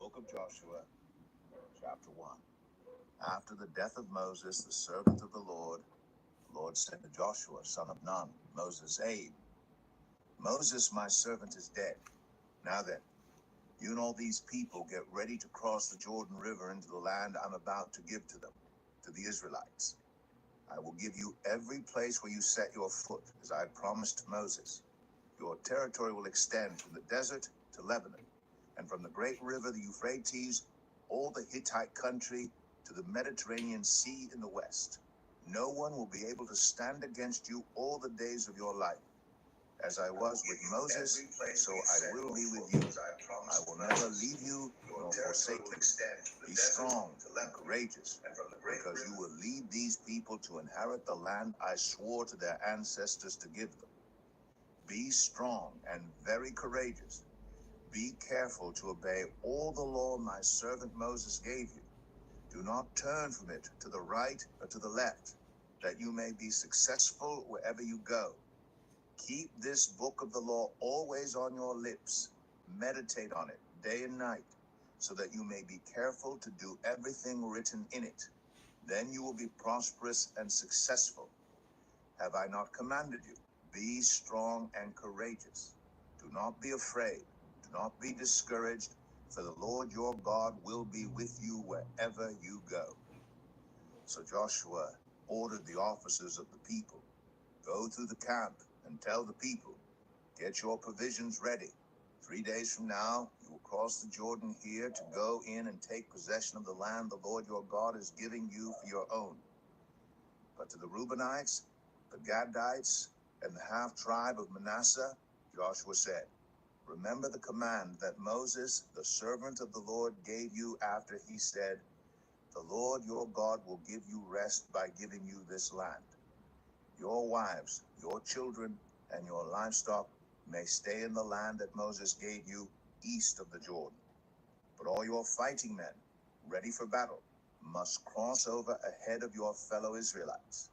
Book of Joshua, chapter 1. After the death of Moses, the servant of the Lord said to Joshua, son of Nun, Moses' aide, Moses, my servant, is dead. Now then, you and all these people get ready to cross the Jordan River into the land I'm about to give to them, to the Israelites. I will give you every place where you set your foot, as I promised Moses. Your territory will extend from the desert to Lebanon, and from the great river, the Euphrates, all the Hittite country, to the Mediterranean Sea in the west. No one will be able to stand against you all the days of your life. As I was with Moses, so I will be with you. I will never leave you nor forsake you. Be strong and courageous, because you will lead these people to inherit the land I swore to their ancestors to give them. Be strong and very courageous. Be careful to obey all the law my servant Moses gave you. Do not turn from it to the right or to the left, that you may be successful wherever you go. Keep this book of the law always on your lips. Meditate on it day and night, so that you may be careful to do everything written in it. Then you will be prosperous and successful. Have I not commanded you? Be strong and courageous. Do not be afraid. Do not be discouraged, for the Lord your God will be with you wherever you go. So Joshua ordered the officers of the people, go through the camp and tell the people, get your provisions ready. 3 days from now, you will cross the Jordan here to go in and take possession of the land the Lord your God is giving you for your own. But to the Reubenites, the Gadites, and the half-tribe of Manasseh, Joshua said, remember the command that Moses, the servant of the Lord, gave you after he said, the Lord your God will give you rest by giving you this land. Your wives, your children, and your livestock may stay in the land that Moses gave you east of the Jordan. But all your fighting men, ready for battle, must cross over ahead of your fellow Israelites.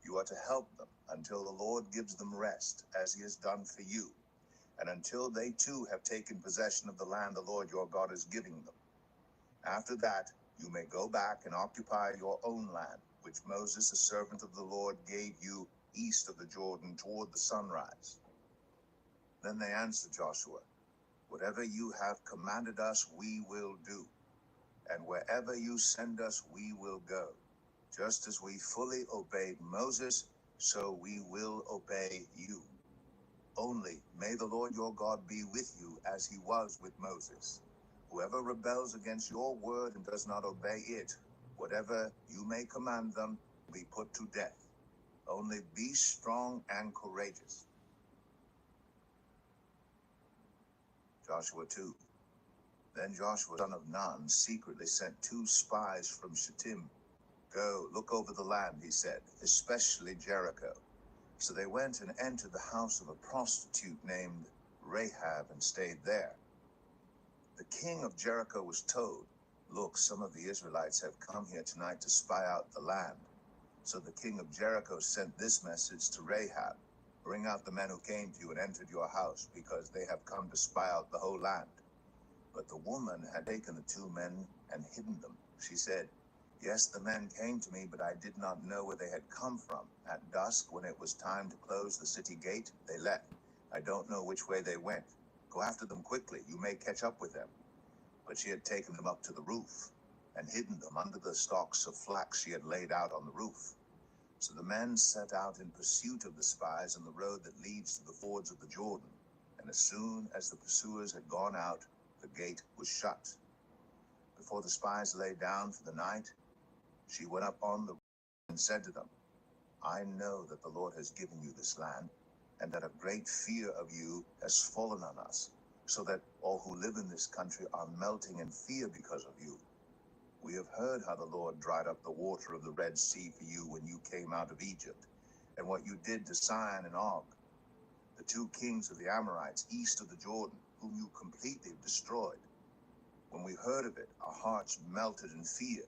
You are to help them until the Lord gives them rest, as he has done for you, and until they too have taken possession of the land the Lord your God is giving them. After that, you may go back and occupy your own land, which Moses, the servant of the Lord, gave you east of the Jordan toward the sunrise. Then they answered Joshua, whatever you have commanded us, we will do, and wherever you send us, we will go. Just as we fully obeyed Moses, so we will obey you. Only may the Lord your God be with you as he was with Moses. Whoever rebels against your word and does not obey it, whatever you may command them, will be put to death. Only be strong and courageous. Joshua 2. Then Joshua son of Nun secretly sent 2 spies from Shittim. Go, look over the land, he said, especially Jericho. So they went and entered the house of a prostitute named Rahab and stayed there. The king of Jericho was told, look, some of the Israelites have come here tonight to spy out the land. So the king of Jericho sent this message to Rahab, bring out the men who came to you and entered your house, because they have come to spy out the whole land. But the woman had taken the 2 men and hidden them. She said, yes, the men came to me, but I did not know where they had come from. At dusk, when it was time to close the city gate, they left. I don't know which way they went. Go after them quickly. You may catch up with them. But she had taken them up to the roof and hidden them under the stalks of flax she had laid out on the roof. So the men set out in pursuit of the spies on the road that leads to the fords of the Jordan. And as soon as the pursuers had gone out, the gate was shut. Before the spies lay down for the night, she went up on the roof and said to them, I know that the Lord has given you this land, and that a great fear of you has fallen on us, so that all who live in this country are melting in fear because of you. We have heard how the Lord dried up the water of the Red Sea for you when you came out of Egypt, and what you did to Sihon and Og, the 2 kings of the Amorites east of the Jordan, whom you completely destroyed. When we heard of it, our hearts melted in fear,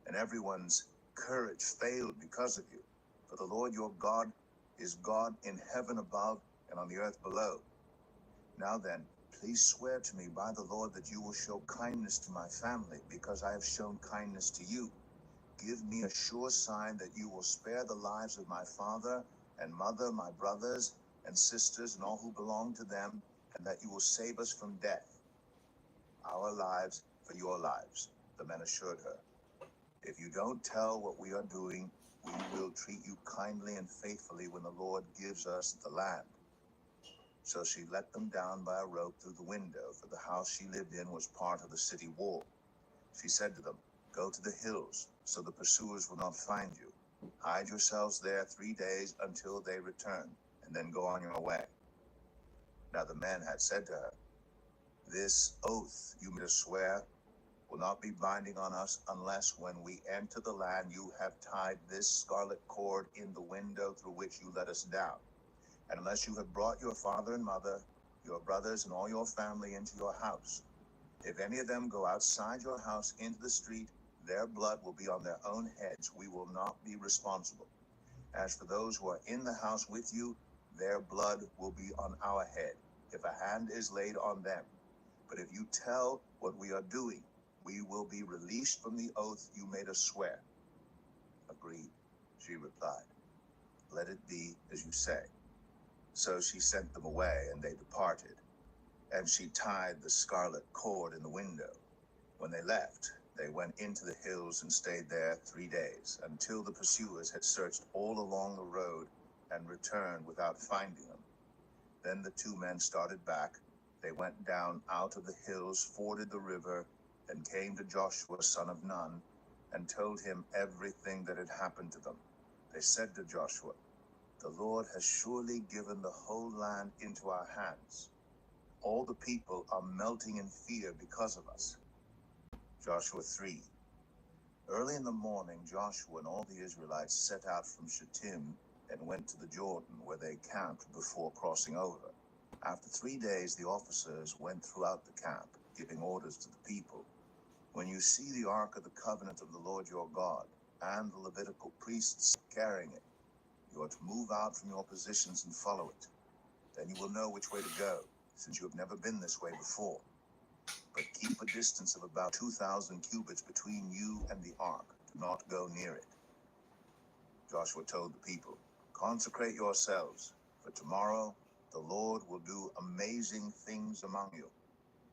and everyone's courage failed because of you. For the Lord your God is God in heaven above and on the earth below. Now then, Please swear to me by the Lord that you will show kindness to my family, because I have shown kindness to you. Give me a sure sign that you will spare the lives of my father and mother, my brothers and sisters, and all who belong to them, and that you will save us from death. Our lives for your lives, the men assured her. If you don't tell what we are doing, we will treat you kindly and faithfully when the Lord gives us the land. So she let them down by a rope through the window, for the house she lived in was part of the city wall. She said to them, "Go to the hills, so the pursuers will not find you. Hide yourselves there 3 days until they return, and then go on your way." Now the men had said to her, "This oath you made us swear will not be binding on us unless when we enter the land you have tied this scarlet cord in the window through which you let us down, and unless you have brought your father and mother, your brothers and all your family into your house. If any of them go outside your house into the street, their blood will be on their own heads. We will not be responsible. As for those who are in the house with you, their blood will be on our head, if a hand is laid on them. But if you tell what we are doing, we will be released from the oath you made us swear." "Agreed," she replied. "Let it be as you say." So she sent them away, and they departed. And she tied the scarlet cord in the window. When they left, they went into the hills and stayed there 3 days, until the pursuers had searched all along the road and returned without finding them. Then the 2 men started back. They went down out of the hills, forded the river, and came to Joshua, son of Nun, and told him everything that had happened to them. They said to Joshua, "The Lord has surely given the whole land into our hands. All the people are melting in fear because of us." Joshua 3. Early in the morning, Joshua and all the Israelites set out from Shittim and went to the Jordan, where they camped before crossing over. After 3 days, the officers went throughout the camp, giving orders to the people. "When you see the ark of the covenant of the Lord your God and the Levitical priests carrying it, you are to move out from your positions and follow it. Then you will know which way to go, since you have never been this way before. But keep a distance of about 2,000 cubits between you and the ark. Do not go near it." Joshua told the people, "Consecrate yourselves, for tomorrow the Lord will do amazing things among you."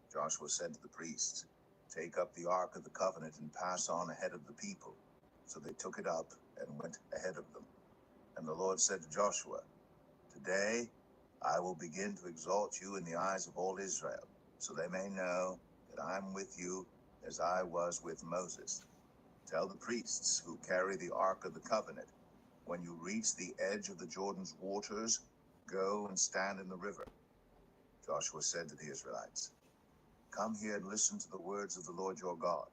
Joshua said to the priests, "Take up the ark of the covenant and pass on ahead of the people." So they took it up and went ahead of them. And the Lord said to Joshua, "Today I will begin to exalt you in the eyes of all Israel, so they may know that I am with you as I was with Moses. Tell the priests who carry the ark of the covenant, when you reach the edge of the Jordan's waters, go and stand in the river." Joshua said to the Israelites, "Come here and listen to the words of the Lord your God.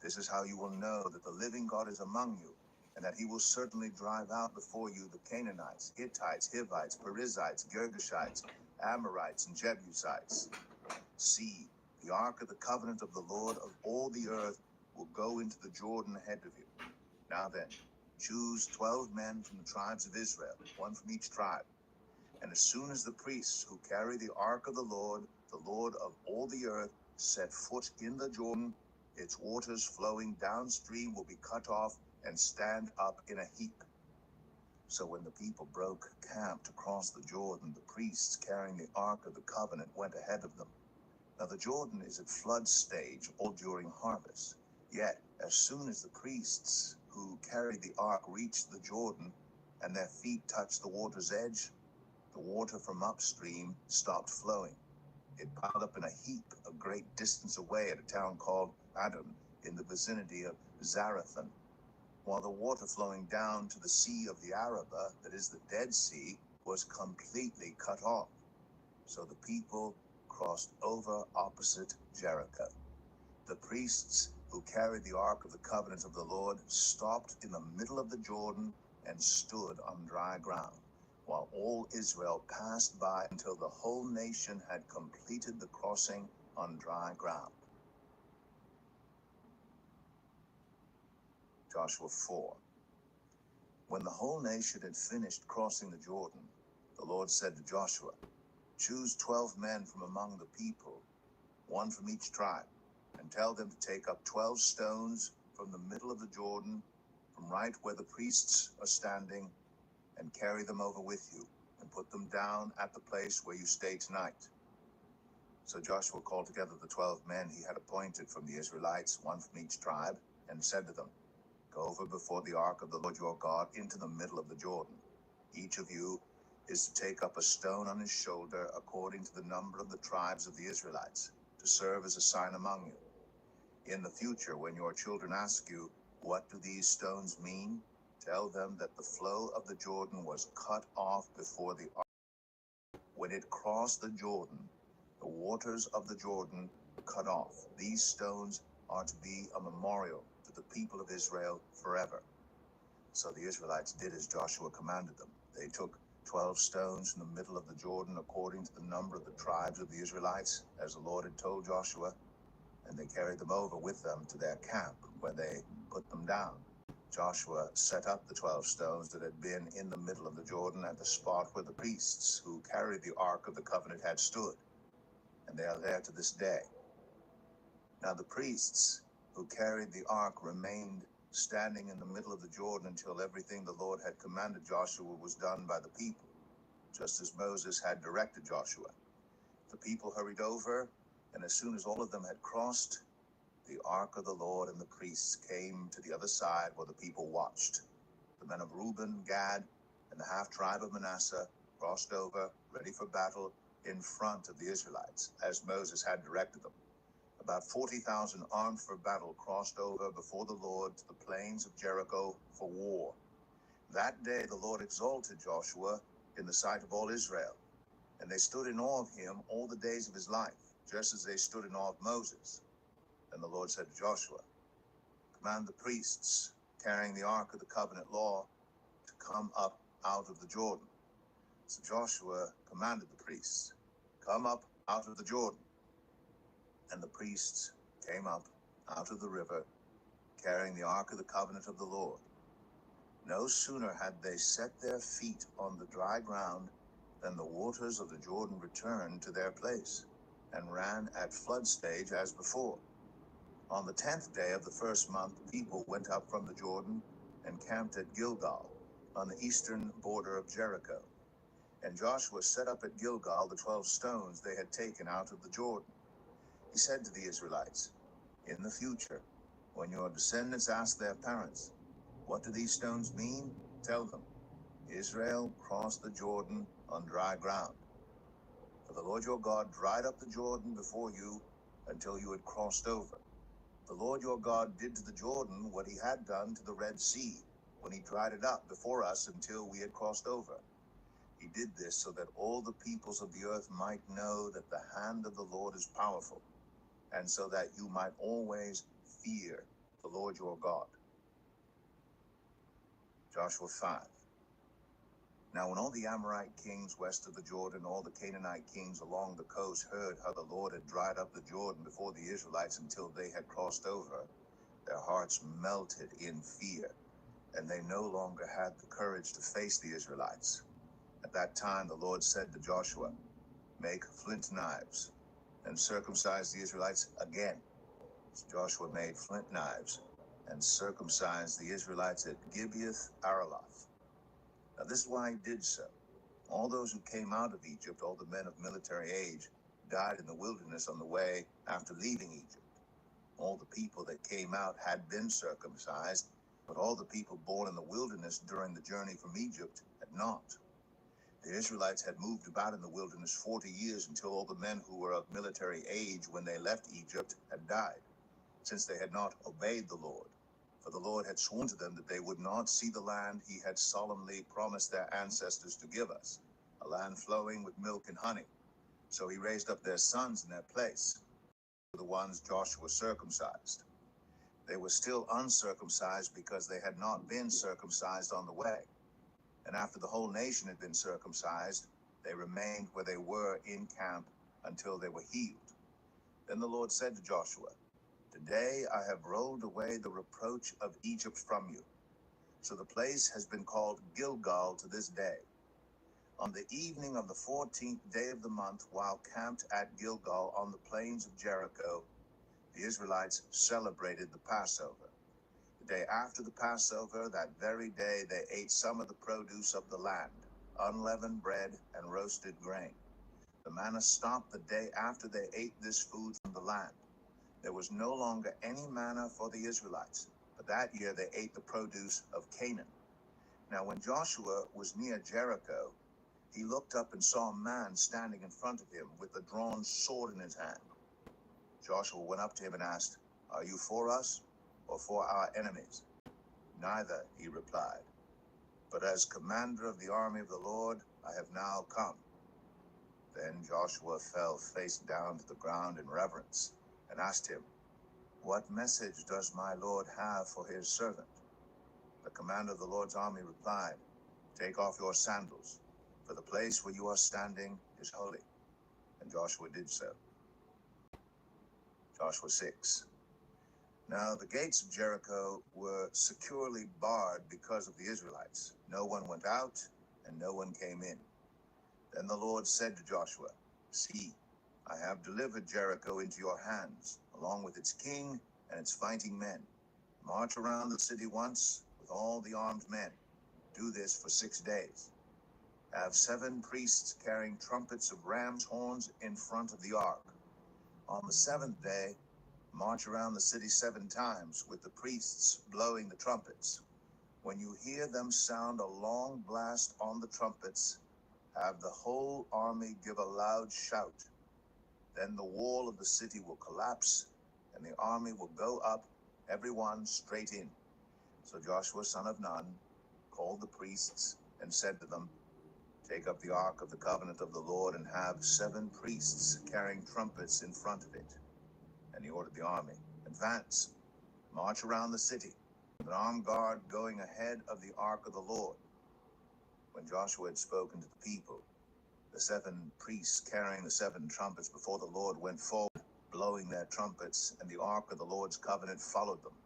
This is how you will know that the living God is among you, and that he will certainly drive out before you the Canaanites, Hittites, Hivites, Perizzites, Girgashites, Amorites, and Jebusites. See, the ark of the covenant of the Lord of all the earth will go into the Jordan ahead of you. Now then, choose 12 men from the tribes of Israel, one from each tribe. And as soon as the priests who carry the ark of the Lord of all the earth, set foot in the Jordan, its waters flowing downstream will be cut off and stand up in a heap." So when the people broke camp to cross the Jordan, the priests carrying the ark of the covenant went ahead of them. Now the Jordan is at flood stage all during harvest. Yet, as soon as the priests who carried the ark reached the Jordan and their feet touched the water's edge, the water from upstream stopped flowing. It piled up in a heap a great distance away at a town called Adam in the vicinity of Zarethan, while the water flowing down to the Sea of the Arabah, that is the Dead Sea, was completely cut off. So the people crossed over opposite Jericho. The priests who carried the ark of the covenant of the Lord stopped in the middle of the Jordan and stood on dry ground, while all Israel passed by until the whole nation had completed the crossing on dry ground. Joshua 4. When the whole nation had finished crossing the Jordan, the Lord said to Joshua, Choose 12 men from among the people, one from each tribe, and tell them to take up 12 stones from the middle of the Jordan, from right where the priests are standing, and carry them over with you, and put them down at the place where you stay tonight." So Joshua called together the 12 men he had appointed from the Israelites, one from each tribe, and said to them, "Go over before the ark of the Lord your God into the middle of the Jordan. Each of you is to take up a stone on his shoulder according to the number of the tribes of the Israelites, to serve as a sign among you. In the future, when your children ask you, 'What do these stones mean?' tell them that the flow of the Jordan was cut off before the ark. When it crossed the Jordan, the waters of the Jordan were cut off. These stones are to be a memorial to the people of Israel forever." So the Israelites did as Joshua commanded them. They took 12 stones from the middle of the Jordan according to the number of the tribes of the Israelites, as the Lord had told Joshua, and they carried them over with them to their camp, where they put them down. Joshua set up the 12 stones that had been in the middle of the Jordan at the spot where the priests who carried the Ark of the Covenant had stood, and they are there to this day. Now the priests who carried the ark remained standing in the middle of the Jordan until everything the Lord had commanded Joshua was done by the people, just as Moses had directed Joshua. The people hurried over, and as soon as all of them had crossed, the ark of the Lord and the priests came to the other side where the people watched. The men of Reuben, Gad, and the half-tribe of Manasseh crossed over, ready for battle, in front of the Israelites, as Moses had directed them. About 40,000 armed for battle crossed over before the Lord to the plains of Jericho for war. That day the Lord exalted Joshua in the sight of all Israel, and they stood in awe of him all the days of his life, just as they stood in awe of Moses. Then the Lord said to Joshua, "Command the priests carrying the Ark of the Covenant law to come up out of the Jordan." So Joshua commanded the priests, "Come up out of the Jordan." And the priests came up out of the river, carrying the Ark of the Covenant of the Lord. No sooner had they set their feet on the dry ground than the waters of the Jordan returned to their place, and ran at flood stage as before. On the 10th day of the first month, the people went up from the Jordan and camped at Gilgal, on the eastern border of Jericho. And Joshua set up at Gilgal the 12 stones they had taken out of the Jordan. He said to the Israelites, "In the future, when your descendants ask their parents, 'What do these stones mean?' tell them, 'Israel crossed the Jordan on dry ground. For the Lord your God dried up the Jordan before you until you had crossed over. The Lord your God did to the Jordan what he had done to the Red Sea, when he dried it up before us until we had crossed over. He did this so that all the peoples of the earth might know that the hand of the Lord is powerful, and so that you might always fear the Lord your God." Joshua 5. Now when all the Amorite kings west of the Jordan, all the Canaanite kings along the coast heard how the Lord had dried up the Jordan before the Israelites until they had crossed over, their hearts melted in fear, and they no longer had the courage to face the Israelites. At that time the Lord said to Joshua, "Make flint knives, and circumcise the Israelites again." So Joshua made flint knives and circumcised the Israelites at Gibeath Araloth. Now this is why he did so. All those who came out of Egypt, all the men of military age, died in the wilderness on the way after leaving Egypt. All the people that came out had been circumcised, but all the people born in the wilderness during the journey from Egypt had not. The Israelites had moved about in the wilderness 40 years until all the men who were of military age when they left Egypt had died, since they had not obeyed the Lord. For the Lord had sworn to them that they would not see the land he had solemnly promised their ancestors to give us, a land flowing with milk and honey. So he raised up their sons in their place, the ones Joshua circumcised. They were still uncircumcised because they had not been circumcised on the way. And after the whole nation had been circumcised, they remained where they were in camp until they were healed. Then the Lord said to Joshua, "Today I have rolled away the reproach of Egypt from you." So the place has been called Gilgal to this day. On the evening of the 14th day of the month, while camped at Gilgal on the plains of Jericho, the Israelites celebrated the Passover. The day after the Passover, that very day, they ate some of the produce of the land, unleavened bread and roasted grain. The manna stopped the day after they ate this food from the land. There was no longer any manna for the Israelites, but that year they ate the produce of Canaan. Now when Joshua was near Jericho, he looked up and saw a man standing in front of him with a drawn sword in his hand. Joshua went up to him and asked, "Are you for us or for our enemies?" "Neither," he replied, "but as commander of the army of the Lord, I have now come." Then Joshua fell face down to the ground in reverence and asked him, "What message does my Lord have for his servant?" The commander of the Lord's army replied, "Take off your sandals, for the place where you are standing is holy." And Joshua did so. Joshua 6. Now the gates of Jericho were securely barred because of the Israelites. No one went out and no one came in. Then the Lord said to Joshua, "See, I have delivered Jericho into your hands, along with its king and its fighting men. March around the city once with all the armed men. Do this for 6 days. Have 7 priests carrying trumpets of ram's horns in front of the ark. On the 7th day, march around the city 7 times with the priests blowing the trumpets. When you hear them sound a long blast on the trumpets, have the whole army give a loud shout. Then the wall of the city will collapse, and the army will go up, everyone straight in." So Joshua son of Nun called the priests and said to them, "Take up the ark of the covenant of the Lord and have 7 priests carrying trumpets in front of it." And he ordered the army, "Advance, march around the city, with an armed guard going ahead of the ark of the Lord." When Joshua had spoken to the people, the 7 priests carrying the 7 trumpets before the Lord went forward, blowing their trumpets, and the ark of the Lord's covenant followed them.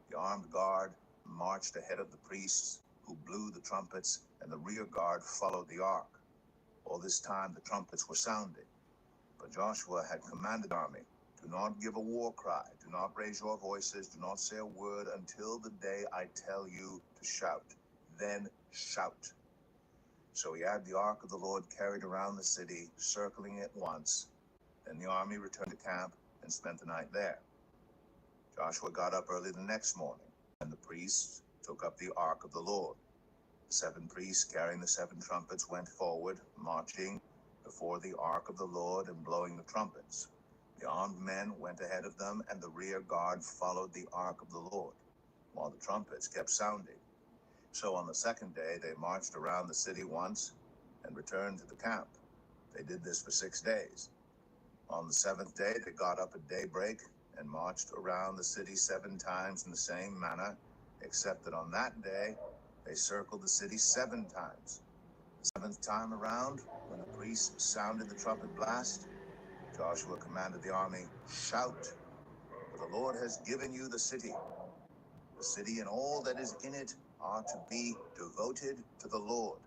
The armed guard marched ahead of the priests, who blew the trumpets, and the rear guard followed the ark. All this time the trumpets were sounding. But Joshua had commanded the army, "Do not give a war cry, do not raise your voices, do not say a word until the day I tell you to shout. Then shout." So he had the ark of the Lord carried around the city, circling it once. Then the army returned to camp and spent the night there. Joshua got up early the next morning, and the priests took up the ark of the Lord. The 7 priests carrying the 7 trumpets went forward, marching before the ark of the Lord and blowing the trumpets. The armed men went ahead of them, and the rear guard followed the ark of the Lord, while the trumpets kept sounding. So on the 2nd day, they marched around the city once and returned to the camp. They did this for 6 days. On the 7th day, they got up at daybreak and marched around the city 7 times in the same manner, except that on that day, they circled the city 7 times. The 7th time around, when the priests sounded the trumpet blast, Joshua commanded the army, "Shout, for the Lord has given you the city. The city and all that is in it are to be devoted to the Lord.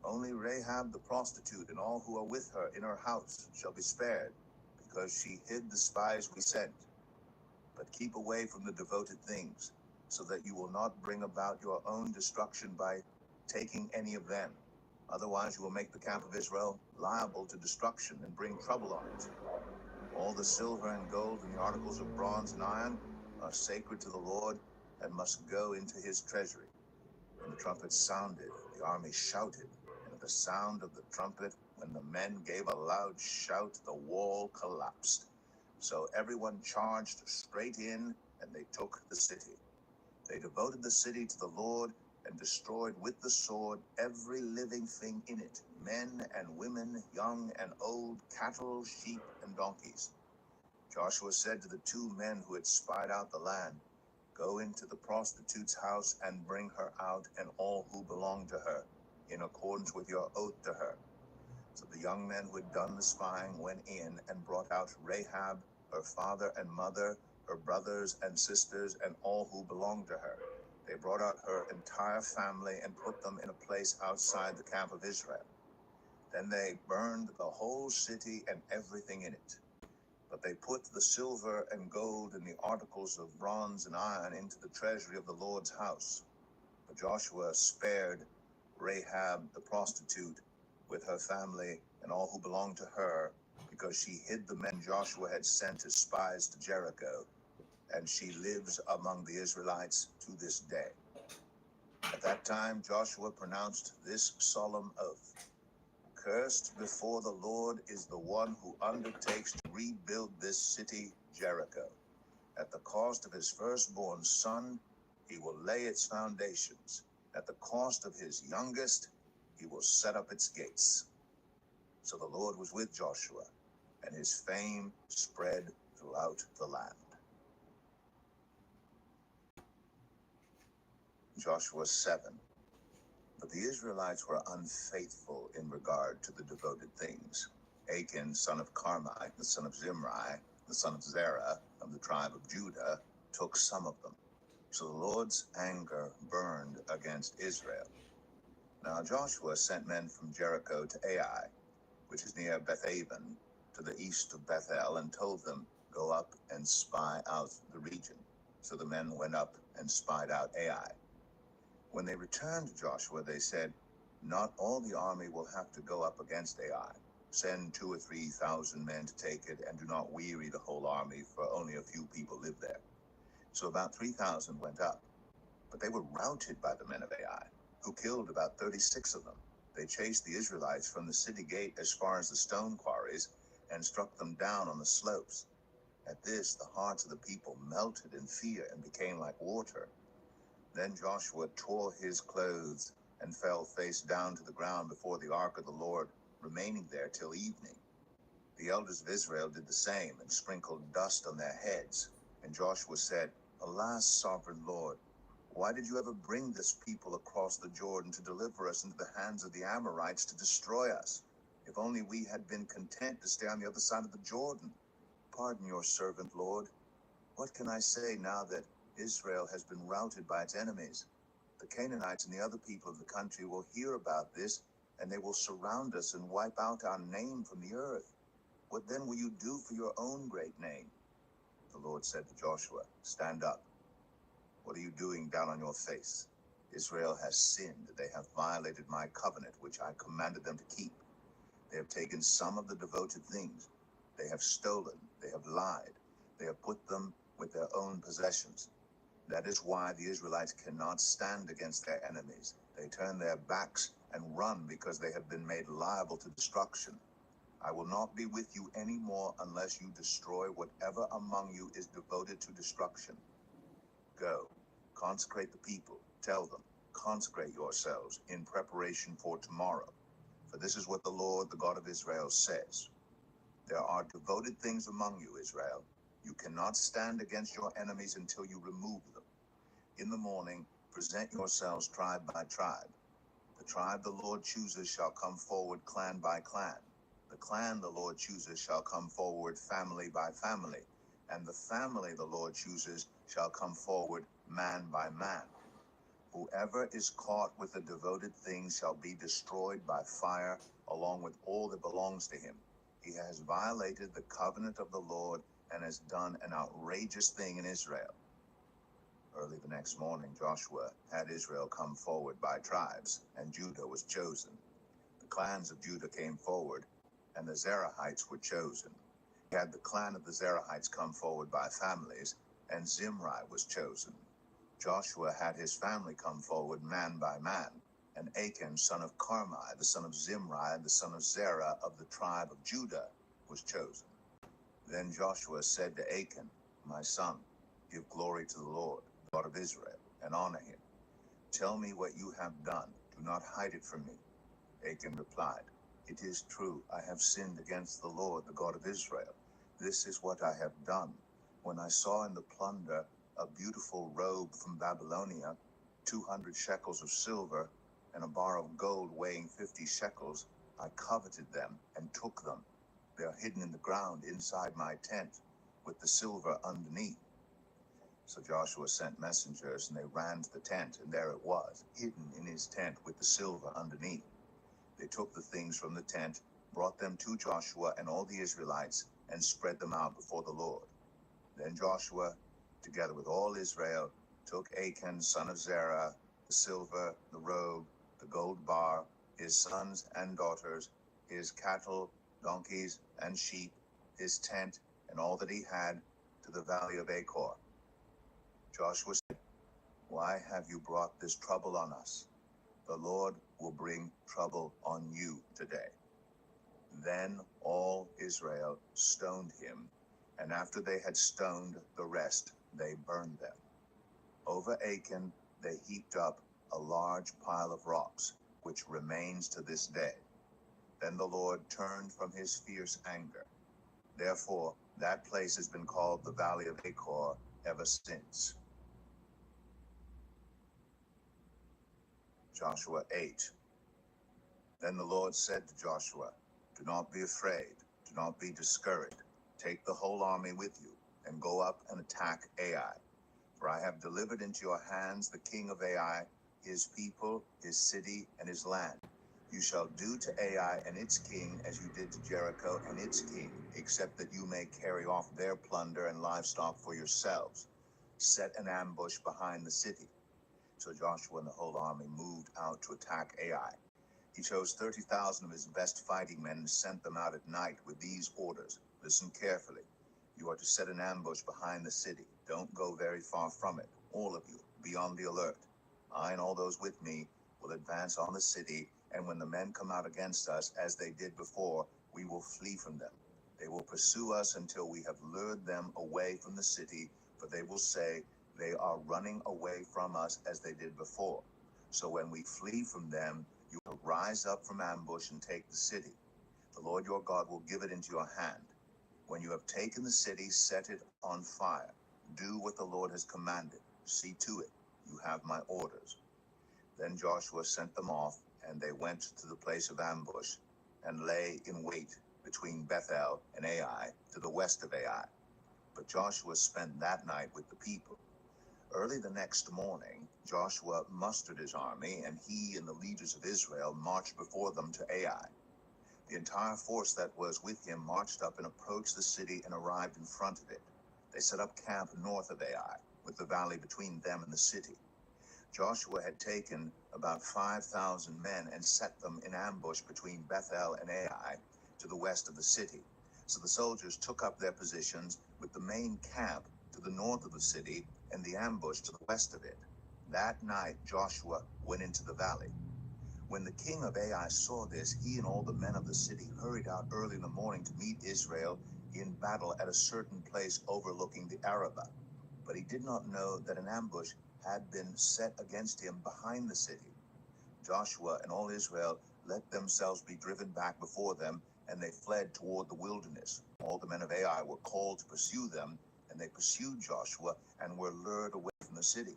Only Rahab the prostitute and all who are with her in her house shall be spared, because she hid the spies we sent. But keep away from the devoted things, so that you will not bring about your own destruction by taking any of them. Otherwise you will make the camp of Israel liable to destruction and bring trouble on it. All the silver and gold and the articles of bronze and iron are sacred to the Lord and must go into his treasury." When the trumpet sounded, the army shouted, and at the sound of the trumpet, when the men gave a loud shout, the wall collapsed. So everyone charged straight in, and they took the city. They devoted the city to the Lord and destroyed with the sword every living thing in it, men and women, young and old, cattle, sheep, and donkeys. Joshua said to the 2 men who had spied out the land, "Go into the prostitute's house and bring her out and all who belong to her, in accordance with your oath to her." So the young men who had done the spying went in and brought out Rahab, her father and mother, her brothers and sisters, and all who belonged to her. They brought out her entire family and put them in a place outside the camp of Israel. Then they burned the whole city and everything in it. But they put the silver and gold and the articles of bronze and iron into the treasury of the Lord's house. But Joshua spared Rahab the prostitute with her family and all who belonged to her, because she hid the men Joshua had sent as spies to Jericho, and she lives among the Israelites to this day. At that time Joshua pronounced this solemn oath: Cursed before the Lord is the one who undertakes to rebuild this city, Jericho. At the cost of his firstborn son, he will lay its foundations. At the cost of his youngest, he will set up its gates. So the Lord was with Joshua, and his fame spread throughout the land. Joshua 7. But the Israelites were unfaithful in regard to the devoted things. Achan, son of Carmi, the son of Zimri, the son of Zerah, of the tribe of Judah, took some of them. So the Lord's anger burned against Israel. Now Joshua sent men from Jericho to Ai, which is near Bethaven, to the east of Bethel, and told them, Go up and spy out the region. So the men went up and spied out Ai. When they returned to Joshua, they said, Not all the army will have to go up against Ai. Send 2,000 or 3,000 men to take it, and do not weary the whole army, for only a few people live there. So about 3,000 went up. But they were routed by the men of Ai, who killed about 36 of them. They chased the Israelites from the city gate as far as the stone quarries, and struck them down on the slopes. At this, the hearts of the people melted in fear and became like water. Then Joshua tore his clothes and fell face down to the ground before the ark of the Lord, remaining there till evening. The elders of Israel did the same, and sprinkled dust on their heads. And Joshua said, Alas, sovereign Lord, why did you ever bring this people across the Jordan to deliver us into the hands of the Amorites to destroy us? If only we had been content to stay on the other side of the Jordan. Pardon your servant, Lord. What can I say now that Israel has been routed by its enemies? The Canaanites and the other people of the country will hear about this, and they will surround us and wipe out our name from the earth. What then will you do for your own great name? The Lord said to Joshua, Stand up. What are you doing down on your face? Israel has sinned. They have violated my covenant, which I commanded them to keep. They have taken some of the devoted things. They have stolen. They have lied. They have put them with their own possessions. That is why the Israelites cannot stand against their enemies. They turn their backs and run because they have been made liable to destruction. I will not be with you any more unless you destroy whatever among you is devoted to destruction. Go, consecrate the people. Tell them, consecrate yourselves in preparation for tomorrow. For this is what the Lord, the God of Israel, says. There are devoted things among you, Israel. You cannot stand against your enemies until you remove them. In the morning, present yourselves tribe by tribe. The tribe the Lord chooses shall come forward clan by clan. The clan the Lord chooses shall come forward family by family. And the family the Lord chooses shall come forward man by man. Whoever is caught with the devoted thing shall be destroyed by fire, along with all that belongs to him. He has violated the covenant of the Lord and has done an outrageous thing in Israel. Early the next morning, Joshua had Israel come forward by tribes, and Judah was chosen. The clans of Judah came forward, and the Zerahites were chosen. He had the clan of the Zerahites come forward by families, and Zimri was chosen. Joshua had his family come forward man by man, and Achan, son of Carmi, the son of Zimri, the son of Zerah of the tribe of Judah, was chosen. Then Joshua said to Achan, My son, give glory to the Lord, God of Israel, and honor him. Tell me what you have done. Do not hide it from me. Achan replied, It is true, I have sinned against the Lord, the God of Israel. This is what I have done. When I saw in the plunder a beautiful robe from Babylonia, 200 shekels of silver, and a bar of gold weighing 50 shekels, I coveted them and took them. They are hidden in the ground inside my tent, with the silver underneath. So Joshua sent messengers, and they ran to the tent, and there it was, hidden in his tent with the silver underneath. They took the things from the tent, brought them to Joshua and all the Israelites, and spread them out before the Lord. Then Joshua, together with all Israel, took Achan son of Zerah, the silver, the robe, the gold bar, his sons and daughters, his cattle, donkeys, and sheep, his tent, and all that he had, to the valley of Achor. Joshua said, "Why have you brought this trouble on us? The Lord will bring trouble on you today." Then all Israel stoned him, and after they had stoned the rest, they burned them. Over Achan they heaped up a large pile of rocks, which remains to this day. Then the Lord turned from his fierce anger. Therefore, that place has been called the Valley of Achor ever since. Joshua 8. Then the Lord said to Joshua, "Do not be afraid, do not be discouraged. Take the whole army with you, and go up and attack Ai. For I have delivered into your hands the king of Ai, his people, his city, and his land. You shall do to Ai and its king as you did to Jericho and its king, except that you may carry off their plunder and livestock for yourselves. Set an ambush behind the city." So Joshua and the whole army moved out to attack Ai. He chose 30,000 of his best fighting men and sent them out at night with these orders. Listen carefully. You are to set an ambush behind the city. Don't go very far from it. All of you, be on the alert. I and all those with me will advance on the city, and when the men come out against us, as they did before, we will flee from them. They will pursue us until we have lured them away from the city, for they will say, "They are running away from us as they did before." So when we flee from them, you will rise up from ambush and take the city. The Lord your God will give it into your hand. When you have taken the city, set it on fire. Do what the Lord has commanded. See to it. You have my orders. Then Joshua sent them off, and they went to the place of ambush and lay in wait between Bethel and Ai, to the west of Ai. But Joshua spent that night with the people. Early the next morning, Joshua mustered his army, and he and the leaders of Israel marched before them to Ai. The entire force that was with him marched up and approached the city and arrived in front of it. They set up camp north of Ai, with the valley between them and the city. Joshua had taken about 5,000 men and set them in ambush between Bethel and Ai, to the west of the city. So the soldiers took up their positions with the main camp to the north of the city and the ambush to the west of it. That night Joshua went into the valley. When the king of Ai saw this, he and all the men of the city hurried out early in the morning to meet Israel in battle at a certain place overlooking the Arabah. But he did not know that an ambush had been set against him behind the city. Joshua and all Israel let themselves be driven back before them, and they fled toward the wilderness. All the men of Ai were called to pursue them, and they pursued Joshua and were lured away from the city.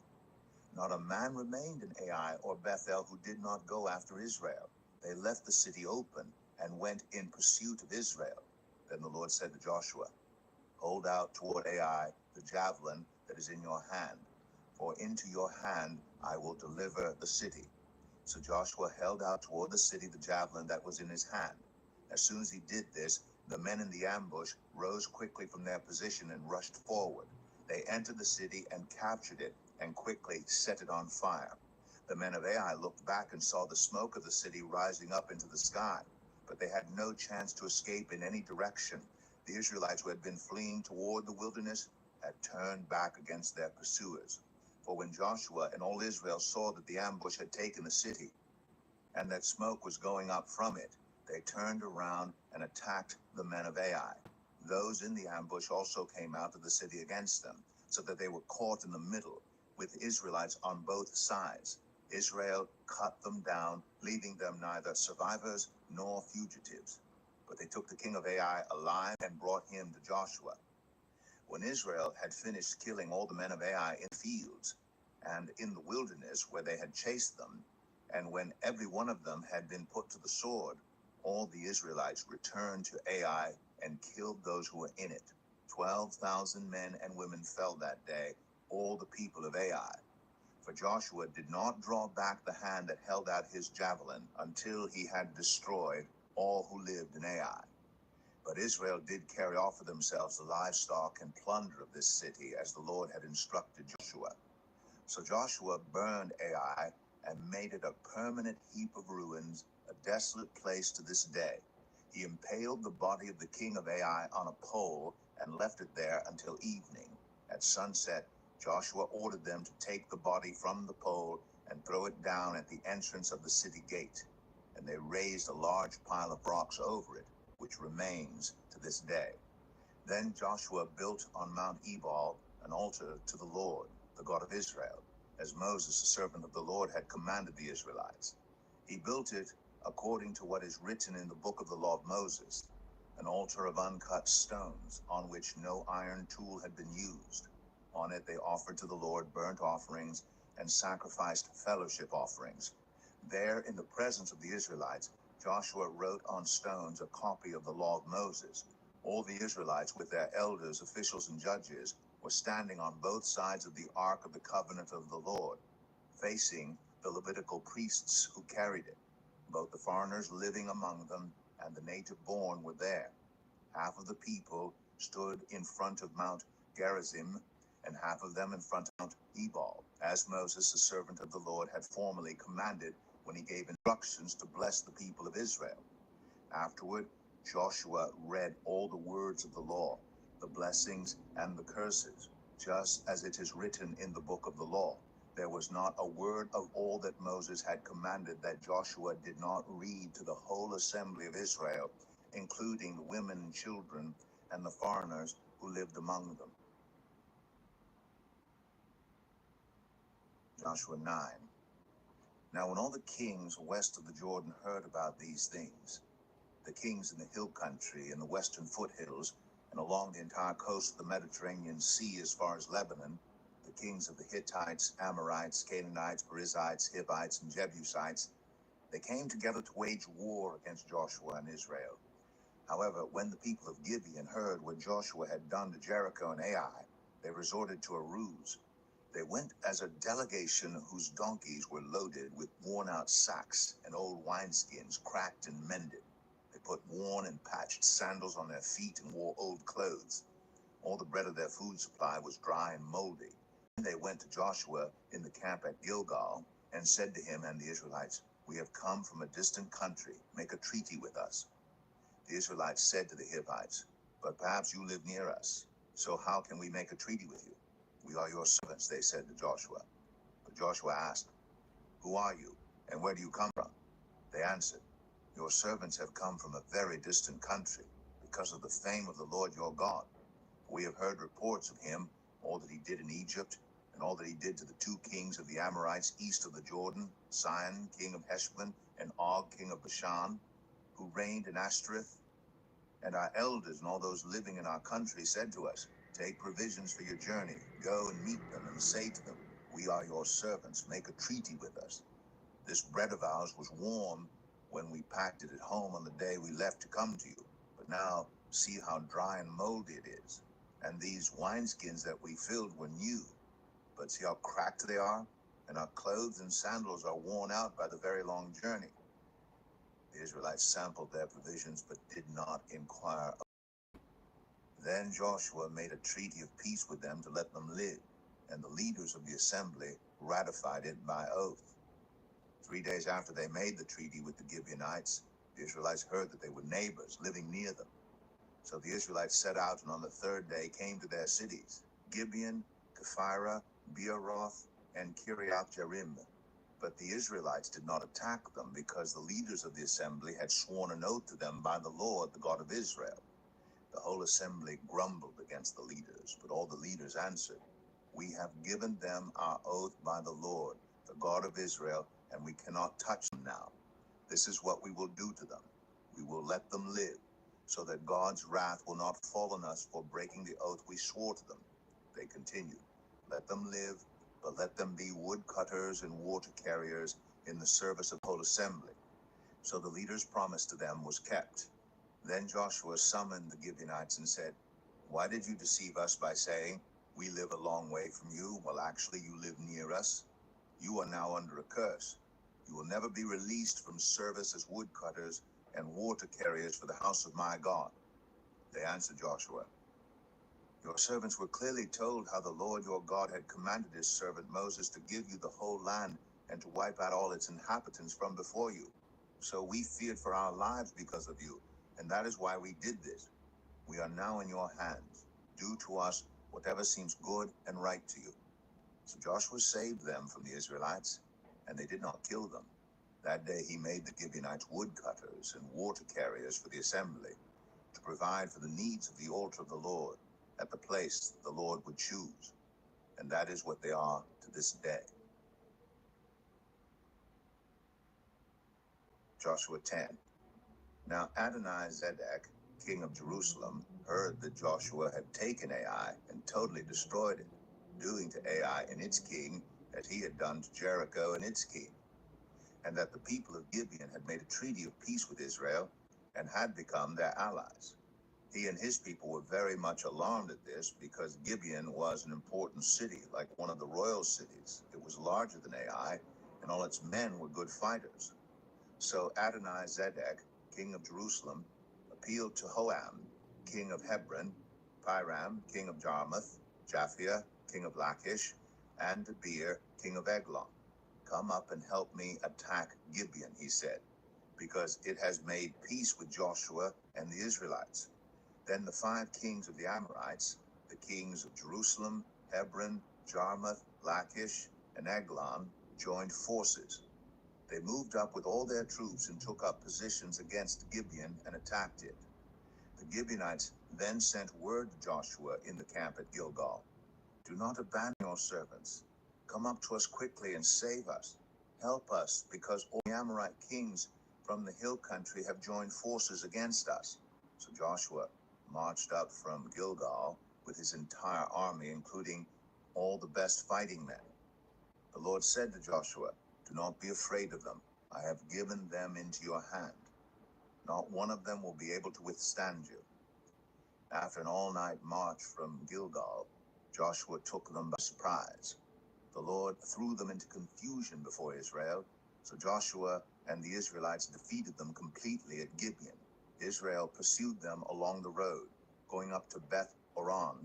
Not a man remained in Ai or Bethel who did not go after Israel. They left the city open and went in pursuit of Israel. Then the Lord said to Joshua, "Hold out toward Ai the javelin that is in your hand, for into your hand I will deliver the city." So Joshua held out toward the city the javelin that was in his hand. As soon as he did this, the men in the ambush rose quickly from their position and rushed forward. They entered the city and captured it, and quickly set it on fire. The men of Ai looked back and saw the smoke of the city rising up into the sky, but they had no chance to escape in any direction. The Israelites who had been fleeing toward the wilderness had turned back against their pursuers. For when Joshua and all Israel saw that the ambush had taken the city, and that smoke was going up from it, they turned around and attacked the men of Ai. Those in the ambush also came out of the city against them, so that they were caught in the middle, with Israelites on both sides. Israel cut them down, leaving them neither survivors nor fugitives. But they took the king of Ai alive and brought him to Joshua. When Israel had finished killing all the men of Ai in fields and in the wilderness where they had chased them, and when every one of them had been put to the sword, all the Israelites returned to Ai and killed those who were in it. 12,000 men and women fell that day, all the people of Ai. For Joshua did not draw back the hand that held out his javelin until he had destroyed all who lived in Ai. But Israel did carry off for themselves the livestock and plunder of this city, as the Lord had instructed Joshua. So Joshua burned Ai and made it a permanent heap of ruins, a desolate place to this day. He impaled the body of the king of Ai on a pole and left it there until evening. At sunset, Joshua ordered them to take the body from the pole and throw it down at the entrance of the city gate. And they raised a large pile of rocks over it, which remains to this day. Then Joshua built on Mount Ebal an altar to the Lord, the God of Israel, as Moses, the servant of the Lord, had commanded the Israelites. He built it according to what is written in the book of the law of Moses, an altar of uncut stones, on which no iron tool had been used. On it they offered to the Lord burnt offerings and sacrificed fellowship offerings. There, in the presence of the Israelites, Joshua wrote on stones a copy of the law of Moses. All the Israelites, with their elders, officials, and judges, were standing on both sides of the Ark of the Covenant of the Lord, facing the Levitical priests who carried it. Both the foreigners living among them and the native-born were there. Half of the people stood in front of Mount Gerizim, and half of them in front of Mount Ebal, as Moses, the servant of the Lord, had formerly commanded when he gave instructions to bless the people of Israel. Afterward, Joshua read all the words of the law, the blessings and the curses, just as it is written in the book of the law. There was not a word of all that Moses had commanded that Joshua did not read to the whole assembly of Israel, including the women and children and the foreigners who lived among them. Joshua 9. Now when all the kings west of the Jordan heard about these things, the kings in the hill country and the western foothills, and along the entire coast of the Mediterranean Sea as far as Lebanon, the kings of the Hittites, Amorites, Canaanites, Perizzites, Hivites, and Jebusites, they came together to wage war against Joshua and Israel. However, when the people of Gibeon heard what Joshua had done to Jericho and Ai, they resorted to a ruse. They went as a delegation whose donkeys were loaded with worn-out sacks and old wineskins cracked and mended. They put worn and patched sandals on their feet and wore old clothes. All the bread of their food supply was dry and moldy. Then they went to Joshua in the camp at Gilgal and said to him and the Israelites, "We have come from a distant country. Make a treaty with us." The Israelites said to the Hivites, "But perhaps you live near us. So how can we make a treaty with you?" "We are your servants," they said to Joshua. But Joshua asked, "Who are you, and where do you come from?" They answered, "Your servants have come from a very distant country, because of the fame of the Lord your God. We have heard reports of him, all that he did in Egypt, and all that he did to the two kings of the Amorites east of the Jordan, Sihon, king of Heshbon, and Og, king of Bashan, who reigned in Ashtoreth. And our elders and all those living in our country said to us, 'Take provisions for your journey, go and meet them, and say to them, "We are your servants, make a treaty with us." This bread of ours was warm when we packed it at home on the day we left to come to you. But now see how dry and moldy it is. And these wineskins that we filled were new. But see how cracked they are? And our clothes and sandals are worn out by the very long journey." The Israelites sampled their provisions, but did not inquire. Then Joshua made a treaty of peace with them to let them live, and the leaders of the assembly ratified it by oath. 3 days after they made the treaty with the Gibeonites, the Israelites heard that they were neighbors living near them. So the Israelites set out, and on the third day came to their cities, Gibeon, Kephirah, Beeroth, and Kiriath Jearim. But the Israelites did not attack them, because the leaders of the assembly had sworn an oath to them by the Lord, the God of Israel. The whole assembly grumbled against the leaders, but all the leaders answered, "We have given them our oath by the Lord, the God of Israel, and we cannot touch them now. This is what we will do to them. We will let them live, so that God's wrath will not fall on us for breaking the oath we swore to them." They continued, "Let them live, but let them be woodcutters and water carriers in the service of the whole assembly." So the leaders' promise to them was kept. Then Joshua summoned the Gibeonites and said, "Why did you deceive us by saying, 'We live a long way from you,' while actually you live near us? You are now under a curse. You will never be released from service as woodcutters and water carriers for the house of my God. They answered Joshua, your servants were clearly told how the Lord your God had commanded his servant Moses to give you the whole land and to wipe out all its inhabitants from before you. So we feared for our lives because of you, and that is why we did this. We are now in your hands. Do to us whatever seems good and right to you. So Joshua saved them from the Israelites, and they did not kill them. That day he made the Gibeonites woodcutters and water carriers for the assembly, to provide for the needs of the altar of the Lord at the place the Lord would choose. And that is what they are to this day. Joshua 10. Now Adonizedek, king of Jerusalem, heard that Joshua had taken Ai and totally destroyed it, doing to Ai and its king as he had done to Jericho and its king, and that the people of Gibeon had made a treaty of peace with Israel and had become their allies. He and his people were very much alarmed at this because Gibeon was an important city, like one of the royal cities. It was larger than Ai, and all its men were good fighters. So Adonizedek, king of Jerusalem, appealed to Hoam, king of Hebron, Piram, king of Jarmuth, Japhia, king of Lachish, and Debir, king of Eglon. Come up and help me attack Gibeon, he said, because it has made peace with Joshua and the Israelites. Then the 5 kings of the Amorites, the kings of Jerusalem, Hebron, Jarmuth, Lachish, and Eglon, joined forces. They moved up with all their troops and took up positions against Gibeon and attacked it. The Gibeonites then sent word to Joshua in the camp at Gilgal, do not abandon your servants. Come up to us quickly and save us. Help us, because all the Amorite kings from the hill country have joined forces against us. So Joshua marched up from Gilgal with his entire army, including all the best fighting men. The Lord said to Joshua, do not be afraid of them. I have given them into your hand. Not one of them will be able to withstand you. After an all-night march from Gilgal, Joshua took them by surprise. The Lord threw them into confusion before Israel, so Joshua and the Israelites defeated them completely at Gibeon. Israel pursued them along the road, going up to Beth Oron,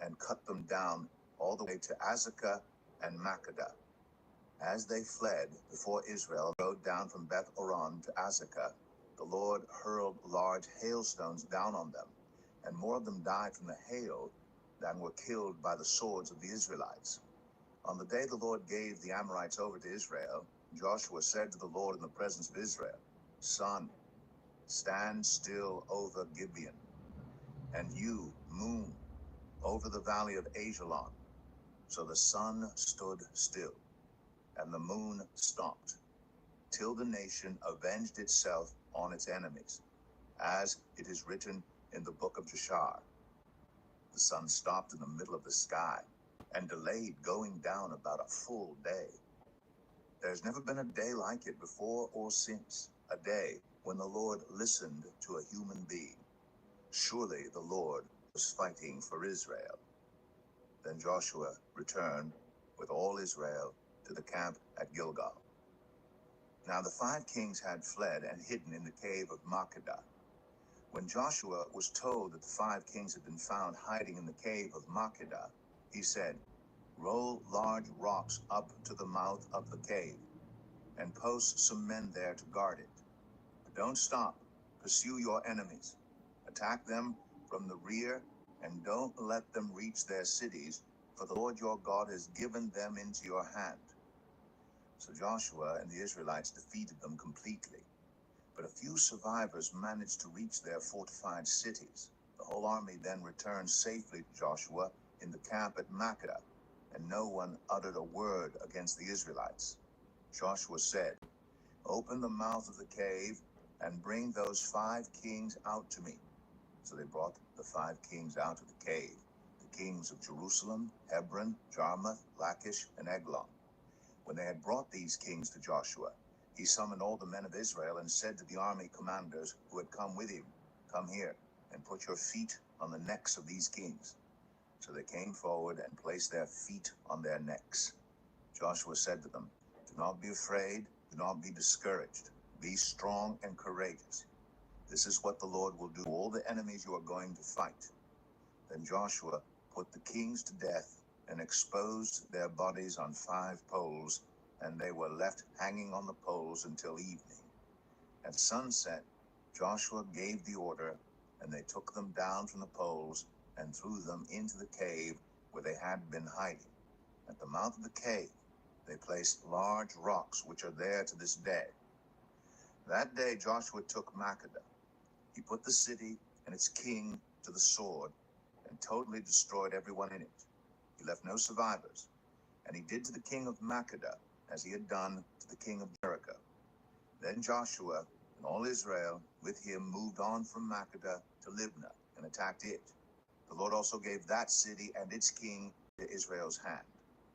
and cut them down all the way to Azekah and Makkedah. As they fled before Israel rode down from Beth Oron to Azekah, the Lord hurled large hailstones down on them, and more of them died from the hail than were killed by the swords of the Israelites. On the day the Lord gave the Amorites over to Israel, Joshua said to the Lord in the presence of Israel, Sun, stand still over Gibeon, and you, moon, over the valley of Ajalon. So the sun stood still, and the moon stopped, till the nation avenged itself on its enemies, as it is written in the book of Jashar. The sun stopped in the middle of the sky and delayed going down about a full day. There's never been a day like it before or since, a day when the Lord listened to a human being. Surely the Lord was fighting for Israel. Then Joshua returned with all Israel to the camp at Gilgal. Now the 5 kings had fled and hidden in the cave of Makkedah. When Joshua was told that the 5 kings had been found hiding in the cave of Makkedah, he said, roll large rocks up to the mouth of the cave, and post some men there to guard it. But don't stop. Pursue your enemies. Attack them from the rear, and don't let them reach their cities, for the Lord your God has given them into your hand. So Joshua and the Israelites defeated them completely. But a few survivors managed to reach their fortified cities. The whole army then returned safely to Joshua in the camp at Makkedah, and no one uttered a word against the Israelites. Joshua said, open the mouth of the cave and bring those 5 kings out to me. So they brought the 5 kings out of the cave, the kings of Jerusalem, Hebron, Jarmuth, Lachish, and Eglon. When they had brought these kings to Joshua, he summoned all the men of Israel and said to the army commanders who had come with him, come here and put your feet on the necks of these kings. So they came forward and placed their feet on their necks. Joshua said to them, "Do not be afraid, do not be discouraged. Be strong and courageous. This is what the Lord will do to all the enemies you are going to fight." Then Joshua put the kings to death and exposed their bodies on 5 poles, and they were left hanging on the poles until evening. At sunset, Joshua gave the order, and they took them down from the poles and threw them into the cave where they had been hiding. At the mouth of the cave, they placed large rocks, which are there to this day. That day Joshua took Makkedah. He put the city and its king to the sword and totally destroyed everyone in it. He left no survivors. And he did to the king of Makkedah as he had done to the king of Jericho. Then Joshua and all Israel with him moved on from Makkedah to Libnah and attacked it. The Lord also gave that city and its king to Israel's hand.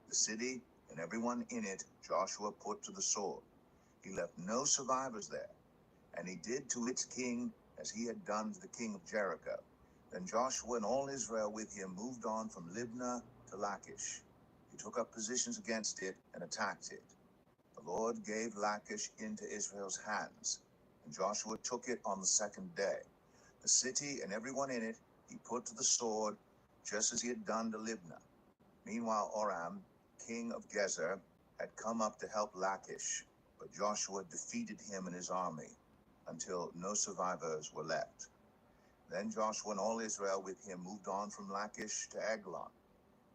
The city and everyone in it Joshua put to the sword. He left no survivors there. And he did to its king as he had done to the king of Jericho. Then Joshua and all Israel with him moved on from Libnah to Lachish. He took up positions against it and attacked it. The Lord gave Lachish into Israel's hands, and Joshua took it on the 2nd day. The city and everyone in it he put to the sword, just as he had done to Libnah. Meanwhile Oram, king of Gezer, had come up to help Lachish, but Joshua defeated him and his army, until no survivors were left. Then Joshua and all Israel with him moved on from Lachish to Eglon.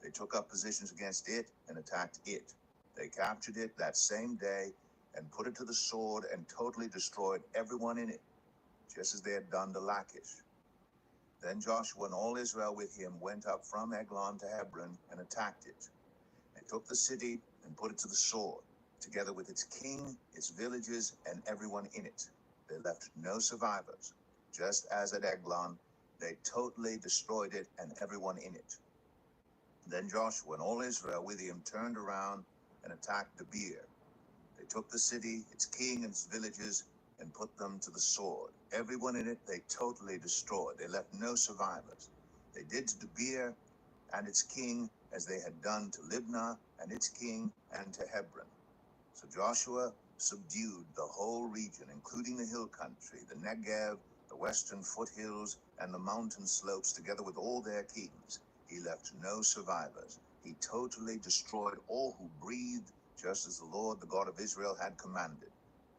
They took up positions against it and attacked it. They captured it that same day and put it to the sword and totally destroyed everyone in it, just as they had done to Lachish. Then Joshua and all Israel with him went up from Eglon to Hebron and attacked it. They took the city and put it to the sword, together with its king, its villages, and everyone in it. They left no survivors. Just as at Eglon, they totally destroyed it and everyone in it. Then Joshua and all Israel with him turned around and attacked Debir. They took the city, its king, and its villages, and put them to the sword. Everyone in it they totally destroyed. They left no survivors. They did to Debir and its king as they had done to Libnah and its king and to Hebron. So Joshua subdued the whole region, including the hill country, the Negev, the western foothills, and the mountain slopes, together with all their kings. He left no survivors. He totally destroyed all who breathed, just as the Lord, the God of Israel, had commanded.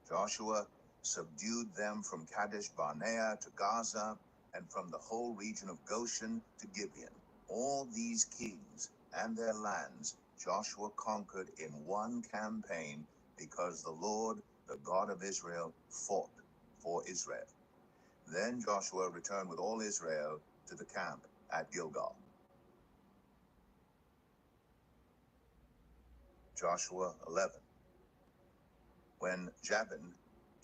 Joshua subdued them from Kadesh Barnea to Gaza, and from the whole region of Goshen to Gibeon. All these kings and their lands Joshua conquered in one campaign, because the Lord, the God of Israel, fought for Israel. Then Joshua returned with all Israel to the camp at Gilgal. Joshua 11. When Jabin,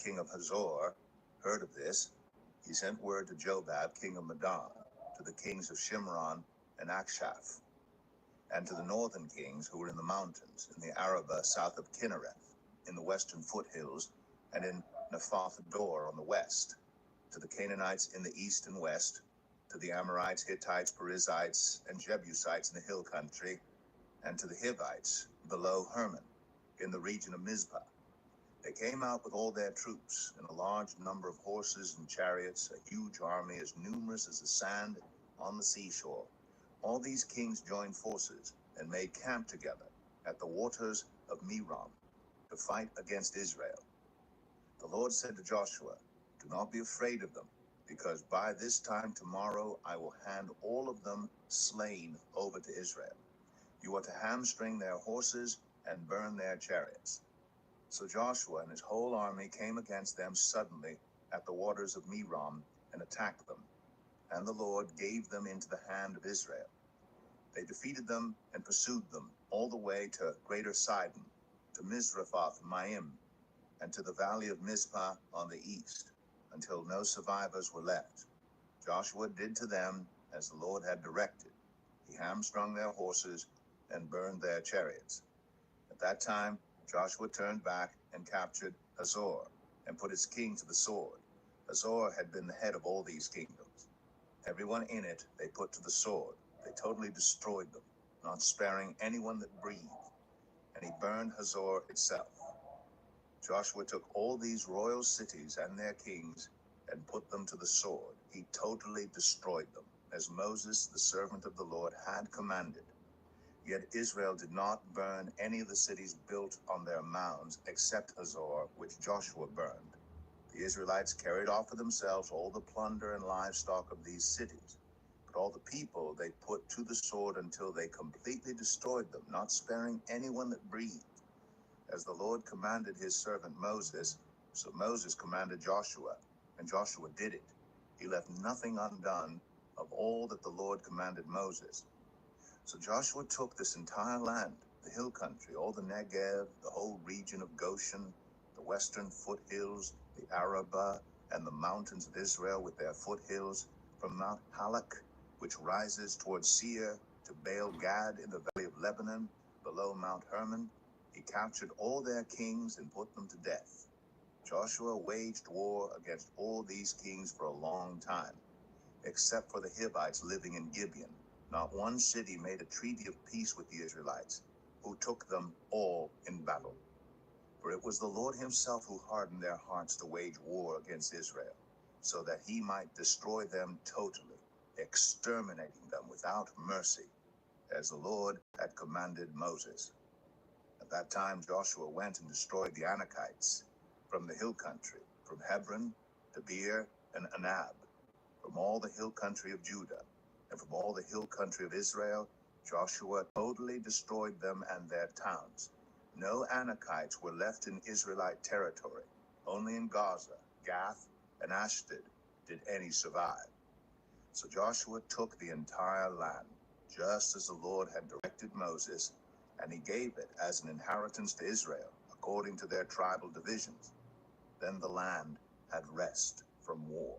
king of Hazor, heard of this, he sent word to Jobab, king of Madon, to the kings of Shimron and Akshaph, and to the northern kings who were in the mountains, in the Arabah south of Kinnereth, in the western foothills, and in Naphath Dor on the west, to the Canaanites in the east and west, to the Amorites, Hittites, Perizzites, and Jebusites in the hill country, and to the Hivites below Hermon, in the region of Mizpah. They came out with all their troops, and a large number of horses and chariots, a huge army as numerous as the sand on the seashore. All these kings joined forces and made camp together at the waters of Merom to fight against Israel. The Lord said to Joshua, "Do not be afraid of them, because by this time tomorrow I will hand all of them slain over to Israel. You are to hamstring their horses and burn their chariots." So Joshua and his whole army came against them suddenly at the waters of Merom and attacked them, and the Lord gave them into the hand of Israel. They defeated them and pursued them all the way to Greater Sidon, to Mizraphoth Maim, and to the valley of Mizpah on the east, until no survivors were left. Joshua did to them as the Lord had directed. He hamstrung their horses and burned their chariots. At that time, Joshua turned back and captured Hazor and put its king to the sword. Hazor had been the head of all these kingdoms. Everyone in it they put to the sword. They totally destroyed them, not sparing anyone that breathed. and he burned Hazor itself. Joshua took all these royal cities and their kings and put them to the sword. He totally destroyed them, as Moses, the servant of the Lord, had commanded. Yet Israel did not burn any of the cities built on their mounds, except Hazor, which Joshua burned. The Israelites carried off for themselves all the plunder and livestock of these cities. But all the people they put to the sword until they completely destroyed them, not sparing anyone that breathed. As the Lord commanded his servant Moses, so Moses commanded Joshua, and Joshua did it. He left nothing undone of all that the Lord commanded Moses. So Joshua took this entire land, the hill country, all the Negev, the whole region of Goshen, the western foothills, the Arabah, and the mountains of Israel with their foothills, from Mount Halak, which rises towards Seir, to Baal Gad in the valley of Lebanon, below Mount Hermon. He captured all their kings and put them to death. Joshua waged war against all these kings for a long time, except for the Hivites living in Gibeon. Not one city made a treaty of peace with the Israelites, who took them all in battle. For it was the Lord himself who hardened their hearts to wage war against Israel, so that he might destroy them totally, exterminating them without mercy, as the Lord had commanded Moses. At that time Joshua went and destroyed the Anakites from the hill country, from Hebron to Beer and Anab, from all the hill country of Judah, and from all the hill country of Israel. Joshua totally destroyed them and their towns. No Anakites were left in Israelite territory. Only in Gaza, Gath, and Ashdod did any survive. So Joshua took the entire land, just as the Lord had directed Moses, and he gave it as an inheritance to Israel, according to their tribal divisions. Then the land had rest from war.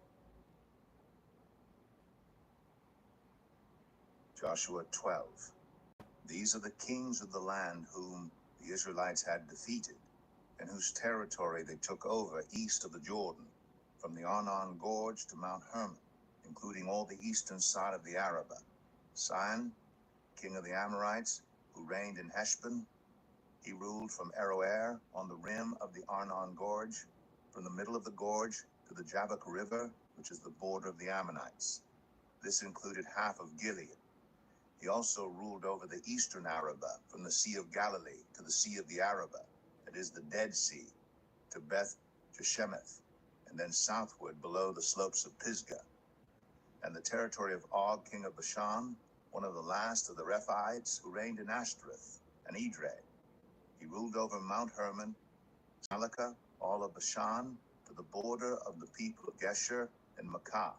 Joshua 12. These are the kings of the land whom the Israelites had defeated, and whose territory they took over east of the Jordan, from the Arnon Gorge to Mount Hermon, including all the eastern side of the Arabah. Sihon, king of the Amorites, who reigned in Heshbon. He ruled from Aroer on the rim of the Arnon Gorge, from the middle of the gorge to the Jabbok River, which is the border of the Ammonites. This included half of Gilead. He also ruled over the eastern Arabah, from the Sea of Galilee to the Sea of the Arabah, that is the Dead Sea, to Beth Jeshemeth, and then southward below the slopes of Pisgah. And the territory of Og, king of Bashan, one of the last of the Rephaites, who reigned in Ashtoreth and Edrei. He ruled over Mount Hermon, Salakah, all of Bashan, to the border of the people of Gesher and Makkah,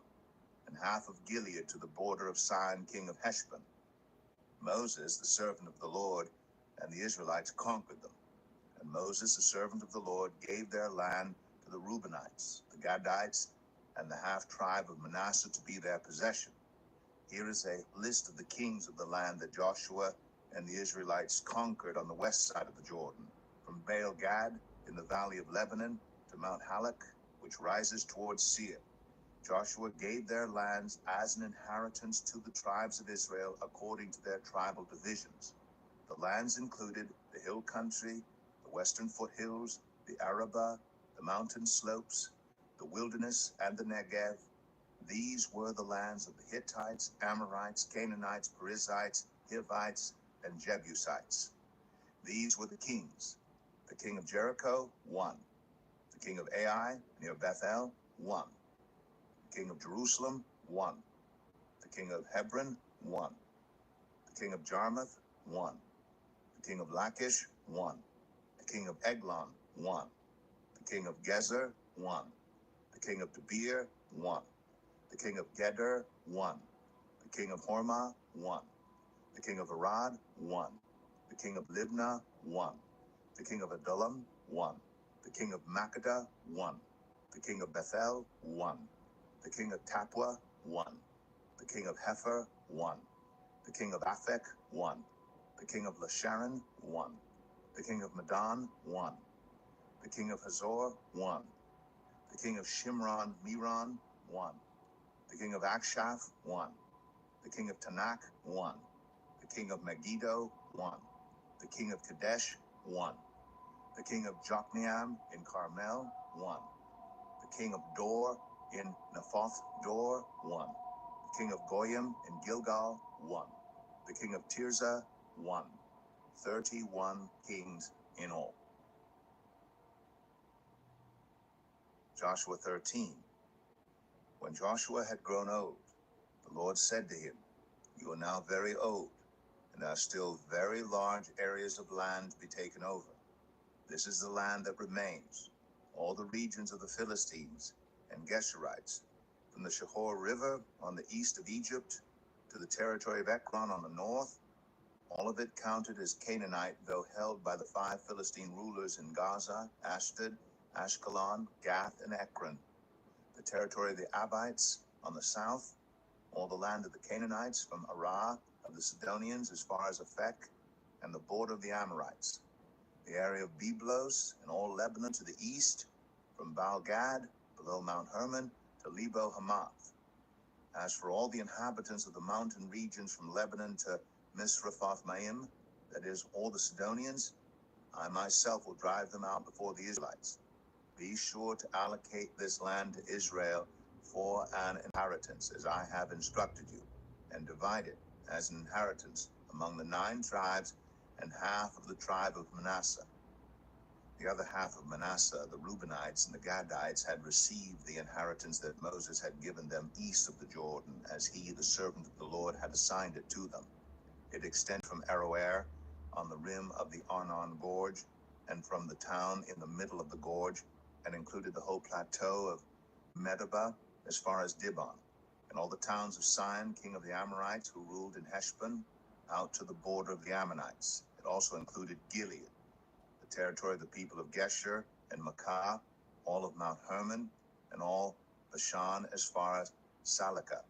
and half of Gilead to the border of Sihon, king of Heshbon. Moses, the servant of the Lord, and the Israelites conquered them. And Moses, the servant of the Lord, gave their land to the Reubenites, the Gadites, and the half-tribe of Manasseh to be their possession. Here is a list of the kings of the land that Joshua and the Israelites conquered on the west side of the Jordan, from Baal Gad in the valley of Lebanon to Mount Halak, which rises towards Seir. Joshua gave their lands as an inheritance to the tribes of Israel according to their tribal divisions. The lands included the hill country, the western foothills, the Arabah, the mountain slopes, the wilderness, and the Negev. These were the lands of the Hittites, Amorites, Canaanites, Perizzites, Hivites, and Jebusites. These were the kings. The king of Jericho, 1. The king of Ai, near Bethel, 1. The king of Jerusalem, 1. The king of Hebron, 1. The king of Jarmuth, 1. The king of Lachish, 1. The king of Eglon, 1. The king of Gezer, 1. The king of Debir, 1. The king of Geder, 1. The king of Hormah, 1. The king of Arad, 1. The king of Libnah, 1. The king of Adullam, 1. The king of Makkedah, 1. The king of Bethel, 1. The king of Tapua, 1. The king of Hepher, 1. The king of Aphek, 1. The king of Lasharon, 1. The king of Medan, 1. The king of Hazor, 1. The king of Shimron, Meron, 1. The king of Akshaph, 1. The king of Tanakh, 1. The king of Megiddo, 1. The king of Kadesh, 1. The king of Jokneam in Carmel, 1. The king of Dor in Naphoth Dor, 1. The king of Goyim in Gilgal, 1. The king of Tirzah, 1. 31 kings in all. Joshua 13. When Joshua had grown old, the Lord said to him, "You are now very old, and there are still very large areas of land to be taken over. This is the land that remains, all the regions of the Philistines and Geshurites, from the Shihor River on the east of Egypt to the territory of Ekron on the north, all of it counted as Canaanite, though held by the 5 Philistine rulers in Gaza, Ashdod, Ashkelon, Gath, and Ekron. The territory of the Abites on the south, all the land of the Canaanites from Arah of the Sidonians as far as Aphek, and the border of the Amorites. The area of Byblos and all Lebanon to the east, from Baal-Gad, below Mount Hermon, to Lebo-Hamath. As for all the inhabitants of the mountain regions from Lebanon to Misrephoth-Maim, that is, all the Sidonians, I myself will drive them out before the Israelites. Be sure to allocate this land to Israel for an inheritance, as I have instructed you, and divide it as an inheritance among the 9 tribes and half of the tribe of Manasseh. The other half of Manasseh, the Reubenites and the Gadites, had received the inheritance that Moses had given them east of the Jordan, as he, the servant of the Lord, had assigned it to them. It extended from Aroer on the rim of the Arnon Gorge, and from the town in the middle of the gorge, and included the whole plateau of Medeba as far as Dibon, and all the towns of Sihon, king of the Amorites, who ruled in Heshbon, out to the border of the Ammonites. It also included Gilead, the territory of the people of Geshur and Maacah, all of Mount Hermon, and all Bashan as far as Salekah,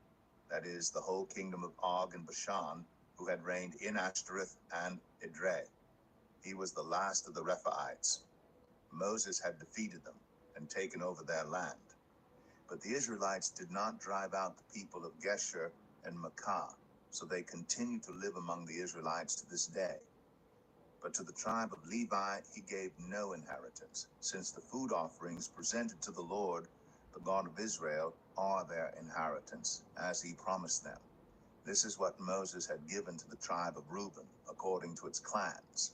that is, the whole kingdom of Og and Bashan, who had reigned in Ashtoreth and Edrei. He was the last of the Rephaites. Moses had defeated them and taken over their land. But the Israelites did not drive out the people of Geshur and Maacah, so they continue to live among the Israelites to this day. But to the tribe of Levi he gave no inheritance, since the food offerings presented to the Lord, the God of Israel, are their inheritance, as he promised them. This is what Moses had given to the tribe of Reuben, according to its clans.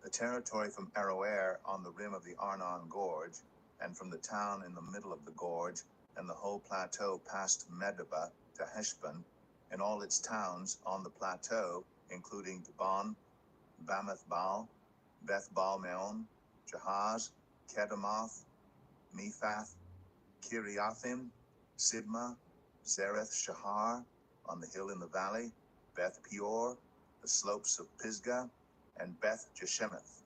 The territory from Aroer on the rim of the Arnon Gorge, and from the town in the middle of the gorge, and the whole plateau past Medeba to Heshbon, and all its towns on the plateau, including Dibon, Bamath-baal, Beth-baal-meon, Jahaz, Kedemoth, Mephath, Kiriathim, Sibmah, Zereth-shahar, on the hill in the valley, Beth-peor, the slopes of Pisgah, and Beth-jeshemeth,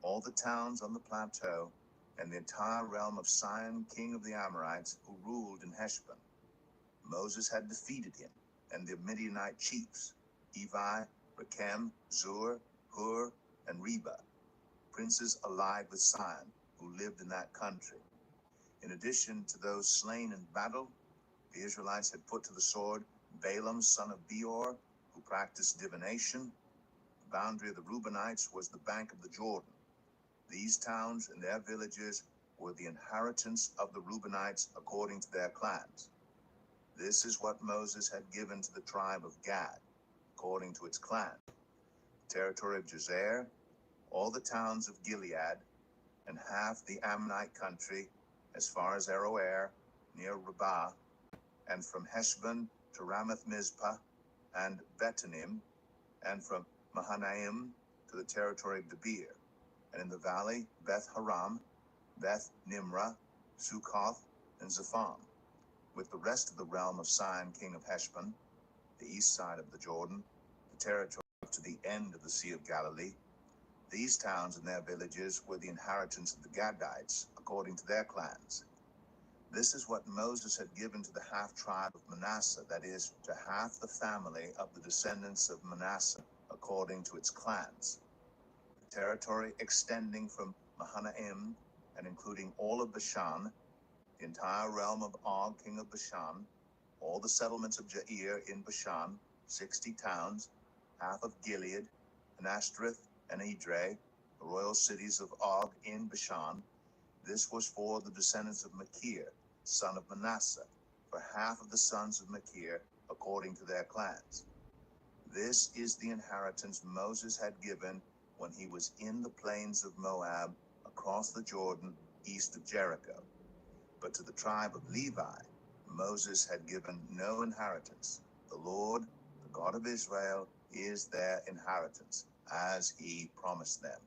all the towns on the plateau, and the entire realm of Sihon, king of the Amorites, who ruled in Heshbon. Moses had defeated him, and the Midianite chiefs, Evi, Rechem, Zur, Hur, and Reba, princes allied with Sihon, who lived in that country. In addition to those slain in battle, the Israelites had put to the sword Balaam, son of Beor, who practiced divination. The boundary of the Reubenites was the bank of the Jordan. These towns and their villages were the inheritance of the Reubenites according to their clans. This is what Moses had given to the tribe of Gad, according to its clan. The territory of Jazer, all the towns of Gilead, and half the Ammonite country, as far as Aroer, near Rabbah, and from Heshbon to Ramath-mizpah and Betanim, and from Mahanaim to the territory of Debir, and in the valley Beth-haram, Beth-nimrah, Succoth, and Zephon, with the rest of the realm of Sihon, king of Heshbon, the east side of the Jordan, the territory up to the end of the Sea of Galilee. These towns and their villages were the inheritance of the Gadites, according to their clans. This is what Moses had given to the half-tribe of Manasseh, that is, to half the family of the descendants of Manasseh, according to its clans. The territory extending from Mahanaim and including all of Bashan, the entire realm of Og, king of Bashan, all the settlements of Jair in Bashan, 60 towns, half of Gilead, and Ashtoreth and Edrei, the royal cities of Og in Bashan. This was for the descendants of Machir, son of Manasseh, for half of the sons of Machir, according to their clans. This is the inheritance Moses had given when he was in the plains of Moab, across the Jordan, east of Jericho. But to the tribe of Levi, Moses had given no inheritance. The Lord, the God of Israel, is their inheritance, as he promised them.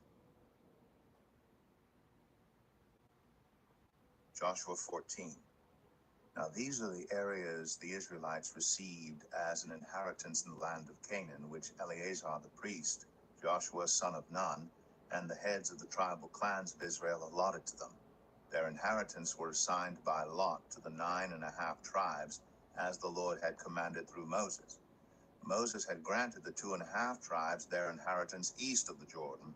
Joshua 14. Now these are the areas the Israelites received as an inheritance in the land of Canaan, which Eleazar the priest, Joshua son of Nun, and the heads of the tribal clans of Israel allotted to them. Their inheritance were assigned by lot to the 9.5 tribes, as the Lord had commanded through Moses. Moses had granted the 2.5 tribes their inheritance east of the Jordan,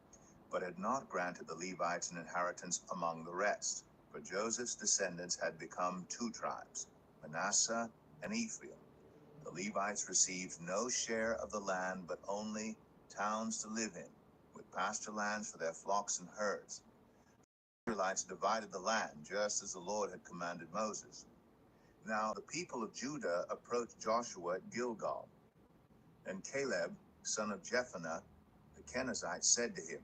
but had not granted the Levites an inheritance among the rest. For Joseph's descendants had become 2 tribes, Manasseh and Ephraim. The Levites received no share of the land, but only towns to live in, with pasture lands for their flocks and herds. The Israelites divided the land, just as the Lord had commanded Moses. Now the people of Judah approached Joshua at Gilgal. And Caleb, son of Jephunneh, the Kenizzite, said to him,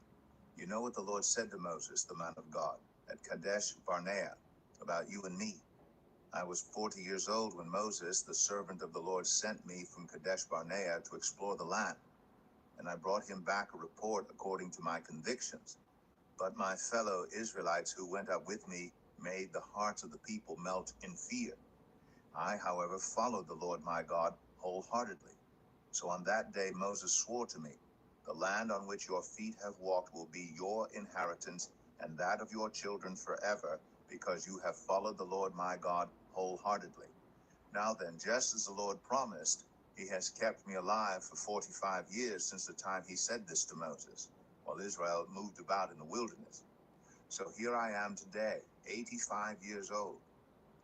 "You know what the Lord said to Moses, the man of God, at Kadesh Barnea, about you and me. I was 40 years old when Moses, the servant of the Lord, sent me from Kadesh Barnea to explore the land, and I brought him back a report according to my convictions. But my fellow Israelites who went up with me made the hearts of the people melt in fear. I, however, followed the Lord my God wholeheartedly. So on that day Moses swore to me, 'The land on which your feet have walked will be your inheritance, and that of your children forever, because you have followed the Lord my God wholeheartedly.' Now then, just as the Lord promised, he has kept me alive for 45 years since the time he said this to Moses, while Israel moved about in the wilderness. So here I am today, 85 years old.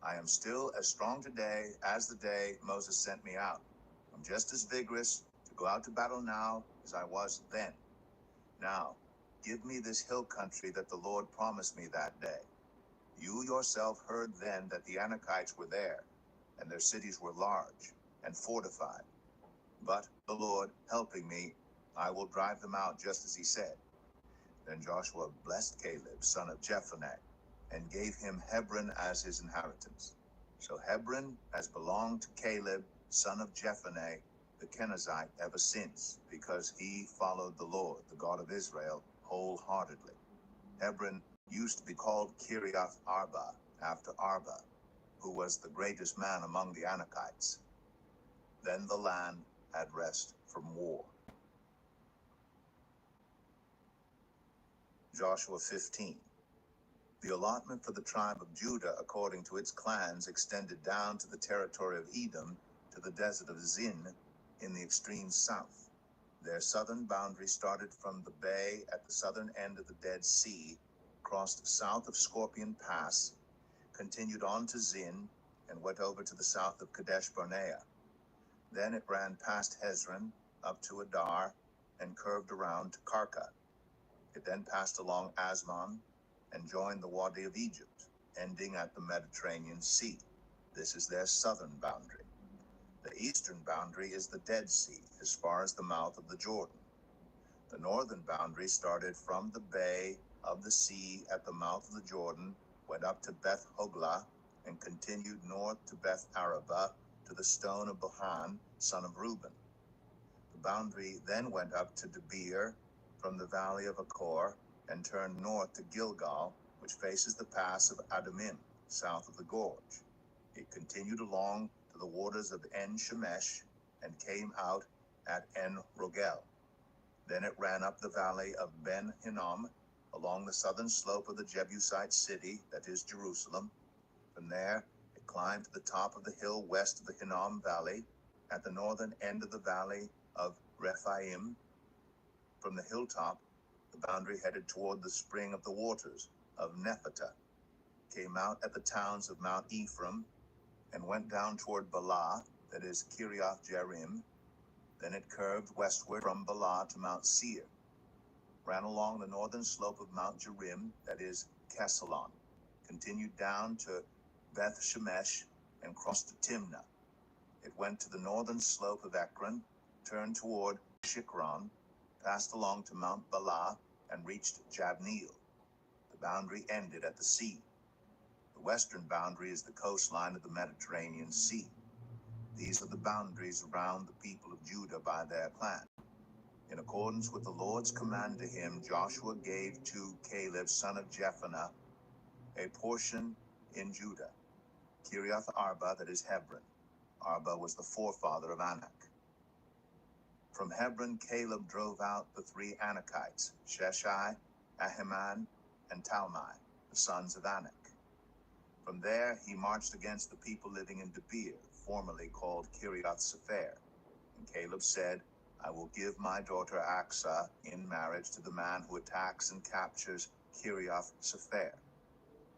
I am still as strong today as the day Moses sent me out. I'm just as vigorous to go out to battle now as I was then. Now, give me this hill country that the Lord promised me that day. You yourself heard then that the Anakites were there, and their cities were large and fortified. But the Lord helping me, I will drive them out just as he said." Then Joshua blessed Caleb, son of Jephunneh, and gave him Hebron as his inheritance. So Hebron has belonged to Caleb, son of Jephunneh, the Kenizzite, ever since, because he followed the Lord, the God of Israel, wholeheartedly. Hebron used to be called Kiriath Arba, after Arba, who was the greatest man among the Anakites. Then the land had rest from war. Joshua 15. The allotment for the tribe of Judah according to its clans extended down to the territory of Edom, to the desert of Zin, in the extreme south. Their southern boundary started from the bay at the southern end of the Dead Sea, crossed south of Scorpion Pass, continued on to Zin, and went over to the south of Kadesh Barnea. Then it ran past Hezron, up to Adar, and curved around to Karka. It then passed along Asmon and joined the Wadi of Egypt, ending at the Mediterranean Sea. This is their southern boundary. The eastern boundary is the Dead Sea, as far as the mouth of the Jordan. The northern boundary started from the bay of the sea at the mouth of the Jordan, went up to Beth Hoglah, and continued north to Beth Araba, to the stone of Bohan, son of Reuben. The boundary then went up to Debir from the valley of Achor, and turned north to Gilgal, which faces the pass of Adumim, south of the gorge. It continued along to the waters of En Shemesh, and came out at En Rogel. Then it ran up the valley of Ben Hinnom, along the southern slope of the Jebusite city, that is Jerusalem. From there, it climbed to the top of the hill west of the Hinnom Valley, at the northern end of the valley of Rephaim. From the hilltop, the boundary headed toward the spring of the waters of Nephtah, came out at the towns of Mount Ephraim, and went down toward Bala, that is Kiriath Jearim. Then it curved westward from Bala to Mount Seir. ran along the northern slope of Mount Jerim, that is, Kesalon, continued down to Beth Shemesh, and crossed to Timnah. It went to the northern slope of Ekron, turned toward Shikron, passed along to Mount Bala, and reached Jabneel. The boundary ended at the sea. The western boundary is the coastline of the Mediterranean Sea. These are the boundaries around the people of Judah by their clan. In accordance with the Lord's command to him, Joshua gave to Caleb, son of Jephunneh, a portion in Judah, Kiriath Arba, that is Hebron. Arba was the forefather of Anak. From Hebron, Caleb drove out the three Anakites, Sheshai, Ahiman, and Talmai, the sons of Anak. From there, he marched against the people living in Debir, formerly called Kiriath Sepher. And Caleb said, I will give my daughter Aksah in marriage to the man who attacks and captures Kiriath Sepher.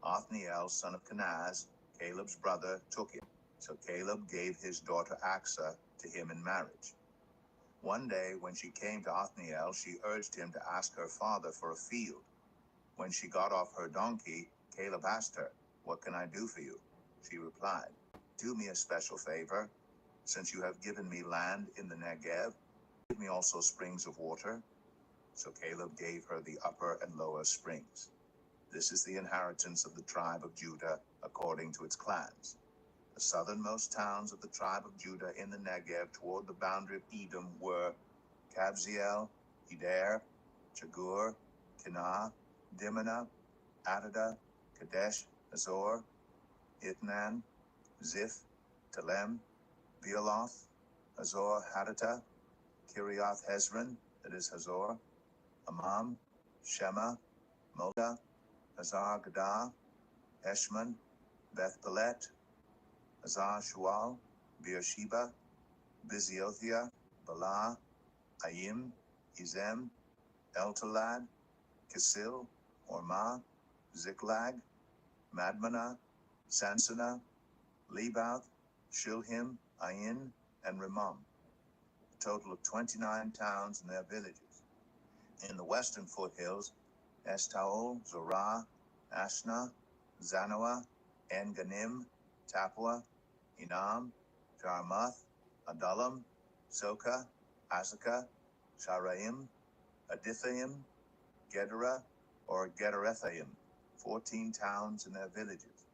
Othniel, son of Kenaz, Caleb's brother, took it. So Caleb gave his daughter Aksah to him in marriage. One day, when she came to Othniel, she urged him to ask her father for a field. When she got off her donkey, Caleb asked her, What can I do for you? She replied, Do me a special favor. Since you have given me land in the Negev, give me also springs of water. So Caleb gave her the upper and lower springs. This is the inheritance of the tribe of Judah according to its clans. The southernmost towns of the tribe of Judah in the Negev toward the boundary of Edom were Kabzeel, Eder, Chagur, Kenah, Dimnah, Adadah, Kadesh, Azor, Itnan, Ziph, Telem, Bealoth, Azor Hadattah, Kiriath Hezron, that is Hazor, Amam, Shema, Moda, Hazar Gadah, Eshman, Beth Pelet, Hazar Shual, Beersheba, Biziothia, Bala, Ayim, Izem, Eltalad, Kisil, Ormah, Ziklag, Madmanah, Sansana, Lebath, Shilhim, Ain, and Rimmon, a total of 29 towns and their villages. In the western foothills, Estaol, Zorah, Ashna, Zanoah, En-Ganim, Tapua, Enam, Jarmuth, Adullam, Soka, Azekah, Sharaim, Adithaim, Gedera, or Gederethaim, 14 towns and their villages.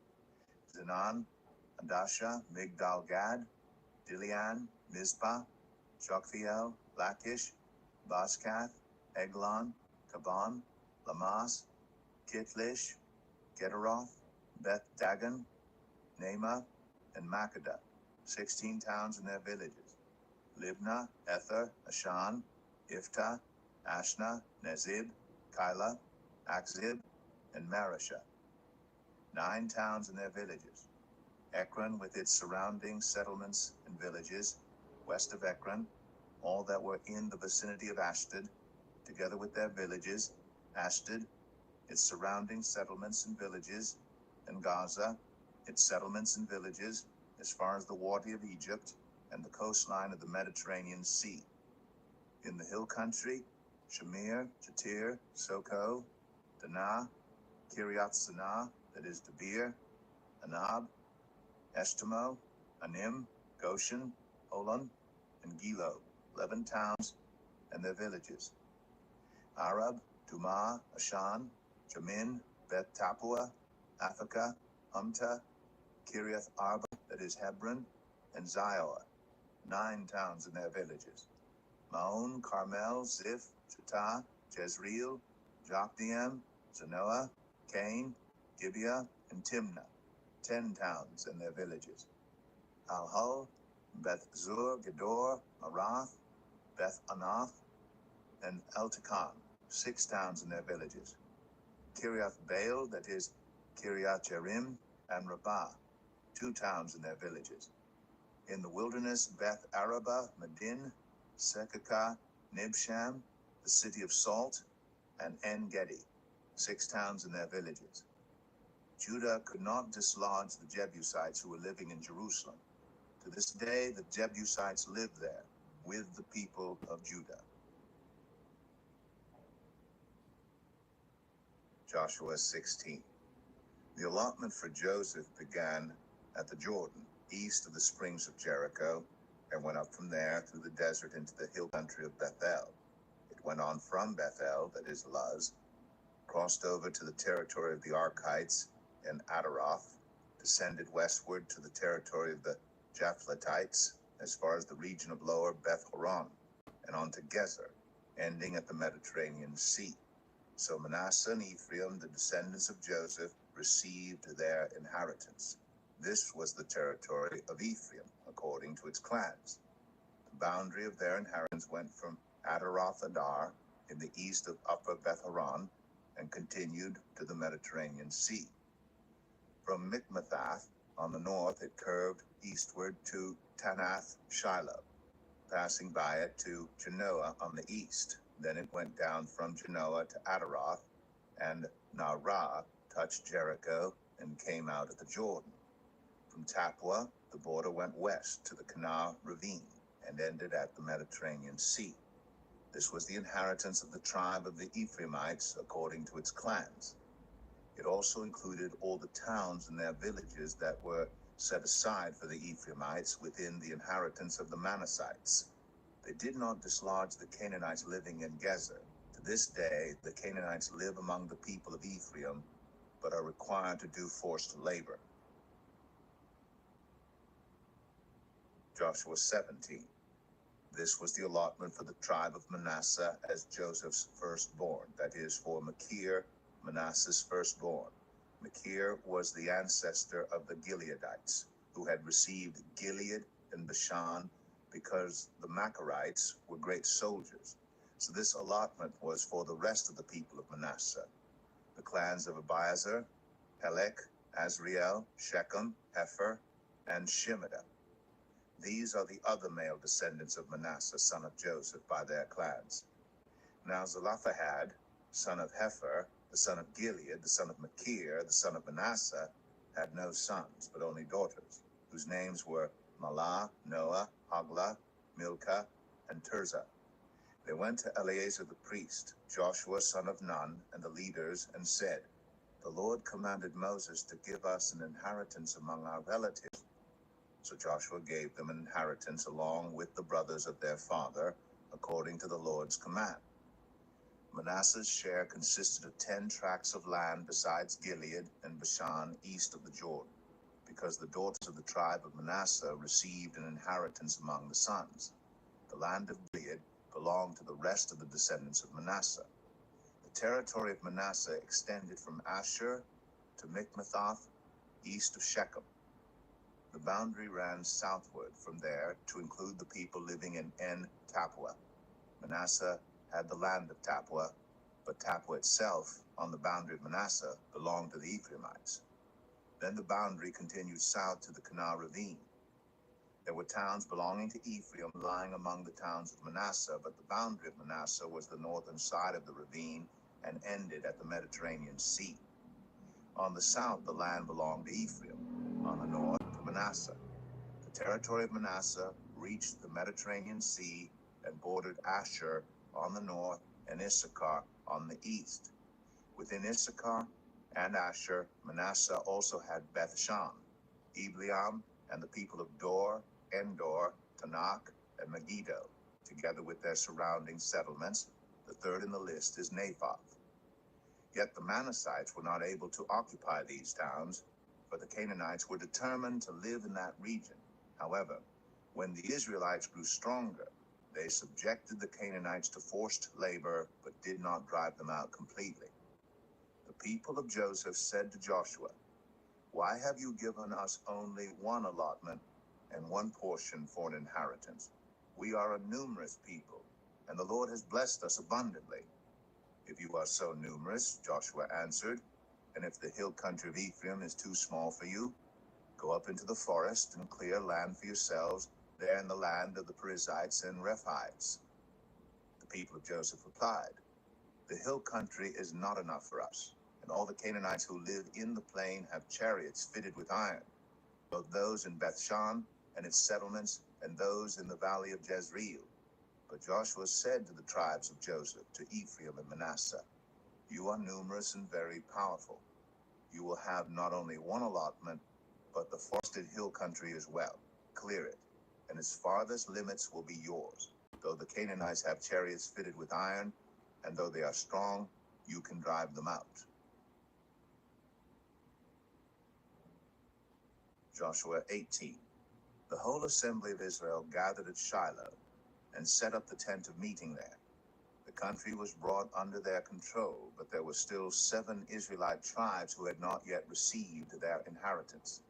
Zinon, Adasha, Migdal Gad, Dilian, Mizpah, Joktheel, Lachish, Baskath, Eglon, Kaban, Lamas, Kitlish, Gederoth, Beth Dagon, Naamah, and Makkedah, 16 towns and their villages. Libnah, Ether, Ashan, Iftah, Ashna, Nezib, Keilah, Akzib, and Mareshah, 9 towns and their villages. Ekron with its surrounding settlements and villages, west of Ekron, all that were in the vicinity of Ashdod, together with their villages, Ashdod, its surrounding settlements and villages, and Gaza, its settlements and villages, as far as the water of Egypt and the coastline of the Mediterranean Sea. In the hill country, Shamir, Jatir, Soko, Danah, Kiriath Sanah, that is Debir, Anab, Eshtemoh, Anim, Goshen, Olon, and Gilo, 11 towns and their villages. Arab, Dumah, Ashan, Jamin, Beth Tapua, Aphekah, Umta, Kiriath Arba, that is Hebron, and Zior, 9 towns and their villages. Maon, Carmel, Ziph, Shatah, Jezreel, Jokdeam, Zanoah, Cain, Gibeah, and Timnah, 10 towns and their villages. Alhul, Beth Zur, Gedor, Marath, Beth Anath, and Eltekon, 6 towns and their villages. Kiriath Baal, that is Kiriath Jearim, and Rabbah, 2 towns and their villages. In the wilderness, Beth Araba, Medin, Sekakah, Nibsham, the city of Salt, and En-Gedi, 6 towns and their villages. Judah could not dislodge the Jebusites who were living in Jerusalem. To this day, the Jebusites live there with the people of Judah. Joshua 16. The allotment for Joseph began at the Jordan, east of the springs of Jericho, and went up from there through the desert into the hill country of Bethel. It went on from Bethel, that is Luz, crossed over to the territory of the Archites and Adaroth, descended westward to the territory of the Japhletites, as far as the region of lower Beth Horon, and on to Gezer, ending at the Mediterranean Sea. So Manasseh and Ephraim, the descendants of Joseph, received their inheritance. This was the territory of Ephraim, according to its clans. The boundary of their inheritance went from Adaroth Adar in the east of upper Beth Horon and continued to the Mediterranean Sea. From Mikmethath on the north, it curved eastward to Tanath Shiloh, passing by it to Genoa on the east. Then it went down from Genoa to Adaroth, and Naarah touched Jericho and came out at the Jordan. From Tapua, the border went west to the Kanah ravine and ended at the Mediterranean Sea. This was the inheritance of the tribe of the Ephraimites according to its clans. It also included all the towns and their villages that were set aside for the Ephraimites within the inheritance of the Manassites. They did not dislodge the Canaanites living in Gezer. To this day, the Canaanites live among the people of Ephraim, but are required to do forced labor. Joshua 17. This was the allotment for the tribe of Manasseh as Joseph's firstborn, that is, for Machir, Manasseh's firstborn. Machir was the ancestor of the Gileadites, who had received Gilead and Bashan because the Machirites were great soldiers. So this allotment was for the rest of the people of Manasseh. The clans of Abiezer, Helek, Azriel, Shechem, Hepher, and Shemida. These are the other male descendants of Manasseh, son of Joseph, by their clans. Now Zelophehad, son of Hepher, the son of Gilead, the son of Machir, the son of Manasseh, had no sons, but only daughters, whose names were Mahlah, Noah, Hoglah, Milcah, and Tirzah. They went to Eleazar the priest, Joshua son of Nun, and the leaders, and said, "The Lord commanded Moses to give us an inheritance among our relatives." So Joshua gave them an inheritance along with the brothers of their father, according to the Lord's command. Manasseh's share consisted of 10 tracts of land besides Gilead and Bashan east of the Jordan, because the daughters of the tribe of Manasseh received an inheritance among the sons. The land of Gilead belonged to the rest of the descendants of Manasseh. The territory of Manasseh extended from Asher to Mikmethath, east of Shechem. The boundary ran southward from there to include the people living in En Tapua. Manasseh had the land of Tapua, but Tapua itself, on the boundary of Manasseh, belonged to the Ephraimites. Then the boundary continued south to the Kanah ravine. There were towns belonging to Ephraim lying among the towns of Manasseh, but the boundary of Manasseh was the northern side of the ravine and ended at the Mediterranean Sea. On the south, the land belonged to Ephraim, on the north to Manasseh. The territory of Manasseh reached the Mediterranean Sea and bordered Asher on the north and Issachar on the east. Within Issachar and Asher, Manasseh also had Bethshan, Ibleam, and the people of Dor, Endor, Tanakh, and Megiddo, together with their surrounding settlements. The third in the list is Naphoth. Yet the Manassites were not able to occupy these towns, for the Canaanites were determined to live in that region. However, when the Israelites grew stronger, they subjected the Canaanites to forced labor, but did not drive them out completely. The people of Joseph said to Joshua, "Why have you given us only one allotment and one portion for an inheritance? We are a numerous people, and the Lord has blessed us abundantly." "If you are so numerous," Joshua answered, "and if the hill country of Ephraim is too small for you, go up into the forest and clear land for yourselves there in the land of the Perizzites and Rephaites." The people of Joseph replied, "The hill country is not enough for us, and all the Canaanites who live in the plain have chariots fitted with iron, both those in Bethshan and its settlements, and those in the valley of Jezreel." But Joshua said to the tribes of Joseph, to Ephraim and Manasseh, You are numerous and very powerful. You will have not only one allotment, but the forested hill country as well. Clear it, and its farthest limits will be yours. Though the Canaanites have chariots fitted with iron, and though they are strong, you can drive them out. Joshua 18. The whole assembly of Israel gathered at Shiloh and set up the tent of meeting there. The country was brought under their control, but there were still 7 Israelite tribes who had not yet received their inheritance.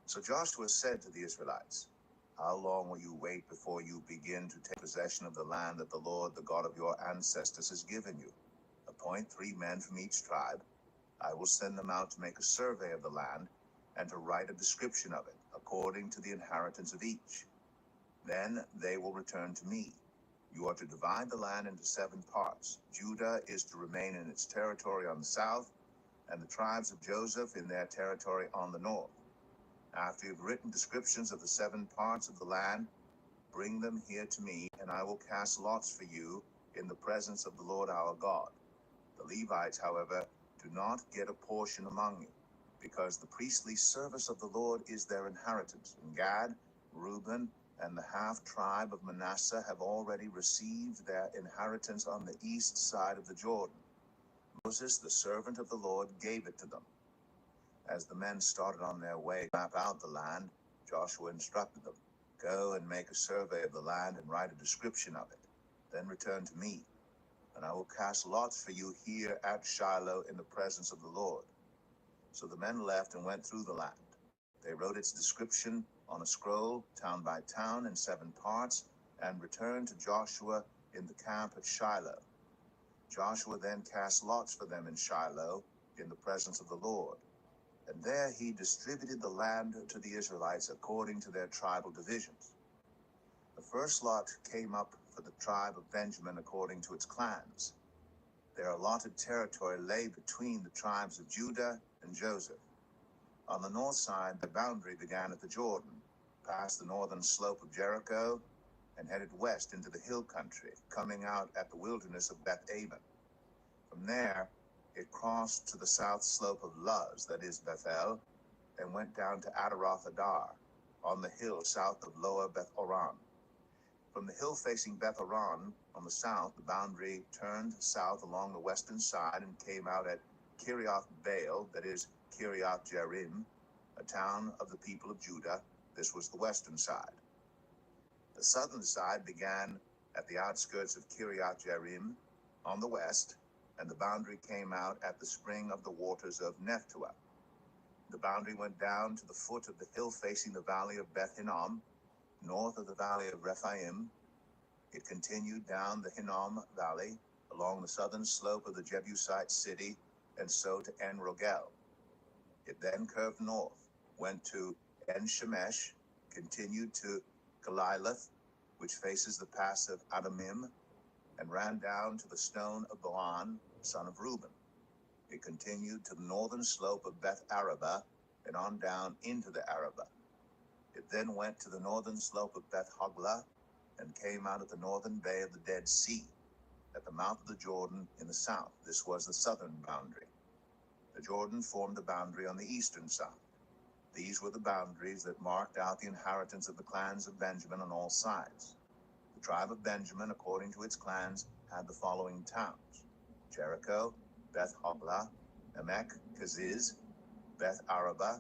So Joshua said to the Israelites, how long will you wait before you begin to take possession of the land that the Lord, the God of your ancestors, has given you? Appoint 3 men from each tribe. I will send them out to make a survey of the land and to write a description of it, according to the inheritance of each. Then they will return to me. You are to divide the land into 7 parts. Judah is to remain in its territory on the south, and the tribes of Joseph in their territory on the north. After you've written descriptions of the 7 parts of the land, bring them here to me, and I will cast lots for you in the presence of the Lord our God. The Levites, however, do not get a portion among you, because the priestly service of the Lord is their inheritance. And Gad, Reuben, and the half-tribe of Manasseh have already received their inheritance on the east side of the Jordan. Moses, the servant of the Lord, gave it to them. As the men started on their way to map out the land, Joshua instructed them, go and make a survey of the land and write a description of it. Then return to me, and I will cast lots for you here at Shiloh in the presence of the Lord. So the men left and went through the land. They wrote its description on a scroll, town by town, in 7 parts, and returned to Joshua in the camp at Shiloh. Joshua then cast lots for them in Shiloh in the presence of the Lord. And there he distributed the land to the Israelites according to their tribal divisions. The first lot came up for the tribe of Benjamin according to its clans. Their allotted territory lay between the tribes of Judah and Joseph. On the north side, the boundary began at the Jordan, past the northern slope of Jericho, and headed west into the hill country, coming out at the wilderness of Beth-aven. From there, it crossed to the south slope of Luz, that is Bethel, and went down to Adaroth Adar, on the hill south of Lower Beth-oran. From the hill facing Beth-oran on the south, the boundary turned south along the western side and came out at Kiriath Baal, that is Kiriath Jearim, a town of the people of Judah. This was the western side. The southern side began at the outskirts of Kiriath Jearim on the west, and the boundary came out at the spring of the waters of Nephtoah. The boundary went down to the foot of the hill facing the valley of Beth Hinnom, north of the valley of Rephaim. It continued down the Hinnom Valley, along the southern slope of the Jebusite city, and so to En Rogel. It then curved north, went to En Shemesh, continued to Galiloth, which faces the pass of Adamim, and ran down to the stone of Bohan, son of Reuben. It continued to the northern slope of Beth Arabah and on down into the Arabah. It then went to the northern slope of Beth Hoglah and came out at the northern bay of the Dead Sea, at the mouth of the Jordan in the south. This was the southern boundary. The Jordan formed the boundary on the eastern side. These were the boundaries that marked out the inheritance of the clans of Benjamin on all sides. The tribe of Benjamin, according to its clans, had the following towns: Jericho, Beth Hoglah, Emek Keziz, Beth Arabah,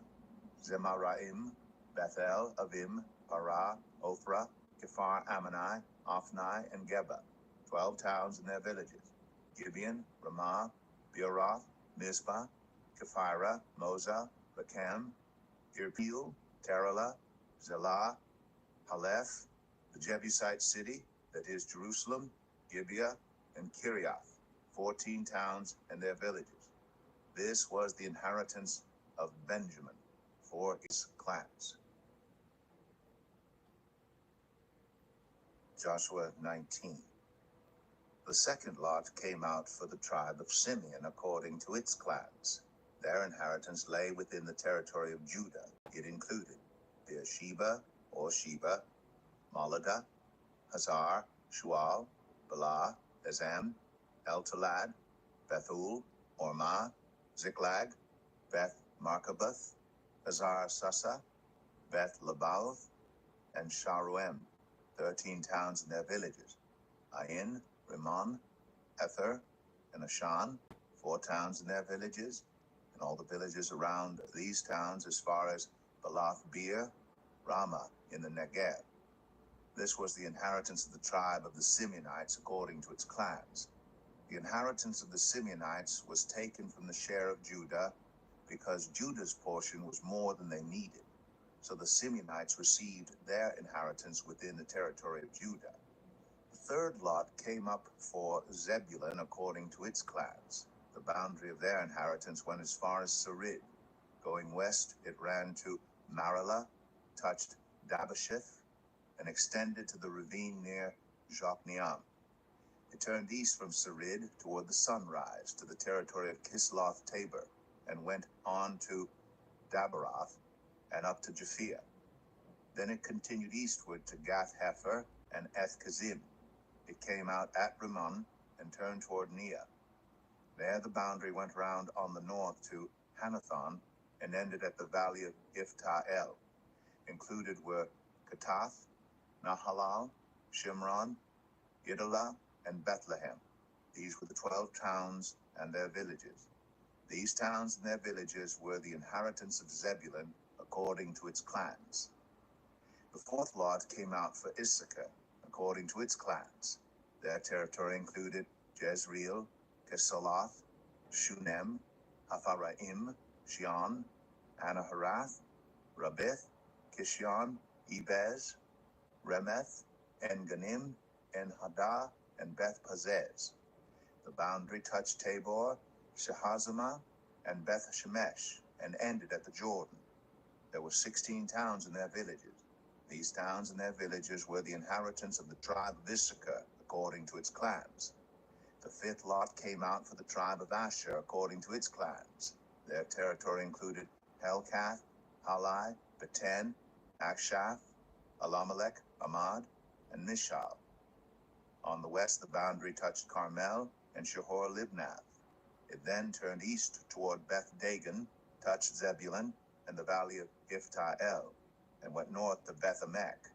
Zemaraim, Bethel, Avim, Parah, Ophrah, Kephar Ammonai, Ophni, and Geba, 12 towns and their villages: Gibeon, Ramah, Beeroth, Mizpah, Kephirah, Moza, Rakem, Irpeel, Terah, Zelah, Haleph, the Jebusite city, that is Jerusalem, Gibeah, and Kiriath, 14 towns and their villages. This was the inheritance of Benjamin for his clans. Joshua 19. The second lot came out for the tribe of Simeon according to its clans. Their inheritance lay within the territory of Judah. It included Beersheba or Sheba, Moladah, Hazar, Shual, Balah, Ezem, El Talad, Bethul, Ormah, Ziklag, Beth Markaboth, Hazar Susa, Beth Lebaoth, and Sharuim, 13 towns and their villages. Ain, Rimmon, Ether, and Ashan, 4 towns and their villages, and all the villages around these towns as far as Balath Beer, Ramah in the Negev. This was the inheritance of the tribe of the Simeonites according to its clans. The inheritance of the Simeonites was taken from the share of Judah because Judah's portion was more than they needed. So the Simeonites received their inheritance within the territory of Judah. The third lot came up for Zebulun according to its clans. The boundary of their inheritance went as far as Sarid. Going west, it ran to Maralah, touched Dabasheth, and extended to the ravine near Jokneam. It turned east from Sarid toward the sunrise to the territory of Kisloth Tabor, and went on to Dabaroth and up to Japhia. Then it continued eastward to Gath Hefer and Eth Kazim. It came out at Rimmon and turned toward Neah. There the boundary went round on the north to Hanathon and ended at the valley of Ifta-el. Included were Katath, Nahalal, Shimron, Idalah, and Bethlehem. These were the 12 towns and their villages. These towns and their villages were the inheritance of Zebulun according to its clans. The fourth lot came out for Issachar according to its clans. Their territory included Jezreel, Kesaloth, Shunem, Hapharaim, Shion, Anaharath, Rabith, Kishion, Ebez, Remeth, En-Ganim, En-Hadah, and Beth Pazez. The boundary touched Tabor, Shahazamah, and Beth Shemesh, and ended at the Jordan. There were 16 towns and their villages. These towns and their villages were the inheritance of the tribe of Issachar, according to its clans. The fifth lot came out for the tribe of Asher, according to its clans. Their territory included Helkath, Halai, Beten, Akshaph, Alamelech, Amad, and Mishal. On the west, the boundary touched Carmel and Shahor-Libnath. It then turned east toward Beth Dagon, touched Zebulun and the valley of Ifta-el, and went north to Beth-Emek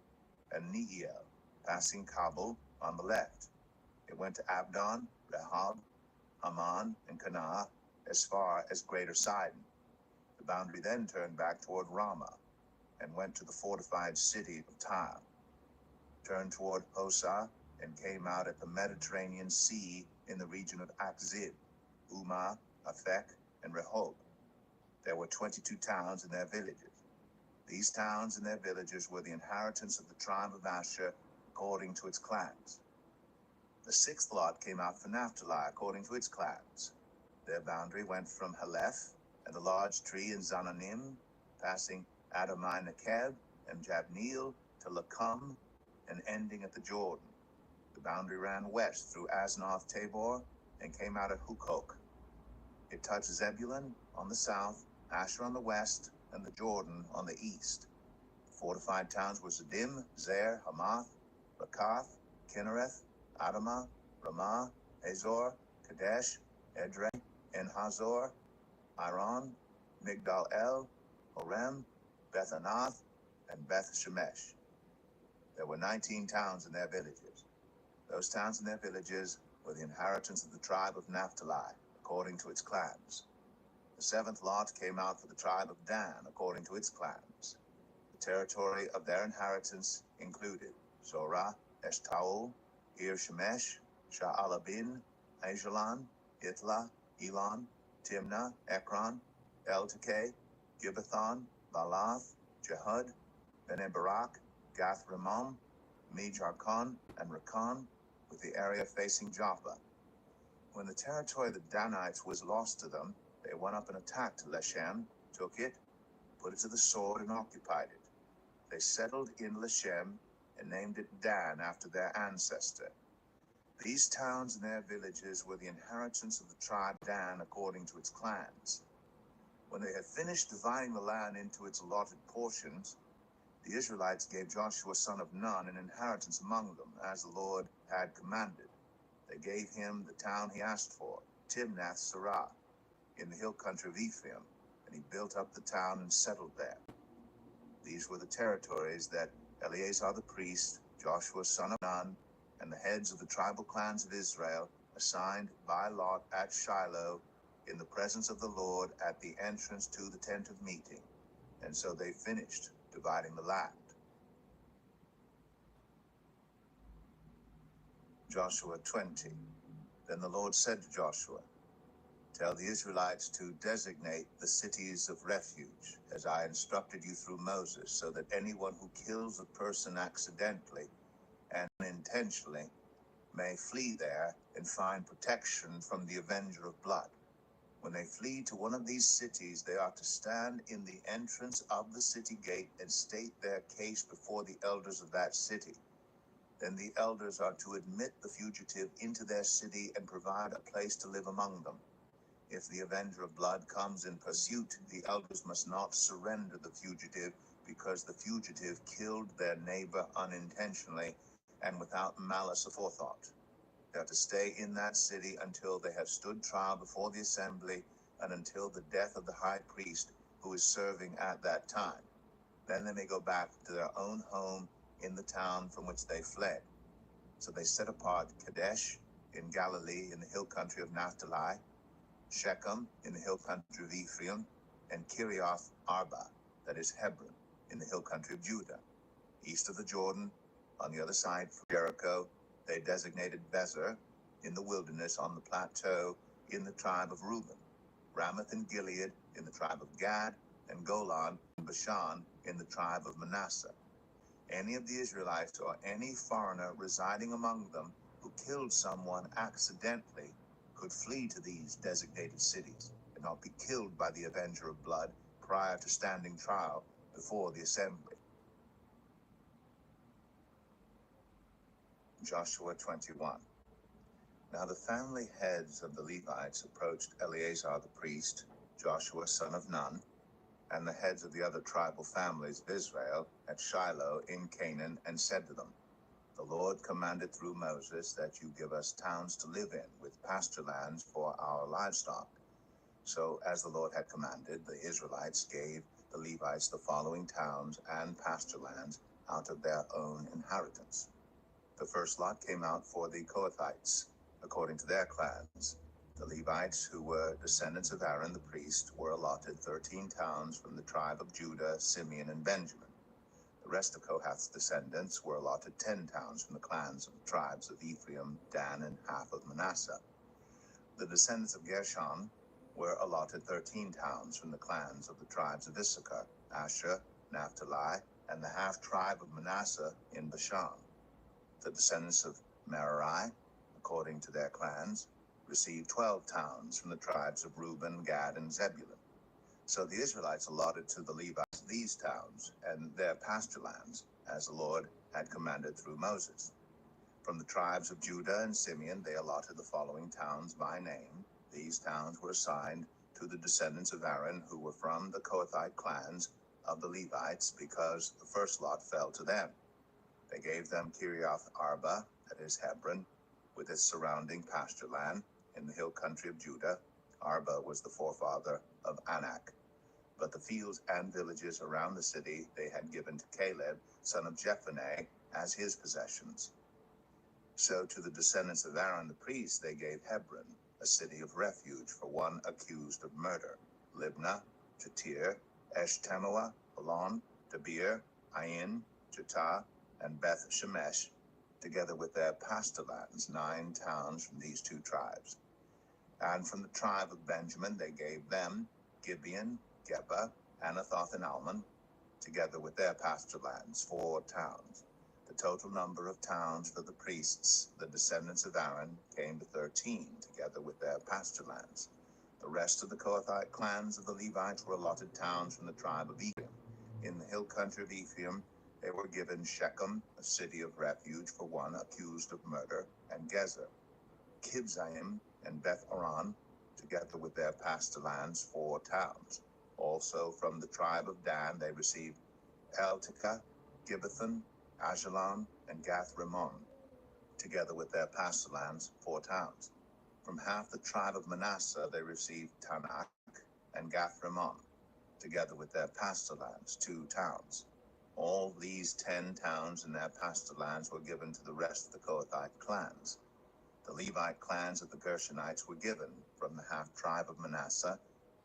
and Neiel, passing Kabul on the left. It went to Abdon, Rehob, Haman, and Kanah as far as Greater Sidon. The boundary then turned back toward Ramah and went to the fortified city of Tyre, turned toward Hosah, and came out at the Mediterranean Sea in the region of Akzib, Umah, Aphek, and Rehob. There were 22 towns and their villages. These towns and their villages were the inheritance of the tribe of Asher according to its clans. The sixth lot came out for Naphtali according to its clans. Their boundary went from Haleph and the large tree in Zananim, passing Adamai Nekeb and Jabneel to Lakum, and ending at the Jordan. The boundary ran west through Aznoth Tabor and came out at Hukok. It touched Zebulun on the south, Asher on the west, and the Jordan on the east. The fortified towns were Ziddim, Zer, Hamath, Rakath, Kinnereth, Adamah, Ramah, Hazor, Kadesh, Edrei, En-Hazor, Iron, Migdal-El, Horem, Beth-Anath, and Beth-Shemesh. There were 19 towns and their villages. Those towns and their villages were the inheritance of the tribe of Naphtali, according to its clans. The seventh lot came out for the tribe of Dan, according to its clans. The territory of their inheritance included Zorah, Eshtaol, Ir-Shemesh, Sha'alabin, Ajalon, Itlah, Elon, Timnah, Ekron, El-Tekeh, Gibbethon, Baalath, Jehud, Bene-Barak, Gath-Rimmon, Me-Jarkon, and Rakan, with the area facing Joppa. When the territory of the Danites was lost to them, they went up and attacked Leshem, took it, put it to the sword, and occupied it. They settled in Leshem and named it Dan after their ancestor. These towns and their villages were the inheritance of the tribe Dan according to its clans. When they had finished dividing the land into its allotted portions, the Israelites gave Joshua son of Nun an inheritance among them, as the Lord had commanded. They gave him the town he asked for, Timnath Serah in the hill country of Ephraim, and he built up the town and settled there. These were the territories that Eleazar the priest, Joshua son of Nun, and the heads of the tribal clans of Israel assigned by lot at Shiloh in the presence of the Lord at the entrance to the tent of meeting. And so they finished dividing the land. Joshua 20. Then the Lord said to Joshua, "Tell the Israelites to designate the cities of refuge, as I instructed you through Moses, so that anyone who kills a person accidentally and unintentionally may flee there and find protection from the avenger of blood. When they flee to one of these cities, they are to stand in the entrance of the city gate and state their case before the elders of that city. Then the elders are to admit the fugitive into their city and provide a place to live among them. If the avenger of blood comes in pursuit, the elders must not surrender the fugitive, because the fugitive killed their neighbor unintentionally and without malice aforethought. They are to stay in that city until they have stood trial before the assembly and until the death of the high priest who is serving at that time. Then they may go back to their own home in the town from which they fled." So they set apart Kadesh in Galilee in the hill country of Naphtali, Shechem in the hill country of Ephraim, and Kiriath Arba, that is Hebron, in the hill country of Judah. East of the Jordan, on the other side from Jericho, they designated Bezer in the wilderness on the plateau in the tribe of Reuben, Ramoth and Gilead in the tribe of Gad, and Golan and Bashan in the tribe of Manasseh. Any of the Israelites or any foreigner residing among them who killed someone accidentally could flee to these designated cities and not be killed by the avenger of blood prior to standing trial before the assembly. Joshua 21. Now the family heads of the Levites approached Eleazar the priest, Joshua son of Nun, and the heads of the other tribal families of Israel at Shiloh in Canaan, and said to them, "The Lord commanded through Moses that you give us towns to live in, with pasture lands for our livestock." So as the Lord had commanded, the Israelites gave the Levites the following towns and pasture lands out of their own inheritance. The first lot came out for the Kohathites, according to their clans. The Levites, who were descendants of Aaron the priest, were allotted 13 towns from the tribe of Judah, Simeon, and Benjamin. The rest of Kohath's descendants were allotted 10 towns from the clans of the tribes of Ephraim, Dan, and half of Manasseh. The descendants of Gershon were allotted 13 towns from the clans of the tribes of Issachar, Asher, Naphtali, and the half-tribe of Manasseh in Bashan. The descendants of Merari, according to their clans, received 12 towns from the tribes of Reuben, Gad, and Zebulun. So the Israelites allotted to the Levites these towns and their pasture lands, as the Lord had commanded through Moses. From the tribes of Judah and Simeon, they allotted the following towns by name. These towns were assigned to the descendants of Aaron, who were from the Kohathite clans of the Levites, because the first lot fell to them. They gave them Kiriath Arba, that is Hebron, with its surrounding pasture land in the hill country of Judah. Arba was the forefather of Anak. But the fields and villages around the city they had given to Caleb, son of Jephunneh, as his possessions. So to the descendants of Aaron the priest they gave Hebron, a city of refuge for one accused of murder, Libnah, Jatir, Eshtemoa, Elon, Debir, Ain, Jatah, and Beth Shemesh, together with their pasture lands, 9 towns from these 2 tribes. And from the tribe of Benjamin they gave them Gibeon, Geba, Anathoth, and Almon, together with their pasture lands, 4 towns. The total number of towns for the priests, the descendants of Aaron, came to 13, together with their pasture lands. The rest of the Kohathite clans of the Levites were allotted towns from the tribe of Ephraim. In the hill country of Ephraim, they were given Shechem, a city of refuge for one accused of murder, and Gezer, Kibzaim, and Beth Aron, together with their pasture lands, 4 towns. Also from the tribe of Dan they received Eltekeh, Gibbethon, Ajalon, and Gath Rimmon, together with their pasture lands, 4 towns. From half the tribe of Manasseh they received Tanakh and Gath-Rimmon, together with their pasture lands, 2 towns. All these 10 towns and their pasture lands were given to the rest of the Kohathite clans. The Levite clans of the Gershonites were given from the half-tribe of Manasseh,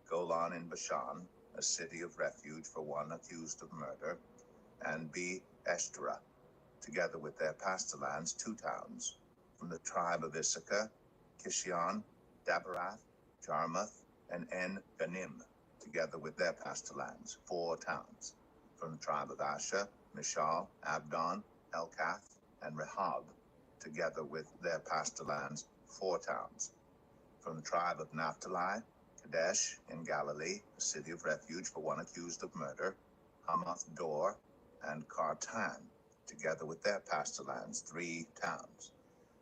Golan in Bashan, a city of refuge for one accused of murder, and Be-Eshtera, together with their pasture lands, 2 towns. From the tribe of Issachar, Kishion, Daberath, Jarmuth, and En-Ganim, together with their pasture lands, 4 towns. From the tribe of Asher, Mishal, Abdon, Elkath, and Rehob, together with their pasture lands, 4 towns. From the tribe of Naphtali, Kadesh in Galilee, a city of refuge for one accused of murder, Hamath Dor, and Kartan, together with their pasture lands, 3 towns.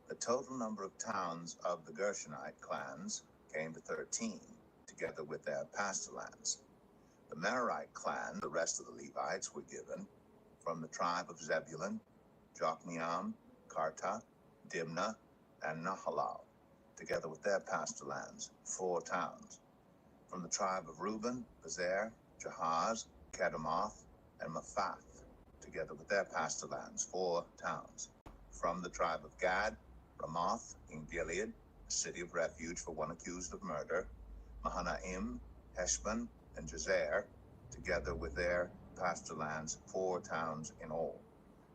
The total number of towns of the Gershonite clans came to 13, together with their pasture lands. The Merarite clan, the rest of the Levites, were given from the tribe of Zebulun, Jokneam, Karta, Dimnah, and Nahalal, together with their pasture lands, 4 towns. From the tribe of Reuben, Bezer, Jahaz, Kedemoth, and Mephath, together with their pasture lands, 4 towns. From the tribe of Gad, Ramoth in Gilead, a city of refuge for one accused of murder, Mahanaim, Heshbon, and Jazer, together with their pasture lands, 4 towns in all.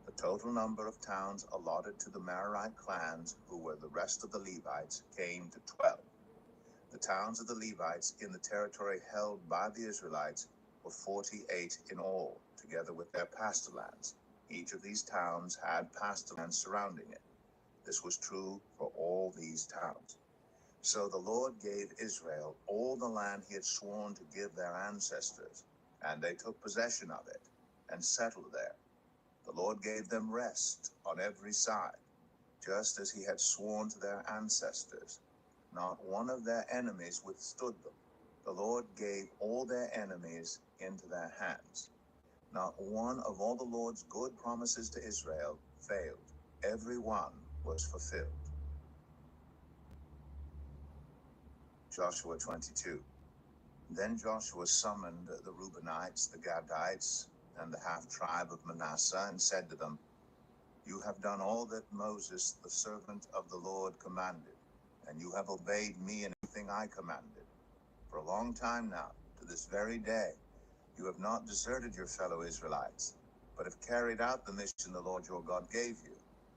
The total number of towns allotted to the Merarite clans, who were the rest of the Levites, came to 12. The towns of the Levites in the territory held by the Israelites were 48 in all, together with their pasture lands. Each of these towns had pasture lands surrounding it. This was true for all these towns. So the Lord gave Israel all the land he had sworn to give their ancestors, and they took possession of it and settled there. The Lord gave them rest on every side, just as he had sworn to their ancestors. Not one of their enemies withstood them. The Lord gave all their enemies into their hands. Not one of all the Lord's good promises to Israel failed. Every one was fulfilled. Joshua 22. Then Joshua summoned the Reubenites, the Gadites, and the half-tribe of Manasseh, and said to them, "You have done all that Moses, the servant of the Lord, commanded, and you have obeyed me in everything I commanded. For a long time now, to this very day, you have not deserted your fellow Israelites, but have carried out the mission the Lord your God gave you.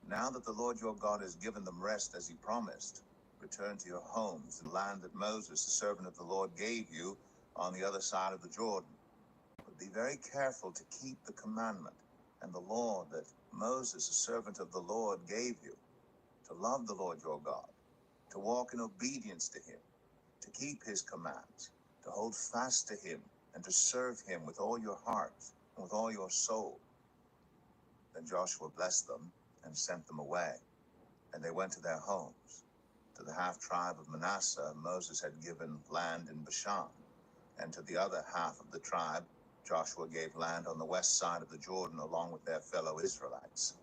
Now that the Lord your God has given them rest as he promised, return to your homes, the land that Moses, the servant of the Lord, gave you on the other side of the Jordan. But be very careful to keep the commandment and the law that Moses, the servant of the Lord, gave you, to love the Lord your God, to walk in obedience to him, to keep his commands, to hold fast to him, and to serve him with all your heart and with all your soul." Then Joshua blessed them and sent them away, and they went to their homes. To the half-tribe of Manasseh, Moses had given land in Bashan, and to the other half of the tribe, Joshua gave land on the west side of the Jordan along with their fellow Israelites.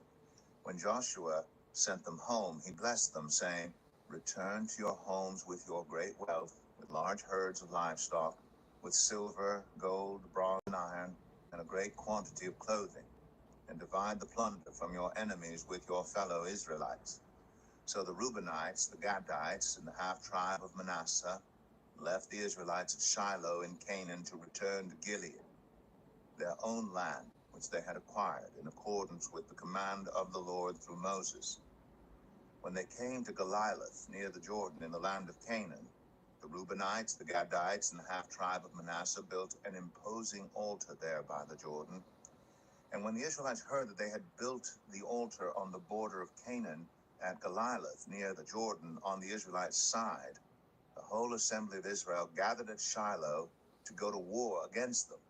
When Joshua sent them home, he blessed them, saying, "Return to your homes with your great wealth, with large herds of livestock, with silver, gold, bronze, and iron, and a great quantity of clothing, and divide the plunder from your enemies with your fellow Israelites." So the Reubenites, the Gadites, and the half-tribe of Manasseh left the Israelites at Shiloh in Canaan to return to Gilead, their own land, which they had acquired in accordance with the command of the Lord through Moses. When they came to Galiloth, near the Jordan in the land of Canaan, the Reubenites, the Gadites, and the half-tribe of Manasseh built an imposing altar there by the Jordan. And when the Israelites heard that they had built the altar on the border of Canaan at Galiloth, near the Jordan on the Israelites' side, the whole assembly of Israel gathered at Shiloh to go to war against them.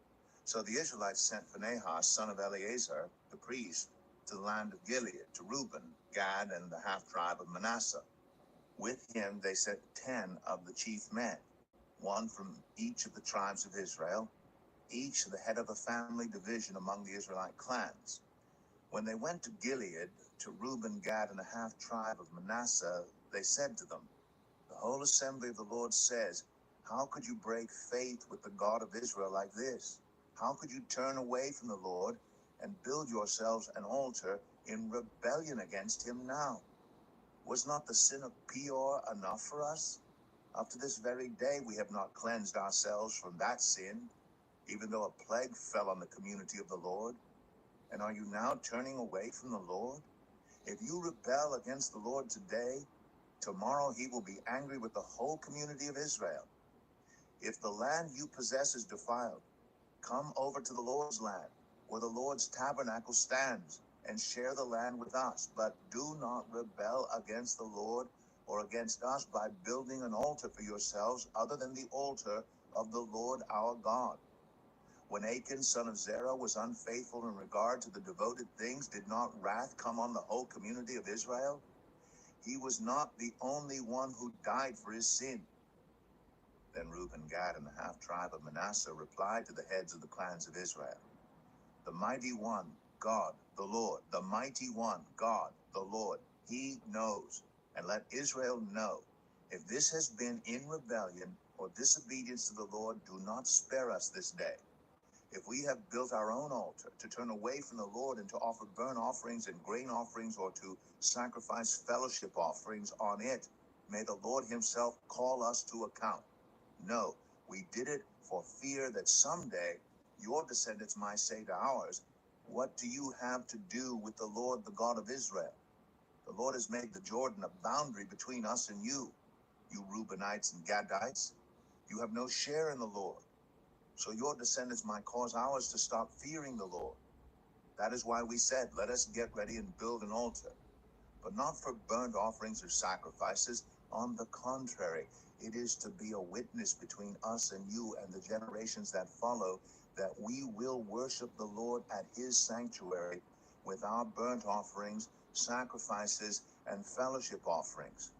So the Israelites sent Phinehas, son of Eleazar, the priest, to the land of Gilead, to Reuben, Gad, and the half-tribe of Manasseh. With him they sent 10 of the chief men, one from each of the tribes of Israel, each the head of a family division among the Israelite clans. When they went to Gilead, to Reuben, Gad, and the half-tribe of Manasseh, they said to them, "The The whole assembly of the Lord says, how could you break faith with the God of Israel like this? How could you turn away from the Lord and build yourselves an altar in rebellion against him now? Was not the sin of Peor enough for us? Up to this very day we have not cleansed ourselves from that sin, even though a plague fell on the community of the Lord. And are you now turning away from the Lord? If you rebel against the Lord today, tomorrow he will be angry with the whole community of Israel. If the land you possess is defiled, come over to the Lord's land, where the Lord's tabernacle stands, and share the land with us. But do not rebel against the Lord or against us by building an altar for yourselves other than the altar of the Lord our God. When Achan, son of Zerah, was unfaithful in regard to the devoted things, did not wrath come on the whole community of Israel? He was not the only one who died for his sin. Then Reuben, Gad, and the half-tribe of Manasseh replied to the heads of the clans of Israel, the mighty one, God, the Lord, the mighty one, God, the Lord, he knows. And let Israel know, if this has been in rebellion or disobedience to the Lord, do not spare us this day. If we have built our own altar to turn away from the Lord and to offer burnt offerings and grain offerings or to sacrifice fellowship offerings on it, may the Lord himself call us to account. No, we did it for fear that someday your descendants might say to ours, what do you have to do with the Lord, the God of Israel? The Lord has made the Jordan a boundary between us and you Reubenites and Gadites. You have no share in the Lord. So your descendants might cause ours to stop fearing the Lord. That is why we said, let us get ready and build an altar, but not for burnt offerings or sacrifices. On the contrary, it is to be a witness between us and you and the generations that follow, that we will worship the Lord at his sanctuary with our burnt offerings, sacrifices, and fellowship offerings.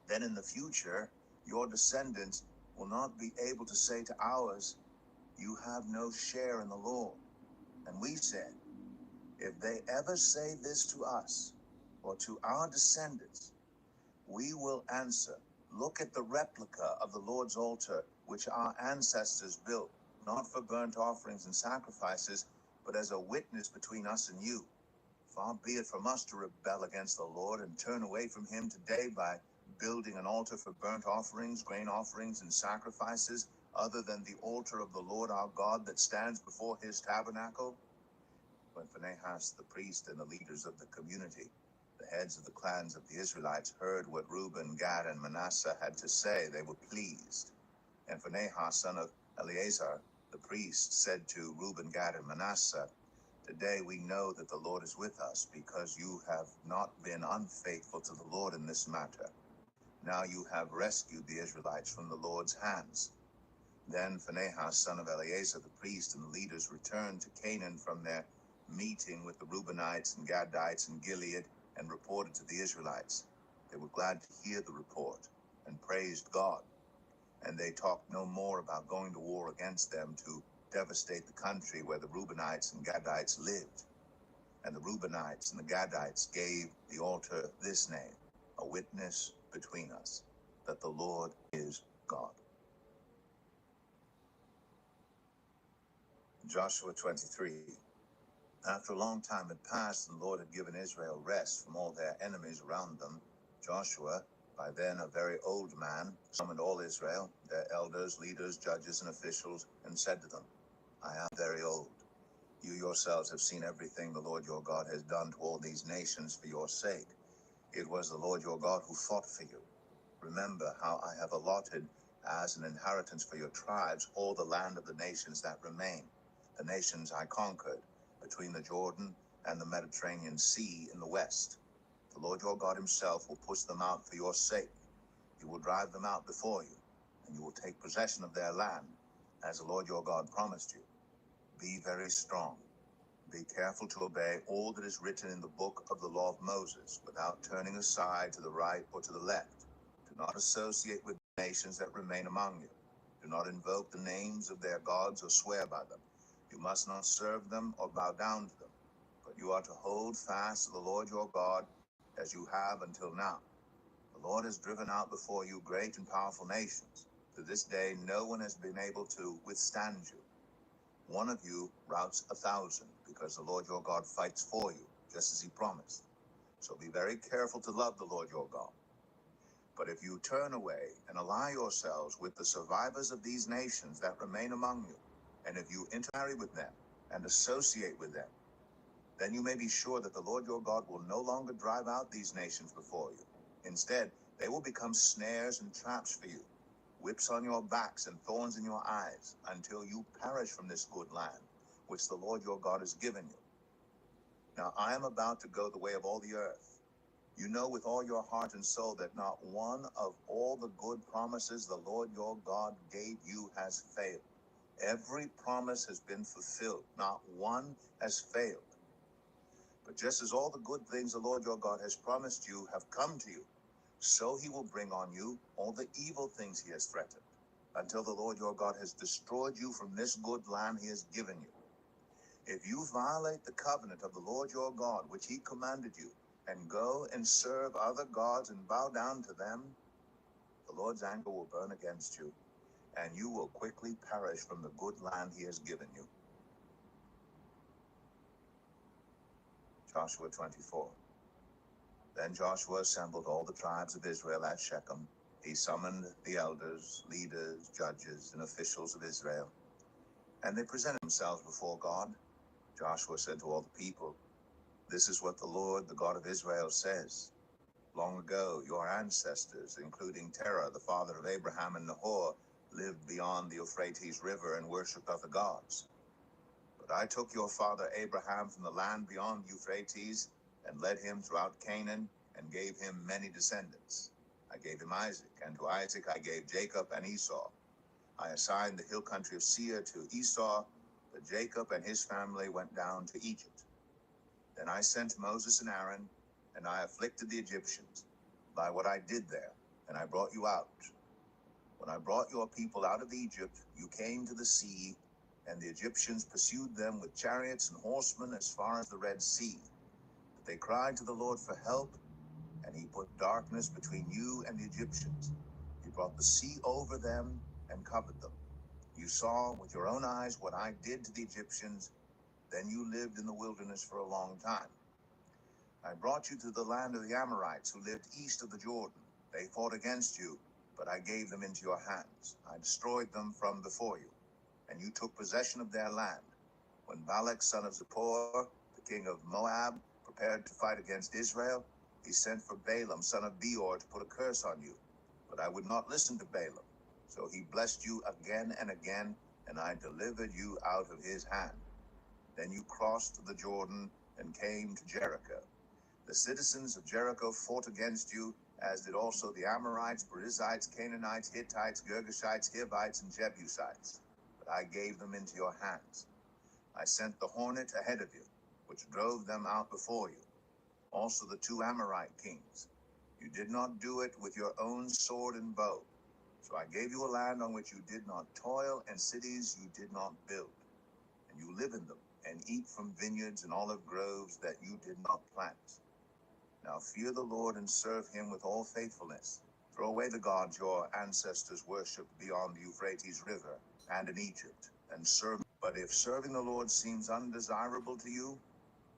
Then in the future, your descendants will not be able to say to ours, you have no share in the Lord. And we said, if they ever say this to us or to our descendants, we will answer, look at the replica of the Lord's altar, which our ancestors built, not for burnt offerings and sacrifices, but as a witness between us and you. Far be it from us to rebel against the Lord and turn away from him today by building an altar for burnt offerings, grain offerings, and sacrifices, other than the altar of the Lord our God that stands before his tabernacle. When Phinehas the priest and the leaders of the community, the heads of the clans of the Israelites, heard what Reuben, Gad, and Manasseh had to say, they were pleased. And Phinehas, son of Eleazar, the priest, said to Reuben, Gad, and Manasseh, today we know that the Lord is with us, because you have not been unfaithful to the Lord in this matter. Now you have rescued the Israelites from the Lord's hands. Then Phinehas, son of Eleazar the priest, and the leaders returned to Canaan from their meeting with the Reubenites and Gadites in Gilead, and reported to the Israelites. They were glad to hear the report, and praised God. And they talked no more about going to war against them to devastate the country where the Reubenites and Gadites lived. And the Reubenites and the Gadites gave the altar this name, a witness between us, that the Lord is God. Joshua 23. After a long time had passed, and the Lord had given Israel rest from all their enemies around them, Joshua, by then a very old man, summoned all Israel, their elders, leaders, judges, and officials, and said to them, I am very old. You yourselves have seen everything the Lord your God has done to all these nations for your sake. It was the Lord your God who fought for you. Remember how I have allotted as an inheritance for your tribes all the land of the nations that remain, the nations I conquered, between the Jordan and the Mediterranean Sea in the west. The Lord your God himself will push them out for your sake. He will drive them out before you, and you will take possession of their land, as the Lord your God promised you. Be very strong. Be careful to obey all that is written in the book of the law of Moses, without turning aside to the right or to the left. Do not associate with nations that remain among you. Do not invoke the names of their gods or swear by them. You must not serve them or bow down to them, but you are to hold fast to the Lord your God, as you have until now. The The Lord has driven out before you great and powerful nations. To this day, no one has been able to withstand you. One of you routs 1,000, because the Lord your God fights for you, just as he promised. So be very careful to love the Lord your God. But if you turn away and ally yourselves with the survivors of these nations that remain among you, and if you intermarry with them and associate with them, then you may be sure that the Lord your God will no longer drive out these nations before you. Instead, they will become snares and traps for you, whips on your backs and thorns in your eyes, until you perish from this good land, which the Lord your God has given you. Now I am about to go the way of all the earth. You know with all your heart and soul that not one of all the good promises the Lord your God gave you has failed. Every promise has been fulfilled. Not one has failed. But just as all the good things the Lord your God has promised you have come to you, so he will bring on you all the evil things he has threatened, until the Lord your God has destroyed you from this good land he has given you. If you violate the covenant of the Lord your God, which he commanded you, and go and serve other gods and bow down to them, the Lord's anger will burn against you, and you will quickly perish from the good land he has given you. Joshua 24. Then Joshua assembled all the tribes of Israel at Shechem. He summoned the elders, leaders, judges, and officials of Israel, and they presented themselves before God. Joshua said to all the people, "This is what the Lord, the God of Israel, says. Long ago, your ancestors, including Terah, the father of Abraham and Nahor, lived beyond the Euphrates River and worshipped other gods. But I took your father Abraham from the land beyond Euphrates and led him throughout Canaan and gave him many descendants. I gave him Isaac, and to Isaac I gave Jacob and Esau. I assigned the hill country of Seir to Esau, but Jacob and his family went down to Egypt. Then I sent Moses and Aaron, and I afflicted the Egyptians by what I did there, and I brought you out. When I brought your people out of Egypt, you came to the sea, and the Egyptians pursued them with chariots and horsemen as far as the Red Sea. But they cried to the Lord for help, and he put darkness between you and the Egyptians. He brought the sea over them and covered them. You saw with your own eyes what I did to the Egyptians. Then you lived in the wilderness for a long time. I brought you to the land of the Amorites, who lived east of the Jordan. They fought against you, but I gave them into your hands. I destroyed them from before you, and you took possession of their land. When Balak, son of Zippor, the king of Moab, prepared to fight against Israel, he sent for Balaam, son of Beor, to put a curse on you. But I would not listen to Balaam. So he blessed you again and again, and I delivered you out of his hand. Then you crossed the Jordan and came to Jericho. The citizens of Jericho fought against you, as did also the Amorites, Perizzites, Canaanites, Hittites, Girgashites, Hivites, and Jebusites. But I gave them into your hands. I sent the hornet ahead of you, which drove them out before you. Also the 2 Amorite kings. You did not do it with your own sword and bow. So I gave you a land on which you did not toil, and cities you did not build. And you live in them, and eat from vineyards and olive groves that you did not plant. Now fear the Lord and serve him with all faithfulness. Throw away the gods your ancestors worshipped beyond the Euphrates River and in Egypt, and serve. But if serving the Lord seems undesirable to you,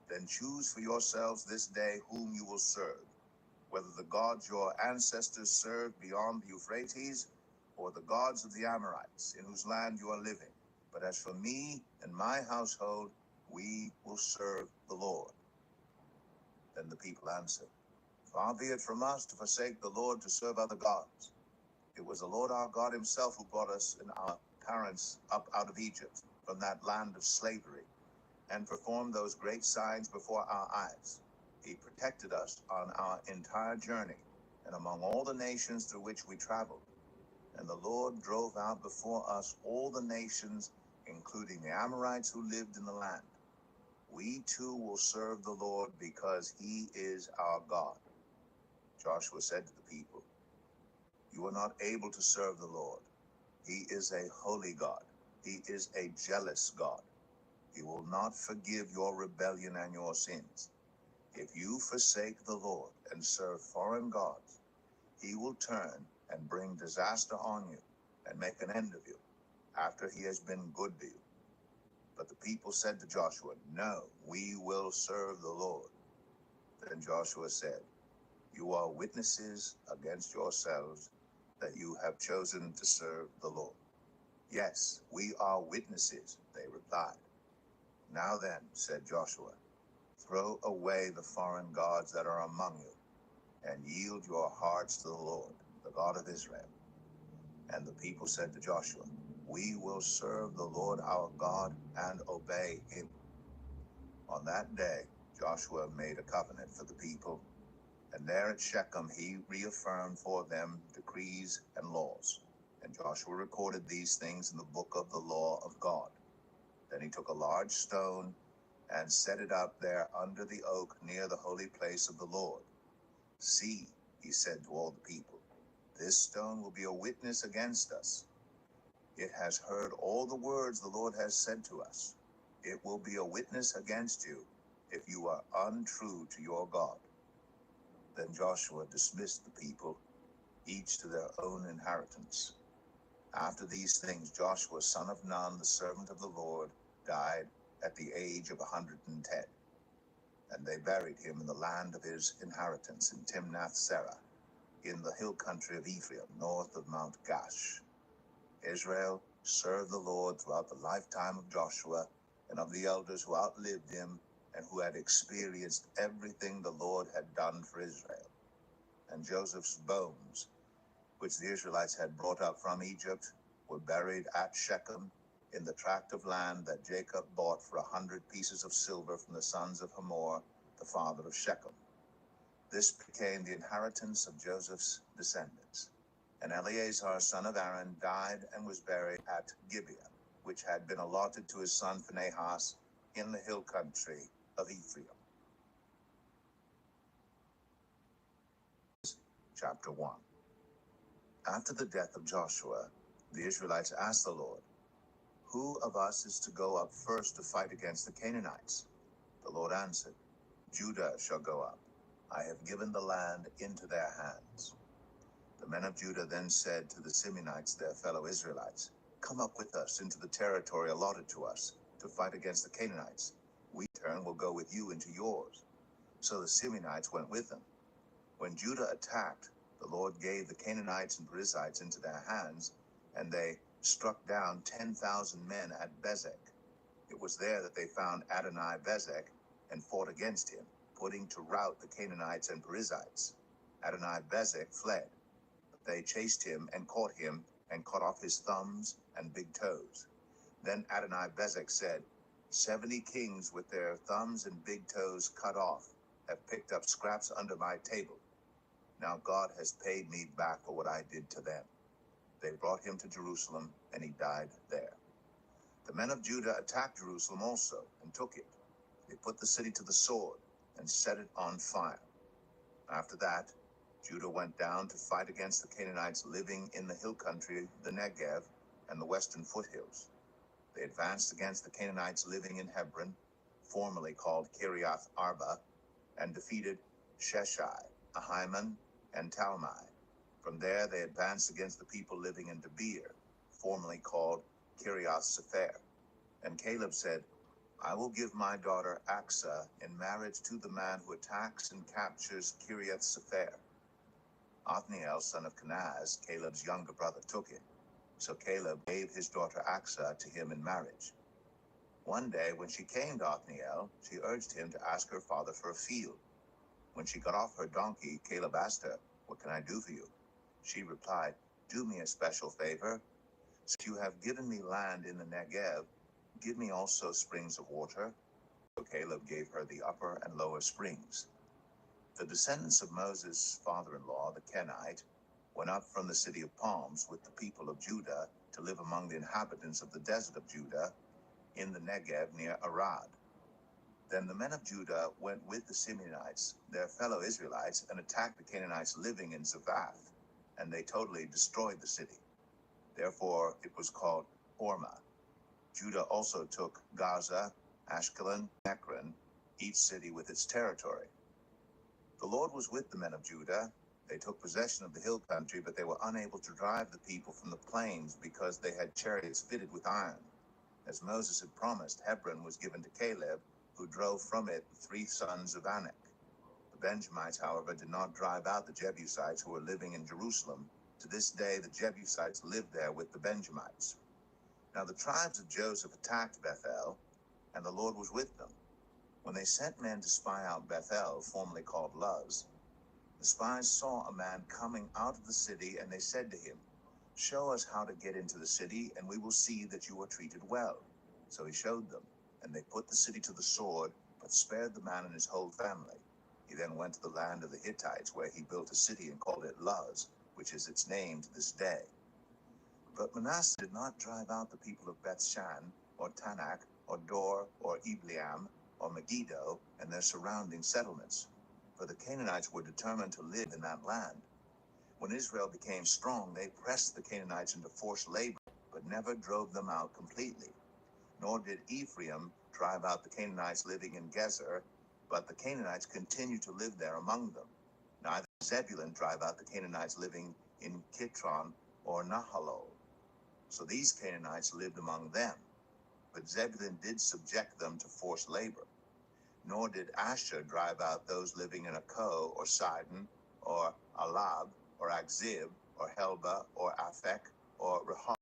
then choose for yourselves this day whom you will serve, whether the gods your ancestors served beyond the Euphrates, or the gods of the Amorites, in whose land you are living. But as for me and my household, we will serve the Lord." Then the people answered, "Far be it from us to forsake the Lord to serve other gods. It was the Lord our God himself who brought us and our parents up out of Egypt, from that land of slavery, and performed those great signs before our eyes. He protected us on our entire journey and among all the nations through which we traveled. And the Lord drove out before us all the nations, including the Amorites who lived in the land. We too will serve the Lord because he is our God." Joshua said to the people, "You are not able to serve the Lord. He is a holy God. He is a jealous God. He will not forgive your rebellion and your sins. If you forsake the Lord and serve foreign gods, he will turn and bring disaster on you and make an end of you after he has been good to you. But the people said to Joshua, "No, we will serve the Lord." Then Joshua said, "You are witnesses against yourselves that you have chosen to serve the Lord." "Yes, we are witnesses," they replied. "Now then," said Joshua, "throw away the foreign gods that are among you, and yield your hearts to the Lord, the God of Israel." And the people said to Joshua, "We will serve the Lord our God and obey him." On that day, Joshua made a covenant for the people, and there at Shechem he reaffirmed for them decrees and laws. And Joshua recorded these things in the book of the law of God. Then he took a large stone and set it up there under the oak near the holy place of the Lord. "See," he said to all the people, "this stone will be a witness against us. It has heard all the words the Lord has said to us. It will be a witness against you if you are untrue to your God." Then Joshua dismissed the people, each to their own inheritance. After these things, Joshua, son of Nun, the servant of the Lord, died at the age of 110. And they buried him in the land of his inheritance in Timnath-serah, in the hill country of Ephraim, north of Mount Gash. Israel served the Lord throughout the lifetime of Joshua and of the elders who outlived him and who had experienced everything the Lord had done for Israel. And Joseph's bones, which the Israelites had brought up from Egypt, were buried at Shechem in the tract of land that Jacob bought for 100 pieces of silver from the sons of Hamor, the father of Shechem. This became the inheritance of Joseph's descendants. And Eleazar, son of Aaron, died and was buried at Gibeah, which had been allotted to his son Phinehas in the hill country of Ephraim. Chapter 1. After the death of Joshua, the Israelites asked the Lord, "Who of us is to go up first to fight against the Canaanites?" The Lord answered, "Judah shall go up. I have given the land into their hands." The men of Judah then said to the Simeonites, their fellow Israelites, "Come up with us into the territory allotted to us to fight against the Canaanites. We in turn will go with you into yours." So the Simeonites went with them. When Judah attacked, the Lord gave the Canaanites and Perizzites into their hands, and they struck down 10,000 men at Bezek. It was there that they found Adoni-Bezek and fought against him, putting to rout the Canaanites and Perizzites. Adoni-Bezek fled. They chased him and caught him and cut off his thumbs and big toes. Then Adoni-Bezek said, 70 kings with their thumbs and big toes cut off have picked up scraps under my table. Now God has paid me back for what I did to them." They brought him to Jerusalem, and he died there. The men of Judah attacked Jerusalem also and took it. They put the city to the sword and set it on fire. After that, Judah went down to fight against the Canaanites living in the hill country, the Negev, and the western foothills. They advanced against the Canaanites living in Hebron, formerly called Kiriath Arba, and defeated Sheshai, Ahiman, and Talmai. From there they advanced against the people living in Debir, formerly called Kiriath Sepher. And Caleb said, "I will give my daughter Achsah in marriage to the man who attacks and captures Kiriath Sepher." Othniel, son of Kenaz, Caleb's younger brother, took it. So Caleb gave his daughter Achsah to him in marriage. One day when she came to Othniel, she urged him to ask her father for a field. When she got off her donkey, Caleb asked her, "What can I do for you?" She replied, "Do me a special favor. Since you have given me land in the Negev, give me also springs of water." So Caleb gave her the upper and lower springs. The descendants of Moses' father-in-law, the Kenite, went up from the city of palms with the people of Judah to live among the inhabitants of the desert of Judah in the Negev near Arad. Then the men of Judah went with the Simeonites, their fellow Israelites, and attacked the Canaanites living in Zaphath, and they totally destroyed the city. Therefore it was called Hormah. Judah also took Gaza, Ashkelon, Ekron, each city with its territory. The Lord was with the men of Judah, They took possession of the hill country, but they were unable to drive the people from the plains because they had chariots fitted with iron. As Moses had promised, Hebron was given to Caleb, who drove from it the 3 sons of Anak. The Benjamites, however, did not drive out the Jebusites who were living in Jerusalem. To this day, the Jebusites live there with the Benjamites. Now the tribes of Joseph attacked Bethel, and the Lord was with them. When they sent men to spy out Bethel, formerly called Luz, the spies saw a man coming out of the city, and they said to him, "Show us how to get into the city, and we will see that you are treated well." So he showed them, and they put the city to the sword, but spared the man and his whole family. He then went to the land of the Hittites, where he built a city and called it Luz, which is its name to this day. But Manasseh did not drive out the people of Bethshan, or Tanakh, or Dor, or Ibleam, or Megiddo, and their surrounding settlements, for the Canaanites were determined to live in that land. When Israel became strong, they pressed the Canaanites into forced labor, but never drove them out completely. Nor did Ephraim drive out the Canaanites living in Gezer, but the Canaanites continued to live there among them. Neither did Zebulun drive out the Canaanites living in Kitron or Nahalol. So these Canaanites lived among them, but Zebulun did subject them to forced labor. Nor did Asher drive out those living in Akko, or Sidon, or Alab, or Akzib, or Helba, or Aphek, or Rehob.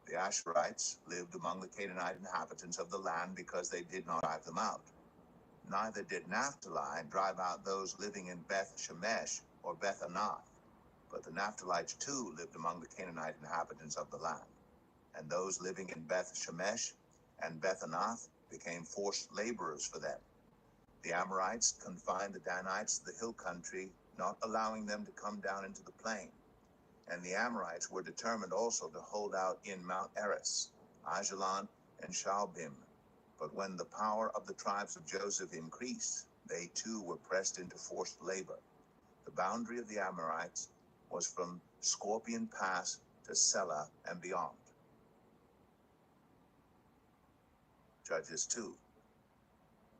The Asherites lived among the Canaanite inhabitants of the land because they did not drive them out. Neither did Naphtali drive out those living in Beth Shemesh or Beth Anath, but the Naphtalites too lived among the Canaanite inhabitants of the land. And those living in Beth Shemesh and Beth Anath became forced laborers for them. The Amorites confined the Danites to the hill country, not allowing them to come down into the plain. And the Amorites were determined also to hold out in Mount Eris, Ajalon, and Shaalbim. But when the power of the tribes of Joseph increased, they too were pressed into forced labor. The boundary of the Amorites was from Scorpion Pass to Selah and beyond. Judges 2.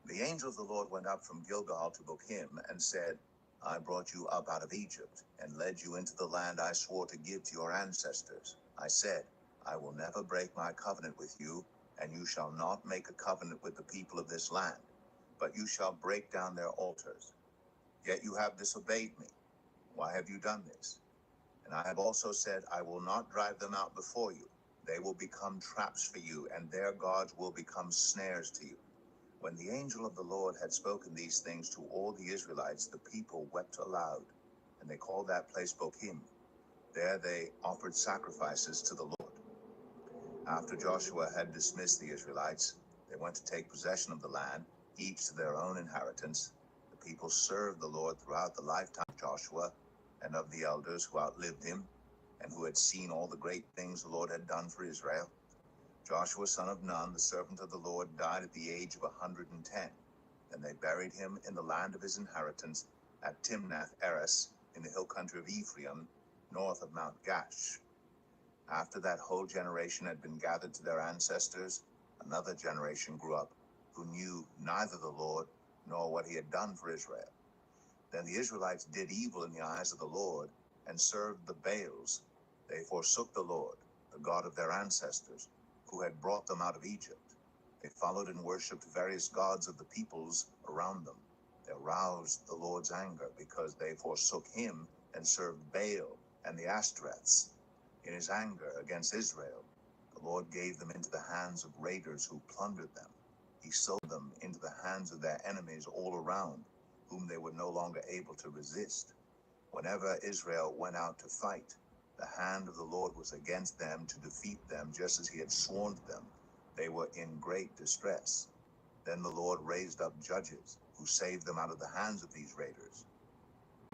The angel of the Lord went up from Gilgal to Bochim and said, "I brought you up out of Egypt and led you into the land I swore to give to your ancestors. I said, I will never break my covenant with you, and you shall not make a covenant with the people of this land, but you shall break down their altars. Yet you have disobeyed me. Why have you done this? And I have also said, I will not drive them out before you. They will become traps for you, and their gods will become snares to you." When the angel of the Lord had spoken these things to all the Israelites, the people wept aloud, and they called that place Bochim. There they offered sacrifices to the Lord. After Joshua had dismissed the Israelites, they went to take possession of the land, each to their own inheritance. The people served the Lord throughout the lifetime of Joshua and of the elders who outlived him, and who had seen all the great things the Lord had done for Israel. Joshua son of Nun, the servant of the Lord, died at the age of 110. Then they buried him in the land of his inheritance at Timnath Eres in the hill country of Ephraim, north of Mount Gash. After that whole generation had been gathered to their ancestors, another generation grew up who knew neither the Lord nor what he had done for Israel. Then the Israelites did evil in the eyes of the Lord and served the Baals. They forsook the Lord, the God of their ancestors, who had brought them out of Egypt. They followed and worshipped various gods of the peoples around them. They aroused the Lord's anger because they forsook him and served Baal and the Ashtoreths. In his anger against Israel, the Lord gave them into the hands of raiders who plundered them. He sold them into the hands of their enemies all around, whom they were no longer able to resist. Whenever Israel went out to fight, the hand of the Lord was against them to defeat them, just as he had sworn to them. They were in great distress. Then the Lord raised up judges who saved them out of the hands of these raiders.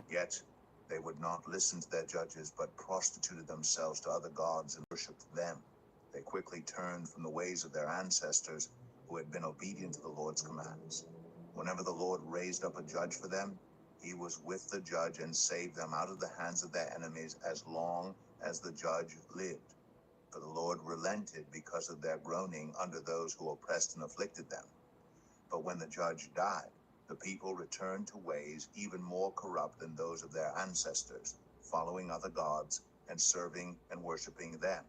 Yet they would not listen to their judges, but prostituted themselves to other gods and worshipped them. They quickly turned from the ways of their ancestors who had been obedient to the Lord's commands. Whenever the Lord raised up a judge for them, he was with the judge and saved them out of the hands of their enemies as long as the judge lived. For the Lord relented because of their groaning under those who oppressed and afflicted them. But when the judge died, The people returned to ways even more corrupt than those of their ancestors, following other gods and serving and worshiping them.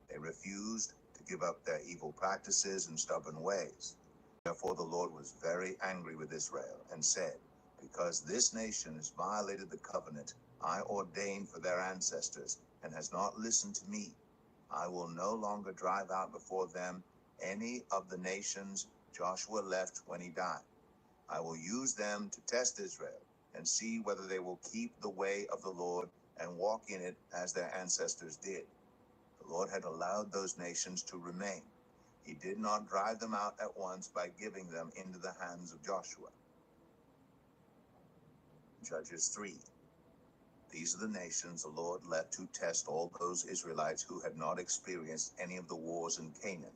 They refused to give up their evil practices and stubborn ways. Therefore the Lord was very angry with Israel and said, "Because this nation has violated the covenant I ordained for their ancestors and has not listened to me, I will no longer drive out before them any of the nations Joshua left when he died. I will use them to test Israel and see whether they will keep the way of the Lord and walk in it as their ancestors did." The Lord had allowed those nations to remain. He did not drive them out at once by giving them into the hands of Joshua. Judges 3. These are the nations the Lord left to test all those Israelites who had not experienced any of the wars in Canaan.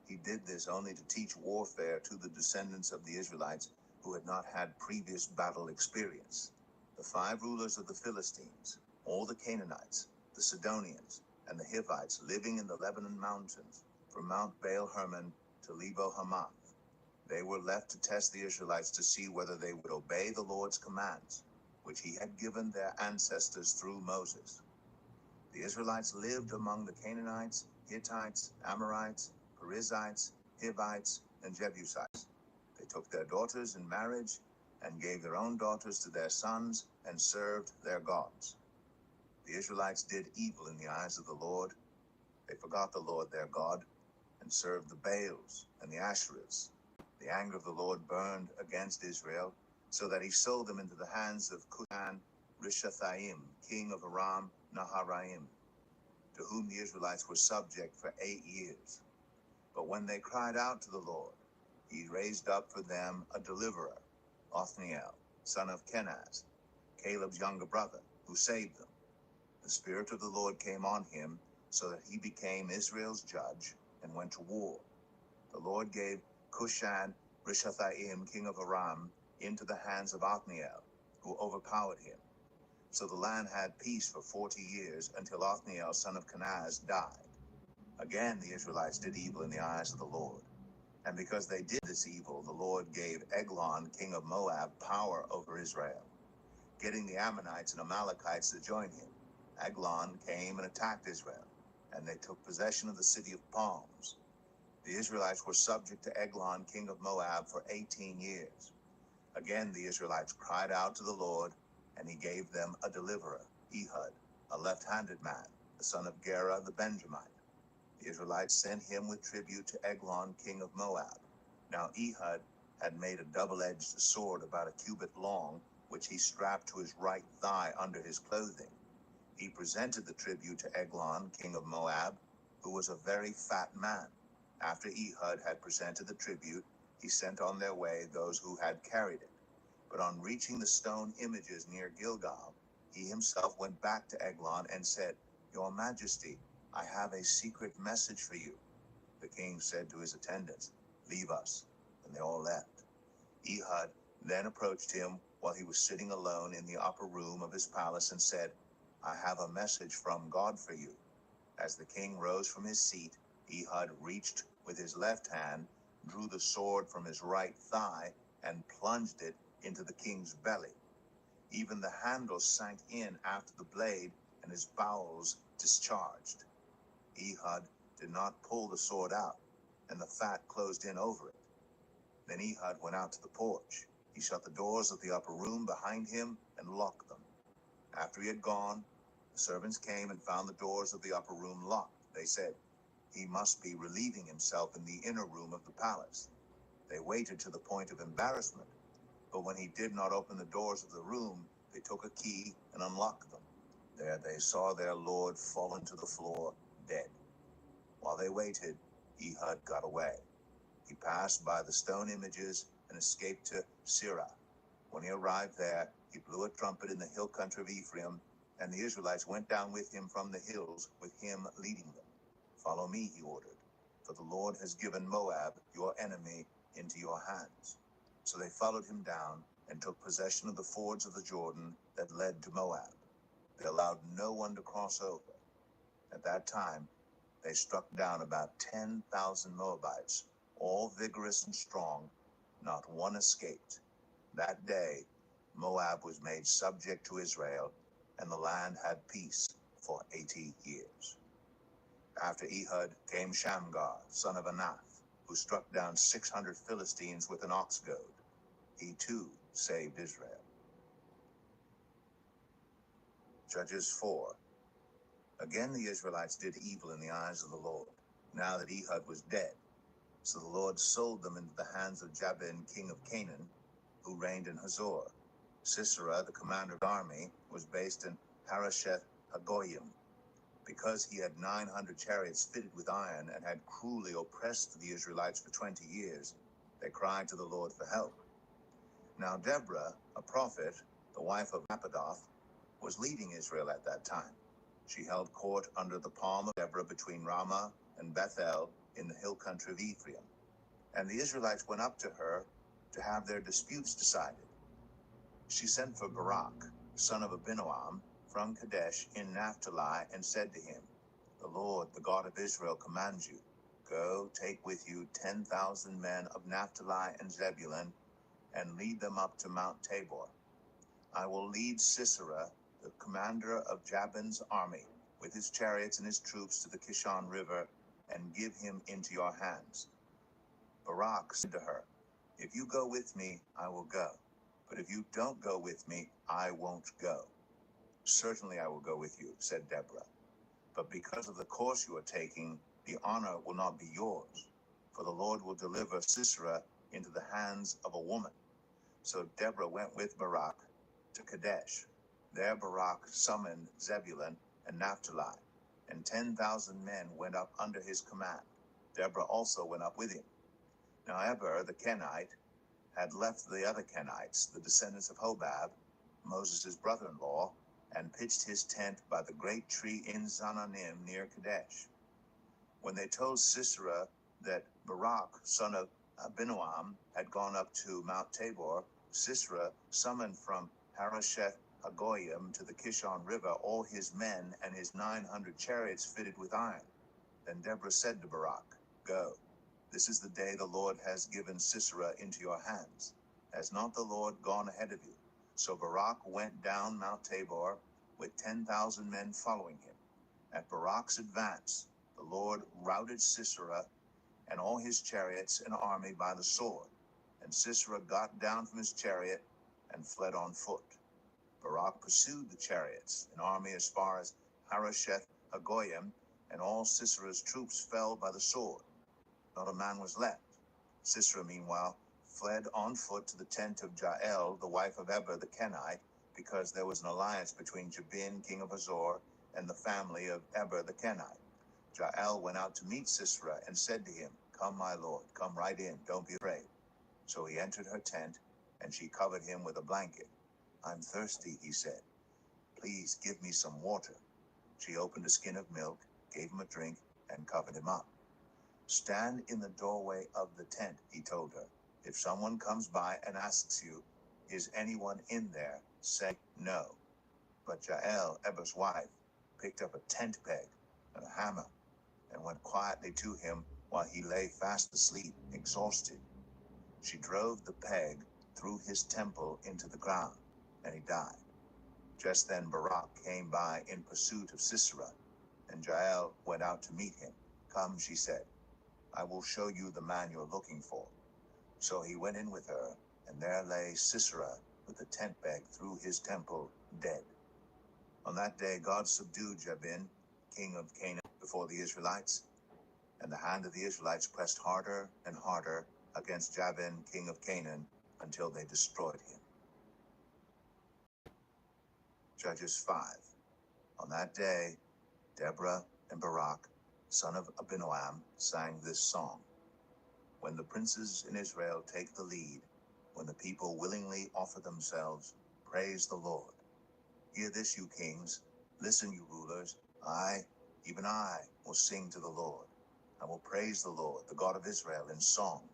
He did this only to teach warfare to the descendants of the Israelites who had not had previous battle experience. The 5 rulers of the Philistines, all the Canaanites, the Sidonians, and the Hivites living in the Lebanon mountains, from Mount Baal Hermon to Lebo Hamath. They were left to test the Israelites to see whether they would obey the Lord's commands, which he had given their ancestors through Moses. The Israelites lived among the Canaanites, Hittites, Amorites, Perizzites, Hivites, and Jebusites. They took their daughters in marriage and gave their own daughters to their sons and served their gods. The Israelites did evil in the eyes of the Lord. They forgot the Lord their God and served the Baals and the Asherahs. The anger of the Lord burned against Israel, so that he sold them into the hands of Cushan Rishathaim, king of Aram Naharaim, to whom the Israelites were subject for 8 years. But when they cried out to the Lord, he raised up for them a deliverer, Othniel, son of Kenaz, Caleb's younger brother, who saved them. The Spirit of the Lord came on him, so that he became Israel's judge and went to war. The Lord gave Cushan Rishathaim, king of Aram, into the hands of Othniel, who overpowered him. So the land had peace for 40 years until Othniel, son of Kenaz, died. Again the Israelites did evil in the eyes of the Lord. And because they did this evil, the Lord gave Eglon, king of Moab, power over Israel, getting the Ammonites and Amalekites to join him. Eglon came and attacked Israel, and they took possession of the city of palms. The Israelites were subject to Eglon, king of Moab, for 18 years. Again the Israelites cried out to the Lord, and he gave them a deliverer, Ehud, a left-handed man, the son of Gera the Benjamite. The Israelites sent him with tribute to Eglon, king of Moab. Now Ehud had made a double-edged sword about a cubit long, which he strapped to his right thigh under his clothing. He presented the tribute to Eglon, king of Moab, who was a very fat man. After Ehud had presented the tribute, he sent on their way those who had carried it. But on reaching the stone images near Gilgal, he himself went back to Eglon and said, "Your Majesty, I have a secret message for you." The king said to his attendants, "Leave us." And they all left. Ehud then approached him while he was sitting alone in the upper room of his palace and said, "I have a message from God for you." As the king rose from his seat, Ehud reached with his left hand, drew the sword from his right thigh, and plunged it into the king's belly. Even the handle sank in after the blade, and his bowels discharged. Ehud did not pull the sword out, and the fat closed in over it. Then Ehud went out to the porch. He shut the doors of the upper room behind him and locked them. After he had gone, the servants came and found the doors of the upper room locked. They said, "He must be relieving himself in the inner room of the palace." They waited to the point of embarrassment, but when he did not open the doors of the room, they took a key and unlocked them. There they saw their lord fallen to the floor, dead. While they waited, Ehud got away. He passed by the stone images and escaped to Sirah. When he arrived there, he blew a trumpet in the hill country of Ephraim, and the Israelites went down with him from the hills, with him leading them. "Follow me," he ordered, "for the Lord has given Moab, your enemy, into your hands." So they followed him down and took possession of the fords of the Jordan that led to Moab. They allowed no one to cross over. At that time, they struck down about 10,000 Moabites, all vigorous and strong. Not one escaped. That day, Moab was made subject to Israel, and the land had peace for 80 years. After Ehud came Shamgar, son of Anath, who struck down 600 Philistines with an ox goad. He too saved Israel. Judges 4. Again the Israelites did evil in the eyes of the Lord, now that Ehud was dead. So the Lord sold them into the hands of Jabin, king of Canaan, who reigned in Hazor. Sisera, the commander of the army, was based in Harosheth Hagoyim. Because he had 900 chariots fitted with iron and had cruelly oppressed the Israelites for 20 years, they cried to the Lord for help. Now Deborah, a prophet, the wife of Lapidoth, was leading Israel at that time. She held court under the palm of Deborah between Ramah and Bethel in the hill country of Ephraim. And the Israelites went up to her to have their disputes decided. She sent for Barak, son of Abinoam, from Kadesh in Naphtali, and said to him, "The Lord, the God of Israel, commands you, go, take with you 10,000 men of Naphtali and Zebulun, and lead them up to Mount Tabor. I will lead Sisera, the commander of Jabin's army, with his chariots and his troops to the Kishon River, and give him into your hands." Barak said to her, "If you go with me, I will go. But if you don't go with me, I won't go." "Certainly I will go with you," said Deborah. "But because of the course you are taking, the honor will not be yours, for the Lord will deliver Sisera into the hands of a woman." So Deborah went with Barak to Kadesh. There Barak summoned Zebulun and Naphtali, and 10,000 men went up under his command. Deborah also went up with him. Now Eber the Kenite had left the other Kenites, the descendants of Hobab, Moses' brother-in-law, and pitched his tent by the great tree in Zananim near Kadesh. When they told Sisera that Barak, son of Abinoam, had gone up to Mount Tabor, Sisera summoned from Harosheth Hagoyim to the Kishon River all his men and his 900 chariots fitted with iron. Then Deborah said to Barak, "Go. This is the day the Lord has given Sisera into your hands. Has not the Lord gone ahead of you?" So Barak went down Mount Tabor with 10,000 men following him. At Barak's advance, the Lord routed Sisera and all his chariots and army by the sword. And Sisera got down from his chariot and fled on foot. Barak pursued the chariots and army as far as Harosheth Hagoyim, and all Sisera's troops fell by the sword. Not a man was left. Sisera, meanwhile, fled on foot to the tent of Jael, the wife of Eber the Kenite, because there was an alliance between Jabin, king of Hazor, and the family of Eber the Kenite. Jael went out to meet Sisera and said to him, "Come, my lord, come right in, don't be afraid." So he entered her tent, and she covered him with a blanket. "I'm thirsty," he said. "Please give me some water." She opened a skin of milk, gave him a drink, and covered him up. "Stand in the doorway of the tent," he told her. "If someone comes by and asks you, 'Is anyone in there?' say no." But Jael, Eber's wife, picked up a tent peg and a hammer and went quietly to him while he lay fast asleep, exhausted. She drove the peg through his temple into the ground, and he died. Just then Barak came by in pursuit of Sisera, and Jael went out to meet him. "Come," she said, "I will show you the man you're looking for." So he went in with her, and there lay Sisera with the tent peg through his temple, dead. On that day God subdued Jabin, king of Canaan, before the Israelites, and the hand of the Israelites pressed harder and harder against Jabin, king of Canaan, until they destroyed him. Judges 5. On that day, Deborah and Barak, son of Abinoam, sang this song. When the princes in Israel take the lead, when the people willingly offer themselves, praise the Lord. Hear this, you kings. Listen, you rulers. I, even I, will sing to the Lord. I will praise the Lord, the God of Israel, in song.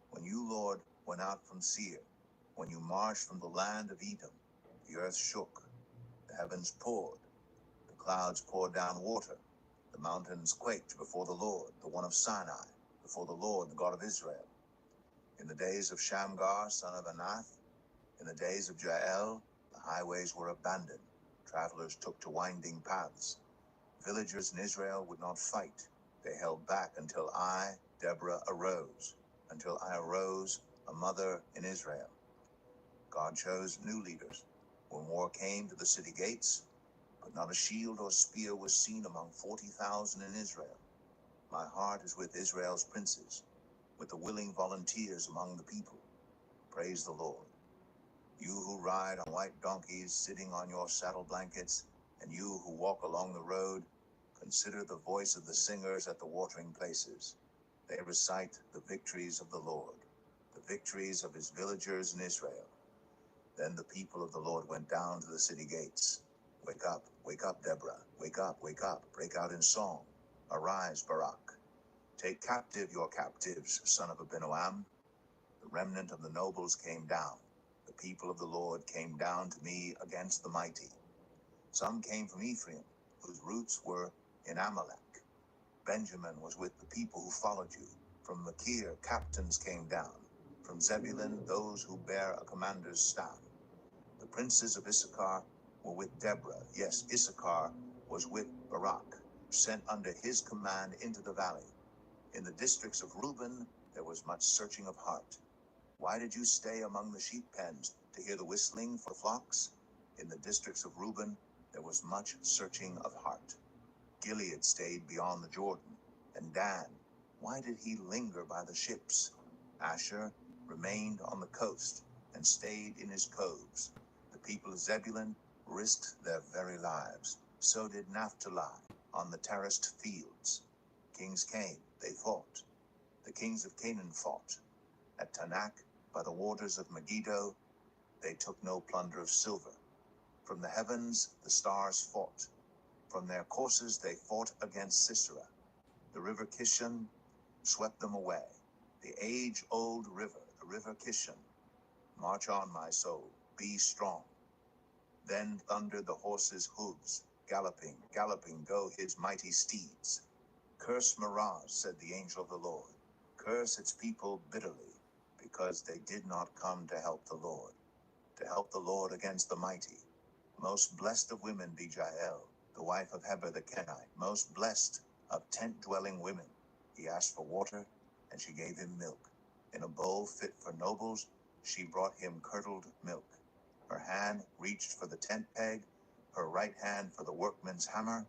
When you, Lord, went out from Seir, when you marched from the land of Edom, the earth shook, the heavens poured, the clouds poured down water, the mountains quaked before the Lord, the one of Sinai, before the Lord, the God of Israel. In the days of Shamgar, son of Anath, In the days of Jael, the highways were abandoned. Travelers took to winding paths. Villagers in Israel would not fight. They held back until I, Deborah, arose. Until I arose, a mother in Israel. God chose new leaders. When war came to the city gates, but not a shield or spear was seen among 40,000 in Israel. My heart is with Israel's princes, with the willing volunteers among the people. Praise the Lord. You who ride on white donkeys sitting on your saddle blankets, and you who walk along the road, consider the voice of the singers at the watering places. They recite the victories of the Lord, the victories of his villagers in Israel. Then the people of the Lord went down to the city gates. Wake up, Deborah. Wake up, break out in song. Arise, Barak. Take captive your captives, son of Abinoam. The remnant of the nobles came down. The people of the Lord came down to me against the mighty. Some came from Ephraim, whose roots were in Amalek. Benjamin was with the people who followed you. From Machir, captains came down. From Zebulun, those who bear a commander's staff. The princes of Issachar were with Deborah. Yes, Issachar was with Barak, sent under his command into the valley. In the districts of Reuben, there was much searching of heart. Why did you stay among the sheep pens to hear the whistling for flocks? In the districts of Reuben, there was much searching of heart. Gilead stayed beyond the Jordan, and Dan, why did he linger by the ships? Asher remained on the coast and stayed in his coves. The people of Zebulun risked their very lives. So did Naphtali on the terraced fields. Kings came, they fought. The kings of Canaan fought. At Tanakh, by the waters of Megiddo, they took no plunder of silver. From the heavens the stars fought. From their courses they fought against Sisera. The river Kishon swept them away. The age-old river, the river Kishon. March on, my soul, be strong. Then thundered the horses' hooves. Galloping, galloping go his mighty steeds. Curse Meroz, said the angel of the Lord. Curse its people bitterly, because they did not come to help the Lord against the mighty. Most blessed of women be Jael, the wife of Heber the Kenite, most blessed of tent-dwelling women. He asked for water, and she gave him milk. In a bowl fit for nobles, she brought him curdled milk. Her hand reached for the tent peg, her right hand for the workman's hammer.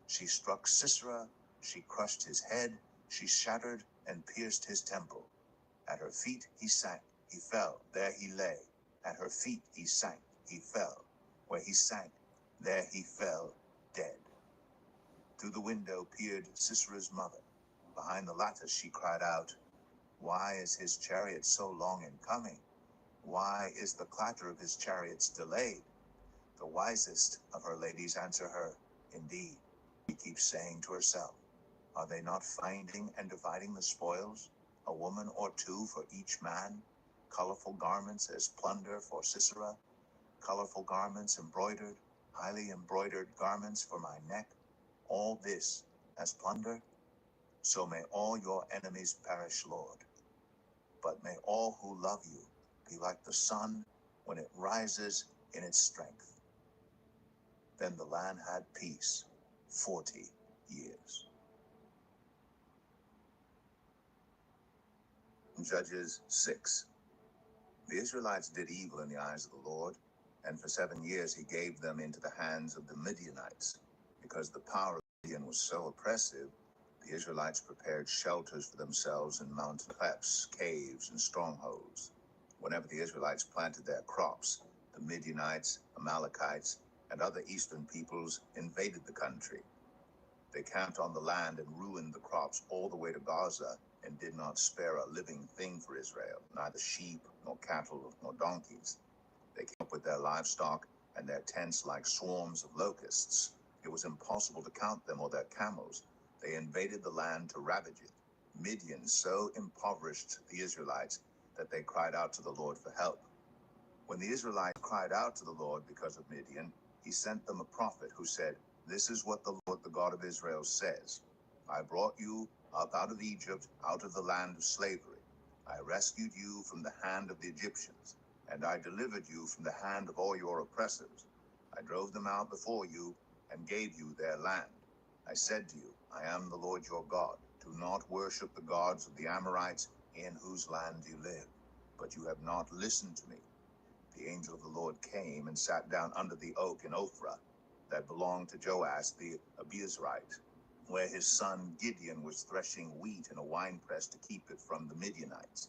She struck Sisera, she crushed his head, she shattered and pierced his temple. At her feet he sank, he fell, there he lay. At her feet he sank, he fell. Where he sank, there he fell, dead. Through the window peered Sisera's mother. Behind the lattice she cried out, why is his chariot so long in coming? Why is the clatter of his chariots delayed? The wisest of her ladies answer her, indeed. She keeps saying to herself, are they not finding and dividing the spoils? A woman or two for each man? Colorful garments as plunder for Sisera? Colorful garments embroidered, highly embroidered garments for my neck? All this as plunder? So may all your enemies perish, Lord. But may all who love you be like the sun when it rises in its strength. Then the land had peace 40 years. Judges 6. The Israelites did evil in the eyes of the Lord, and for 7 years he gave them into the hands of the Midianites. Because the power of Midian was so oppressive, the Israelites prepared shelters for themselves in mountain clefts, caves, and strongholds. Whenever the Israelites planted their crops, the Midianites, Amalekites, and other eastern peoples invaded the country. They camped on the land and ruined the crops all the way to Gaza, and did not spare a living thing for Israel, neither sheep, nor cattle, nor donkeys. They came up with their livestock and their tents like swarms of locusts. It was impossible to count them or their camels. They invaded the land to ravage it. Midian so impoverished the Israelites that they cried out to the Lord for help. When the Israelites cried out to the Lord because of Midian, he sent them a prophet who said, this is what the Lord, the God of Israel, says. I brought you up out of Egypt, out of the land of slavery. I rescued you from the hand of the Egyptians. and I delivered you from the hand of all your oppressors. I drove them out before you and gave you their land. I said to you, I am the Lord your God. Do not worship the gods of the Amorites in whose land you live. But you have not listened to me. The angel of the Lord came and sat down under the oak in Ophrah that belonged to Joash the Abiezrite, where his son Gideon was threshing wheat in a winepress to keep it from the Midianites.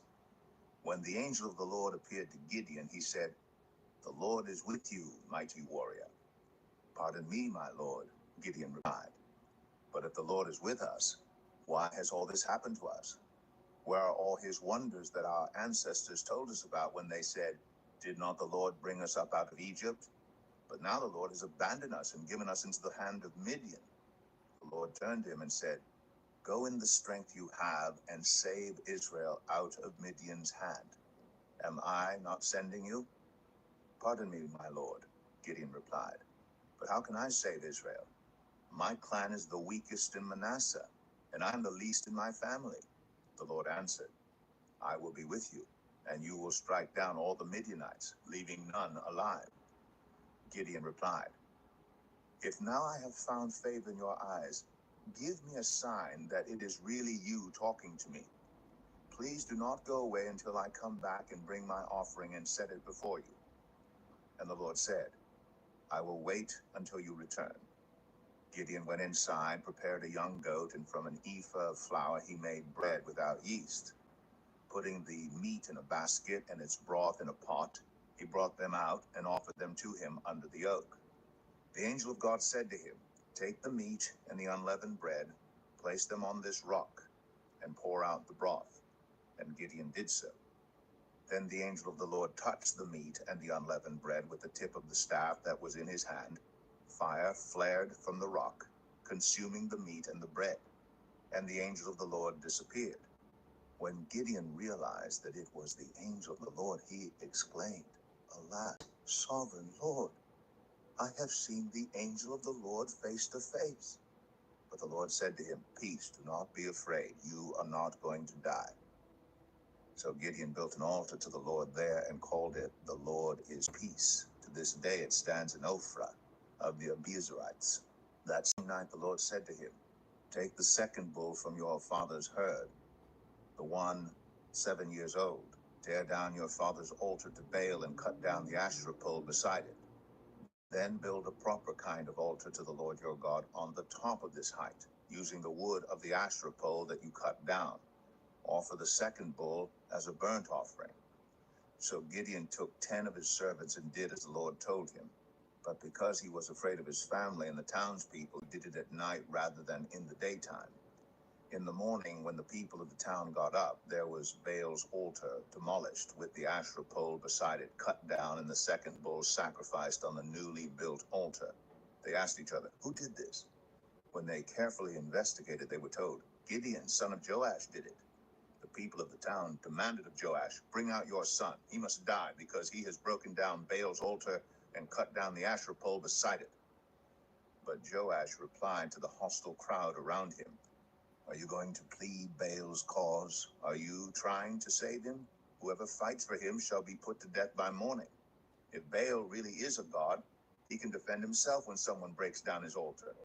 When the angel of the Lord appeared to Gideon, he said, The Lord is with you, mighty warrior. Pardon me, my Lord, Gideon replied. But if the Lord is with us, why has all this happened to us? Where are all his wonders that our ancestors told us about when they said, Did not the Lord bring us up out of Egypt? But now the Lord has abandoned us and given us into the hand of Midian. The Lord turned to him and said, Go in the strength you have and save Israel out of Midian's hand. Am I not sending you? Pardon me, my Lord, Gideon replied. But how can I save Israel? My clan is the weakest in Manasseh, and I'm the least in my family. The Lord answered, I will be with you, and you will strike down all the Midianites, leaving none alive. Gideon replied, If now I have found favor in your eyes, give me a sign that it is really you talking to me. Please do not go away until I come back and bring my offering and set it before you. And the Lord said, I will wait until you return. Gideon went inside, prepared a young goat, and from an ephah of flour he made bread without yeast. Putting the meat in a basket and its broth in a pot, he brought them out and offered them to him under the oak. The angel of God said to him, Take the meat and the unleavened bread, place them on this rock, and pour out the broth. And Gideon did so. Then the angel of the Lord touched the meat and the unleavened bread with the tip of the staff that was in his hand. Fire flared from the rock, consuming the meat and the bread, and the angel of the Lord disappeared. When Gideon realized that it was the angel of the Lord, he exclaimed, Alas, sovereign Lord, I have seen the angel of the Lord face to face. But the Lord said to him, Peace, do not be afraid. You are not going to die. So Gideon built an altar to the Lord there and called it, The Lord is Peace. To this day it stands in Ophrah of the Abiezrites. That same night the Lord said to him, Take the second bull from your father's herd, the one 7 years old. Tear down your father's altar to Baal and cut down the Asherah pole beside it. Then build a proper kind of altar to the Lord your God on the top of this height, using the wood of the Asherah pole that you cut down. Offer the second bull as a burnt offering. So Gideon took 10 of his servants and did as the Lord told him. But because he was afraid of his family and the townspeople, he did it at night rather than in the daytime. In the morning, when the people of the town got up, there was Baal's altar demolished, with the Asherah pole beside it cut down, and the second bull sacrificed on the newly built altar. They asked each other, Who did this? When they carefully investigated, they were told, Gideon, son of Joash, did it. The people of the town demanded of Joash, Bring out your son. He must die because he has broken down Baal's altar and cut down the Asherah pole beside it. But Joash replied to the hostile crowd around him, Are you going to plead Baal's cause? Are you trying to save him? Whoever fights for him shall be put to death by morning. If Baal really is a god, he can defend himself when someone breaks down his altar.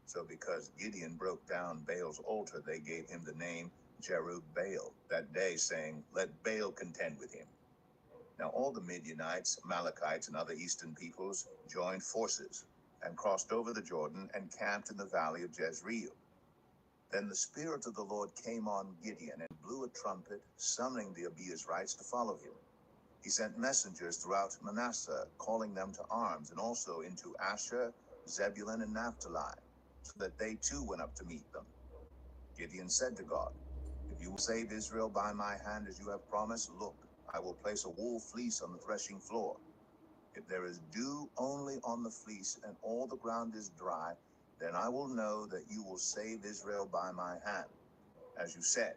So because Gideon broke down Baal's altar, they gave him the name Jerubbaal that day, saying, Let Baal contend with him. Now all the Midianites, Amalekites, and other eastern peoples joined forces and crossed over the Jordan and camped in the valley of Jezreel. Then the Spirit of the Lord came on Gideon and blew a trumpet, summoning the Abiezrites to follow him. He sent messengers throughout Manasseh, calling them to arms, and also into Asher, Zebulun, and Naphtali, so that they too went up to meet them. Gideon said to God, If you will save Israel by my hand as you have promised, look, I will place a wool fleece on the threshing floor. If there is dew only on the fleece and all the ground is dry, then I will know that you will save Israel by my hand, as you said.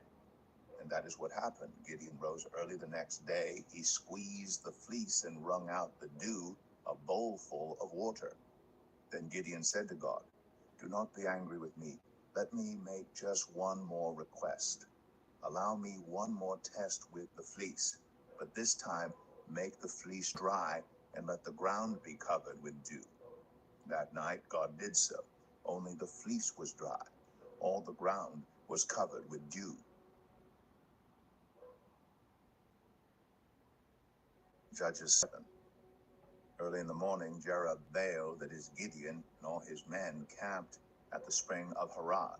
And that is what happened. Gideon rose early the next day. He squeezed the fleece and wrung out the dew, a bowlful of water. Then Gideon said to God, Do not be angry with me. Let me make just one more request. Allow me one more test with the fleece, but this time make the fleece dry, and let the ground be covered with dew. That night God did so. Only the fleece was dry. All the ground was covered with dew. Judges 7. Early in the morning, Jerubbaal, that is Gideon, and all his men camped at the spring of Harod.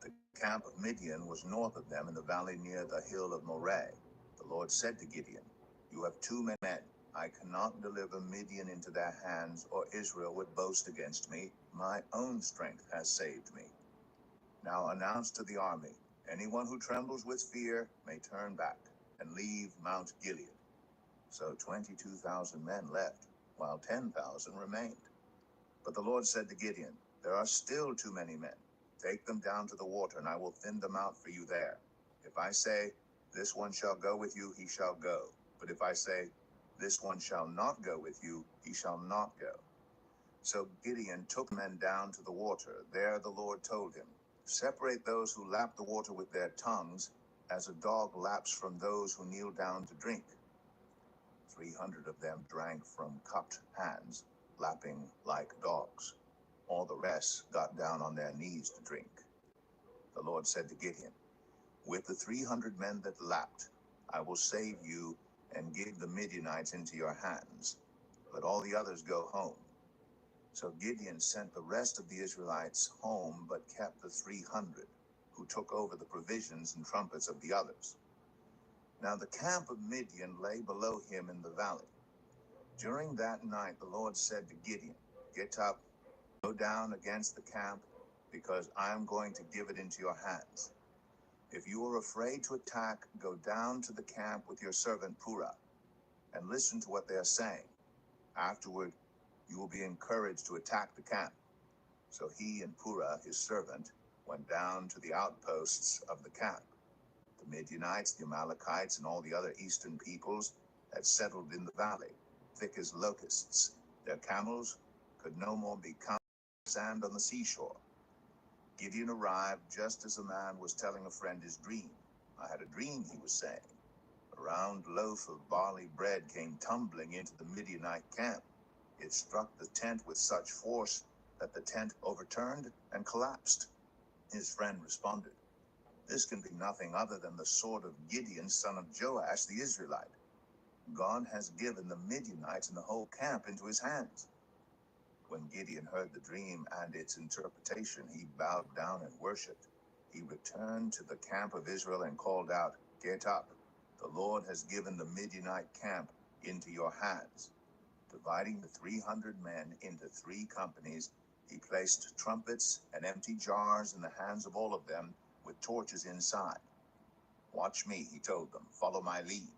The camp of Midian was north of them in the valley near the hill of Moreh. The Lord said to Gideon, "You have too many men. I cannot deliver Midian into their hands, or Israel would boast against me. My own strength has saved me. Now announce to the army, anyone who trembles with fear may turn back and leave Mount Gilead." So 22,000 men left, while 10,000 remained. But the Lord said to Gideon, "There are still too many men. Take them down to the water, and I will thin them out for you there. If I say, 'This one shall go with you,' he shall go. But if I say, 'This one shall not go with you,' he shall not go." So Gideon took men down to the water. There the Lord told him, "Separate those who lap the water with their tongues, as a dog laps from those who kneel down to drink." 300 of them drank from cupped hands, lapping like dogs. All the rest got down on their knees to drink. The Lord said to Gideon, "With the 300 men that lapped, I will save you and give the Midianites into your hands. Let all the others go home." So Gideon sent the rest of the Israelites home, but kept the 300, who took over the provisions and trumpets of the others. Now the camp of Midian lay below him in the valley. During that night the Lord said to Gideon, "Get up, go down against the camp, because I am going to give it into your hands. If you are afraid to attack, go down to the camp with your servant Purah, and listen to what they are saying. Afterward, you will be encouraged to attack the camp." So he and Purah, his servant, went down to the outposts of the camp. The Midianites, the Amalekites, and all the other eastern peoples had settled in the valley, thick as locusts. Their camels could no more be counted as sand on the seashore. Gideon arrived just as a man was telling a friend his dream. "I had a dream," he was saying. "A round loaf of barley bread came tumbling into the Midianite camp. It struck the tent with such force that the tent overturned and collapsed." His friend responded, "This can be nothing other than the sword of Gideon, son of Joash, the Israelite. God has given the Midianites and the whole camp into his hands." When Gideon heard the dream and its interpretation, he bowed down and worshipped. He returned to the camp of Israel and called out, "Get up! The Lord has given the Midianite camp into your hands." Dividing the 300 men into 3 companies, he placed trumpets and empty jars in the hands of all of them, with torches inside. "Watch me," he told them. "Follow my lead.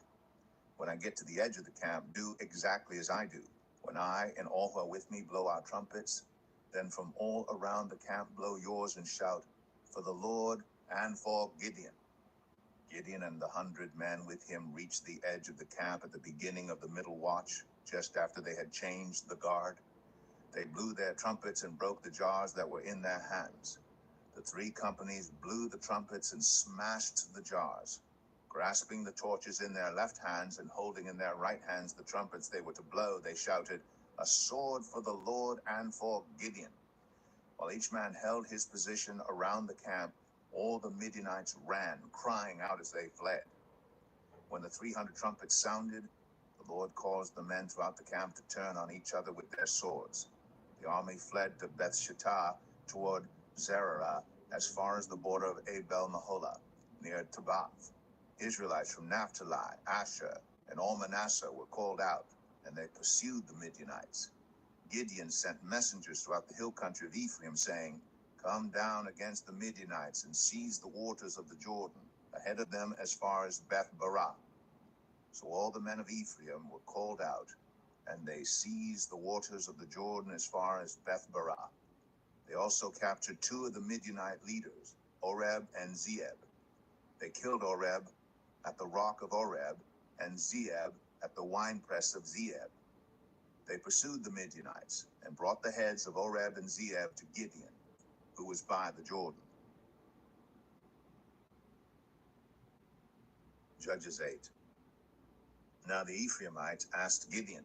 When I get to the edge of the camp, do exactly as I do. When I and all who are with me blow our trumpets, then from all around the camp blow yours and shout, 'For the Lord and for Gideon.'" Gideon and the 100 men with him reached the edge of the camp at the beginning of the middle watch, just after they had changed the guard. They blew their trumpets and broke the jars that were in their hands. The 3 companies blew the trumpets and smashed the jars. Grasping the torches in their left hands and holding in their right hands the trumpets they were to blow, they shouted, "A sword for the Lord and for Gideon." While each man held his position around the camp, all the Midianites ran, crying out as they fled. When the 300 trumpets sounded, the Lord caused the men throughout the camp to turn on each other with their swords. The army fled to Beth-shittah toward Zererah, as far as the border of Abel-Meholah, near Tabbath. Israelites from Naphtali, Asher, and all Manasseh were called out, and they pursued the Midianites. Gideon sent messengers throughout the hill country of Ephraim, saying, "Come down against the Midianites and seize the waters of the Jordan, ahead of them as far as Beth-barah." So all the men of Ephraim were called out, and they seized the waters of the Jordan as far as Beth-barah. They also captured 2 of the Midianite leaders, Oreb and Zeeb. They killed Oreb at the rock of Oreb, and Zeeb at the winepress of Zeeb. They pursued the Midianites and brought the heads of Oreb and Zeeb to Gideon, who was by the Jordan. Judges 8. Now the Ephraimites asked Gideon,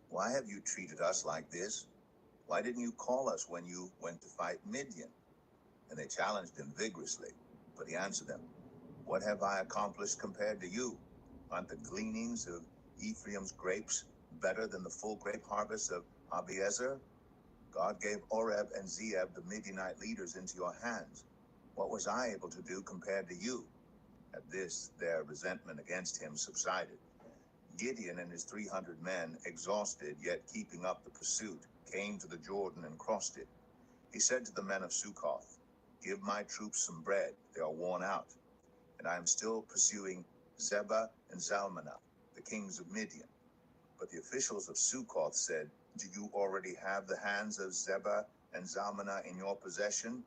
"Why have you treated us like this? Why didn't you call us when you went to fight Midian?" And they challenged him vigorously. But he answered them, "What have I accomplished compared to you? Aren't the gleanings of Ephraim's grapes better than the full grape harvest of Abiezer? God gave Oreb and Zeeb, the Midianite leaders, into your hands. What was I able to do compared to you?" At this, their resentment against him subsided. Gideon and his 300 men, exhausted yet keeping up the pursuit, came to the Jordan and crossed it. He said to the men of Succoth, "Give my troops some bread, they are worn out, and I am still pursuing Zebah and Zalmunna, the kings of Midian." But the officials of Succoth said, "Do you already have the hands of Zebah and Zalmunna in your possession?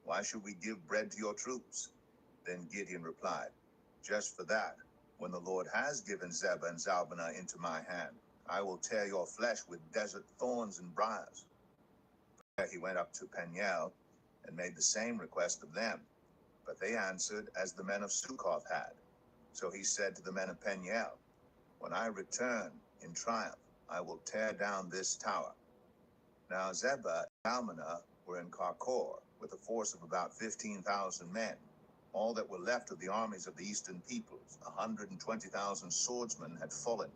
Why should we give bread to your troops?" Then Gideon replied, "Just for that, when the Lord has given Zebah and Zalmunna into my hand, I will tear your flesh with desert thorns and briars." He went up to Peniel and made the same request of them, but they answered as the men of Succoth had. So he said to the men of Peniel, "When I return in triumph, I will tear down this tower." Now Zebah and Zalmunna were in Karkor with a force of about 15,000 men. All that were left of the armies of the eastern peoples, 120,000 swordsmen, had fallen.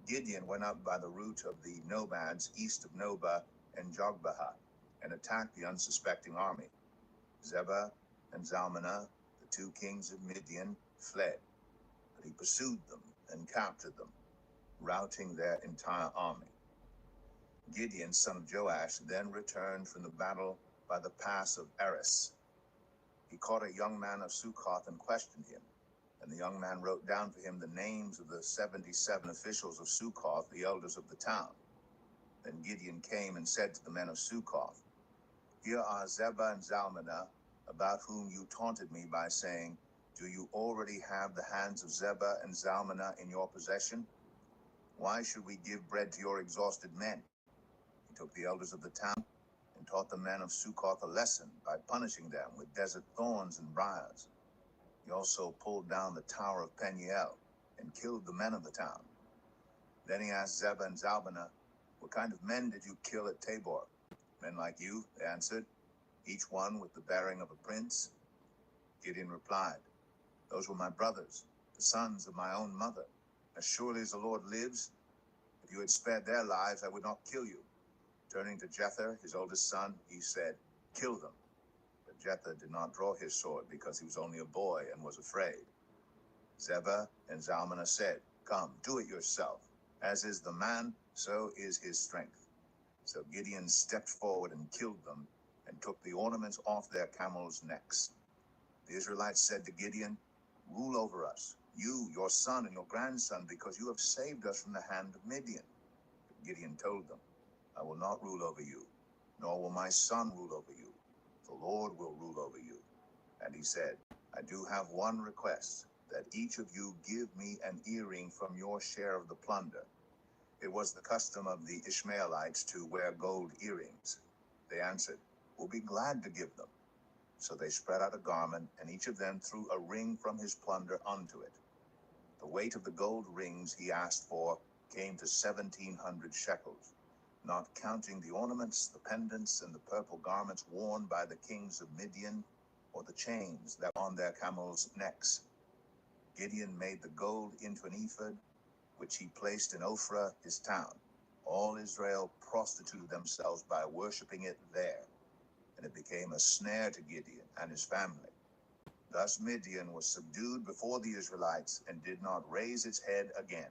Gideon went up by the route of the nomads east of Nobah and Jogbehah and attacked the unsuspecting army. Zebah and Zalmunna, the two kings of Midian, fled, but he pursued them and captured them, routing their entire army. Gideon, son of Joash, then returned from the battle by the pass of Eris. He caught a young man of Succoth and questioned him, and the young man wrote down for him the names of the 77 officials of Succoth, the elders of the town. Then Gideon came and said to the men of Succoth, "Here are Zebah and Zalmunna, about whom you taunted me by saying, 'Do you already have the hands of Zebah and Zalmunna in your possession? Why should we give bread to your exhausted men?' He took the elders of the town and taught the men of Succoth a lesson by punishing them with desert thorns and briars. He also pulled down the tower of Peniel and killed the men of the town. Then he asked Zebah and Zalmunna, 'What kind of men did you kill at Tabor?' 'Men like you,' they answered, 'each one with the bearing of a prince.' Gideon replied, 'Those were my brothers, the sons of my own mother. As surely as the Lord lives, if you had spared their lives, I would not kill you.' Turning to Jether, his oldest son, he said, 'Kill them.' But Jether did not draw his sword because he was only a boy and was afraid. Zebah and Zalmunna said, 'Come, do it yourself. As is the man, so is his strength.' So Gideon stepped forward and killed them and took the ornaments off their camels' necks. The Israelites said to Gideon, 'Rule over us, you, your son, and your grandson, because you have saved us from the hand of Midian.' But Gideon told them, 'I will not rule over you, nor will my son rule over you. The Lord will rule over you.' And he said, 'I do have one request, that each of you give me an earring from your share of the plunder.' It was the custom of the Ishmaelites to wear gold earrings. They answered, 'We'll be glad to give them.' So they spread out a garment, and each of them threw a ring from his plunder onto it. The weight of the gold rings he asked for came to 1,700 shekels, not counting the ornaments, the pendants, and the purple garments worn by the kings of Midian, or the chains that were on their camels' necks. Gideon made the gold into an ephod, which he placed in Ophrah, his town. All Israel prostituted themselves by worshiping it there, and it became a snare to Gideon and his family. Thus Midian was subdued before the Israelites and did not raise its head again.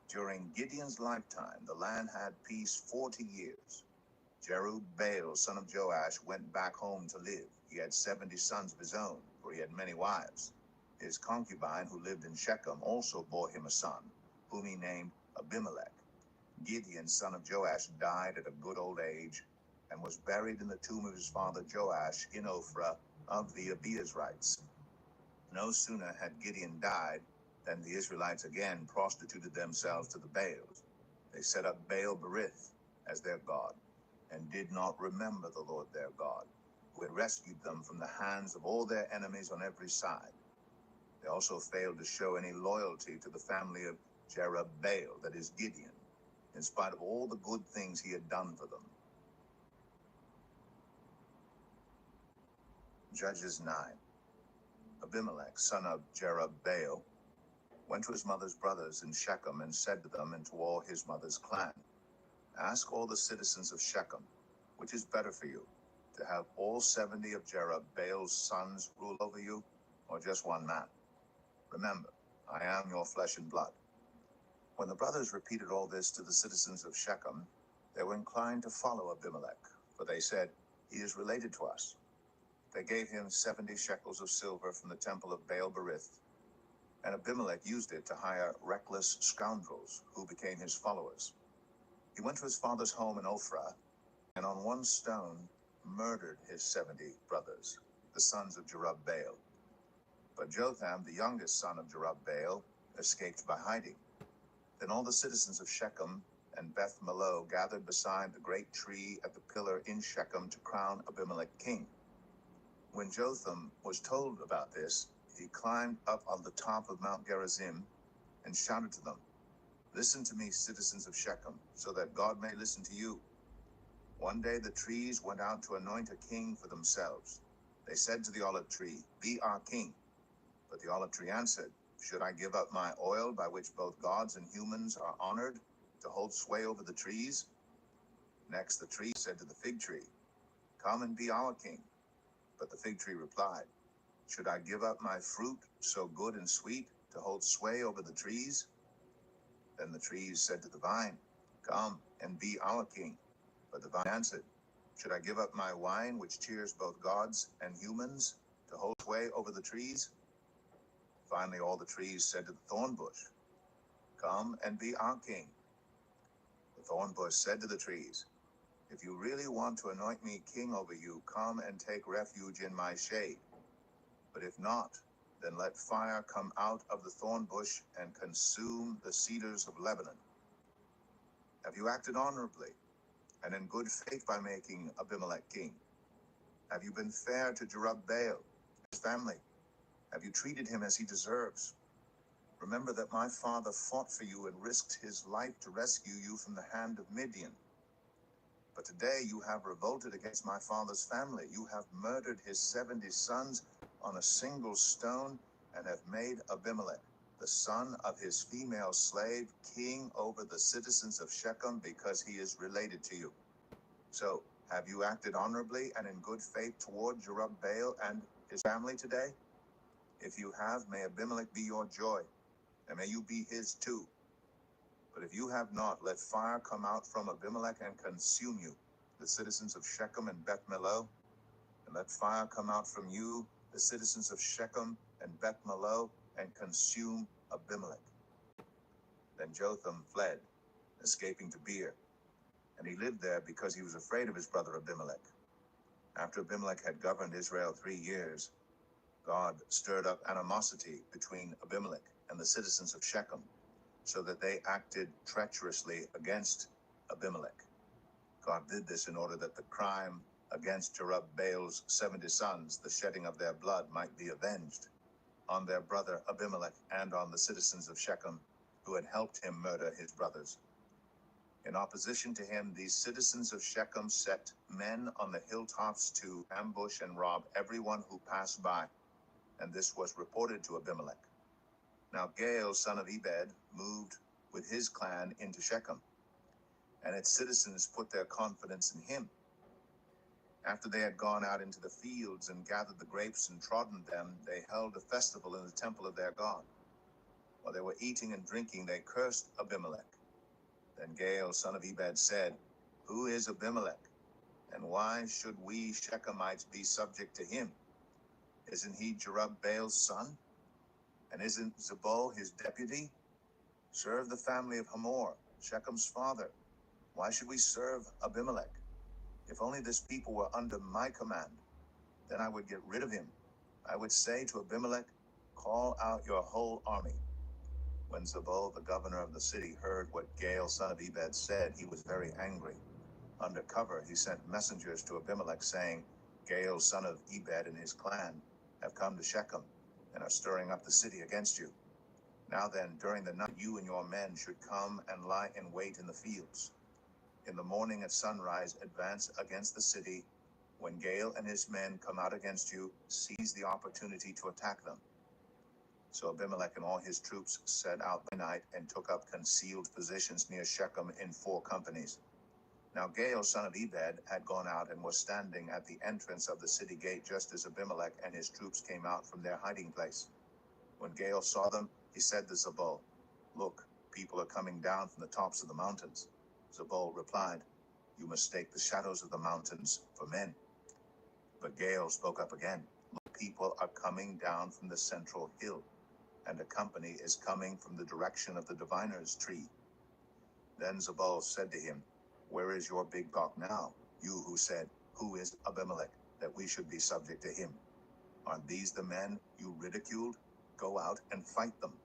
During Gideon's lifetime, the land had peace 40 years. Jerubbaal, son of Joash, went back home to live. He had 70 sons of his own, for he had many wives. His concubine, who lived in Shechem, also bore him a son, whom he named Abimelech. Gideon, son of Joash, died at a good old age and was buried in the tomb of his father Joash in Ophrah of the Abiezrites. No sooner had Gideon died than the Israelites again prostituted themselves to the Baals. They set up Baal Berith as their god, and did not remember the Lord their God, who had rescued them from the hands of all their enemies on every side. They also failed to show any loyalty to the family of Jerubbaal, that is Gideon, in spite of all the good things he had done for them. Judges 9. Abimelech, son of Jerubbaal, went to his mother's brothers in Shechem and said to them and to all his mother's clan, "Ask all the citizens of Shechem, which is better for you, to have all 70 of Jerubbaal's sons rule over you, or just one man? Remember, I am your flesh and blood." When the brothers repeated all this to the citizens of Shechem, they were inclined to follow Abimelech, for they said, "He is related to us." They gave him 70 shekels of silver from the temple of Baal-berith, and Abimelech used it to hire reckless scoundrels who became his followers. He went to his father's home in Ophrah, and on one stone murdered his 70 brothers, the sons of Jerubbaal. But Jotham, the youngest son of Jerubbaal, escaped by hiding. Then all the citizens of Shechem and Beth Millo gathered beside the great tree at the pillar in Shechem to crown Abimelech king. When Jotham was told about this, he climbed up on the top of Mount Gerizim and shouted to them, "Listen to me, citizens of Shechem, so that God may listen to you." One day the trees went out to anoint a king for themselves. They said to the olive tree, "Be our king." But the olive tree answered, "Should I give up my oil by which both gods and humans are honored to hold sway over the trees?" Next the tree said to the fig tree, "Come and be our king." But the fig tree replied, "Should I give up my fruit, so good and sweet, to hold sway over the trees?" Then the trees said to the vine, "Come and be our king." But the vine answered, "Should I give up my wine, which cheers both gods and humans, to hold sway over the trees?" Finally all the trees said to the thorn bush, "Come and be our king." The thorn bush said to the trees, "If you really want to anoint me king over you, come and take refuge in my shade. But if not, then let fire come out of the thorn bush and consume the cedars of Lebanon." Have you acted honorably and in good faith by making Abimelech king? Have you been fair to Jerubbaal, his family? Have you treated him as he deserves? Remember that my father fought for you and risked his life to rescue you from the hand of Midian. But today you have revolted against my father's family. You have murdered his 70 sons on a single stone and have made Abimelech, the son of his female slave, king over the citizens of Shechem because he is related to you. So, have you acted honorably and in good faith toward Jerubbaal and his family today? If you have, may Abimelech be your joy, and may you be his too. But if you have not, let fire come out from Abimelech and consume you, the citizens of Shechem and Beth Millo, and let fire come out from you, the citizens of Shechem and Beth Millo, and consume Abimelech. Then Jotham fled, escaping to Beer, and he lived there because he was afraid of his brother Abimelech. After Abimelech had governed Israel 3 years, God stirred up animosity between Abimelech and the citizens of Shechem, so that they acted treacherously against Abimelech. God did this in order that the crime against Jerubbaal's 70 sons, the shedding of their blood, might be avenged on their brother Abimelech and on the citizens of Shechem who had helped him murder his brothers. In opposition to him, these citizens of Shechem set men on the hilltops to ambush and rob everyone who passed by, and this was reported to Abimelech. Now Gaal, son of Ebed, moved with his clan into Shechem, and its citizens put their confidence in him. After they had gone out into the fields and gathered the grapes and trodden them, they held a festival in the temple of their God. While they were eating and drinking, they cursed Abimelech. Then Gaal, son of Ebed, said, "Who is Abimelech, and why should we Shechemites be subject to him? Isn't he Jerubbaal's son? And isn't Zebul his deputy? Serve the family of Hamor, Shechem's father. Why should we serve Abimelech? If only this people were under my command, then I would get rid of him. I would say to Abimelech, 'Call out your whole army.'" When Zebul, the governor of the city, heard what Gaal, son of Ebed, said, he was very angry. Under cover, he sent messengers to Abimelech, saying, "Gaal, son of Ebed, and his clan have come to Shechem and are stirring up the city against you." Now then, during the night, you and your men should come and lie in wait in the fields. In the morning at sunrise, advance against the city. When Gael and his men come out against you, seize the opportunity to attack them." So Abimelech and all his troops set out by night and took up concealed positions near Shechem in 4 companies. Now Gael, son of Ebed, had gone out and was standing at the entrance of the city gate just as Abimelech and his troops came out from their hiding place. When Gael saw them, he said to Zebul, "Look, people are coming down from the tops of the mountains." Zebul replied, "You mistake the shadows of the mountains for men." But Gael spoke up again, "Look, people are coming down from the central hill, and a company is coming from the direction of the diviner's tree." Then Zebul said to him, "Where is your big talk now, you who said, 'Who is Abimelech, that we should be subject to him?' Aren't these the men you ridiculed? Go out and fight them."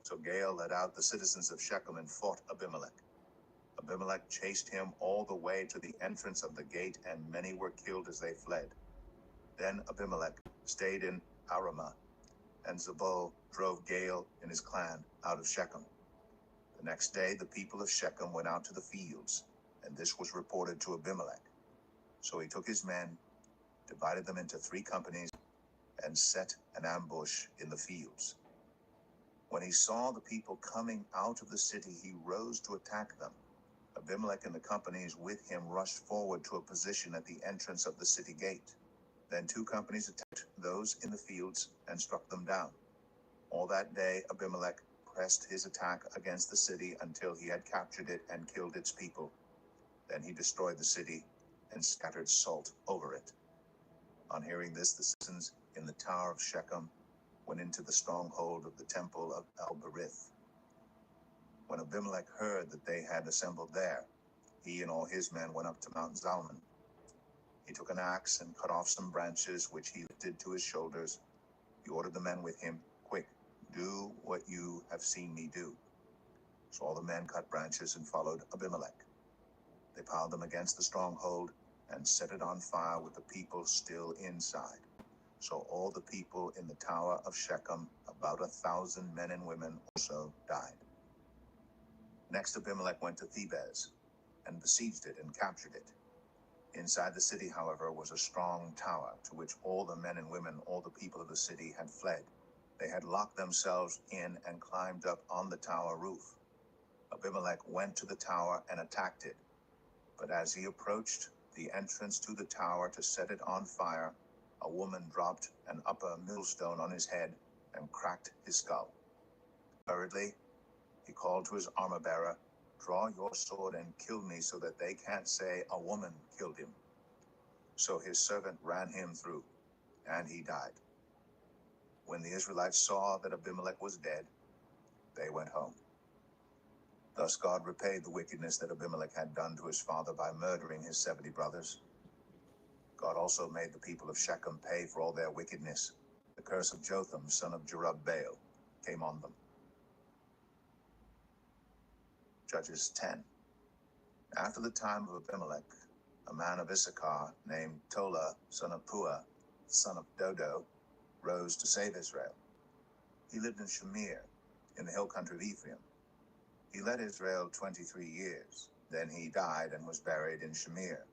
So Gael led out the citizens of Shechem and fought Abimelech. Abimelech chased him all the way to the entrance of the gate, and many were killed as they fled. Then Abimelech stayed in Aramah, and Zebul drove Gael and his clan out of Shechem. The next day the people of Shechem went out to the fields, and this was reported to Abimelech. So he took his men, divided them into 3 companies, and set an ambush in the fields. When he saw the people coming out of the city, he rose to attack them. Abimelech and the companies with him rushed forward to a position at the entrance of the city gate. Then 2 companies attacked those in the fields and struck them down. All that day Abimelech pressed his attack against the city until he had captured it and killed its people. Then he destroyed the city and scattered salt over it. On hearing this, the citizens in the tower of Shechem went into the stronghold of the temple of El-Berith. When Abimelech heard that they had assembled there, he and all his men went up to Mount Zalmon. He took an axe and cut off some branches, which he lifted to his shoulders. He ordered the men with him, "Quick, do what you have seen me do." So all the men cut branches and followed Abimelech. They piled them against the stronghold and set it on fire with the people still inside. So all the people in the tower of Shechem, about 1,000 men and women, also died. Next Abimelech went to Thebez and besieged it and captured it. Inside the city, however, was a strong tower to which all the men and women, all the people of the city, had fled. They had locked themselves in and climbed up on the tower roof. Abimelech went to the tower and attacked it. But as he approached the entrance to the tower to set it on fire, a woman dropped an upper millstone on his head and cracked his skull. Hurriedly, he called to his armor-bearer, "Draw your sword and kill me so that they can't say a woman killed him." So his servant ran him through, and he died. When the Israelites saw that Abimelech was dead, they went home. Thus God repaid the wickedness that Abimelech had done to his father by murdering his 70 brothers. God also made the people of Shechem pay for all their wickedness. The curse of Jotham, son of Jerubbaal, came on them. Judges 10. After the time of Abimelech, a man of Issachar named Tola, son of Puah, son of Dodo, rose to save Israel. He lived in Shamir, in the hill country of Ephraim. He led Israel 23 years. Then he died and was buried in Shamir.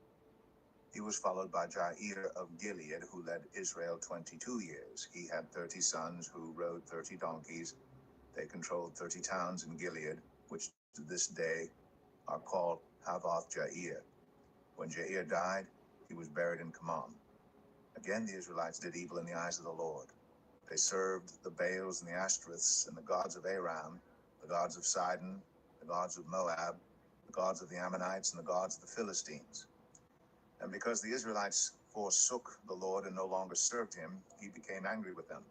He was followed by Jair of Gilead, who led Israel 22 years. He had 30 sons who rode 30 donkeys. They controlled 30 towns in Gilead, which to this day are called Havoth Jair. When Jair died, he was buried in Kamam. Again, the Israelites did evil in the eyes of the Lord. They served the Baals and the Ashtoreths and the gods of Aram, the gods of Sidon, the gods of Moab, the gods of the Ammonites, and the gods of the Philistines. And because the Israelites forsook the Lord and no longer served him, he became angry with them.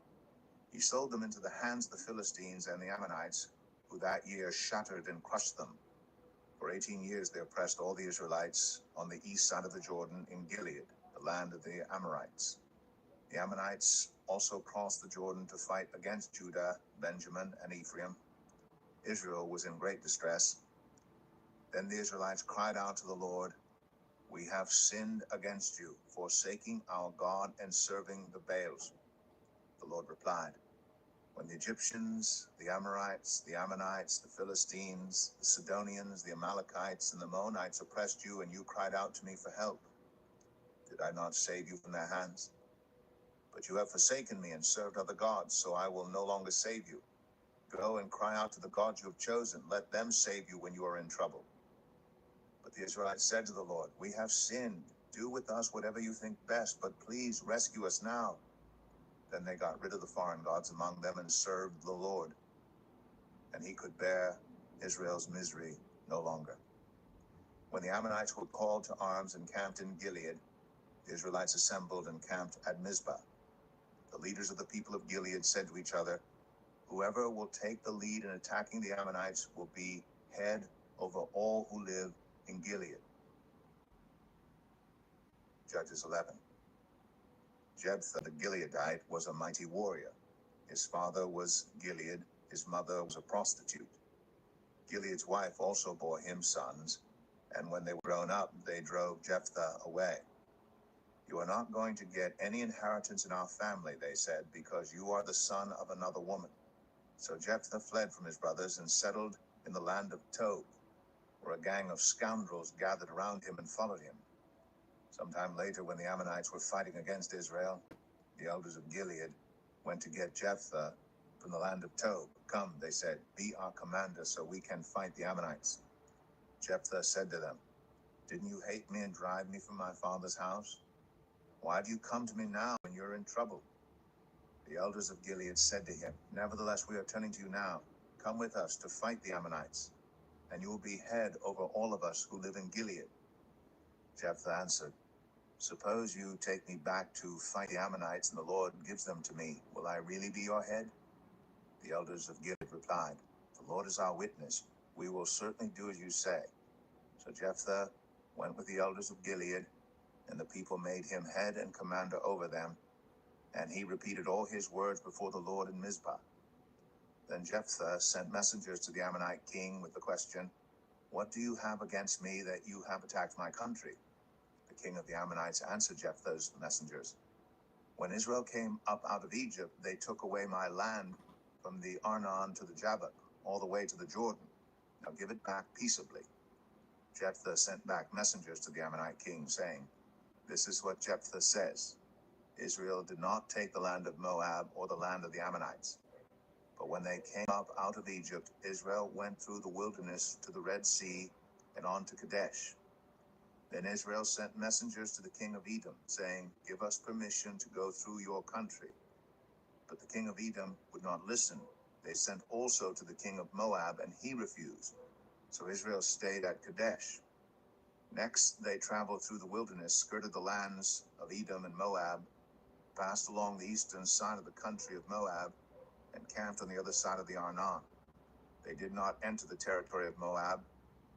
He sold them into the hands of the Philistines and the Ammonites, who that year shattered and crushed them. For 18 years they oppressed all the Israelites on the east side of the Jordan in Gilead, the land of the Amorites. The Ammonites also crossed the Jordan to fight against Judah, Benjamin, and Ephraim. Israel was in great distress. Then the Israelites cried out to the Lord, "We have sinned against you, forsaking our God and serving the Baals." The Lord replied, When the Egyptians, the Amorites, the Ammonites, the Philistines, the Sidonians, the Amalekites, and the Moabites oppressed you, and you cried out to me for help, did I not save you from their hands? But you have forsaken me and served other gods, so I will no longer save you. Go and cry out to the gods you have chosen. Let them save you when you are in trouble. But the Israelites said to the Lord, we have sinned. Do with us whatever you think best, but please rescue us now. Then they got rid of the foreign gods among them and served the Lord. And he could bear Israel's misery no longer. When the Ammonites were called to arms and camped in Gilead, the Israelites assembled and camped at Mizpah. The leaders of the people of Gilead said to each other, whoever will take the lead in attacking the Ammonites will be head over all who live in Gilead. Judges 11. Jephthah the Gileadite was a mighty warrior. His father was Gilead, his mother was a prostitute. Gilead's wife also bore him sons, and when they were grown up, they drove Jephthah away. You are not going to get any inheritance in our family, they said, because you are the son of another woman. So Jephthah fled from his brothers and settled in the land of Tob, where a gang of scoundrels gathered around him and followed him. Sometime later, when the Ammonites were fighting against Israel, the elders of Gilead went to get Jephthah from the land of Tob. Come, they said, be our commander so we can fight the Ammonites. Jephthah said to them, didn't you hate me and drive me from my father's house? Why do you come to me now when you're in trouble? The elders of Gilead said to him, nevertheless, we are turning to you now. Come with us to fight the Ammonites, and you will be head over all of us who live in Gilead. Jephthah answered, suppose you take me back to fight the Ammonites and the Lord gives them to me. Will I really be your head? The elders of Gilead replied, the Lord is our witness. We will certainly do as you say. So Jephthah went with the elders of Gilead, and the people made him head and commander over them, and he repeated all his words before the Lord in Mizpah. Then Jephthah sent messengers to the Ammonite king with the question, what do you have against me that you have attacked my country? The king of the Ammonites answered Jephthah's messengers, when Israel came up out of Egypt, they took away my land from the Arnon to the Jabbok, all the way to the Jordan. Now give it back peaceably. Jephthah sent back messengers to the Ammonite king, saying, this is what Jephthah says. Israel did not take the land of Moab or the land of the Ammonites. But when they came up out of Egypt, Israel went through the wilderness to the Red Sea and on to Kadesh. Then Israel sent messengers to the king of Edom, saying, give us permission to go through your country. But the king of Edom would not listen. They sent also to the king of Moab, and he refused. So Israel stayed at Kadesh. Next, they traveled through the wilderness, skirted the lands of Edom and Moab, passed along the eastern side of the country of Moab, and camped on the other side of the Arnon. They did not enter the territory of Moab,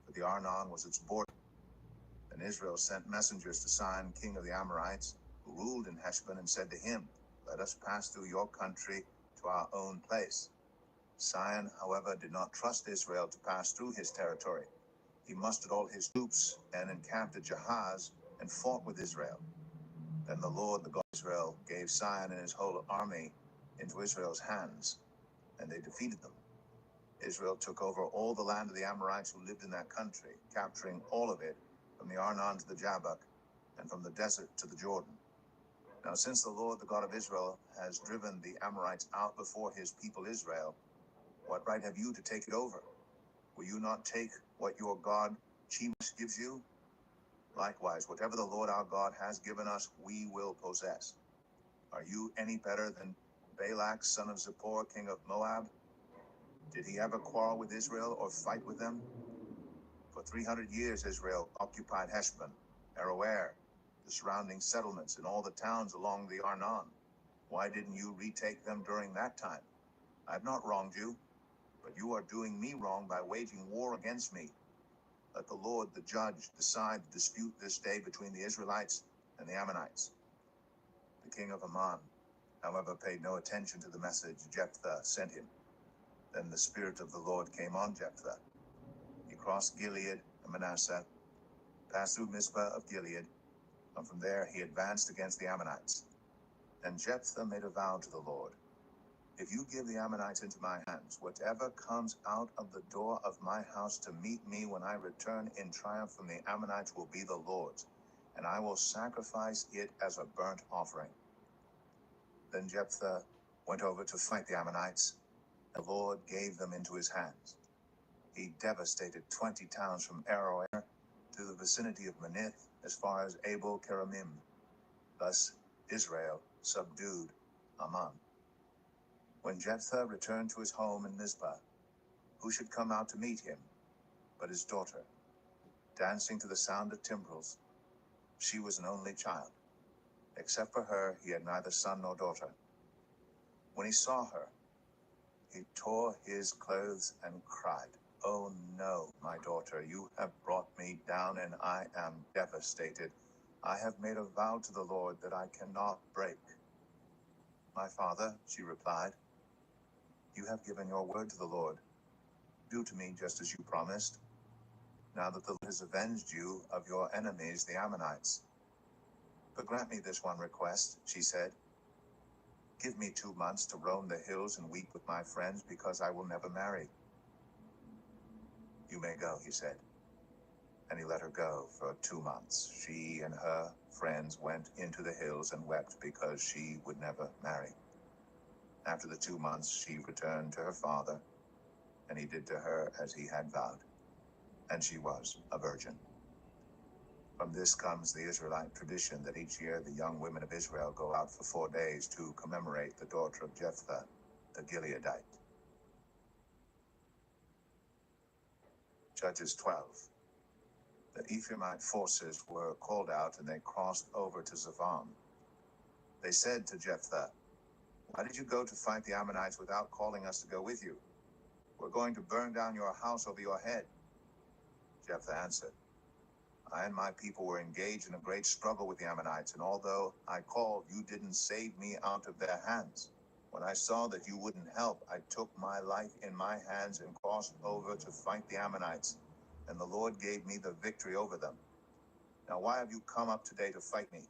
for the Arnon was its border. Then Israel sent messengers to Sihon, king of the Amorites, who ruled in Heshbon, and said to him, let us pass through your country to our own place. Sihon, however, did not trust Israel to pass through his territory. He mustered all his troops and encamped at Jahaz and fought with Israel. Then the Lord, the God of Israel, gave Sihon and his whole army into Israel's hands, and they defeated them. Israel took over all the land of the Amorites who lived in that country, capturing all of it, from the Arnon to the Jabbok, and from the desert to the Jordan. Now since the Lord, the God of Israel, has driven the Amorites out before his people Israel, what right have you to take it over? Will you not take what your God Chemosh gives you? Likewise, whatever the Lord our God has given us, we will possess. Are you any better than Balak, son of Zippor, king of Moab? Did he ever quarrel with Israel or fight with them? For 300 years Israel occupied Heshbon, Aroer, the surrounding settlements, and all the towns along the Arnon. Why didn't you retake them during that time? I have not wronged you, but you are doing me wrong by waging war against me. Let the Lord, the judge, decide the dispute this day between the Israelites and the Ammonites. The king of Ammon, however, paid no attention to the message Jephthah sent him. Then the Spirit of the Lord came on Jephthah. He crossed Gilead and Manasseh, passed through Mizpah of Gilead, and from there he advanced against the Ammonites. Then Jephthah made a vow to the Lord. If you give the Ammonites into my hands, whatever comes out of the door of my house to meet me when I return in triumph from the Ammonites will be the Lord's, and I will sacrifice it as a burnt offering." Then Jephthah went over to fight the Ammonites. The Lord gave them into his hands. He devastated 20 towns from Aroer to the vicinity of Manith as far as Abel Keramim. Thus Israel subdued Ammon. When Jephthah returned to his home in Mizpah, who should come out to meet him but his daughter, dancing to the sound of timbrels? She was an only child. Except for her, he had neither son nor daughter. When he saw her, he tore his clothes and cried, "Oh no, my daughter, you have brought me down, and I am devastated. I have made a vow to the Lord that I cannot break." "My father," she replied, "you have given your word to the Lord. Do to me just as you promised, now that the Lord has avenged you of your enemies, the Ammonites. But grant me this one request," she said. "Give me 2 months to roam the hills and weep with my friends, because I will never marry." "You may go," he said. And he let her go for 2 months. She and her friends went into the hills and wept because she would never marry. After the 2 months, she returned to her father, and he did to her as he had vowed, and she was a virgin. From this comes the Israelite tradition that each year the young women of Israel go out for 4 days to commemorate the daughter of Jephthah, the Gileadite. Judges 12. The Ephraimite forces were called out, and they crossed over to Zavam. They said to Jephthah, "Why did you go to fight the Ammonites without calling us to go with you? We're going to burn down your house over your head." Jephthah answered, "I and my people were engaged in a great struggle with the Ammonites, and although I called, you didn't save me out of their hands. When I saw that you wouldn't help, I took my life in my hands and crossed over to fight the Ammonites, and the Lord gave me the victory over them. Now why have you come up today to fight me?"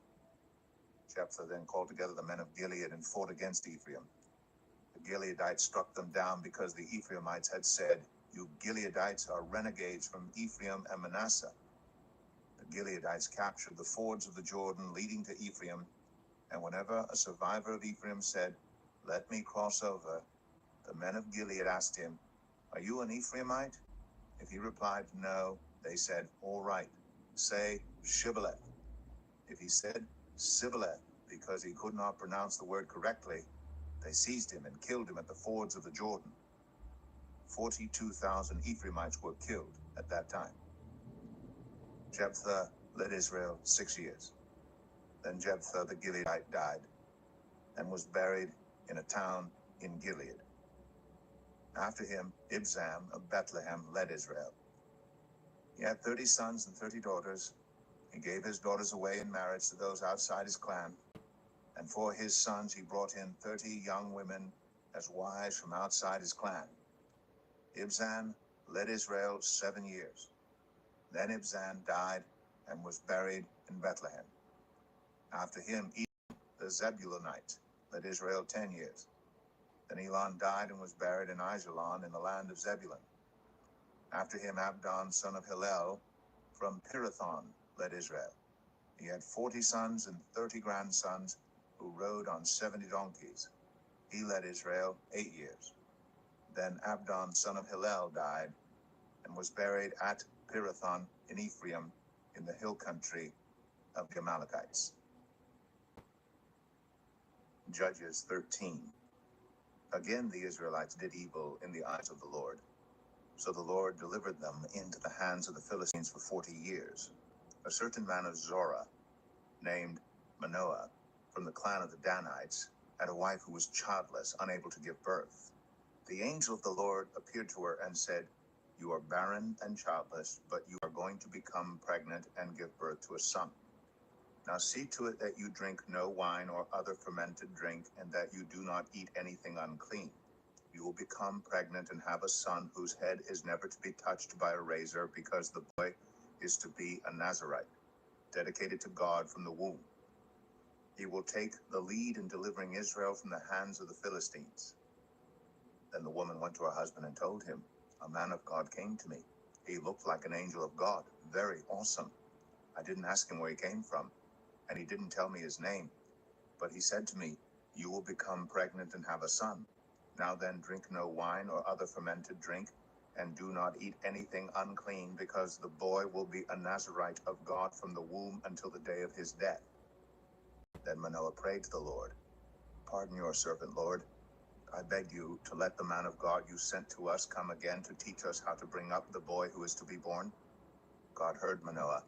Jephthah then called together the men of Gilead and fought against Ephraim. The Gileadites struck them down because the Ephraimites had said, "You Gileadites are renegades from Ephraim and Manasseh." The Gileadites captured the fords of the Jordan leading to Ephraim, and whenever a survivor of Ephraim said, "Let me cross over," the men of Gilead asked him, "Are you an Ephraimite?" If he replied, "No," they said, "All right, say Shibboleth." If he said Sibboleth because he could not pronounce the word correctly, they seized him and killed him at the fords of the Jordan. 42,000 Ephraimites were killed at that time. Jephthah led Israel 6 years. Then Jephthah the Gileadite died and was buried in a town in Gilead. After him, Ibzan of Bethlehem led Israel. He had 30 sons and 30 daughters. He gave his daughters away in marriage to those outside his clan, and for his sons he brought in 30 young women as wives from outside his clan. Ibzan led Israel 7 years. Then Ibzan died and was buried in Bethlehem. After him, Elon the Zebulunite led Israel 10 years. Then Elon died and was buried in Aijalon in the land of Zebulun. After him, Abdon, son of Hillel, from Pirathon, led Israel. He had 40 sons and 30 grandsons who rode on 70 donkeys. He led Israel 8 years. Then Abdon, son of Hillel, died and was buried at Pirathon in Ephraim in the hill country of the Amalekites. Judges 13. Again the Israelites did evil in the eyes of the Lord. So the Lord delivered them into the hands of the Philistines for 40 years. A certain man of Zorah, named Manoah, from the clan of the Danites, had a wife who was childless, unable to give birth. The angel of the Lord appeared to her and said, "You are barren and childless, but you are going to become pregnant and give birth to a son. Now see to it that you drink no wine or other fermented drink, and that you do not eat anything unclean. You will become pregnant and have a son whose head is never to be touched by a razor, because the boy is to be a Nazirite, dedicated to God from the womb. He will take the lead in delivering Israel from the hands of the Philistines. Then the woman went to her husband and told him, "A man of God came to me. He looked like an angel of God, very awesome. I didn't ask him where he came from, and he didn't tell me his name. But he said to me, 'You will become pregnant and have a son. Now then, drink no wine or other fermented drink, and do not eat anything unclean, because the boy will be a Nazarite of God from the womb until the day of his death.' Then Manoah prayed to the Lord, 'Pardon your servant, Lord. I beg you to let the man of God you sent to us come again to teach us how to bring up the boy who is to be born.' God heard Manoah.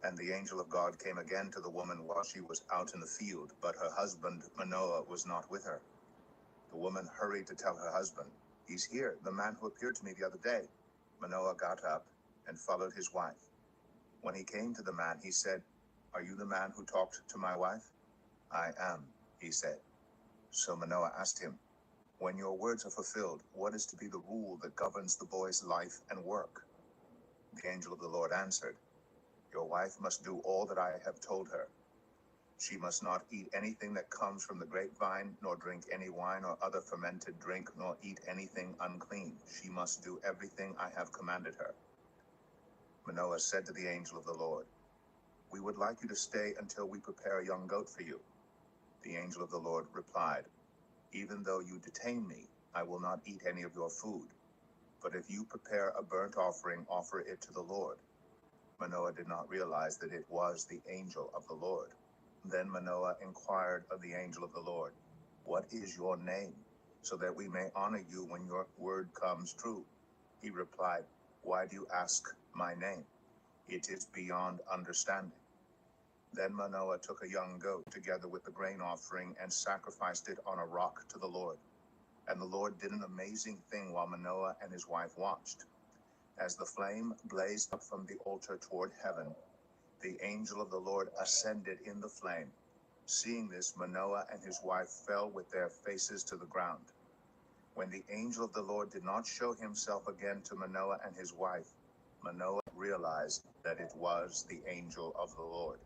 And the angel of God came again to the woman while she was out in the field, but her husband Manoah was not with her. The woman hurried to tell her husband, 'He's here, the man who appeared to me the other day.' Manoah got up and followed his wife. When he came to the man, he said, 'Are you the man who talked to my wife?' 'I am,' he said. So Manoah asked him, 'When your words are fulfilled, what is to be the rule that governs the boy's life and work?' The angel of the Lord answered, 'Your wife must do all that I have told her. She must not eat anything that comes from the grapevine, nor drink any wine or other fermented drink, nor eat anything unclean. She must do everything I have commanded her.' Manoah said to the angel of the Lord, 'We would like you to stay until we prepare a young goat for you.' The angel of the Lord replied, 'Even though you detain me, I will not eat any of your food. But if you prepare a burnt offering, offer it to the Lord.' Manoah did not realize that it was the angel of the Lord. Then Manoah inquired of the angel of the Lord, 'What is your name, so that we may honor you when your word comes true?' He replied, 'Why do you ask my name? It is beyond understanding.' Then Manoah took a young goat together with the grain offering and sacrificed it on a rock to the Lord. And the Lord did an amazing thing while Manoah and his wife watched. As the flame blazed up from the altar toward heaven, the angel of the Lord ascended in the flame. Seeing this, Manoah and his wife fell with their faces to the ground. When the angel of the Lord did not show himself again to Manoah and his wife, Manoah realized that it was the angel of the Lord.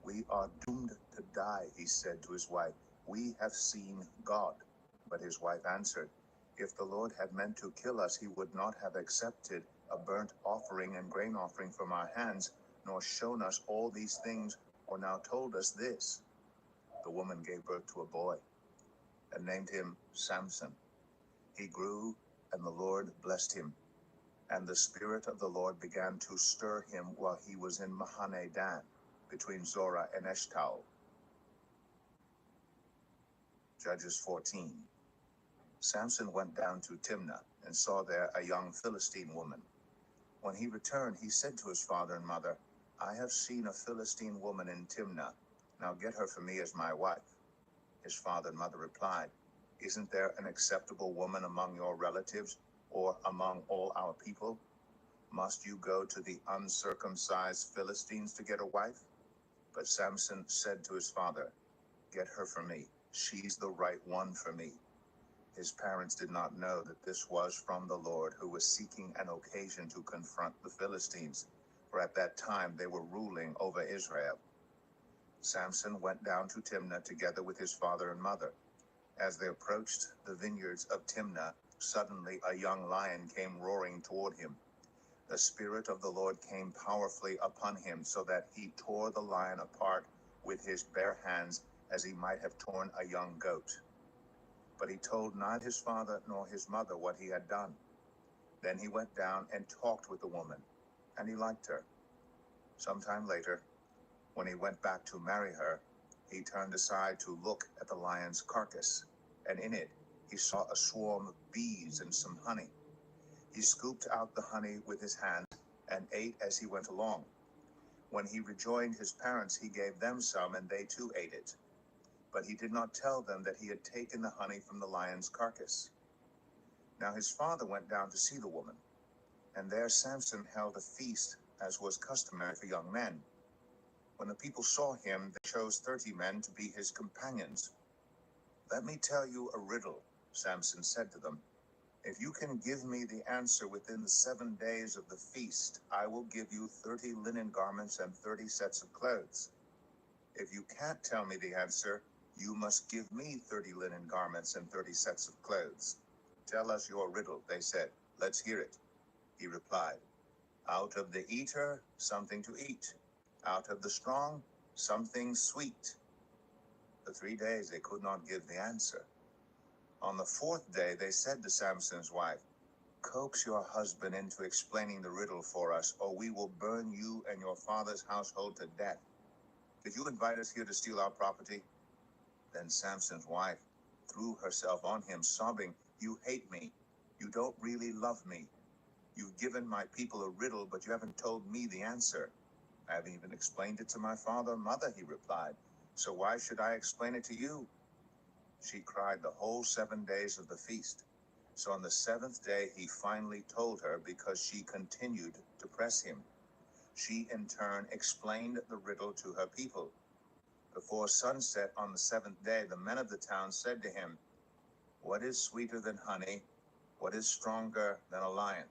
'We are doomed to die,' he said to his wife. 'We have seen God.' But his wife answered, 'If the Lord had meant to kill us, he would not have accepted a burnt offering and grain offering from our hands, nor shown us all these things, or now told us this.' The woman gave birth to a boy and named him Samson. He grew, and the Lord blessed him. And the Spirit of the Lord began to stir him while he was in Mahaneh Dan, between Zorah and Eshtaol. Judges 14. Samson went down to Timnah and saw there a young Philistine woman. When he returned, he said to his father and mother, 'I have seen a Philistine woman in Timnah. Now get her for me as my wife.' His father and mother replied, 'Isn't there an acceptable woman among your relatives or among all our people? Must you go to the uncircumcised Philistines to get a wife?' But Samson said to his father, 'Get her for me. She's the right one for me.' His parents did not know that this was from the Lord, who was seeking an occasion to confront the Philistines, for at that time they were ruling over Israel. Samson went down to Timnah together with his father and mother. As they approached the vineyards of Timnah, suddenly a young lion came roaring toward him. The Spirit of the Lord came powerfully upon him, so that he tore the lion apart with his bare hands, as he might have torn a young goat. But he told neither his father nor his mother what he had done. Then he went down and talked with the woman, and he liked her. Sometime later, when he went back to marry her, he turned aside to look at the lion's carcass, and in it he saw a swarm of bees and some honey. He scooped out the honey with his hand and ate as he went along. When he rejoined his parents, he gave them some, and they too ate it. But he did not tell them that he had taken the honey from the lion's carcass. Now his father went down to see the woman, and there Samson held a feast, as was customary for young men. When the people saw him, they chose 30 men to be his companions. 'Let me tell you a riddle,' Samson said to them. 'If you can give me the answer within the 7 days of the feast, I will give you 30 linen garments and 30 sets of clothes. If you can't tell me the answer, you must give me 30 linen garments and 30 sets of clothes.' Tell us your riddle, they said. Let's hear it. He replied, out of the eater, something to eat. Out of the strong, something sweet. For 3 days they could not give the answer. On the fourth day they said to Samson's wife, coax your husband into explaining the riddle for us, or we will burn you and your father's household to death. Did you invite us here to steal our property? Then Samson's wife threw herself on him, sobbing, you hate me. You don't really love me. You've given my people a riddle, but you haven't told me the answer. I haven't even explained it to my father or mother, he replied. So why should I explain it to you? She cried the whole 7 days of the feast. So on the seventh day, he finally told her because she continued to press him. She in turn explained the riddle to her people. Before sunset on the seventh day, the men of the town said to him, what is sweeter than honey? What is stronger than a lion?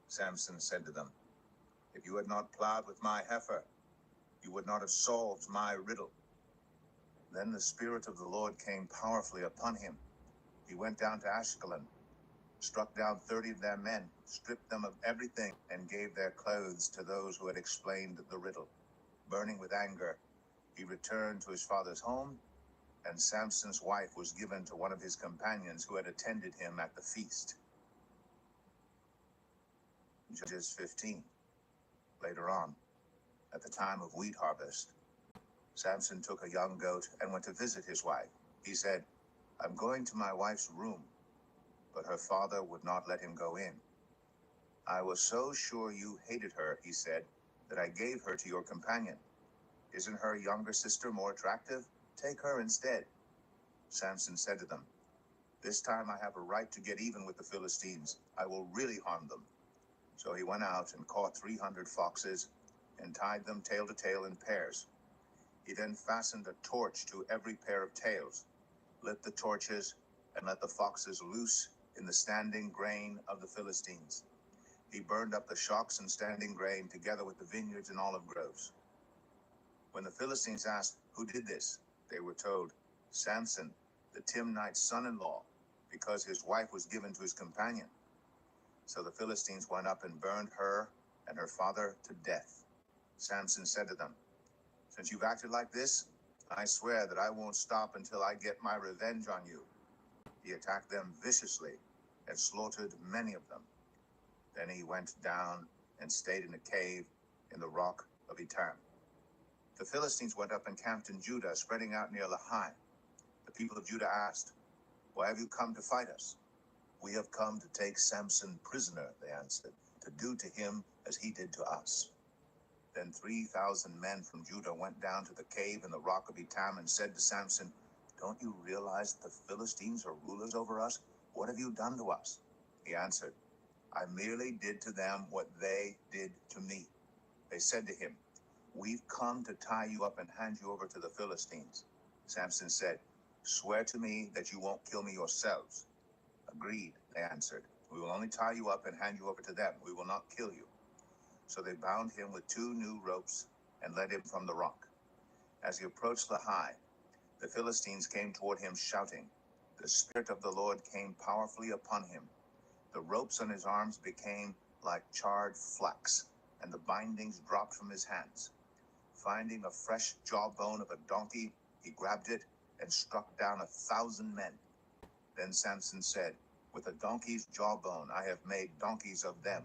Samson said to them, if you had not plowed with my heifer, you would not have solved my riddle. Then the Spirit of the Lord came powerfully upon him. He went down to Ashkelon, struck down 30 of their men, stripped them of everything, and gave their clothes to those who had explained the riddle. Burning with anger, he returned to his father's home, and Samson's wife was given to one of his companions who had attended him at the feast. Judges 15. Later on, at the time of wheat harvest, Samson took a young goat and went to visit his wife. He said, I'm going to my wife's room, but her father would not let him go in. I was so sure you hated her, he said, that I gave her to your companion. Isn't her younger sister more attractive? Take her instead. Samson said to them, this time I have a right to get even with the Philistines. I will really harm them. So he went out and caught 300 foxes and tied them tail to tail in pairs. He then fastened a torch to every pair of tails, lit the torches, and let the foxes loose in the standing grain of the Philistines. He burned up the shocks and standing grain together with the vineyards and olive groves. When the Philistines asked, who did this? They were told, Samson, the Timnite's son-in-law, because his wife was given to his companion. So the Philistines went up and burned her and her father to death. Samson said to them, since you've acted like this, I swear that I won't stop until I get my revenge on you. He attacked them viciously and slaughtered many of them. Then he went down and stayed in a cave in the rock of Etam. The Philistines went up and camped in Judah, spreading out near Lahai. The people of Judah asked, why have you come to fight us? We have come to take Samson prisoner, they answered, to do to him as he did to us. Then 3,000 men from Judah went down to the cave in the rock of Etam and said to Samson, don't you realize that the Philistines are rulers over us? What have you done to us? He answered, I merely did to them what they did to me. They said to him, we've come to tie you up and hand you over to the Philistines. Samson said, swear to me that you won't kill me yourselves. Agreed, they answered. We will only tie you up and hand you over to them. We will not kill you. So they bound him with 2 new ropes and led him from the rock. As he approached Lahai, the Philistines came toward him shouting. The Spirit of the Lord came powerfully upon him. The ropes on his arms became like charred flax, and the bindings dropped from his hands. Finding a fresh jawbone of a donkey, he grabbed it and struck down 1,000 men. Then Samson said, with a donkey's jawbone I have made donkeys of them.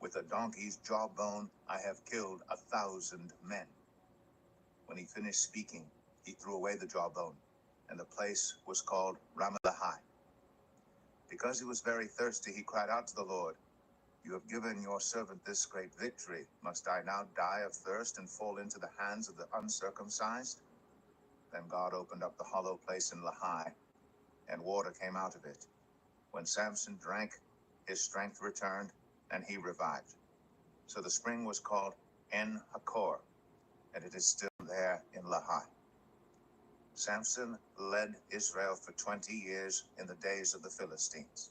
With a donkey's jawbone I have killed 1,000 men. When he finished speaking, he threw away the jawbone, and the place was called Ramah-Lahai. Because he was very thirsty, he cried out to the Lord, you have given your servant this great victory. Must I now die of thirst and fall into the hands of the uncircumcised? Then God opened up the hollow place in Lahai, and water came out of it. When Samson drank, his strength returned, and he revived. So the spring was called En-Hakor, and it is still there in Lahai. Samson led Israel for 20 years in the days of the Philistines.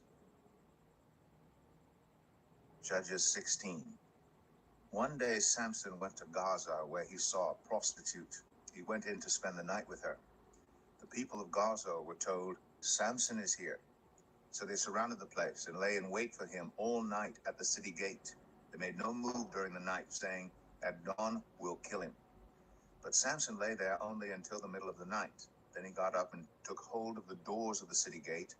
Judges 16. One day Samson went to Gaza, where he saw a prostitute. He went in to spend the night with her. The people of Gaza were told, Samson is here. So they surrounded the place and lay in wait for him all night at the city gate. They made no move during the night, saying, "At dawn we'll kill him." But Samson lay there only until the middle of the night. Then he got up and took hold of the doors of the city gate,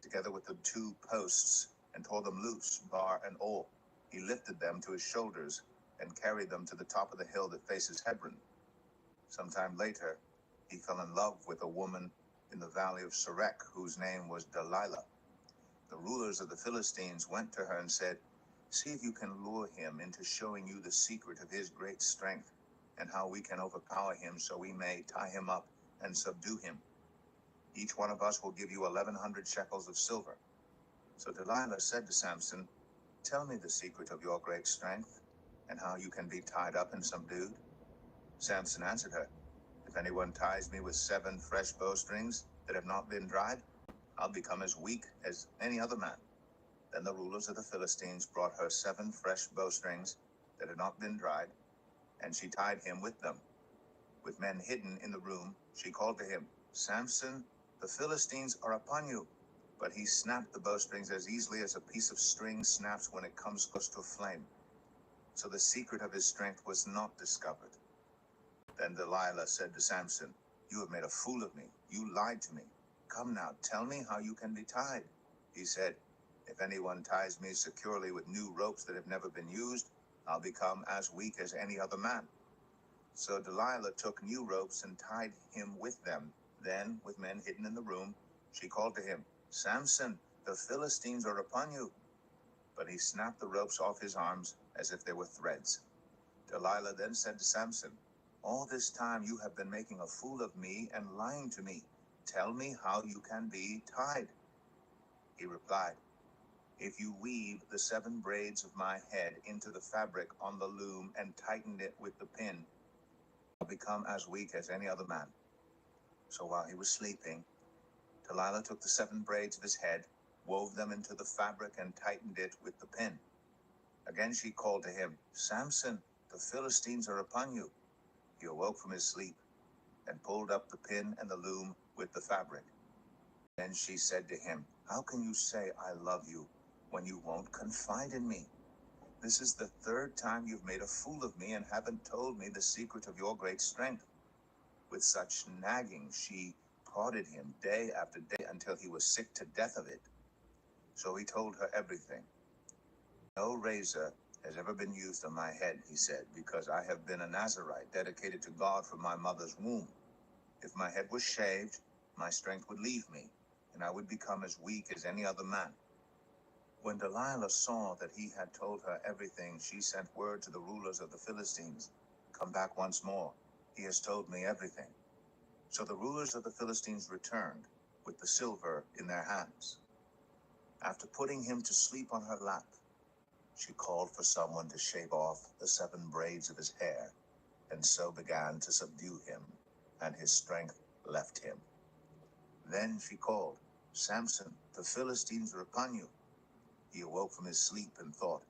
together with the two posts, and tore them loose, bar and all. He lifted them to his shoulders and carried them to the top of the hill that faces Hebron. Sometime later, he fell in love with a woman in the valley of Sorek, whose name was Delilah. The rulers of the Philistines went to her and said, "See if you can lure him into showing you the secret of his great strength, and how we can overpower him so we may tie him up and subdue him. Each one of us will give you 1,100 shekels of silver." So Delilah said to Samson, "Tell me the secret of your great strength, and how you can be tied up and subdued." Samson answered her, "If anyone ties me with 7 fresh bowstrings that have not been dried, I'll become as weak as any other man." Then the rulers of the Philistines brought her 7 fresh bowstrings that had not been dried, and she tied him with them. With men hidden in the room, she called to him, "Samson, the Philistines are upon you." But he snapped the bowstrings as easily as a piece of string snaps when it comes close to a flame. So the secret of his strength was not discovered. Then Delilah said to Samson, "You have made a fool of me. You lied to me. Come now, tell me how you can be tied." He said, "If anyone ties me securely with new ropes that have never been used, I'll become as weak as any other man." So Delilah took new ropes and tied him with them. Then, with men hidden in the room, she called to him, "Samson, the Philistines are upon you." But he snapped the ropes off his arms as if they were threads. Delilah then said to Samson, "All this time you have been making a fool of me and lying to me. Tell me how you can be tied." He replied, "If you weave the 7 braids of my head into the fabric on the loom and tighten it with the pin, I'll become as weak as any other man." So while he was sleeping, Delilah took the 7 braids of his head, wove them into the fabric, and tightened it with the pin. Again she called to him, "Samson, the Philistines are upon you." He awoke from his sleep and pulled up the pin and the loom with the fabric. Then she said to him, "How can you say I love you when you won't confide in me? This is the 3rd time you've made a fool of me and haven't told me the secret of your great strength." With such nagging, she prodded him day after day until he was sick to death of it. So he told her everything. "No razor has ever been used on my head," he said, "because I have been a Nazirite dedicated to God from my mother's womb. If my head was shaved, my strength would leave me, and I would become as weak as any other man." When Delilah saw that he had told her everything, she sent word to the rulers of the Philistines, "Come back once more. He has told me everything." So the rulers of the Philistines returned with the silver in their hands. After putting him to sleep on her lap, she called for someone to shave off the 7 braids of his hair, and so began to subdue him, and his strength left him. Then she called, "Samson, the Philistines are upon you." He awoke from his sleep and thought,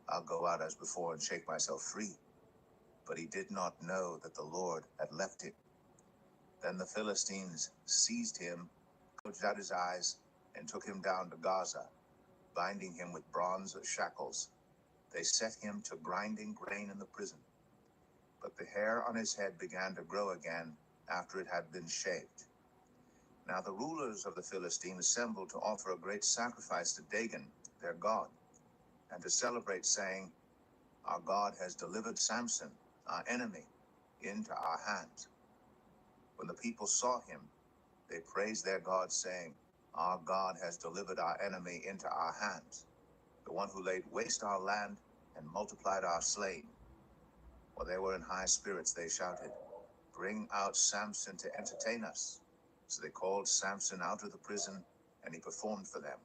"I'll go out as before and shake myself free." But he did not know that the Lord had left him. Then the Philistines seized him, gouged out his eyes, and took him down to Gaza, binding him with bronze shackles. They set him to grinding grain in the prison. But the hair on his head began to grow again after it had been shaved. Now the rulers of the Philistines assembled to offer a great sacrifice to Dagon, their god, and to celebrate, saying, "Our God has delivered Samson, our enemy, into our hands." When the people saw him, they praised their God, saying, "Our God has delivered our enemy into our hands, the one who laid waste our land and multiplied our slain." While they were in high spirits, they shouted, "Bring out Samson to entertain us." So they called Samson out of the prison, and he performed for them.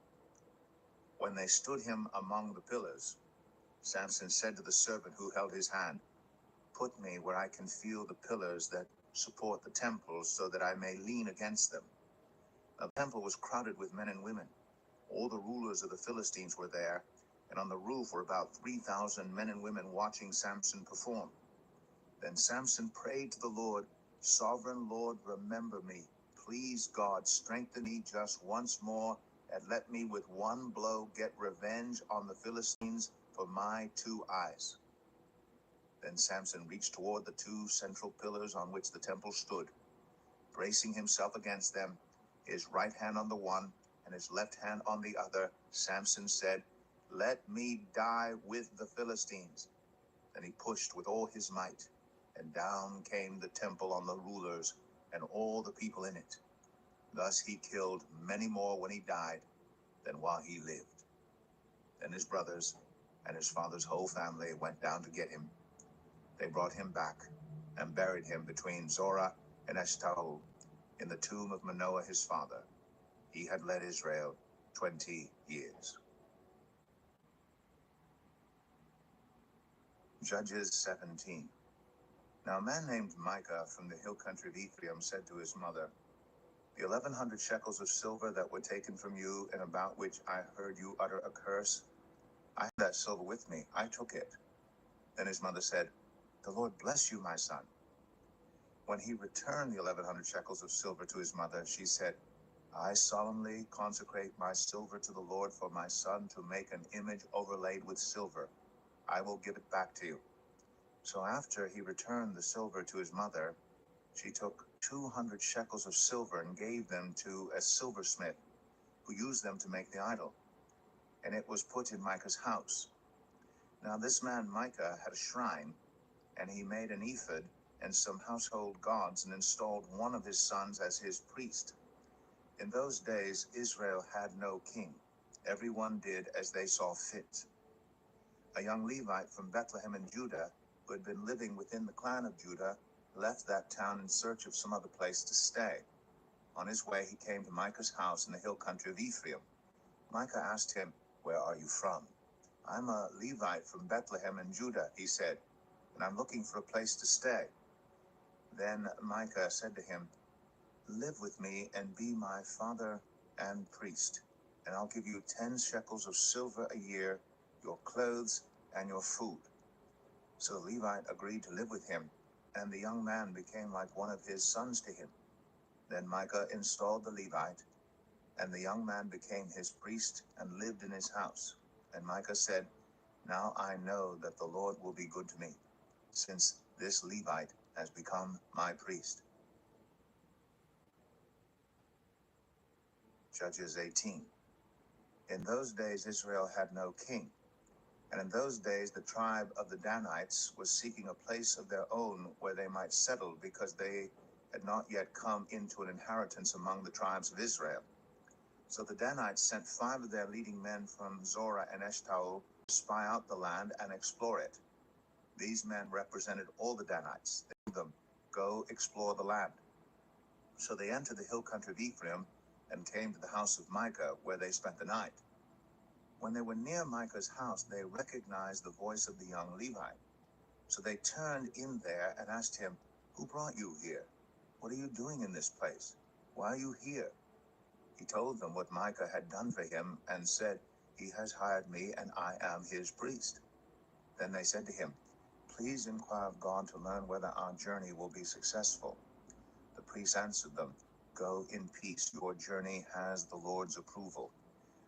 When they stood him among the pillars, Samson said to the servant who held his hand, "Put me where I can feel the pillars that support the temple, so that I may lean against them." Now, the temple was crowded with men and women. All the rulers of the Philistines were there, and on the roof were about 3,000 men and women watching Samson perform. Then Samson prayed to the Lord, "Sovereign Lord, remember me. Please, God, strengthen me just once more, and let me with one blow get revenge on the Philistines for my 2 eyes. Then Samson reached toward the 2 central pillars on which the temple stood. Bracing himself against them, his right hand on the one and his left hand on the other, Samson said, "Let me die with the Philistines." Then he pushed with all his might, and down came the temple on the rulers and all the people in it. Thus he killed many more when he died than while he lived. Then his brothers and his father's whole family went down to get him. They brought him back and buried him between Zorah and Eshtaol in the tomb of Manoah his father. He had led Israel 20 years. Judges 17. Now a man named Micah from the hill country of Ephraim said to his mother, "The 1,100 shekels of silver that were taken from you and about which I heard you utter a curse, I had that silver with me. I took it." Then his mother said, "The Lord bless you, my son." When he returned the 1,100 shekels of silver to his mother, she said, "I solemnly consecrate my silver to the Lord for my son to make an image overlaid with silver. I will give it back to you." So after he returned the silver to his mother, she took 200 shekels of silver and gave them to a silversmith, who used them to make the idol. And it was put in Micah's house. Now this man Micah had a shrine, and he made an ephod and some household gods, and installed one of his sons as his priest. In those days Israel had no king. Everyone did as they saw fit. A young Levite from Bethlehem in Judah, who had been living within the clan of Judah, left that town in search of some other place to stay. On his way he came to Micah's house in the hill country of Ephraim. Micah asked him, "Where are you from?" "I'm a Levite from Bethlehem in Judah," he said, "and I'm looking for a place to stay." Then Micah said to him, "Live with me and be my father and priest, and I'll give you 10 shekels of silver a year, your clothes, and your food." So the Levite agreed to live with him, and the young man became like one of his sons to him. Then Micah installed the Levite, and the young man became his priest and lived in his house. And Micah said, "Now I know that the Lord will be good to me, since this Levite has become my priest." Judges 18. In those days Israel had no king, and in those days the tribe of the Danites was seeking a place of their own where they might settle, because they had not yet come into an inheritance among the tribes of Israel. So the Danites sent 5 of their leading men from Zorah and Eshtaol to spy out the land and explore it. These men represented all the Danites. They told them, "Go explore the land." So they entered the hill country of Ephraim and came to the house of Micah, where they spent the night. When they were near Micah's house, they recognized the voice of the young Levite. So they turned in there and asked him, "Who brought you here? What are you doing in this place? Why are you here?" He told them what Micah had done for him and said, "He has hired me and I am his priest." Then they said to him, "Please inquire of God to learn whether our journey will be successful." The priest answered them, "Go in peace. Your journey has the Lord's approval."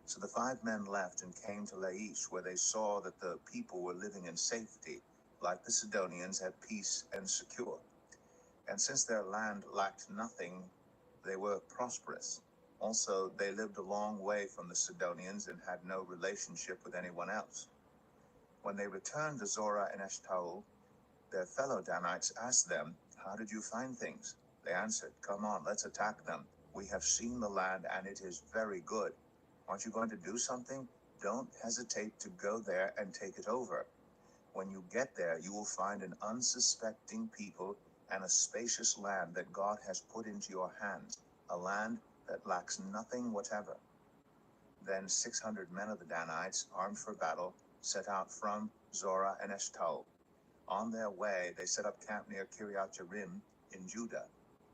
So the 5 men left and came to Laish, where they saw that the people were living in safety, like the Sidonians, at peace and secure. And since their land lacked nothing, they were prosperous. Also, they lived a long way from the Sidonians and had no relationship with anyone else. When they returned to Zorah and Eshtaol, their fellow Danites asked them, "How did you find things?" They answered, "Come on, let's attack them. We have seen the land and it is very good. Aren't you going to do something? Don't hesitate to go there and take it over. When you get there, you will find an unsuspecting people and a spacious land that God has put into your hands, a land that lacks nothing whatever." Then 600 men of the Danites, armed for battle, set out from Zorah and Eshtaol. On their way, they set up camp near Kiriath Jearim in Judah.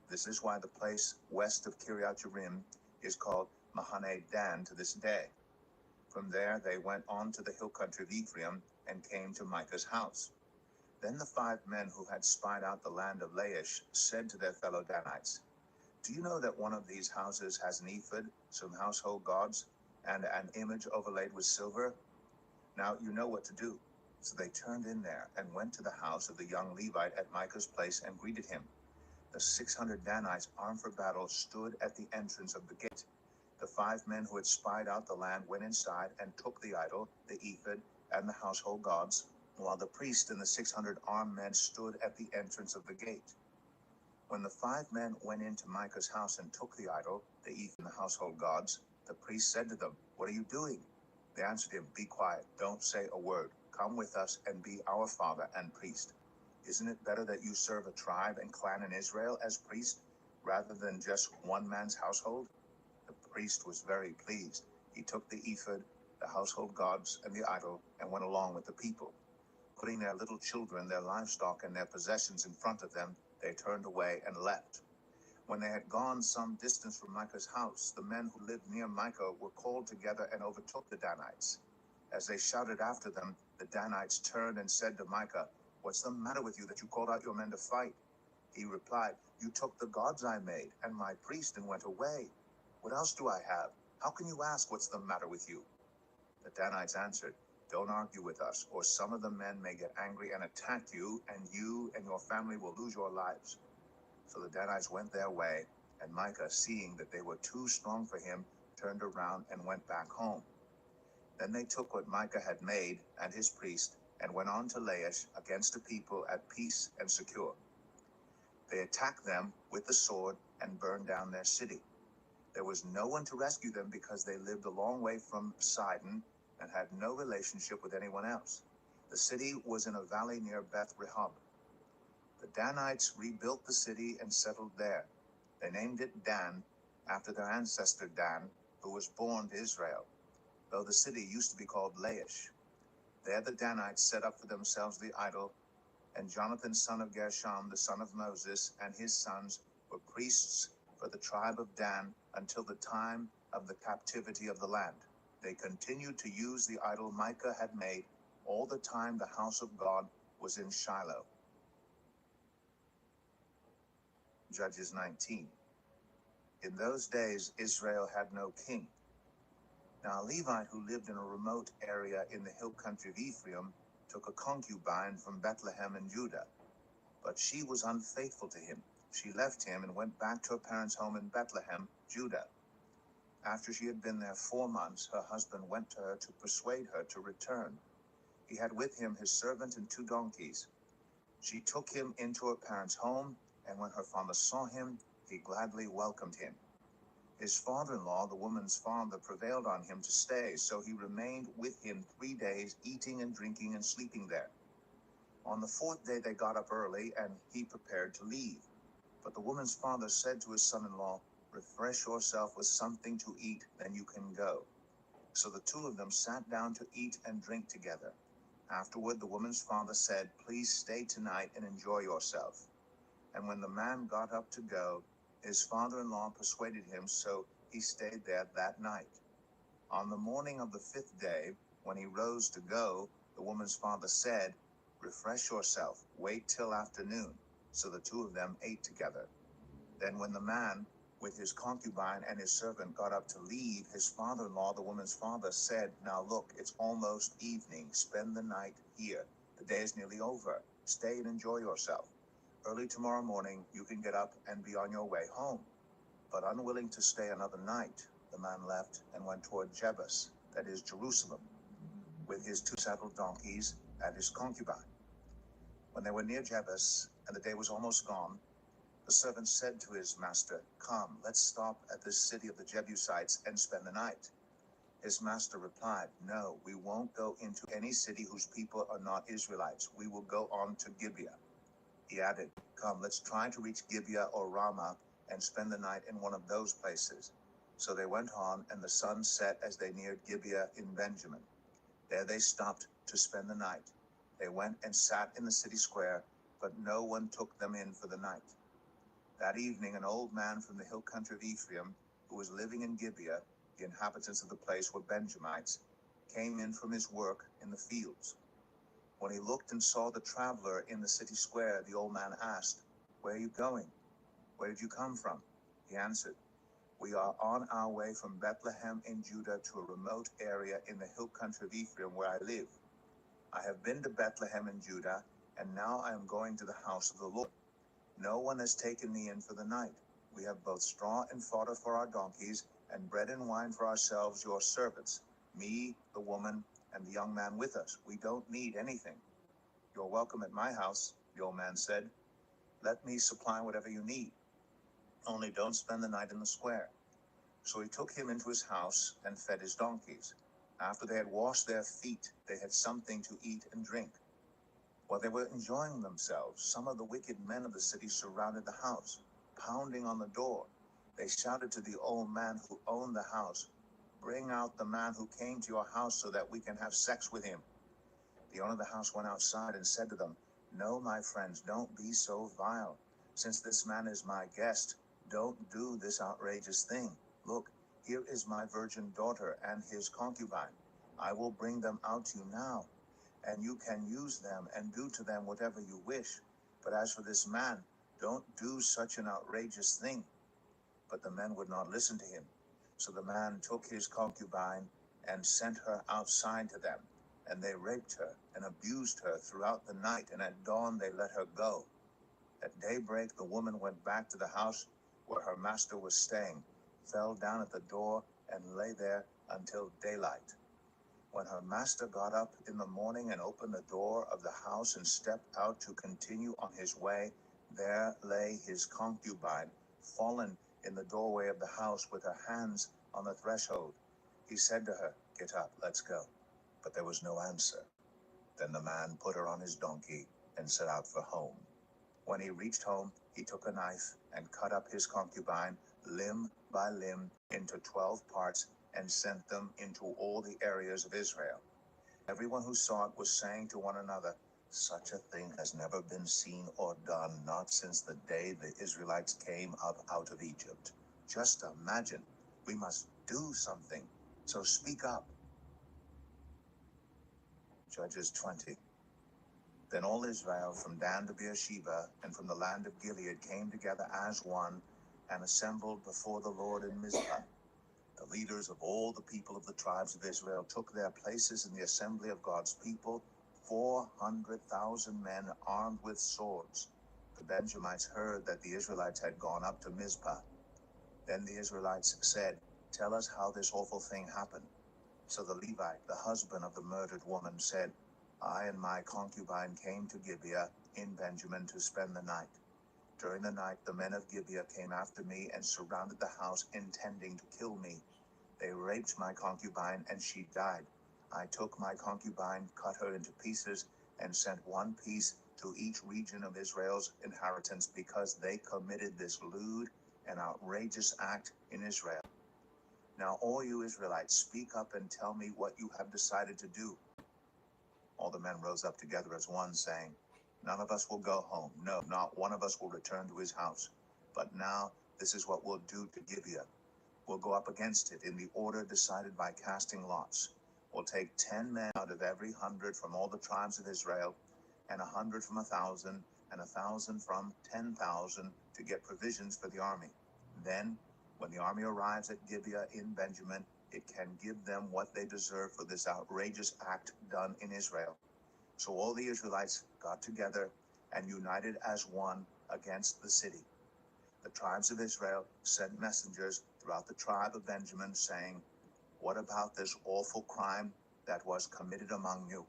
This is why the place west of Kiriath Jearim is called Mahane Dan to this day. From there, they went on to the hill country of Ephraim and came to Micah's house. Then the 5 men who had spied out the land of Laish said to their fellow Danites, "Do you know that one of these houses has an ephod, some household gods? and an image overlaid with silver? Now you know what to do." So they turned in there and went to the house of the young Levite at Micah's place and greeted him. The 600 Danites armed for battle stood at the entrance of the gate. The 5 men who had spied out the land went inside and took the idol, the ephod, and the household gods, while the priest and the 600 armed men stood at the entrance of the gate. When the 5 men went into Micah's house and took the idol, the ephod, and the household gods, the priest said to them, "What are you doing?" They answered him, "Be quiet, don't say a word. Come with us and be our father and priest. Isn't it better that you serve a tribe and clan in Israel as priest, rather than just one man's household?" The priest was very pleased. He took the ephod, the household gods, and the idol, and went along with the people. Putting their little children, their livestock, and their possessions in front of them, they turned away and left. When they had gone some distance from Micah's house, the men who lived near Micah were called together and overtook the Danites. As they shouted after them, the Danites turned and said to Micah, "What's the matter with you that you called out your men to fight?" He replied, "You took the gods I made and my priest and went away. What else do I have? How can you ask what's the matter with you?" The Danites answered, "Don't argue with us, or some of the men may get angry and attack you and your family will lose your lives." So the Danites went their way, and Micah, seeing that they were too strong for him, turned around and went back home. Then they took what Micah had made and his priest, and went on to Laish against a people at peace and secure. They attacked them with the sword and burned down their city. There was no one to rescue them because they lived a long way from Sidon and had no relationship with anyone else. The city was in a valley near Beth Rehob. The Danites rebuilt the city and settled there. They named it Dan, after their ancestor Dan, who was born to Israel, though the city used to be called Laish. There the Danites set up for themselves the idol, and Jonathan son of Gershom, the son of Moses, and his sons were priests for the tribe of Dan until the time of the captivity of the land. They continued to use the idol Micah had made all the time the house of God was in Shiloh. Judges 19. In those days, Israel had no king. Now a Levite who lived in a remote area in the hill country of Ephraim took a concubine from Bethlehem in Judah, but she was unfaithful to him. She left him and went back to her parents' home in Bethlehem, Judah. After she had been there 4 months, her husband went to her to persuade her to return. He had with him his servant and 2 donkeys. She took him into her parents' home, and when her father saw him, he gladly welcomed him. His father-in-law, the woman's father, prevailed on him to stay, so he remained with him 3 days, eating and drinking and sleeping there. On the 4th day they got up early, and he prepared to leave. But the woman's father said to his son-in-law, "Refresh yourself with something to eat, then you can go." So the 2 of them sat down to eat and drink together. Afterward, the woman's father said, "Please stay tonight and enjoy yourself." And when the man got up to go, his father-in-law persuaded him, so he stayed there that night. On the morning of the 5th day, when he rose to go, the woman's father said, "Refresh yourself, wait till afternoon." So the 2 of them ate together. Then when the man, with his concubine and his servant, got up to leave, his father-in-law, the woman's father, said, "Now look, it's almost evening. Spend the night here. The day is nearly over. Stay and enjoy yourself. Early tomorrow morning, you can get up and be on your way home." But unwilling to stay another night, the man left and went toward Jebus, that is Jerusalem, with his 2 saddled donkeys and his concubine. When they were near Jebus, and the day was almost gone, the servant said to his master, "Come, let's stop at this city of the Jebusites and spend the night." His master replied, "No, we won't go into any city whose people are not Israelites. We will go on to Gibeah." He added, "Come, let's try to reach Gibeah or Ramah and spend the night in one of those places." So they went on, and the sun set as they neared Gibeah in Benjamin. There they stopped to spend the night. They went and sat in the city square, but no one took them in for the night. That evening, an old man from the hill country of Ephraim, who was living in Gibeah, the inhabitants of the place were Benjamites, came in from his work in the fields. When he looked and saw the traveler in the city square, the old man asked, "Where are you going? Where did you come from?" He answered, We are on our way from Bethlehem in Judah to a remote area in the hill country of Ephraim where I live. I have been to Bethlehem in Judah, and now I am going to the house of the Lord. No one has taken me in for the night. We have both straw and fodder for our donkeys, and bread and wine for ourselves, your servants, me, the woman, and the young man with us. We don't need anything. You're welcome at my house, the old man said. Let me supply whatever you need. Only don't spend the night in the square. So he took him into his house and fed his donkeys. After they had washed their feet, they had something to eat and drink. While they were enjoying themselves, some of the wicked men of the city surrounded the house, pounding on the door. They shouted to the old man who owned the house, "Bring out the man who came to your house so that we can have sex with him." The owner of the house went outside and said to them, "No, my friends, don't be so vile. Since this man is my guest, don't do this outrageous thing. Look, here is my virgin daughter and his concubine. I will bring them out to you now, and you can use them and do to them whatever you wish. But as for this man, don't do such an outrageous thing." But the men would not listen to him. So the man took his concubine and sent her outside to them, and they raped her and abused her throughout the night, and at dawn they let her go. At daybreak the woman went back to the house where her master was staying, fell down at the door, and lay there until daylight. When her master got up in the morning and opened the door of the house and stepped out to continue on his way, there lay his concubine, fallen in the doorway of the house with her hands on the threshold. He said to her, "Get up, let's go." But there was no answer. Then the man put her on his donkey and set out for home. When he reached home, he took a knife and cut up his concubine limb by limb into 12 parts and sent them into all the areas of Israel. Everyone who saw it was saying to one another, "Such a thing has never been seen or done, not since the day the Israelites came up out of Egypt." Just imagine. We must do something. So speak up. Judges 20. Then all Israel from Dan to Beersheba and from the land of Gilead came together as one and assembled before the Lord in Mizpah. The leaders of all the people of the tribes of Israel took their places in the assembly of God's people, 400,000 men armed with swords. The Benjamites heard that the Israelites had gone up to Mizpah. Then the Israelites said, "Tell us how this awful thing happened." So the Levite, the husband of the murdered woman, said, "I and my concubine came to Gibeah in Benjamin to spend the night. During the night, the men of Gibeah came after me and surrounded the house, intending to kill me. They raped my concubine, and she died. I took my concubine, cut her into pieces, and sent one piece to each region of Israel's inheritance because they committed this lewd and outrageous act in Israel. Now all you Israelites, speak up and tell me what you have decided to do." All the men rose up together as one, saying, "None of us will go home. No, not one of us will return to his house. But now this is what we'll do to Gibeah. We'll go up against it in the order decided by casting lots. We'll take 10 men out of every 100 from all the tribes of Israel, and 100 from 1,000, and 1,000 from 10,000 to get provisions for the army. Then, when the army arrives at Gibeah in Benjamin, it can give them what they deserve for this outrageous act done in Israel." So all the Israelites got together and united as one against the city. The tribes of Israel sent messengers throughout the tribe of Benjamin, saying, "What about this awful crime that was committed among you?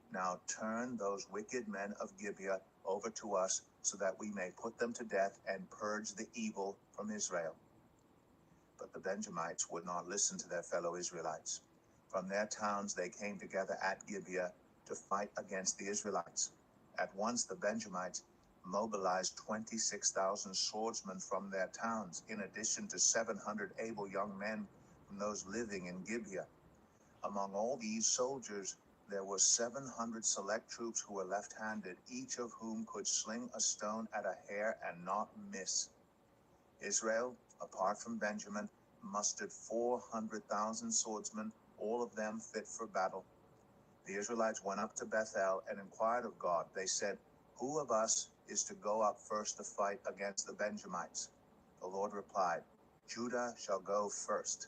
Now turn those wicked men of Gibeah over to us so that we may put them to death and purge the evil from Israel." But the Benjamites would not listen to their fellow Israelites. From their towns they came together at Gibeah to fight against the Israelites. At once the Benjamites mobilized 26,000 swordsmen from their towns, in addition to 700 able young men from those living in Gibeah. Among all these soldiers, there were 700 select troops who were left-handed, each of whom could sling a stone at a hair and not miss. Israel, apart from Benjamin, mustered 400,000 swordsmen, all of them fit for battle. The Israelites went up to Bethel and inquired of God. They said, "Who of us is to go up first to fight against the Benjamites?" The Lord replied, Judah shall go first.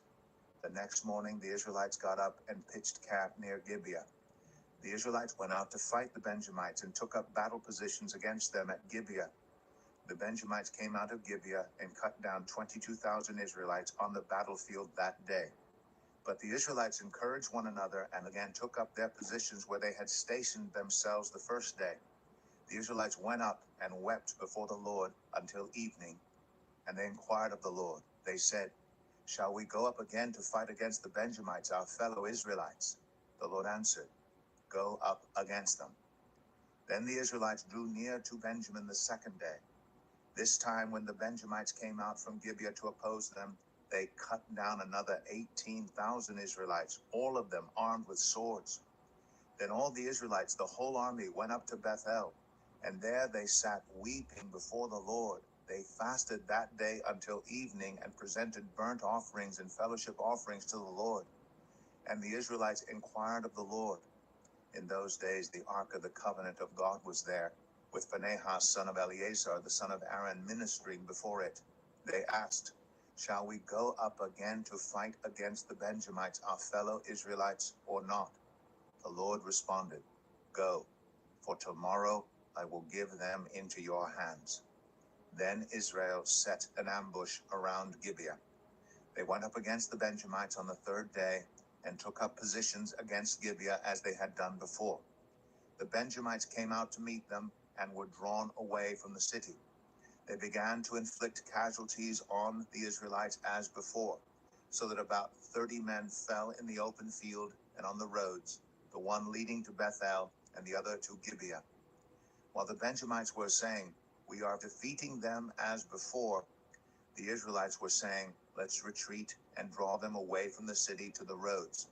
The next morning the Israelites got up and pitched camp near Gibeah. The Israelites went out to fight the Benjamites and took up battle positions against them at Gibeah. The Benjamites came out of Gibeah and cut down 22,000 Israelites on the battlefield that day. But the Israelites encouraged one another and again took up their positions where they had stationed themselves the first day. The Israelites went up and wept before the Lord until evening, and they inquired of the Lord. They said, "Shall we go up again to fight against the Benjamites, our fellow Israelites?" The Lord answered, "Go up against them." Then the Israelites drew near to Benjamin the second day. This time when the Benjamites came out from Gibeah to oppose them, they cut down another 18,000 Israelites, all of them armed with swords. Then all the Israelites, the whole army, went up to Bethel, and there they sat weeping before the Lord. They fasted that day until evening and presented burnt offerings and fellowship offerings to the Lord. And the Israelites inquired of the Lord. In those days the ark of the covenant of God was there, with Phinehas son of Eleazar, the son of Aaron, ministering before it. They asked, "Shall we go up again to fight against the Benjamites, our fellow Israelites, or not?" The Lord responded, "Go, for tomorrow I will give them into your hands." Then Israel set an ambush around Gibeah. They went up against the Benjamites on the third day and took up positions against Gibeah as they had done before. The Benjamites came out to meet them and were drawn away from the city. They began to inflict casualties on the Israelites as before, so that about 30 men fell in the open field and on the roads, the one leading to Bethel and the other to Gibeah. While the Benjamites were saying, "We are defeating them as before," the Israelites were saying, "Let's retreat and draw them away from the city to the roads."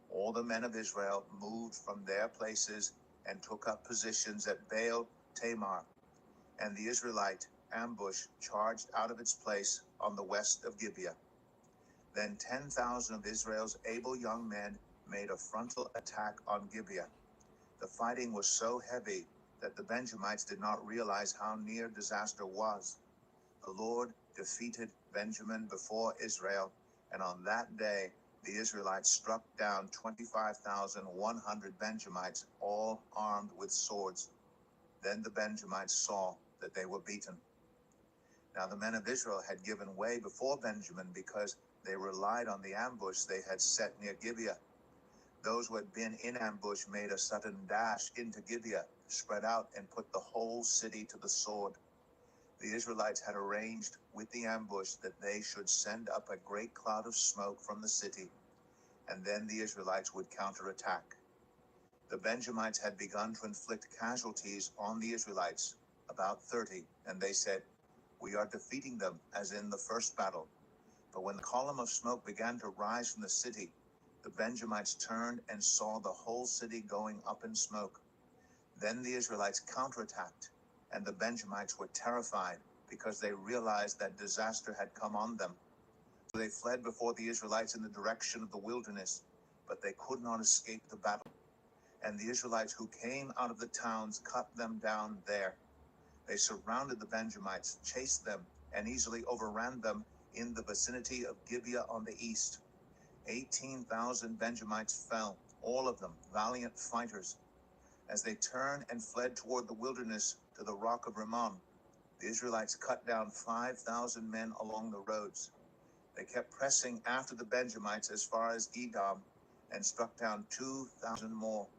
All the men of Israel moved from their places and took up positions at Baal Tamar, and the Israelite ambush charged out of its place on the west of Gibeah. Then 10,000 of Israel's able young men made a frontal attack on Gibeah. The fighting was so heavy that the Benjamites did not realize how near disaster was. The Lord defeated Benjamin before Israel, and on that day the Israelites struck down 25,100 Benjamites, all armed with swords. Then the Benjamites saw that they were beaten. Now the men of Israel had given way before Benjamin because they relied on the ambush they had set near Gibeah. Those who had been in ambush made a sudden dash into Gibeah, spread out, and put the whole city to the sword. The Israelites had arranged with the ambush that they should send up a great cloud of smoke from the city, and then the Israelites would counterattack. The Benjamites had begun to inflict casualties on the Israelites, about 30, and they said, "We are defeating them as in the first battle." But when the column of smoke began to rise from the city, the Benjamites turned and saw the whole city going up in smoke. Then the Israelites counterattacked, and the Benjamites were terrified because they realized that disaster had come on them. So they fled before the Israelites in the direction of the wilderness, but they could not escape the battle. And the Israelites who came out of the towns cut them down there. They surrounded the Benjamites, chased them, and easily overran them in the vicinity of Gibeah on the east. 18,000 Benjamites fell, all of them valiant fighters. As they turned and fled toward the wilderness to the rock of Rimmon, the Israelites cut down 5,000 men along the roads. They kept pressing after the Benjamites as far as Edom and struck down 2,000 more.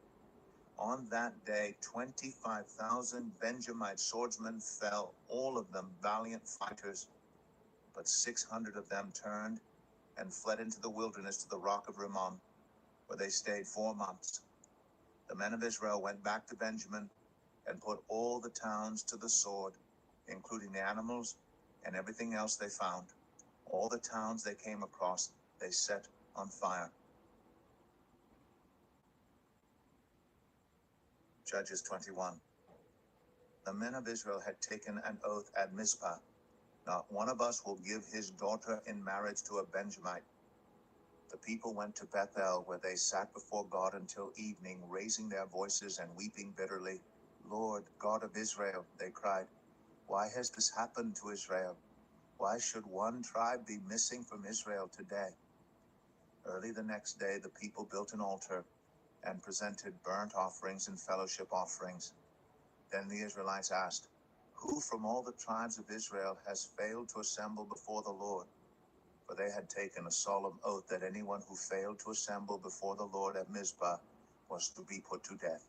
On that day, 25,000 Benjamite swordsmen fell, all of them valiant fighters. But 600 of them turned and fled into the wilderness to the rock of Rimmon, where they stayed 4 months. The men of Israel went back to Benjamin and put all the towns to the sword, including the animals and everything else they found. All the towns they came across, they set on fire. Judges 21. The men of Israel had taken an oath at Mizpah. "Not one of us will give his daughter in marriage to a Benjamite." The people went to Bethel, where they sat before God until evening, raising their voices and weeping bitterly. "Lord, God of Israel," they cried, "why has this happened to Israel? Why should one tribe be missing from Israel today? Early the next day, the people built an altar and presented burnt offerings and fellowship offerings. Then the Israelites asked, "Who from all the tribes of Israel has failed to assemble before the Lord?" For they had taken a solemn oath that anyone who failed to assemble before the Lord at Mizpah was to be put to death.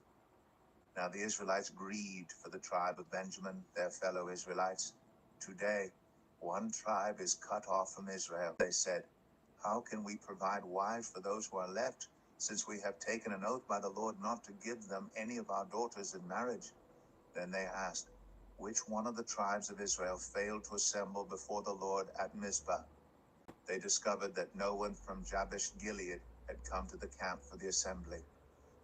Now the Israelites grieved for the tribe of Benjamin, their fellow Israelites. Today, one tribe is cut off from Israel. They said, "How can we provide wives for those who are left, since we have taken an oath by the Lord not to give them any of our daughters in marriage?" Then they asked, "Which one of the tribes of Israel failed to assemble before the Lord at Mizpah?" They discovered that no one from Jabesh Gilead had come to the camp for the assembly.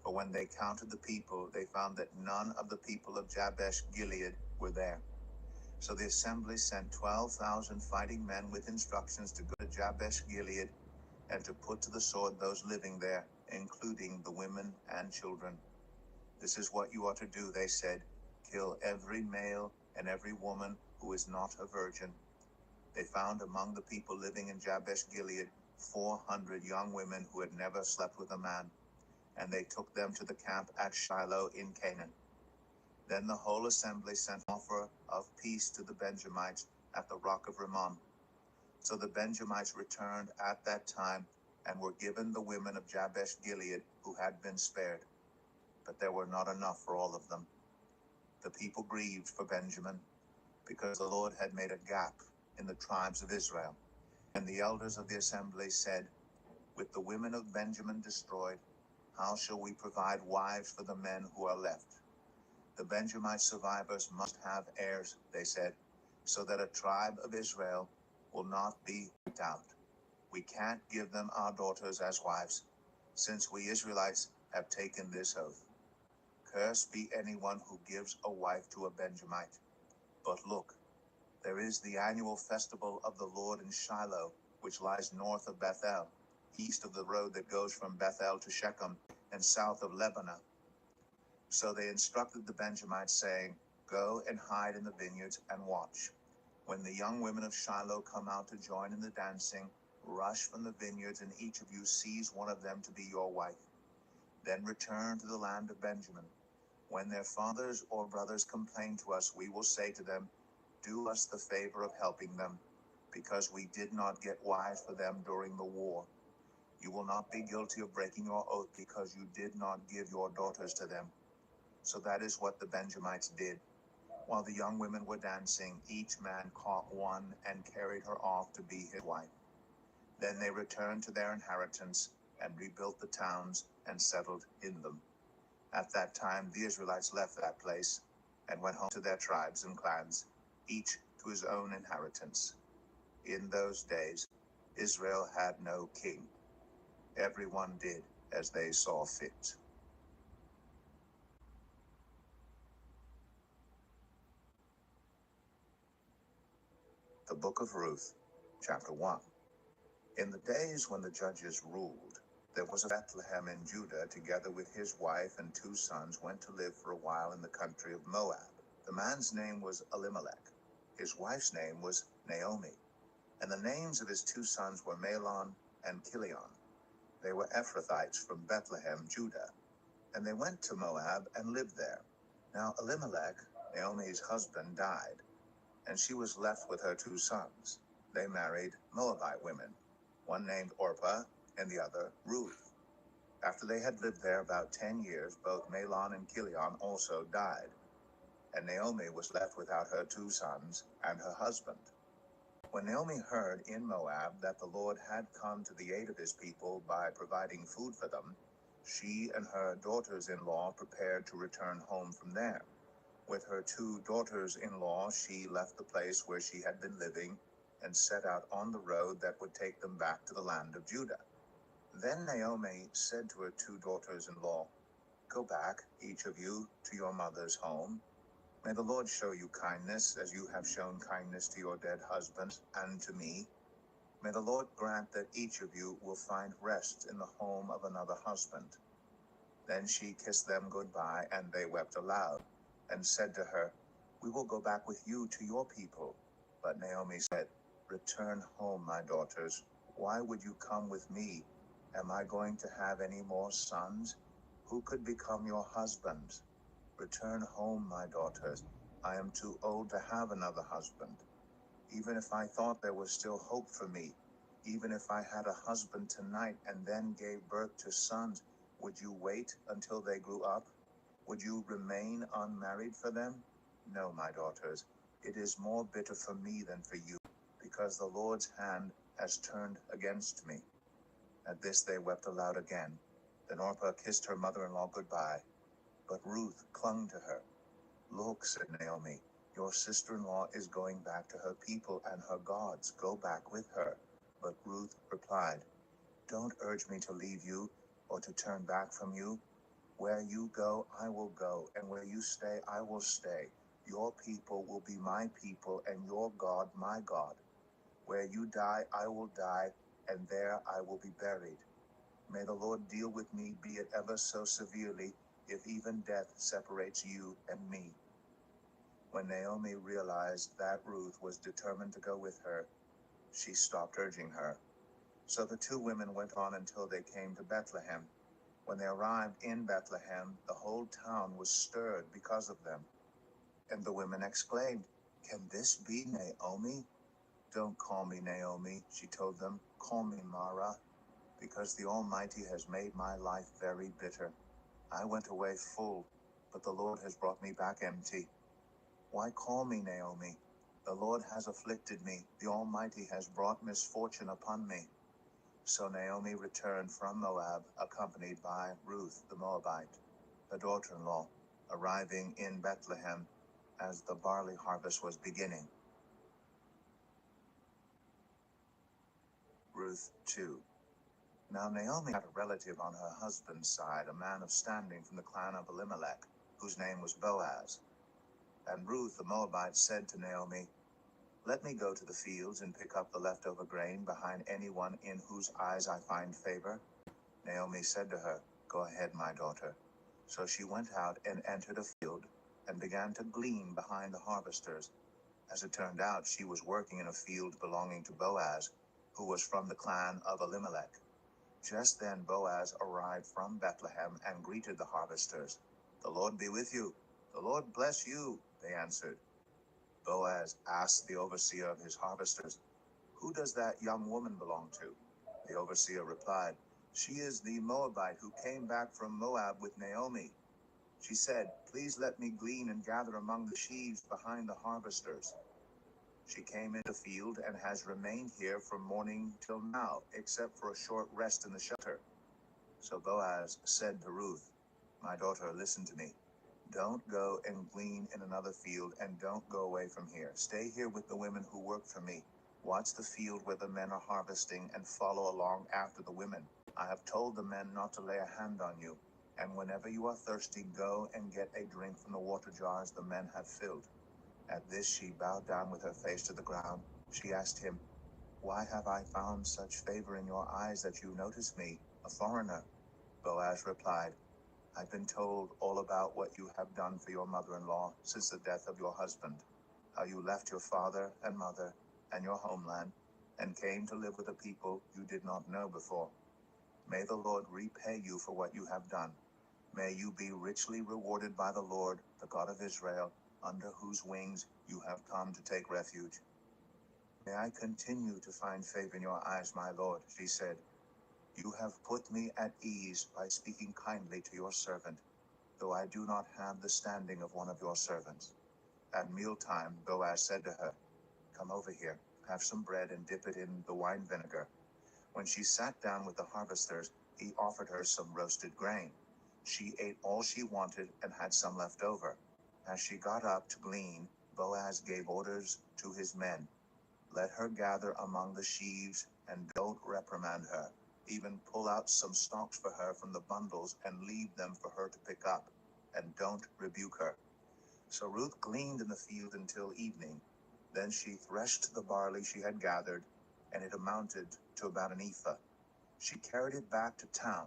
For when they counted the people, they found that none of the people of Jabesh Gilead were there. So the assembly sent 12,000 fighting men with instructions to go to Jabesh Gilead and to put to the sword those living there, including the women and children. "This is what you are to do," they said. "Kill every male and every woman who is not a virgin." They found among the people living in Jabesh Gilead 400 young women who had never slept with a man, and they took them to the camp at Shiloh in Canaan. Then the whole assembly sent an offer of peace to the Benjamites at the rock of Rimmon. So the Benjamites returned at that time and were given the women of Jabesh Gilead who had been spared. But there were not enough for all of them. The people grieved for Benjamin, because the Lord had made a gap in the tribes of Israel. And the elders of the assembly said, "With the women of Benjamin destroyed, how shall we provide wives for the men who are left? The Benjamite survivors must have heirs," they said, "so that a tribe of Israel will not be wiped out. We can't give them our daughters as wives, since we Israelites have taken this oath. Cursed be anyone who gives a wife to a Benjamite. But look, there is the annual festival of the Lord in Shiloh, which lies north of Bethel, east of the road that goes from Bethel to Shechem, and south of Lebanon." So they instructed the Benjamites, saying, "Go and hide in the vineyards and watch. When the young women of Shiloh come out to join in the dancing, rush from the vineyards, and each of you seize one of them to be your wife. Then return to the land of Benjamin. When their fathers or brothers complain to us, we will say to them, 'Do us the favor of helping them, because we did not get wives for them during the war.' You will not be guilty of breaking your oath, because you did not give your daughters to them." So that is what the Benjamites did. While the young women were dancing, each man caught one and carried her off to be his wife. Then they returned to their inheritance and rebuilt the towns and settled in them. At that time, the Israelites left that place and went home to their tribes and clans, each to his own inheritance. In those days, Israel had no king. Everyone did as they saw fit. The Book of Ruth, Chapter 1. In the days when the judges ruled, there was a Bethlehem in Judah, together with his wife and 2 sons, went to live for a while in the country of Moab. The man's name was Elimelech. His wife's name was Naomi. And the names of his 2 sons were Mahlon and Chilion. They were Ephrathites from Bethlehem, Judah. And they went to Moab and lived there. Now Elimelech, Naomi's husband, died, and she was left with her 2 sons. They married Moabite women, one named Orpah and the other Ruth. After they had lived there about 10 years, both Mahlon and Chilion also died, and Naomi was left without her 2 sons and her husband. When Naomi heard in Moab that the Lord had come to the aid of his people by providing food for them, she and her daughters-in-law prepared to return home from there. With her 2 daughters-in-law, she left the place where she had been living and set out on the road that would take them back to the land of Judah. Then Naomi said to her 2 daughters-in-law, "Go back, each of you, to your mother's home. May the Lord show you kindness, as you have shown kindness to your dead husbands and to me. May the Lord grant that each of you will find rest in the home of another husband." Then she kissed them goodbye, and they wept aloud, and said to her, "We will go back with you to your people." But Naomi said, Return home, my daughters. Why would you come with me? Am I going to have any more sons? Who could become your husbands? Return home, my daughters. I am too old to have another husband. Even if I thought there was still hope for me, even if I had a husband tonight and then gave birth to sons, would you wait until they grew up? Would you remain unmarried for them? No, my daughters, it is more bitter for me than for you, because the Lord's hand has turned against me. At this they wept aloud again. Then Orpah kissed her mother-in-law goodbye, but Ruth clung to her. Look, said Naomi, your sister-in-law is going back to her people and her gods. Go back with her. But Ruth replied, don't urge me to leave you or to turn back from you. Where you go, I will go, and where you stay, I will stay. Your people will be my people, and your God my God. Where you die, I will die, and there I will be buried. May the Lord deal with me, be it ever so severely, if even death separates you and me. When Naomi realized that Ruth was determined to go with her, she stopped urging her. So the two women went on until they came to Bethlehem. When they arrived in Bethlehem, the whole town was stirred because of them. And the women exclaimed, can this be Naomi? Don't call me Naomi, she told them. Call me Mara, because the Almighty has made my life very bitter. I went away full, but the Lord has brought me back empty. Why call me Naomi? The Lord has afflicted me. The Almighty has brought misfortune upon me. So Naomi returned from Moab, accompanied by Ruth the Moabite, her daughter-in-law, arriving in Bethlehem as the barley harvest was beginning. Ruth 2. Now Naomi had a relative on her husband's side, a man of standing from the clan of Elimelech, whose name was Boaz. And Ruth the Moabite said to Naomi, let me go to the fields and pick up the leftover grain behind anyone in whose eyes I find favor. Naomi said to her, go ahead, my daughter. So she went out and entered a field and began to glean behind the harvesters. As it turned out, she was working in a field belonging to Boaz, who was from the clan of Elimelech. Just then Boaz arrived from Bethlehem and greeted the harvesters. The Lord be with you. The Lord bless you, they answered. Boaz asked the overseer of his harvesters, who does that young woman belong to? The overseer replied, she is the Moabite who came back from Moab with Naomi. She said, please let me glean and gather among the sheaves behind the harvesters. She came into the field and has remained here from morning till now, except for a short rest in the shelter. So Boaz said to Ruth, my daughter, listen to me. Don't go and glean in another field, and don't go away from here. Stay here with the women who work for me. Watch the field where the men are harvesting and follow along after the women. I have told the men not to lay a hand on you, and whenever you are thirsty, go and get a drink from the water jars the men have filled. At this she bowed down with her face to the ground. She asked him, why have I found such favor in your eyes that you notice me, a foreigner? Boaz replied, I've been told all about what you have done for your mother-in-law since the death of your husband, how you left your father and mother and your homeland and came to live with a people you did not know before. May the Lord repay you for what you have done. May you be richly rewarded by the Lord, the God of Israel, under whose wings you have come to take refuge. May I continue to find favor in your eyes, my Lord, she said. You have put me at ease by speaking kindly to your servant, though I do not have the standing of one of your servants. At mealtime, Boaz said to her, come over here, have some bread and dip it in the wine vinegar. When she sat down with the harvesters, he offered her some roasted grain. She ate all she wanted and had some left over. As she got up to glean, Boaz gave orders to his men. Let her gather among the sheaves and don't reprimand her. Even pull out some stalks for her from the bundles and leave them for her to pick up, and don't rebuke her. So Ruth gleaned in the field until evening. Then she threshed the barley she had gathered, and it amounted to about an ephah. She carried it back to town,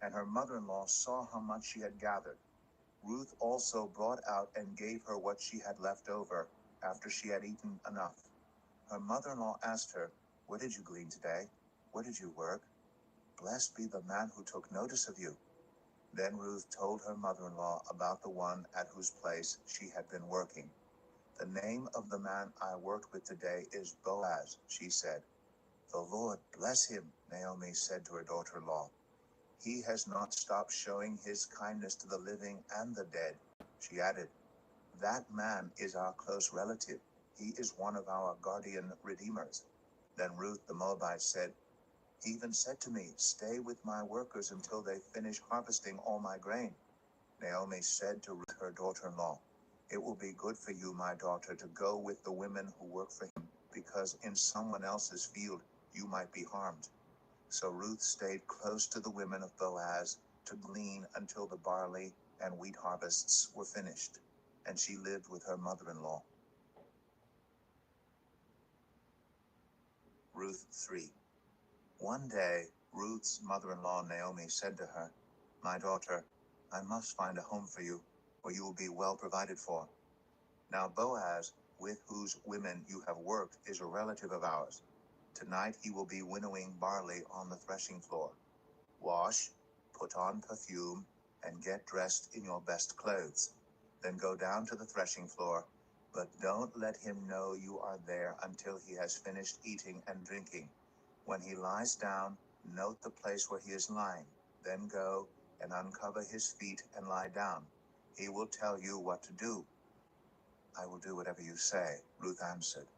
and her mother-in-law saw how much she had gathered. Ruth also brought out and gave her what she had left over after she had eaten enough. Her mother-in-law asked her, "Where did you glean today? Where did you work? Blessed be the man who took notice of you." Then Ruth told her mother-in-law about the one at whose place she had been working. "The name of the man I worked with today is Boaz," she said. "The Lord bless him," Naomi said to her daughter-in-law. "He has not stopped showing his kindness to the living and the dead." She added, "That man is our close relative. He is one of our guardian redeemers." Then Ruth the Moabite said, "He even said to me, 'Stay with my workers until they finish harvesting all my grain.'" Naomi said to Ruth, her daughter-in-law, "It will be good for you, my daughter, to go with the women who work for him, because in someone else's field you might be harmed." So Ruth stayed close to the women of Boaz to glean until the barley and wheat harvests were finished, and she lived with her mother-in-law. Ruth 3. One day, Ruth's mother-in-law Naomi said to her, "My daughter, I must find a home for you, where you will be well provided for. Now Boaz, with whose women you have worked, is a relative of ours. Tonight he will be winnowing barley on the threshing floor. Wash, put on perfume, and get dressed in your best clothes. Then go down to the threshing floor, but don't let him know you are there until he has finished eating and drinking. When he lies down, note the place where he is lying. Then go and uncover his feet and lie down. He will tell you what to do." "I will do whatever you say," Ruth answered.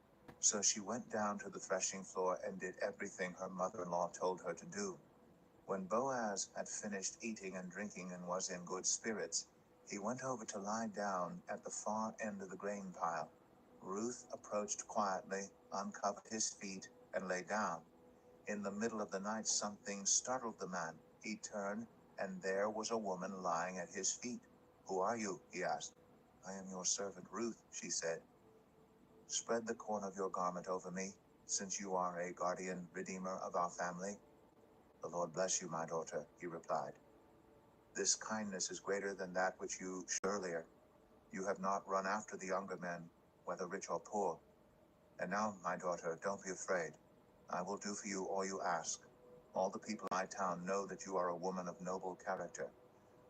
So she went down to the threshing floor and did everything her mother-in-law told her to do. When Boaz had finished eating and drinking and was in good spirits, he went over to lie down at the far end of the grain pile. Ruth approached quietly, uncovered his feet, and lay down. In the middle of the night, something startled the man. He turned, and there was a woman lying at his feet. "Who are you?" he asked. "I am your servant Ruth," she said. "Spread the corner of your garment over me, since you are a guardian redeemer of our family." "The Lord bless you, my daughter," he replied. "This kindness is greater than that which you showed earlier. You have not run after the younger men, whether rich or poor. And now, my daughter, don't be afraid. I will do for you all you ask. All the people in my town know that you are a woman of noble character.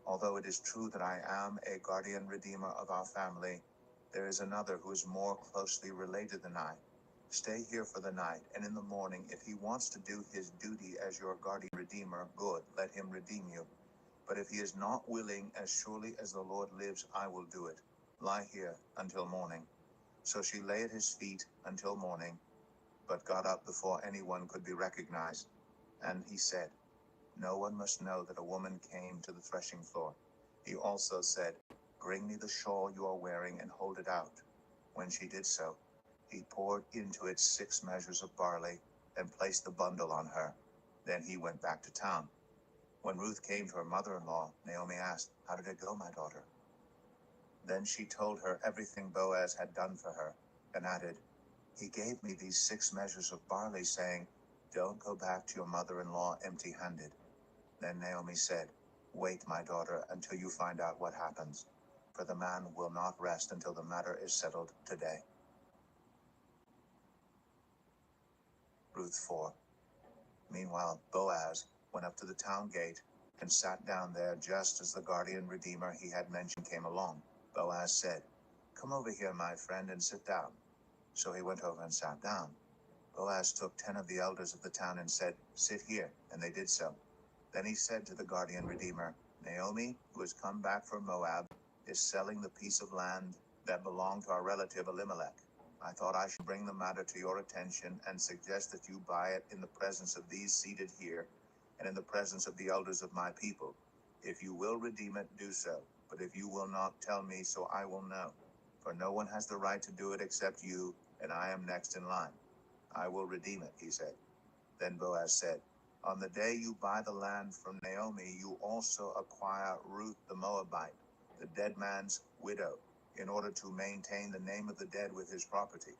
Although it is true that I am a guardian redeemer of our family, there is another who is more closely related than I. Stay here for the night, and in the morning, if he wants to do his duty as your guardian redeemer, good, let him redeem you. But if he is not willing, as surely as the Lord lives, I will do it. Lie here until morning." So she lay at his feet until morning, but got up before anyone could be recognized. And he said, "No one must know that a woman came to the threshing floor." He also said, "Bring me the shawl you are wearing and hold it out." When she did so, he poured into it 6 measures of barley and placed the bundle on her. Then he went back to town. When Ruth came to her mother-in-law, Naomi asked, "How did it go, my daughter?" Then she told her everything Boaz had done for her, and added, "He gave me these 6 measures of barley, saying, 'Don't go back to your mother-in-law empty-handed.'" Then Naomi said, "Wait, my daughter, until you find out what happens, for the man will not rest until the matter is settled today." Ruth 4. Meanwhile, Boaz went up to the town gate and sat down there just as the guardian redeemer he had mentioned came along. Boaz said, "Come over here, my friend, and sit down." So he went over and sat down. Boaz took 10 of the elders of the town and said, "Sit here," and they did so. Then he said to the guardian redeemer, "Naomi, who has come back from Moab, is selling the piece of land that belonged to our relative Elimelech. I thought I should bring the matter to your attention and suggest that you buy it in the presence of these seated here and in the presence of the elders of my people. If you will redeem it, do so. But if you will not, tell me, so I will know. For no one has the right to do it except you, and I am next in line." "I will redeem it," he said. Then Boaz said, "On the day you buy the land from Naomi, you also acquire Ruth the Moabite, the dead man's widow, in order to maintain the name of the dead with his property."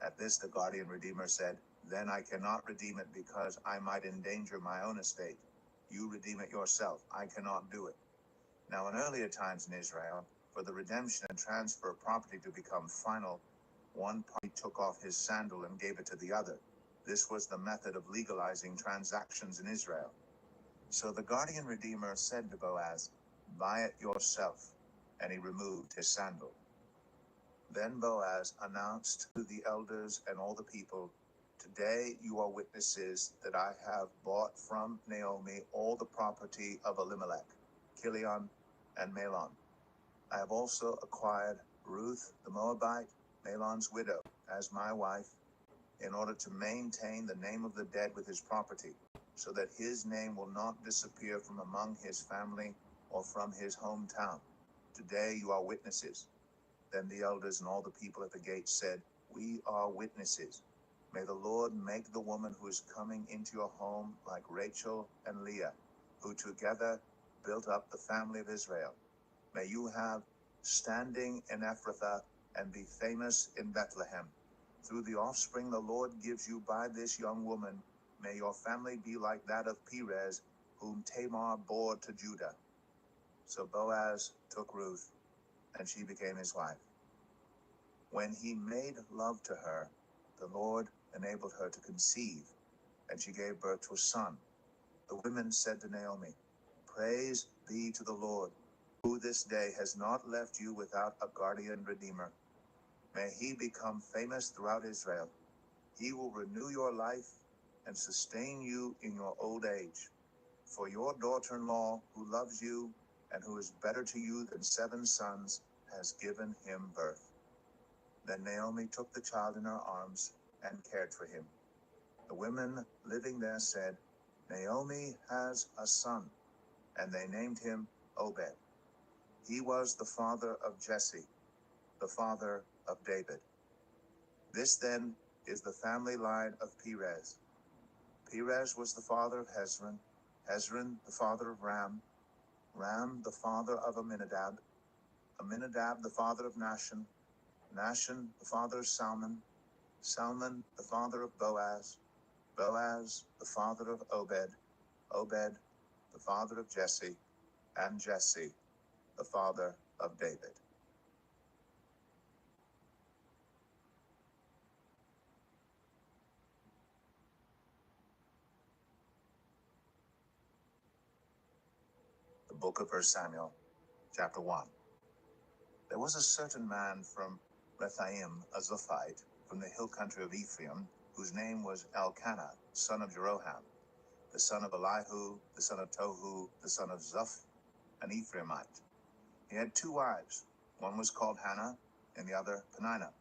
At this the guardian redeemer said, "Then I cannot redeem it because I might endanger my own estate. You redeem it yourself. I cannot do it." Now in earlier times in Israel, for the redemption and transfer of property to become final, One party took off his sandal and gave it to the other. This was the method of legalizing transactions in Israel. So the guardian redeemer said to Boaz, "Buy it yourself." And he removed his sandal. Then Boaz announced to the elders and all the people, "Today you are witnesses that I have bought from Naomi all the property of Elimelech, Kilion, and Mahlon. I have also acquired Ruth the Moabite, Mahlon's widow, as my wife, in order to maintain the name of the dead with his property, so that his name will not disappear from among his family or from his hometown. Today you are witnesses." Then the elders and all the people at the gate said, "We are witnesses. May the Lord make the woman who is coming into your home like Rachel and Leah, who together built up the family of Israel. May you have standing in Ephrathah and be famous in Bethlehem. Through the offspring the Lord gives you by this young woman, may your family be like that of Perez, whom Tamar bore to Judah." So Boaz took Ruth, and she became his wife. When he made love to her, the Lord enabled her to conceive, and she gave birth to a son. The women said to Naomi, "Praise be to the Lord, who this day has not left you without a guardian redeemer. May he become famous throughout Israel. He will renew your life and sustain you in your old age. For your daughter-in-law, who loves you and who is better to you than 7 sons, has given him birth." Then Naomi took the child in her arms and cared for him. The women living there said, "Naomi has a son," and they named him Obed. He was the father of Jesse, the father of David. This then is the family line of Perez. Perez was the father of Hezron, Hezron the father of Ram, Ram the father of Amminadab, Amminadab the father of Nahshon, Nahshon the father of Salmon, Salmon the father of Boaz, Boaz the father of Obed, Obed the father of Jesse, and Jesse the father of David. The book of 1 Samuel, chapter 1. There was a certain man from Rephaim, a Zuphite, from the hill country of Ephraim, whose name was Elkanah, son of Jeroham, the son of Elihu, the son of Tohu, the son of Zuph, an Ephraimite. He had 2 wives. One was called Hannah, and the other Peninnah.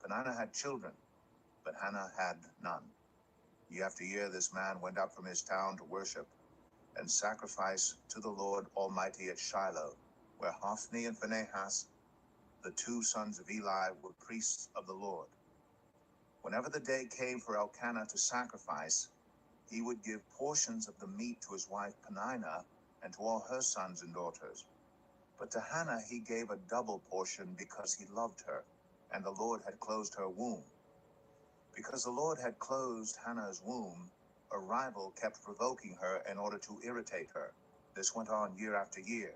Peninnah had children, but Hannah had none. Year after year this man went up from his town to worship and sacrifice to the Lord Almighty at Shiloh, where Hophni and Phinehas, the 2 sons of Eli, were priests of the Lord. Whenever the day came for Elkanah to sacrifice, he would give portions of the meat to his wife Peninnah and to all her sons and daughters. But to Hannah he gave a double portion because he loved her, and the Lord had closed her womb. Because the Lord had closed Hannah's womb, a rival kept provoking her in order to irritate her. This went on year after year.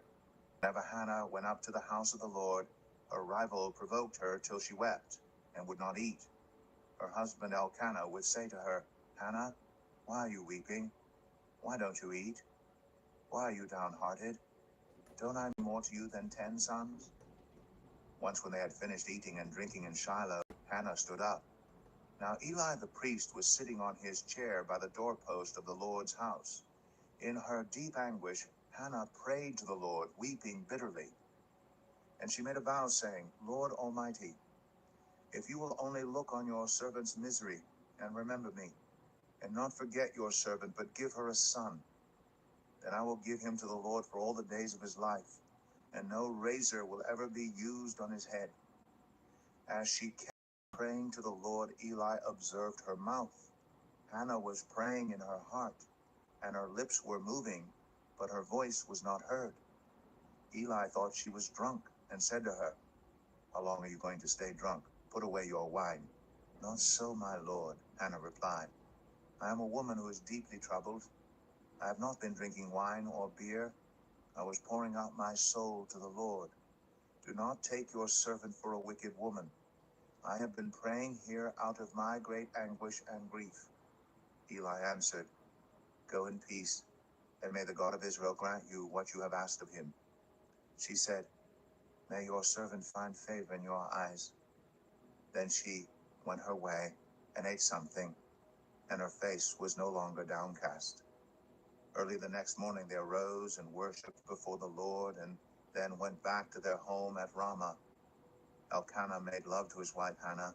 Whenever Hannah went up to the house of the Lord, a rival provoked her till she wept and would not eat. Her husband Elkanah would say to her, "Hannah, why are you weeping? Why don't you eat? Why are you downhearted? Don't I mean more to you than 10 sons?" Once when they had finished eating and drinking in Shiloh, Hannah stood up. Now Eli the priest was sitting on his chair by the doorpost of the Lord's house. In her deep anguish, Hannah prayed to the Lord, weeping bitterly. And she made a vow, saying, "Lord Almighty, if you will only look on your servant's misery and remember me, and not forget your servant, but give her a son, then I will give him to the Lord for all the days of his life, and no razor will ever be used on his head." As she kept praying to the Lord, Eli observed her mouth. Hannah was praying in her heart, and her lips were moving, but her voice was not heard. Eli thought she was drunk, and said to her, "How long are you going to stay drunk? Put away your wine." "Not so, my lord," Hannah replied. "I am a woman who is deeply troubled. I have not been drinking wine or beer. I was pouring out my soul to the Lord. Do not take your servant for a wicked woman. I have been praying here out of my great anguish and grief. Eli answered, Go in peace, and may the God of Israel grant you what you have asked of him. She said, May your servant find favor in your eyes. Then she went her way and ate something, and her face was no longer downcast. Early the next morning they arose and worshipped before the Lord, and then went back to their home at Ramah. Elkanah made love to his wife Hannah,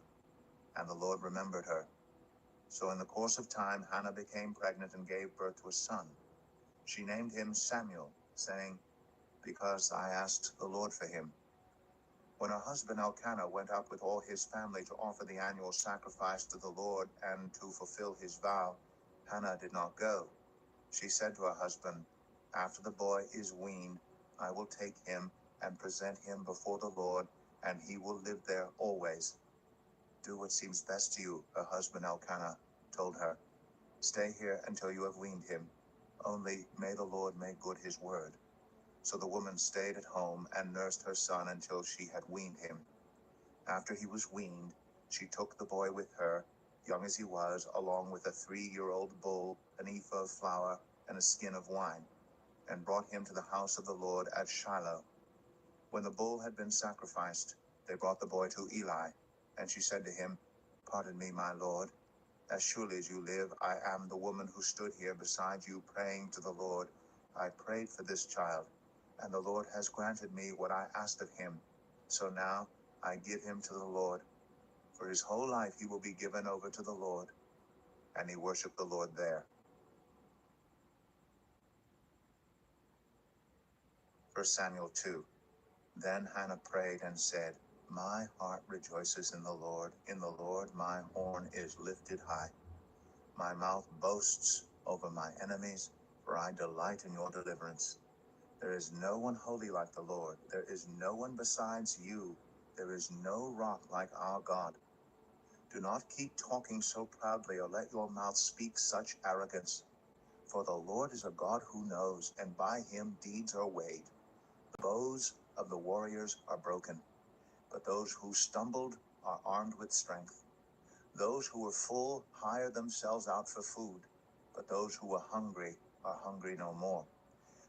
and the Lord remembered her. So in the course of time Hannah became pregnant and gave birth to a son. She named him Samuel, saying, Because I asked the Lord for him. When her husband Elkanah went up with all his family to offer the annual sacrifice to the Lord and to fulfill his vow, Hannah did not go. She said to her husband, After the boy is weaned, I will take him and present him before the Lord, and he will live there always. Do what seems best to you, her husband Elkanah told her. Stay here until you have weaned him. Only may the Lord make good his word. So the woman stayed at home and nursed her son until she had weaned him. After he was weaned, she took the boy with her, young as he was, along with a 3-year-old bull, an ephah of flour, and a skin of wine, and brought him to the house of the Lord at Shiloh. When the bull had been sacrificed, they brought the boy to Eli, and she said to him, Pardon me, my lord. As surely as you live, I am the woman who stood here beside you praying to the Lord. I prayed for this child, and the Lord has granted me what I asked of him. So now I give him to the Lord. For his whole life he will be given over to the Lord. And he worshiped the Lord there. 1 Samuel 2. Then Hannah prayed and said, My heart rejoices in the Lord. In the Lord my horn is lifted high. My mouth boasts over my enemies, for I delight in your deliverance. There is no one holy like the Lord. There is no one besides you. There is no rock like our God. Do not keep talking so proudly, or let your mouth speak such arrogance. For the Lord is a God who knows, and by him deeds are weighed. The bows of the warriors are broken, but those who stumbled are armed with strength. Those who were full hire themselves out for food, but those who were hungry are hungry no more.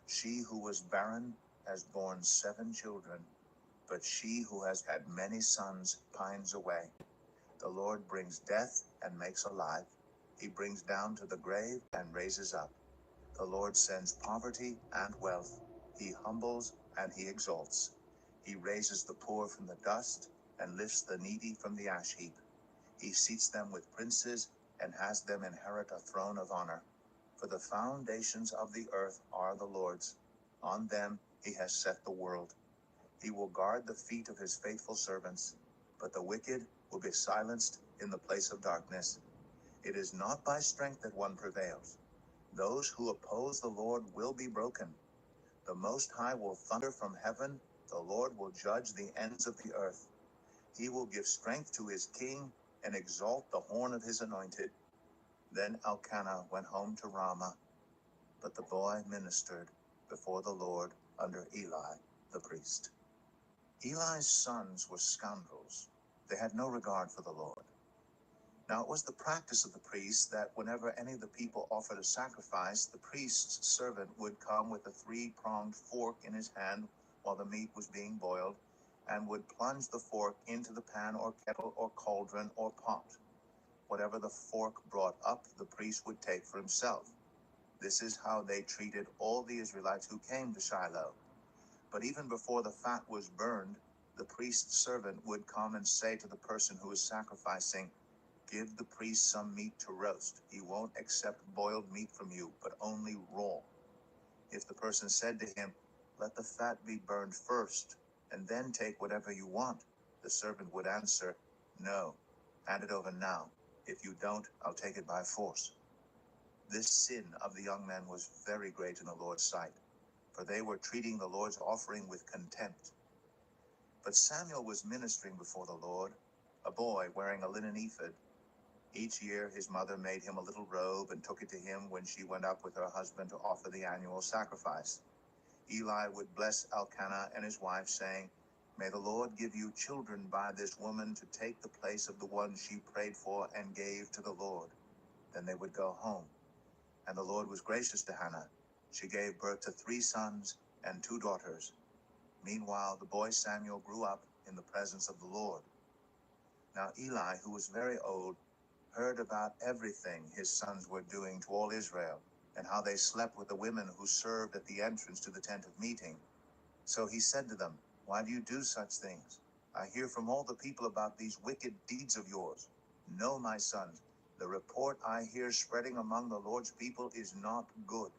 She who was barren has borne 7 children, but she who has had many sons pines away. The Lord brings death and makes alive. He brings down to the grave and raises up. The Lord sends poverty and wealth. He humbles and he exalts. He raises the poor from the dust and lifts the needy from the ash heap. He seats them with princes and has them inherit a throne of honor. For the foundations of the earth are the Lord's. On them he has set the world. He will guard the feet of his faithful servants, but the wicked will be silenced in the place of darkness. It is not by strength that one prevails. Those who oppose the Lord will be broken. The Most High will thunder from heaven. The Lord will judge the ends of the earth. He will give strength to his king and exalt the horn of his anointed. Then Elkanah went home to Ramah, but the boy ministered before the Lord under Eli the priest. Eli's sons were scoundrels. They had no regard for the Lord. Now it was the practice of the priests that whenever any of the people offered a sacrifice, the priest's servant would come with a 3-pronged fork in his hand while the meat was being boiled, and would plunge the fork into the pan or kettle or cauldron or pot. Whatever the fork brought up, the priest would take for himself. This is how they treated all the Israelites who came to Shiloh. But even before the fat was burned, the priest's servant would come and say to the person who was sacrificing, Give the priest some meat to roast. He won't accept boiled meat from you, but only raw. If the person said to him, Let the fat be burned first, and then take whatever you want, the servant would answer, No, hand it over now. If you don't, I'll take it by force. This sin of the young men was very great in the Lord's sight, for they were treating the Lord's offering with contempt. But Samuel was ministering before the Lord, a boy wearing a linen ephod. Each year his mother made him a little robe and took it to him when she went up with her husband to offer the annual sacrifice. Eli would bless Elkanah and his wife, saying, May the Lord give you children by this woman to take the place of the one she prayed for and gave to the Lord. Then they would go home. And the Lord was gracious to Hannah. She gave birth to 3 sons and 2 daughters. Meanwhile, the boy Samuel grew up in the presence of the Lord. Now Eli, who was very old, heard about everything his sons were doing to all Israel, and how they slept with the women who served at the entrance to the tent of meeting. So he said to them, "Why do you do such things? I hear from all the people about these wicked deeds of yours. No, my sons, the report I hear spreading among the Lord's people is not good.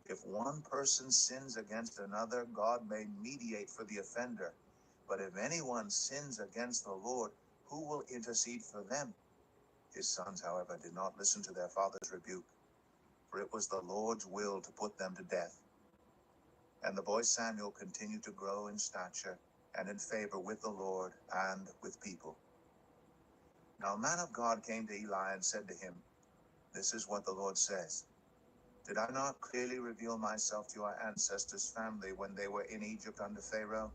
If one person sins against another, God may mediate for the offender. But if anyone sins against the Lord, who will intercede for them?" His sons, however, did not listen to their father's rebuke, for it was the Lord's will to put them to death. And the boy Samuel continued to grow in stature and in favor with the Lord and with people. Now a man of God came to Eli and said to him, "This is what the Lord says. Did I not clearly reveal myself to your ancestors' family when they were in Egypt under Pharaoh?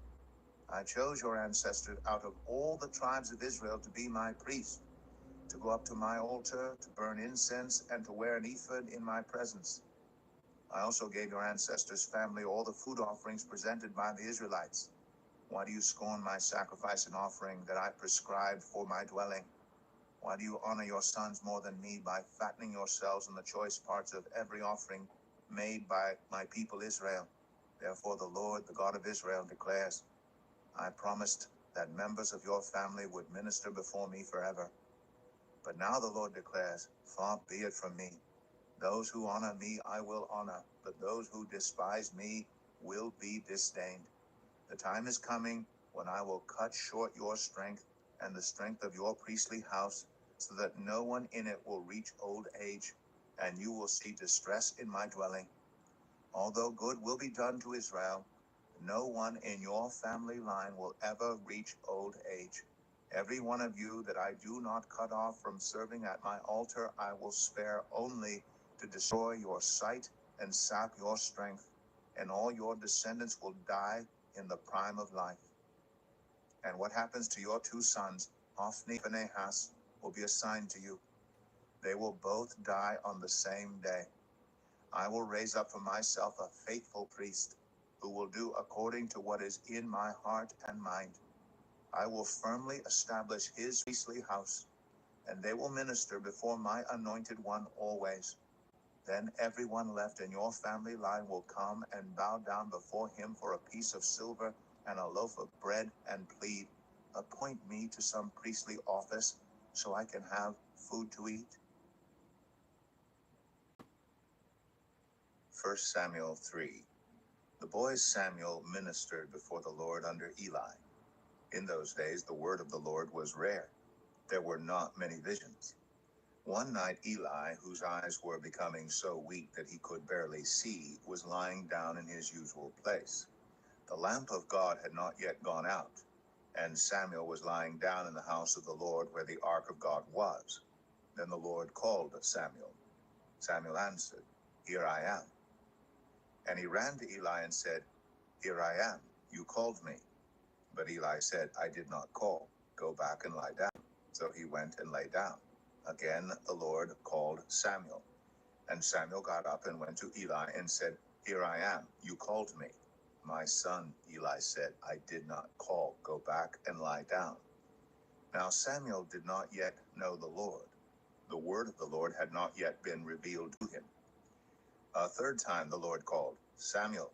I chose your ancestors out of all the tribes of Israel to be my priests, to go up to my altar, to burn incense, and to wear an ephod in my presence. I also gave your ancestors' family all the food offerings presented by the Israelites. Why do you scorn my sacrifice and offering that I prescribed for my dwelling? Why do you honor your sons more than me by fattening yourselves on the choice parts of every offering made by my people Israel? Therefore the Lord, the God of Israel, declares, I promised that members of your family would minister before me forever. But now the Lord declares, far be it from me. Those who honor me I will honor, but those who despise me will be disdained. The time is coming when I will cut short your strength and the strength of your priestly house, so that no one in it will reach old age, and you will see distress in my dwelling. Although good will be done to Israel, no one in your family line will ever reach old age. Every one of you that I do not cut off from serving at my altar, I will spare only to destroy your sight and sap your strength, and all your descendants will die in the prime of life. And what happens to your 2 sons, Hophni and Phinehas, will be a sign to you. They will both die on the same day. I will raise up for myself a faithful priest, who will do according to what is in my heart and mind. I will firmly establish his priestly house, and they will minister before my anointed one always. Then everyone left in your family line will come and bow down before him for a piece of silver and a loaf of bread and plead, appoint me to some priestly office so I can have food to eat. 1 Samuel 3. The boy Samuel ministered before the Lord under Eli. In those days the word of the Lord was rare. There were not many visions. One night Eli, whose eyes were becoming so weak that he could barely see, was lying down in his usual place. The lamp of God had not yet gone out, and Samuel was lying down in the house of the Lord where the ark of God was. Then the Lord called Samuel. Samuel answered, Here I am. And he ran to Eli and said, Here I am. You called me. But Eli said, I did not call. Go back and lie down. So he went and lay down. Again the Lord called Samuel. And Samuel got up and went to Eli and said, Here I am. You called me. My son, Eli said, I did not call. Go back and lie down. Now Samuel did not yet know the Lord. The word of the Lord had not yet been revealed to him. A third time the Lord called, Samuel.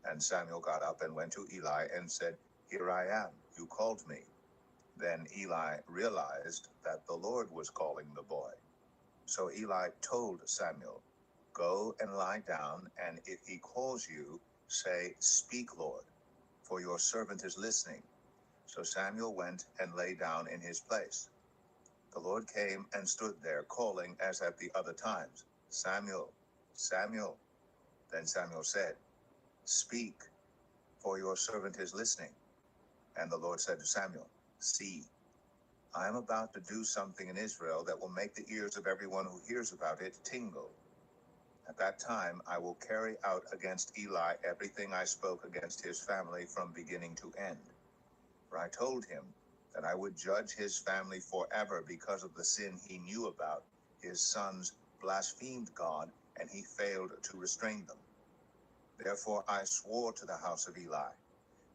And Samuel got up and went to Eli and said, Here I am. You called me. Then Eli realized that the Lord was calling the boy. So Eli told Samuel, Go and lie down, and if he calls you, say, Speak, Lord, for your servant is listening. So Samuel went and lay down in his place. The Lord came and stood there, calling as at the other times, Samuel, Samuel. Then Samuel said, Speak, for your servant is listening. And the Lord said to Samuel, See, I am about to do something in Israel that will make the ears of everyone who hears about it tingle. At that time I will carry out against Eli everything I spoke against his family from beginning to end. For I told him that I would judge his family forever because of the sin he knew about. His sons blasphemed God, and he failed to restrain them. Therefore I swore to the house of Eli,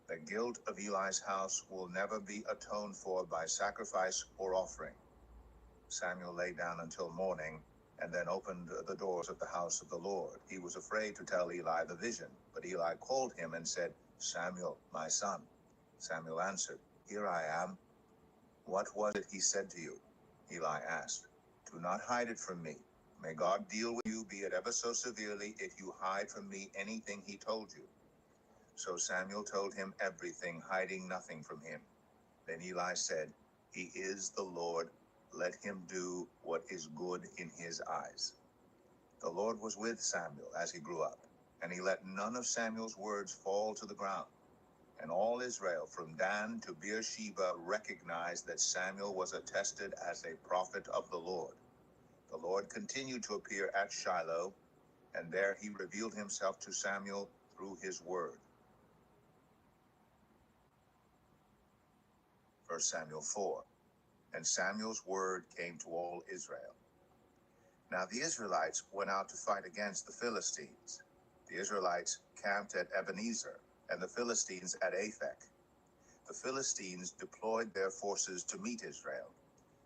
the guilt of Eli's house will never be atoned for by sacrifice or offering. Samuel lay down until morning, and then opened the doors of the house of the Lord. He was afraid to tell Eli the vision, but Eli called him and said, Samuel, my son. Samuel answered, Here I am. What was it he said to you? Eli asked, Do not hide it from me. May God deal with you, be it ever so severely, if you hide from me anything he told you. So Samuel told him everything, hiding nothing from him. Then Eli said, He is the Lord. Let him do what is good in his eyes. The Lord was with Samuel as he grew up, and he let none of Samuel's words fall to the ground. And all Israel, from Dan to Beersheba, recognized that Samuel was attested as a prophet of the Lord. The Lord continued to appear at Shiloh, and there he revealed himself to Samuel through his word. 1 Samuel 4. And Samuel's word came to all Israel. Now the Israelites went out to fight against the Philistines. The Israelites camped at Ebenezer, and the Philistines at Aphek. The Philistines deployed their forces to meet Israel.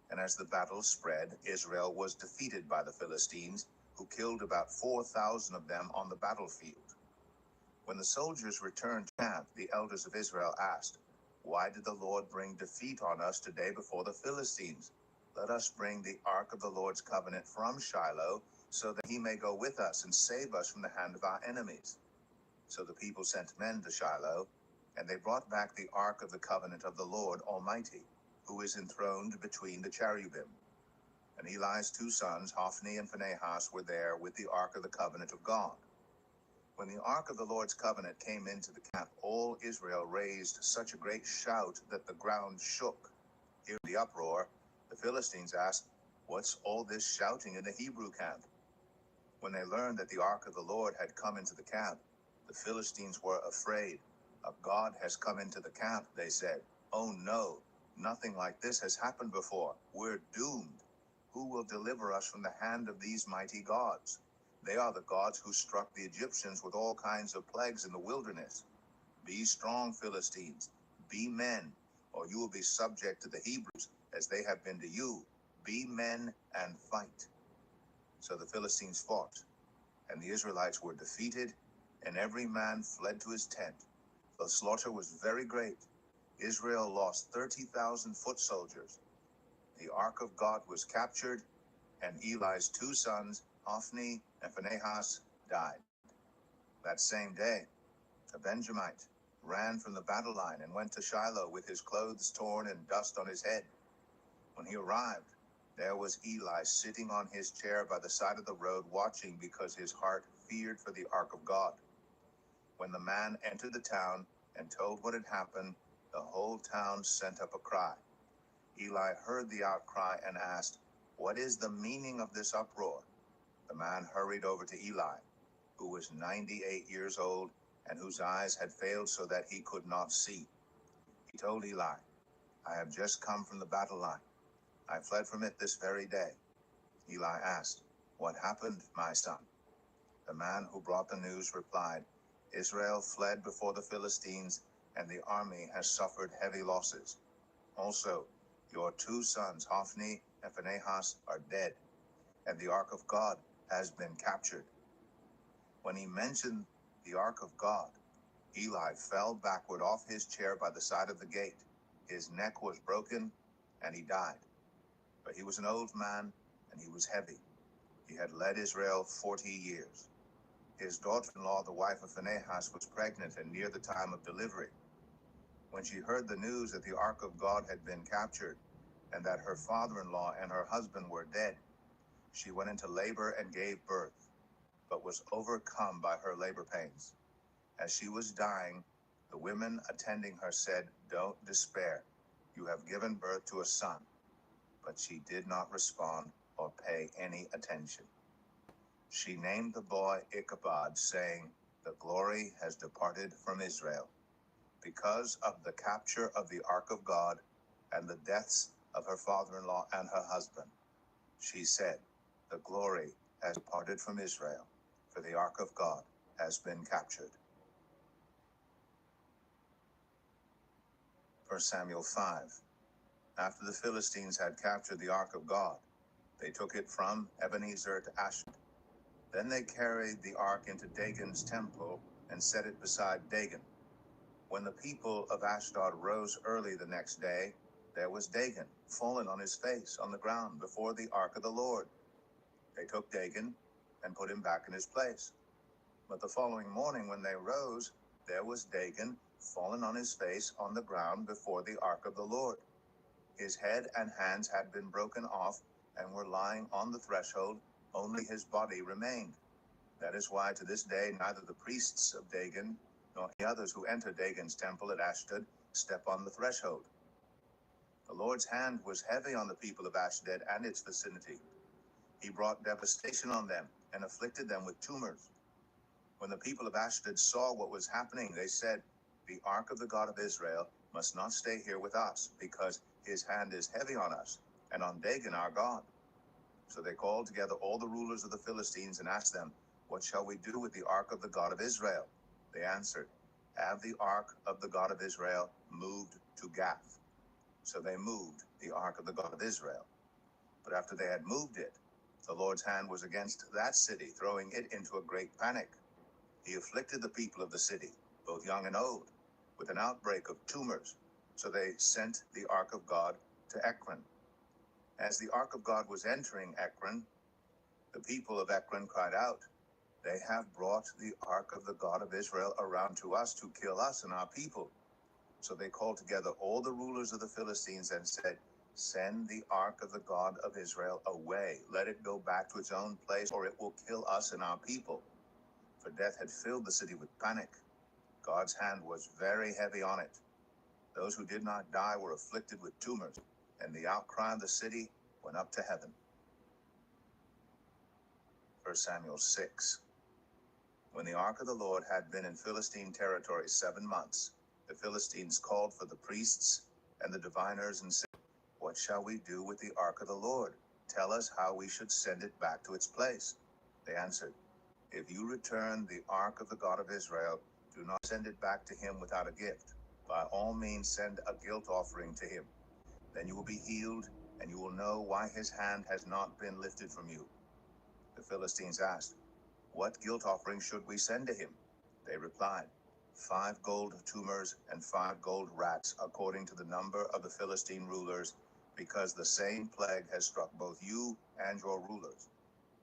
And as the battle spread, Israel was defeated by the Philistines, who killed about 4,000 of them on the battlefield. When the soldiers returned to camp, the elders of Israel asked, Why did the Lord bring defeat on us today before the Philistines? Let us bring the ark of the Lord's covenant from Shiloh, so that he may go with us and save us from the hand of our enemies. So the people sent men to Shiloh, and they brought back the ark of the covenant of the Lord Almighty, who is enthroned between the cherubim. And Eli's two sons, Hophni and Phinehas, were there with the ark of the covenant of God. When the ark of the Lord's covenant came into the camp, all Israel raised such a great shout that the ground shook. Hearing the uproar, the Philistines asked, What's all this shouting in the Hebrew camp? When they learned that the ark of the Lord had come into the camp, the Philistines were afraid. A god has come into the camp, they said. Oh no, nothing like this has happened before. We're doomed. Who will deliver us from the hand of these mighty gods? They are the gods who struck the Egyptians with all kinds of plagues in the wilderness. Be strong, Philistines. Be men, or you will be subject to the Hebrews, as they have been to you. Be men and fight. So the Philistines fought, and the Israelites were defeated, and every man fled to his tent. The slaughter was very great. Israel lost 30,000 foot soldiers. The ark of God was captured, and Eli's two sons, Hophni and Phinehas, died. That same day, a Benjamite ran from the battle line and went to Shiloh with his clothes torn and dust on his head. When he arrived, there was Eli sitting on his chair by the side of the road, watching because his heart feared for the ark of God. When the man entered the town and told what had happened, the whole town sent up a cry. Eli heard the outcry and asked, What is the meaning of this uproar? The man hurried over to Eli, who was 98 years old and whose eyes had failed so that he could not see. He told Eli, I have just come from the battle line. I fled from it this very day. Eli asked, What happened, my son? The man who brought the news replied, Israel fled before the Philistines, and the army has suffered heavy losses. Also, your two sons, Hophni and Phinehas, are dead, and the ark of God has been captured. When he mentioned the ark of God, Eli fell backward off his chair by the side of the gate. His neck was broken, and he died. But he was an old man, and he was heavy. He had led Israel 40 years. His daughter-in-law, the wife of Phinehas, was pregnant and near the time of delivery. When she heard the news that the ark of God had been captured, and that her father-in-law and her husband were dead, she went into labor and gave birth, but was overcome by her labor pains. As she was dying, the women attending her said, Don't despair. You have given birth to a son. But she did not respond or pay any attention. She named the boy Ichabod, saying, The glory has departed from Israel. because of the capture of the ark of God and the deaths of her father-in-law and her husband. She said, "The glory has departed from Israel, for the ark of God has been captured." 1 Samuel 5. After the Philistines had captured the ark of God, they took it from Ebenezer to Ashdod. Then they carried the ark into Dagon's temple and set it beside Dagon. When the people of Ashdod rose early the next day, there was Dagon, fallen on his face on the ground before the ark of the Lord. They took Dagon and put him back in his place. But the following morning when they rose, there was Dagon, fallen on his face on the ground before the ark of the Lord. His head and hands had been broken off and were lying on the threshold, only his body remained. That is why to this day neither the priests of Dagon nor any others who enter Dagon's temple at Ashdod step on the threshold. The Lord's hand was heavy on the people of Ashdod and its vicinity. He brought devastation on them and afflicted them with tumors. When the people of Ashdod saw what was happening, they said, "The ark of the God of Israel must not stay here with us, because his hand is heavy on us and on Dagon our God." So they called together all the rulers of the Philistines and asked them, "What shall we do with the ark of the God of Israel?" They answered, "Have the ark of the God of Israel moved to Gath." So they moved the ark of the God of Israel. But after they had moved it, the Lord's hand was against that city, throwing it into a great panic. He afflicted the people of the city, both young and old, with an outbreak of tumors. So they sent the ark of God to Ekron. As the ark of God was entering Ekron, the people of Ekron cried out, "They have brought the ark of the God of Israel around to us to kill us and our people." So they called together all the rulers of the Philistines and said, "Send the ark of the God of Israel away. Let it go back to its own place, or it will kill us and our people." For death had filled the city with panic. God's hand was very heavy on it. Those who did not die were afflicted with tumors, and the outcry of the city went up to heaven. 1 Samuel 6. When the ark of the Lord had been in Philistine territory 7 months, the Philistines called for the priests and the diviners and said, "What shall we do with the ark of the Lord? Tell us how we should send it back to its place." They answered, "If you return the ark of the God of Israel, do not send it back to him without a gift. By all means send a guilt offering to him. Then you will be healed, and you will know why his hand has not been lifted from you." The Philistines asked, "What guilt offering should we send to him?" They replied, 5 gold tumors and 5 gold rats, according to the number of the Philistine rulers, because the same plague has struck both you and your rulers.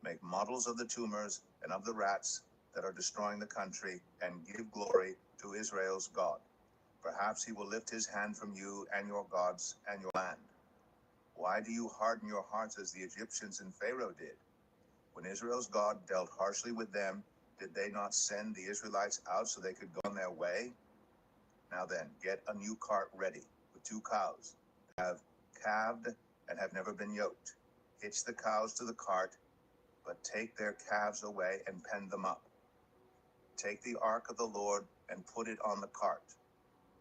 Make models of the tumors and of the rats that are destroying the country, and give glory to Israel's God. Perhaps he will lift his hand from you and your gods and your land. Why do you harden your hearts as the Egyptians and Pharaoh did? When Israel's God dealt harshly with them, did they not send the Israelites out so they could go on their way? Now then, get a new cart ready with 2 cows that have calved and have never been yoked. Hitch the cows to the cart, but take their calves away and pen them up. Take the ark of the Lord and put it on the cart,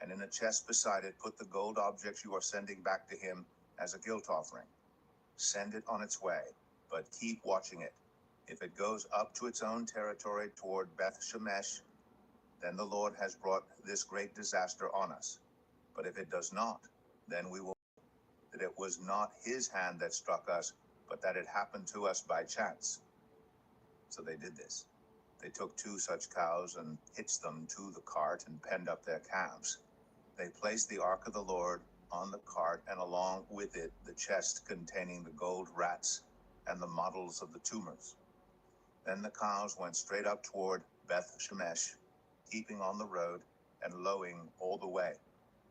and in a chest beside it put the gold objects you are sending back to him as a guilt offering. Send it on its way, but keep watching it. If it goes up to its own territory toward Beth Shemesh, then the Lord has brought this great disaster on us. But if it does not, then we will know that it was not his hand that struck us, but that it happened to us by chance. So they did this. They took 2 such cows and hitched them to the cart and penned up their calves. They placed the ark of the Lord on the cart, and along with it the chest containing the gold rats and the models of the tumors. Then the cows went straight up toward Beth Shemesh, keeping on the road and lowing all the way.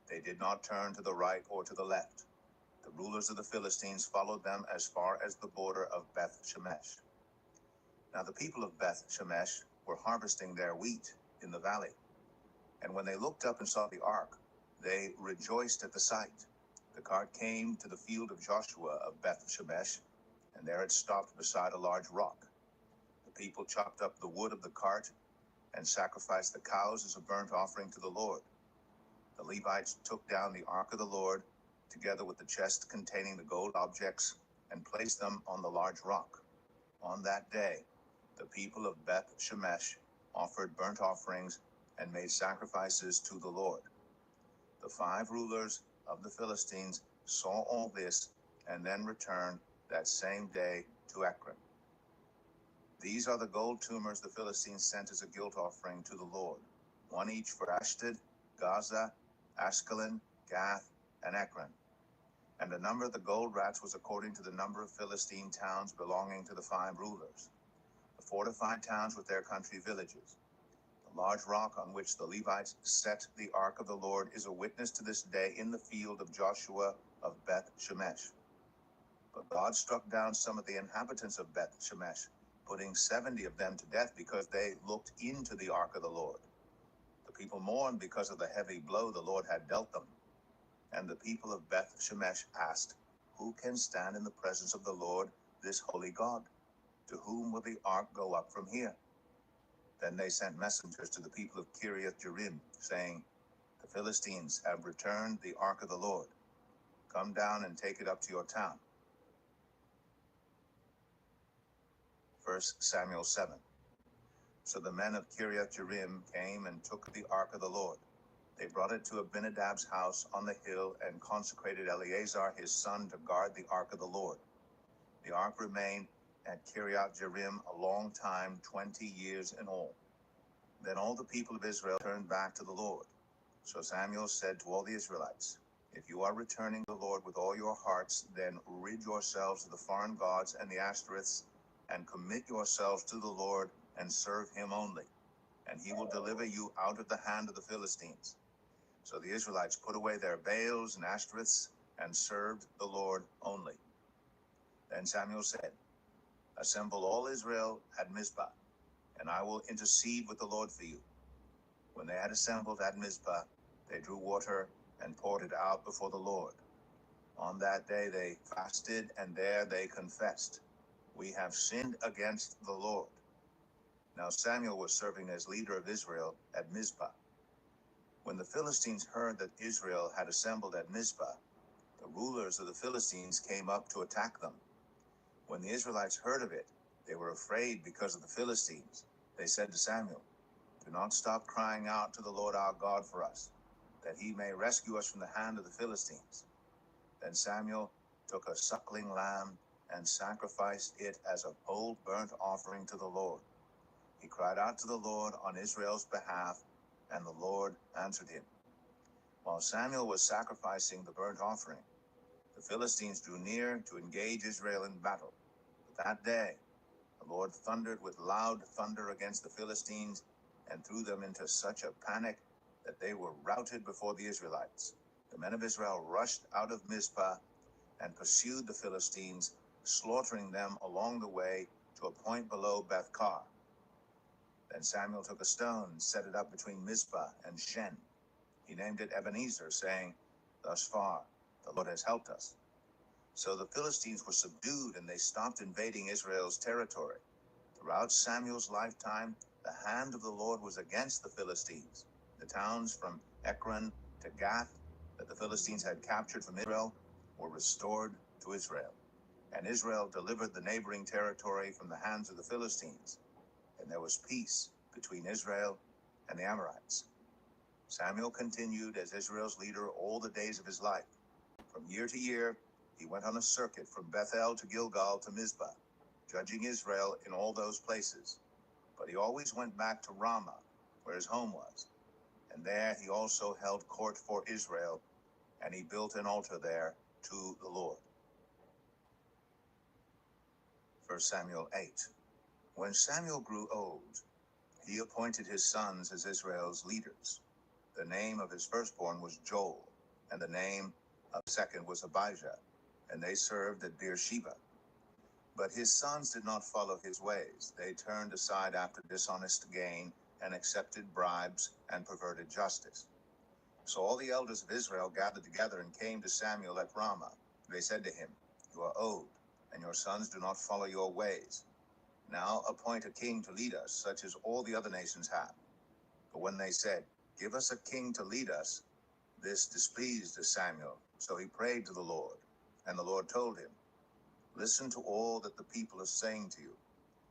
They did not turn to the right or to the left. The rulers of the Philistines followed them as far as the border of Beth Shemesh. Now the people of Beth Shemesh were harvesting their wheat in the valley. And when they looked up and saw the ark, they rejoiced at the sight. The cart came to the field of Joshua of Beth Shemesh, and there it stopped beside a large rock. The people chopped up the wood of the cart and sacrificed the cows as a burnt offering to the Lord. The Levites took down the ark of the Lord, together with the chest containing the gold objects, and placed them on the large rock. On that day, the people of Beth Shemesh offered burnt offerings and made sacrifices to the Lord. The 5 rulers of the Philistines saw all this and then returned that same day to Ekron. These are the gold tumors the Philistines sent as a guilt offering to the Lord, 1 each for Ashdod, Gaza, Ashkelon, Gath, and Ekron. And the number of the gold rats was according to the number of Philistine towns belonging to the 5 rulers, the fortified towns with their country villages. The large rock on which the Levites set the ark of the Lord is a witness to this day in the field of Joshua of Beth Shemesh. But God struck down some of the inhabitants of Beth Shemesh, putting 70 of them to death because they looked into the ark of the Lord. The people mourned because of the heavy blow the Lord had dealt them. And the people of Beth Shemesh asked, "Who can stand in the presence of the Lord, this holy God? To whom will the ark go up from here?" Then they sent messengers to the people of Kiriath Jearim, saying, "The Philistines have returned the ark of the Lord. Come down and take it up to your town." 1 Samuel 7. So the men of Kiriath Jearim came and took the ark of the Lord. They brought it to Abinadab's house on the hill and consecrated Eleazar his son to guard the ark of the Lord. The ark remained at Kiriath Jearim a long time, 20 years in all. Then all the people of Israel turned back to the Lord. So Samuel said to all the Israelites, "If you are returning to the Lord with all your hearts, then rid yourselves of the foreign gods and the Ashtoreths, and commit yourselves to the Lord and serve him only, and he will deliver you out of the hand of the Philistines." So the Israelites put away their Baals and Ashtoreths and served the Lord only. Then Samuel said, "Assemble all Israel at Mizpah, and I will intercede with the Lord for you." When they had assembled at Mizpah, they drew water and poured it out before the Lord. On that day they fasted, and there they confessed, "We have sinned against the Lord." Now Samuel was serving as leader of Israel at Mizpah. When the Philistines heard that Israel had assembled at Mizpah, the rulers of the Philistines came up to attack them. When the Israelites heard of it, they were afraid because of the Philistines. They said to Samuel, "Do not stop crying out to the Lord our God for us, that he may rescue us from the hand of the Philistines." Then Samuel took a suckling lamb and sacrificed it as a whole burnt offering to the Lord. He cried out to the Lord on Israel's behalf, and the Lord answered him. While Samuel was sacrificing the burnt offering, the Philistines drew near to engage Israel in battle. But that day, the Lord thundered with loud thunder against the Philistines and threw them into such a panic that they were routed before the Israelites. The men of Israel rushed out of Mizpah and pursued the Philistines, slaughtering them along the way to a point below Beth-kar. Then Samuel took a stone and set it up between Mizpah and Shen. He named it Ebenezer, saying, "Thus far, the Lord has helped us." So the Philistines were subdued, and they stopped invading Israel's territory. Throughout Samuel's lifetime, the hand of the Lord was against the Philistines. The towns from Ekron to Gath that the Philistines had captured from Israel were restored to Israel. And Israel delivered the neighboring territory from the hands of the Philistines. And there was peace between Israel and the Amorites. Samuel continued as Israel's leader all the days of his life. From year to year, he went on a circuit from Bethel to Gilgal to Mizpah, judging Israel in all those places. But he always went back to Ramah, where his home was. And there he also held court for Israel, and he built an altar there to the Lord. 1 Samuel 8. When Samuel grew old, he appointed his sons as Israel's leaders. The name of his firstborn was Joel, and the name of the second was Abijah, and they served at Beersheba. But his sons did not follow his ways. They turned aside after dishonest gain and accepted bribes and perverted justice. So all the elders of Israel gathered together and came to Samuel at Ramah. They said to him, "You are old, and your sons do not follow your ways. Now appoint a king to lead us, such as all the other nations have." But when they said, "Give us a king to lead us," This displeased Samuel, so he prayed to the Lord. And the Lord told him, "Listen to all that the people are saying to you.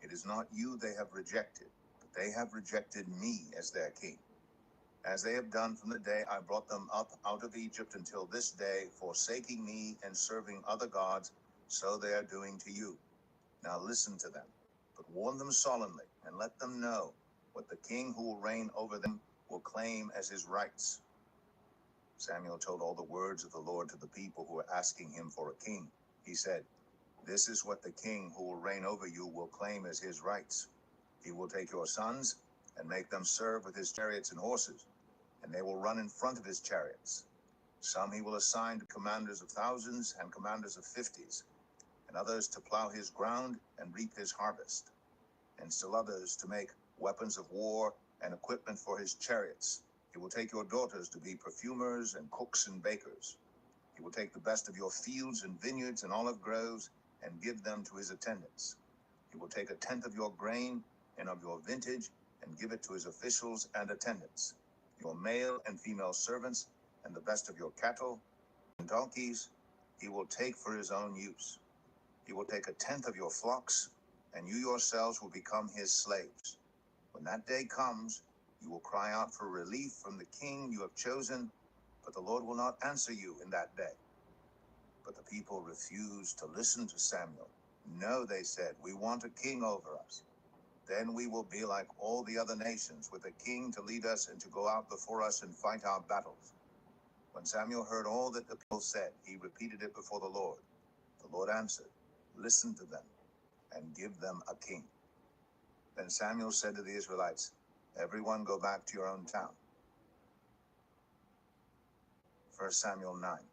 It is not you they have rejected, but they have rejected me as their king. As they have done from the day I brought them up out of Egypt until this day, forsaking me and serving other gods, so they are doing to you. Now listen to them, but warn them solemnly, and let them know what the king who will reign over them will claim as his rights." Samuel told all the words of the Lord to the people who were asking him for a king. He said, "This is what the king who will reign over you will claim as his rights. He will take your sons and make them serve with his chariots and horses, and they will run in front of his chariots. Some he will assign to commanders of thousands and commanders of fifties, and others to plow his ground and reap his harvest, and still others to make weapons of war and equipment for his chariots. He will take your daughters to be perfumers and cooks and bakers. He will take the best of your fields and vineyards and olive groves and give them to his attendants. He will take a tenth of your grain and of your vintage and give it to his officials and attendants. Your male and female servants and the best of your cattle and donkeys he will take for his own use. He will take a tenth of your flocks, and you yourselves will become his slaves. When that day comes, you will cry out for relief from the king you have chosen, but the Lord will not answer you in that day." But the people refused to listen to Samuel. "No," they said, "we want a king over us. Then we will be like all the other nations, with a king to lead us and to go out before us and fight our battles." When Samuel heard all that the people said, he repeated it before the Lord. The Lord answered, "Listen to them and give them a king." Then Samuel said to the Israelites, "Everyone go back to your own town." 1 Samuel 9.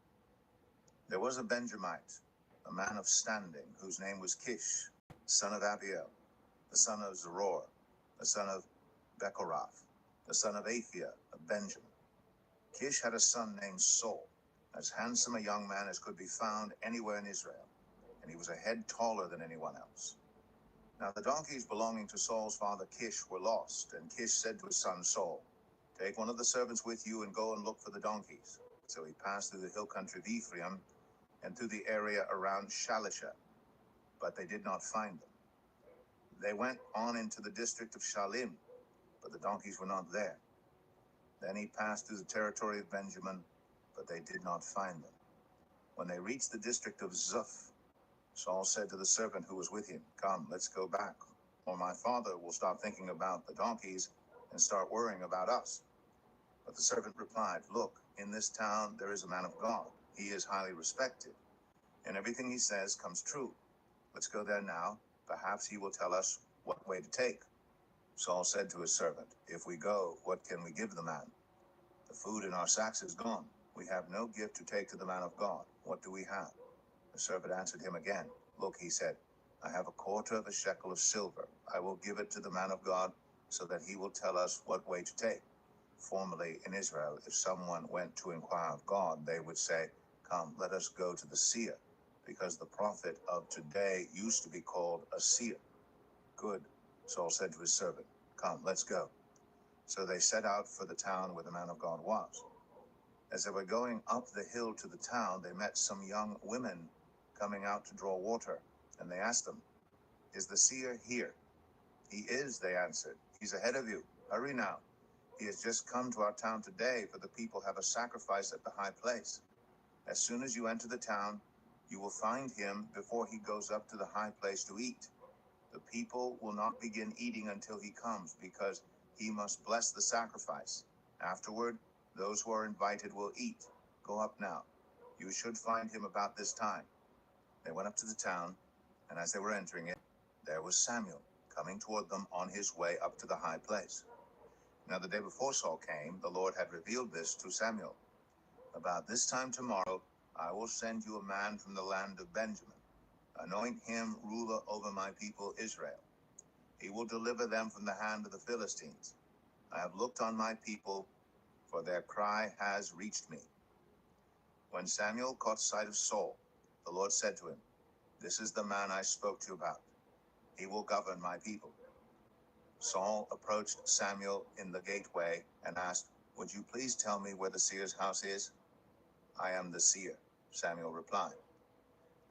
There was a Benjamite, a man of standing, whose name was Kish, son of Abiel, the son of Zeror, the son of Bechorath, the son of Aphia of Benjamin. Kish had a son named Saul, as handsome a young man as could be found anywhere in Israel, and he was a head taller than anyone else. Now the donkeys belonging to Saul's father Kish were lost, and Kish said to his son Saul, "Take one of the servants with you and go and look for the donkeys." So he passed through the hill country of Ephraim and through the area around Shalisha, but they did not find them. They went on into the district of Shalim, but the donkeys were not there. Then he passed through the territory of Benjamin, but they did not find them. When they reached the district of Zuph, Saul said to the servant who was with him, "Come, let's go back, or my father will stop thinking about the donkeys and start worrying about us." But the servant replied, "Look, in this town there is a man of God. He is highly respected, and everything he says comes true. Let's go there now. Perhaps he will tell us what way to take." Saul said to his servant, "If we go, what can we give the man? The food in our sacks is gone. We have no gift to take to the man of God. What do we have?" The servant answered him again. "Look," he said, "I have a quarter of a shekel of silver. I will give it to the man of God so that he will tell us what way to take." Formerly in Israel, if someone went to inquire of God, they would say, "Come, let us go to the seer," because the prophet of today used to be called a seer. "Good," Saul said to his servant, "Come, let's go." So they set out for the town where the man of God was. As they were going up the hill to the town, they met some young women coming out to draw water, and they asked them, "Is the seer here?" "He is," they answered. "He's ahead of you. Hurry now. He has just come to our town today, for the people have a sacrifice at the high place. As soon as you enter the town, you will find him before he goes up to the high place to eat. The people will not begin eating until he comes, because he must bless the sacrifice. Afterward, those who are invited will eat. Go up now. You should find him about this time." They went up to the town, and as they were entering it, there was Samuel coming toward them on his way up to the high place. Now the day before Saul came, the Lord had revealed this to Samuel. "About this time tomorrow, I will send you a man from the land of Benjamin. Anoint him ruler over my people Israel. He will deliver them from the hand of the Philistines. I have looked on my people, for their cry has reached me." When Samuel caught sight of Saul, the Lord said to him, "This is the man I spoke to you about. He will govern my people." Saul approached Samuel in the gateway and asked, Would you please tell me where the seer's house is? I am the seer, Samuel replied.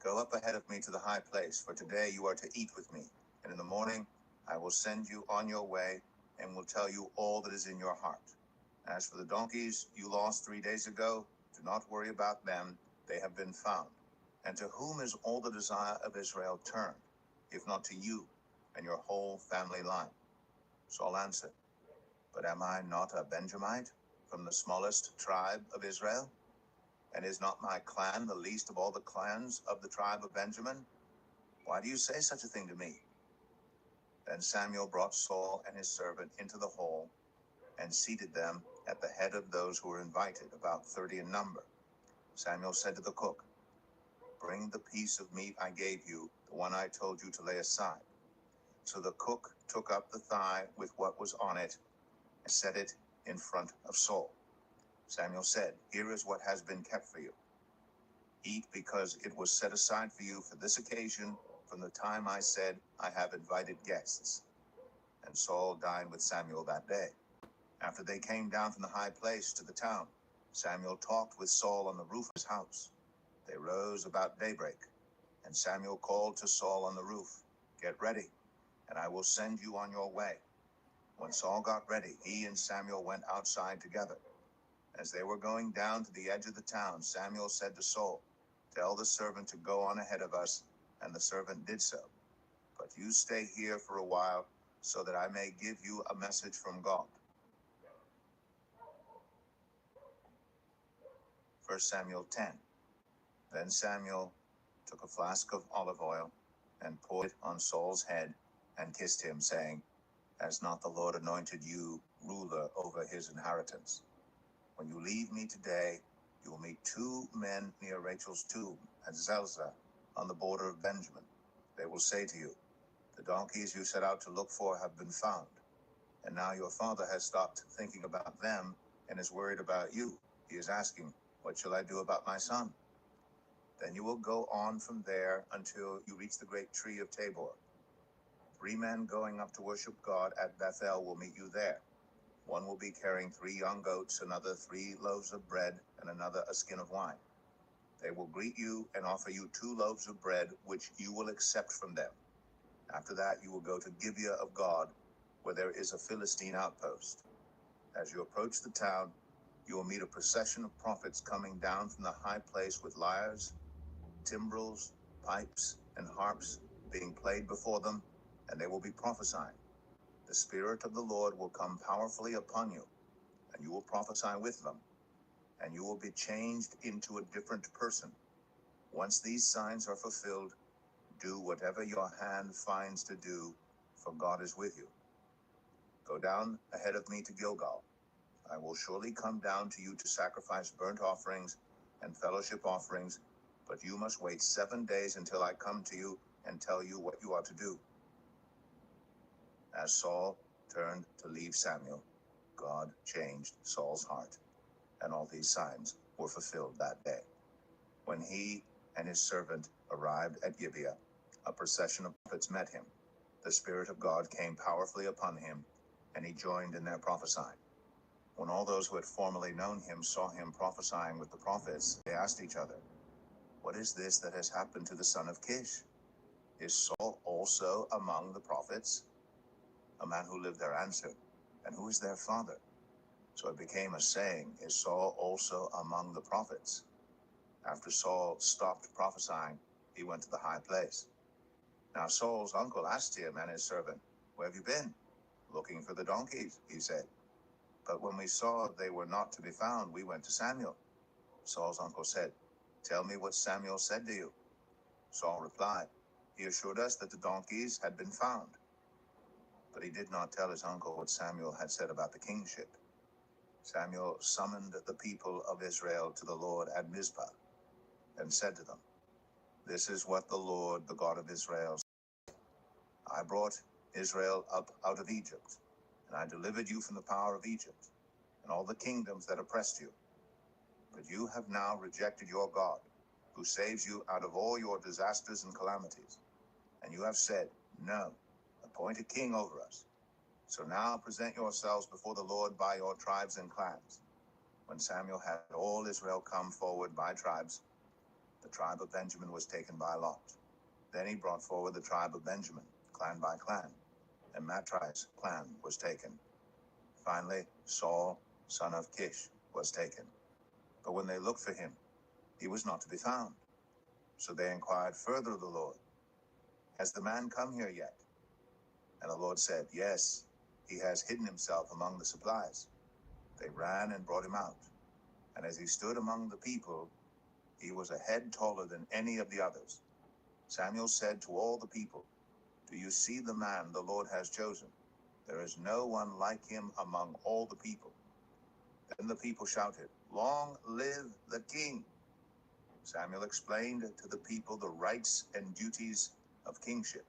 Go up ahead of me to the high place, for today you are to eat with me, and in the morning I will send you on your way and will tell you all that is in your heart. As for the donkeys you lost 3 days ago, do not worry about them, they have been found. And to whom is all the desire of Israel turned, if not to you and your whole family line? Saul answered, But am I not a Benjamite, from the smallest tribe of Israel? And is not my clan the least of all the clans of the tribe of Benjamin? Why do you say such a thing to me? Then Samuel brought Saul and his servant into the hall and seated them at the head of those who were invited, about 30 in number. Samuel said to the cook, Bring the piece of meat I gave you, the one I told you to lay aside. So the cook took up the thigh with what was on it and set it in front of Saul. Samuel said, Here is what has been kept for you. Eat, because it was set aside for you for this occasion from the time I said, I have invited guests. And Saul dined with Samuel that day. After they came down from the high place to the town, Samuel talked with Saul on the roof of his house. They rose about daybreak, and Samuel called to Saul on the roof, Get ready, and I will send you on your way. When Saul got ready, he and Samuel went outside together. As they were going down to the edge of the town, Samuel said to Saul, Tell the servant to go on ahead of us, and the servant did so. But you stay here for a while, so that I may give you a message from God. 1 Samuel 10. Then Samuel took a flask of olive oil and poured it on Saul's head and kissed him, saying, Has not the Lord anointed you ruler over his inheritance? When you leave me today, you will meet 2 men near Rachel's tomb at Zelzah on the border of Benjamin. They will say to you, The donkeys you set out to look for have been found. And now your father has stopped thinking about them and is worried about you. He is asking, What shall I do about my son? Then you will go on from there until you reach the great tree of Tabor. 3 men going up to worship God at Bethel will meet you there. One will be carrying 3 young goats, another 3 loaves of bread, and another a skin of wine. They will greet you and offer you 2 loaves of bread, which you will accept from them. After that, you will go to Gibeah of God, where there is a Philistine outpost. As you approach the town, you will meet a procession of prophets coming down from the high place with lyres, timbrels, pipes, and harps being played before them, and they will be prophesying. The Spirit of the Lord will come powerfully upon you, and you will prophesy with them, and you will be changed into a different person. Once these signs are fulfilled, do whatever your hand finds to do, for God is with you. Go down ahead of me to Gilgal. I will surely come down to you to sacrifice burnt offerings and fellowship offerings, but you must wait 7 days until I come to you and tell you what you are to do. As Saul turned to leave Samuel, God changed Saul's heart, and all these signs were fulfilled that day. When he and his servant arrived at Gibeah, a procession of prophets met him. The Spirit of God came powerfully upon him, and he joined in their prophesying. When all those who had formerly known him saw him prophesying with the prophets, they asked each other, What is this that has happened to the son of Kish? Is Saul also among the prophets? A man who lived there answered, And who is their father? So it became a saying, Is Saul also among the prophets? After Saul stopped prophesying, he went to the high place. Now Saul's uncle asked him and his servant, Where have you been? Looking for the donkeys, he said. But when we saw they were not to be found, we went to Samuel. Saul's uncle said, Tell me what Samuel said to you. Saul replied, He assured us that the donkeys had been found. But he did not tell his uncle what Samuel had said about the kingship. Samuel summoned the people of Israel to the Lord at Mizpah and said to them, This is what the Lord, the God of Israel, said. I brought Israel up out of Egypt, and I delivered you from the power of Egypt and all the kingdoms that oppressed you. But you have now rejected your God, who saves you out of all your disasters and calamities. And you have said, No, appoint a king over us. So now present yourselves before the Lord by your tribes and clans. When Samuel had all Israel come forward by tribes, the tribe of Benjamin was taken by lot. Then he brought forward the tribe of Benjamin, clan by clan, and Matri's clan was taken. Finally, Saul, son of Kish, was taken. But when they looked for him, he was not to be found. So they inquired further of the Lord, "Has the man come here yet?" And the Lord said, "Yes, he has hidden himself among the supplies." They ran and brought him out. And as he stood among the people, he was a head taller than any of the others. Samuel said to all the people, "Do you see the man the Lord has chosen? There is no one like him among all the people." Then the people shouted, "Long live the king!" Samuel explained to the people the rights and duties of kingship.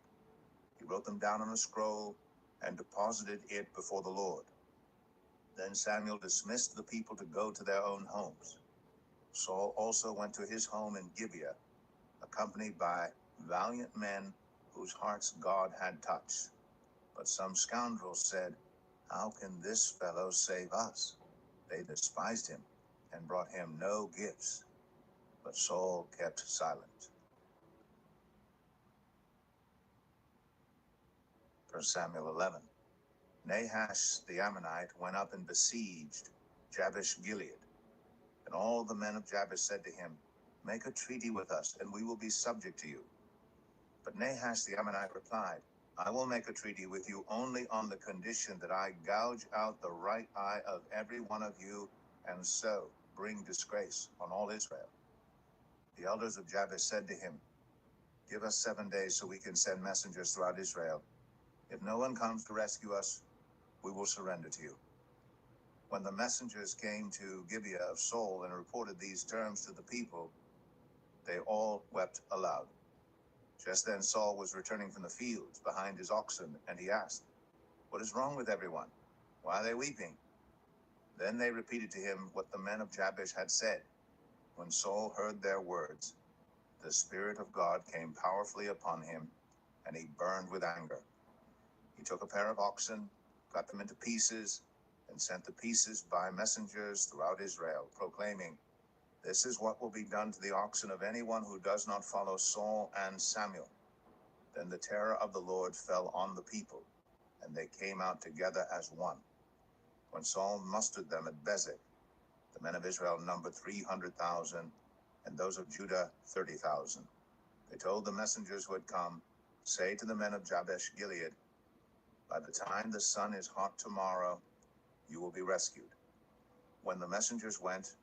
He wrote them down on a scroll and deposited it before the Lord. Then Samuel dismissed the people to go to their own homes. Saul also went to his home in Gibeah, accompanied by valiant men whose hearts God had touched. But some scoundrels said, "How can this fellow save us?" They despised him and brought him no gifts. But Saul kept silent. 1 Samuel 11. Nahash the Ammonite went up and besieged Jabesh Gilead. And all the men of Jabesh said to him, "Make a treaty with us, and we will be subject to you." But Nahash the Ammonite replied, "I will make a treaty with you only on the condition that I gouge out the right eye of every one of you, and so bring disgrace on all Israel." The elders of Jabesh said to him, "Give us 7 days so we can send messengers throughout Israel. If no one comes to rescue us, we will surrender to you." When the messengers came to Gibeah of Saul and reported these terms to the people, they all wept aloud. Just then Saul was returning from the fields behind his oxen, and he asked, "What is wrong with everyone? Why are they weeping?" Then they repeated to him what the men of Jabesh had said. When Saul heard their words, the Spirit of God came powerfully upon him, and he burned with anger. He took a pair of oxen, cut them into pieces, and sent the pieces by messengers throughout Israel, proclaiming, "This is what will be done to the oxen of anyone who does not follow Saul and Samuel." Then the terror of the Lord fell on the people, and they came out together as one. When Saul mustered them at Bezek, the men of Israel numbered 300,000, and those of Judah 30,000. They told the messengers who had come, "Say to the men of Jabesh Gilead, by the time the sun is hot tomorrow, you will be rescued." When the messengers went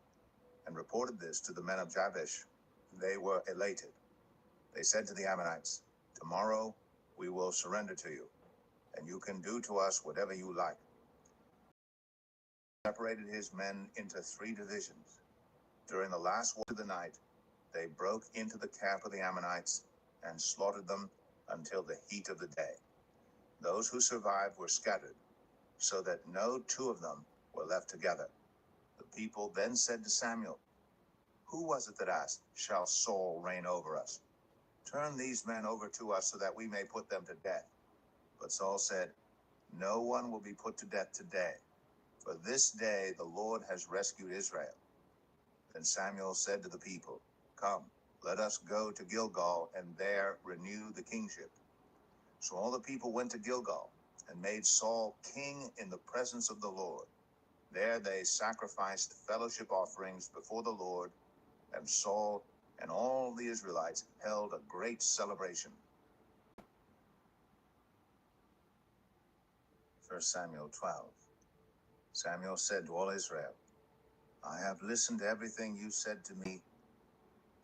and reported this to the men of Jabesh, they were elated. They said to the Ammonites, "Tomorrow we will surrender to you, and you can do to us whatever you like." He separated his men into 3 divisions. During the last watch of the night, they broke into the camp of the Ammonites and slaughtered them until the heat of the day. Those who survived were scattered, so that no 2 of them were left together. The people then said to Samuel, "Who was it that asked, 'Shall Saul reign over us?' Turn these men over to us so that we may put them to death." But Saul said, "No one will be put to death today, for this day the Lord has rescued Israel." Then Samuel said to the people, "Come, let us go to Gilgal and there renew the kingship." So all the people went to Gilgal and made Saul king in the presence of the Lord. There they sacrificed fellowship offerings before the Lord, and Saul and all the Israelites held a great celebration. 1 Samuel 12. Samuel said to all Israel, "I have listened to everything you said to me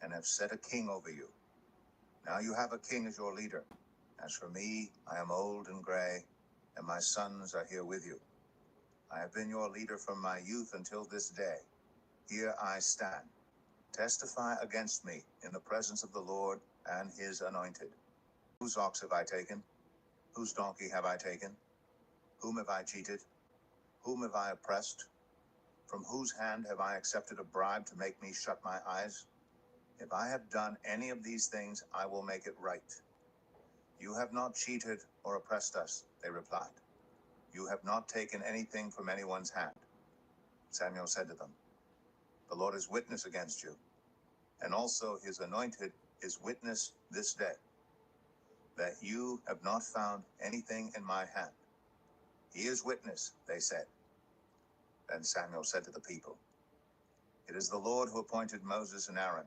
and have set a king over you. Now you have a king as your leader. As for me, I am old and gray, and my sons are here with you. I have been your leader from my youth until this day. Here I stand. Testify against me in the presence of the Lord and his anointed. Whose ox have I taken? Whose donkey have I taken? Whom have I cheated? Whom have I oppressed? From whose hand have I accepted a bribe to make me shut my eyes? If I have done any of these things, I will make it right." "You have not cheated or oppressed us," they replied. You have not taken anything from anyone's hand. Samuel said to them, The Lord is witness against you, and also his anointed is witness this day, that you have not found anything in my hand. He is witness, they said. Then Samuel said to the people, It is the Lord who appointed Moses and Aaron,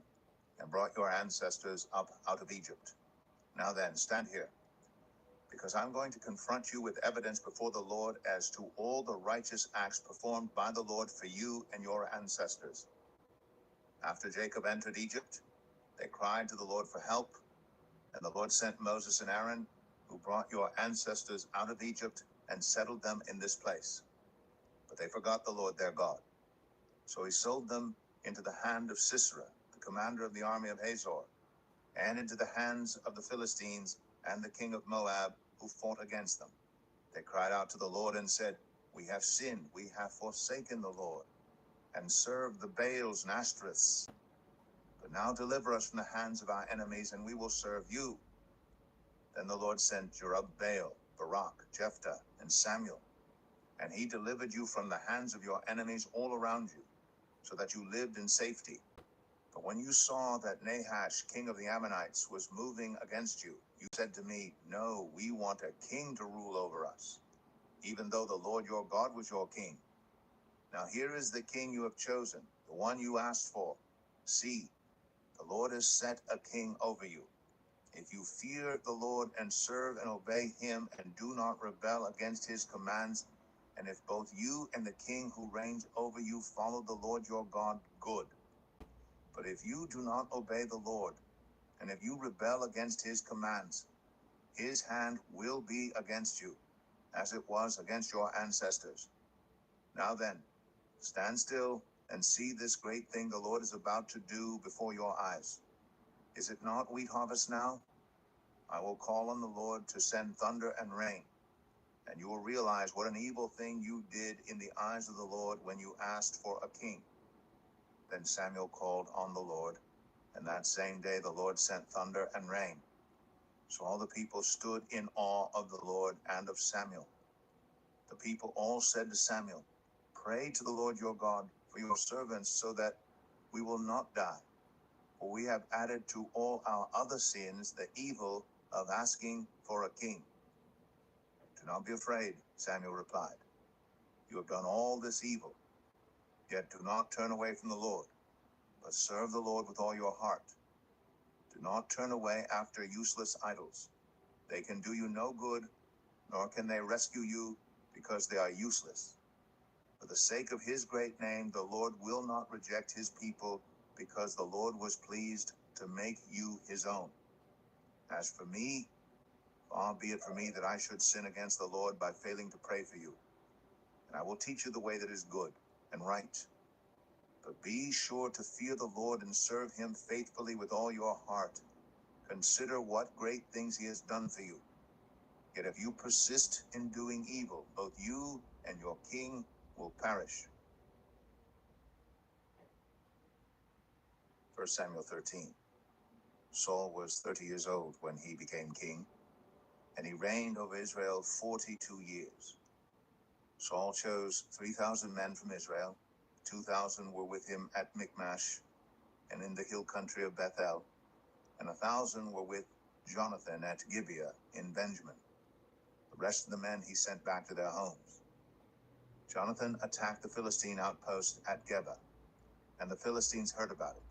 and brought your ancestors up out of Egypt. Now then, stand here, because I'm going to confront you with evidence before the Lord as to all the righteous acts performed by the Lord for you and your ancestors. After Jacob entered Egypt, they cried to the Lord for help, and the Lord sent Moses and Aaron, who brought your ancestors out of Egypt and settled them in this place. But they forgot the Lord their God. So he sold them into the hand of Sisera, the commander of the army of Hazor, and into the hands of the Philistines and the king of Moab, who fought against them. They cried out to the Lord and said, We have sinned, we have forsaken the Lord, and served the Baals and Ashtoreths. But now deliver us from the hands of our enemies, and we will serve you. Then the Lord sent Jerubbaal, Barak, Jephthah, and Samuel, and he delivered you from the hands of your enemies all around you, so that you lived in safety. But when you saw that Nahash, king of the Ammonites, was moving against you, you said to me, No, we want a king to rule over us, even though the Lord your God was your king. Now here is the king you have chosen, the one you asked for. See, the Lord has set a king over you. If you fear the Lord and serve and obey him and do not rebel against his commands, and if both you and the king who reigns over you follow the Lord your God, good. But if you do not obey the Lord, and if you rebel against his commands, his hand will be against you, as it was against your ancestors. Now then, stand still and see this great thing the Lord is about to do before your eyes. Is it not wheat harvest now? I will call on the Lord to send thunder and rain, and you will realize what an evil thing you did in the eyes of the Lord when you asked for a king. Then Samuel called on the Lord, and that same day the Lord sent thunder and rain. So all the people stood in awe of the Lord and of Samuel. The people all said to Samuel, Pray to the Lord your God for your servants, so that we will not die. For we have added to all our other sins the evil of asking for a king. Do not be afraid, Samuel replied. You have done all this evil, yet do not turn away from the Lord, but serve the Lord with all your heart. Do not turn away after useless idols. They can do you no good, nor can they rescue you, because they are useless. For the sake of his great name, the Lord will not reject his people, because the Lord was pleased to make you his own. As for me, far be it from me that I should sin against the Lord by failing to pray for you. And I will teach you the way that is good and right. But be sure to fear the Lord and serve him faithfully with all your heart. Consider what great things he has done for you. Yet if you persist in doing evil, both you and your king will perish. 1 Samuel 13. Saul was 30 years old when he became king, and he reigned over Israel 42 years. Saul chose 3,000 men from Israel. 2,000 were with him at Michmash and in the hill country of Bethel, and 1,000 were with Jonathan at Gibeah in Benjamin. The rest of the men he sent back to their homes. Jonathan attacked the Philistine outpost at Geba, and the Philistines heard about it.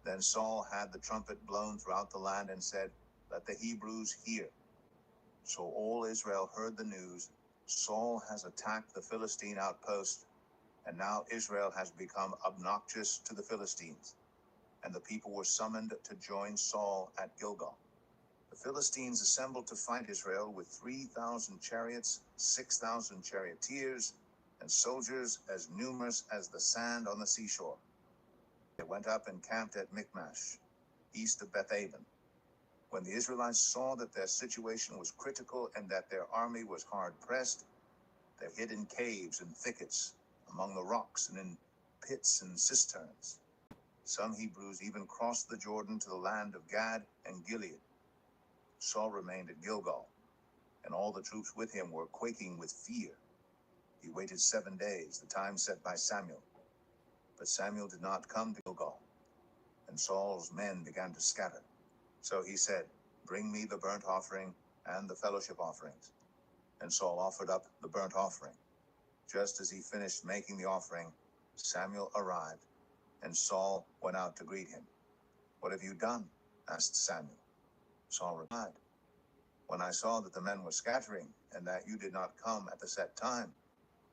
Then Saul had the trumpet blown throughout the land and said, Let the Hebrews hear. So all Israel heard the news. Saul has attacked the Philistine outpost, and now Israel has become obnoxious to the Philistines. And the people were summoned to join Saul at Gilgal. The Philistines assembled to fight Israel with 3,000 chariots, 6,000 charioteers, and soldiers as numerous as the sand on the seashore. They went up and camped at Michmash, east of Bethaven. When the Israelites saw that their situation was critical and that their army was hard-pressed, they hid in caves and thickets, among the rocks and in pits and cisterns. Some Hebrews even crossed the Jordan to the land of Gad and Gilead. Saul remained at Gilgal. and all the troops with him were quaking with fear. He waited 7 days, the time set by Samuel. But Samuel did not come to Gilgal, and Saul's men began to scatter. So he said, "Bring me the burnt offering and the fellowship offerings." And Saul offered up the burnt offering. Just as he finished making the offering, Samuel arrived, and Saul went out to greet him. "What have you done?" asked Samuel. Saul replied, "When I saw that the men were scattering, and that you did not come at the set time,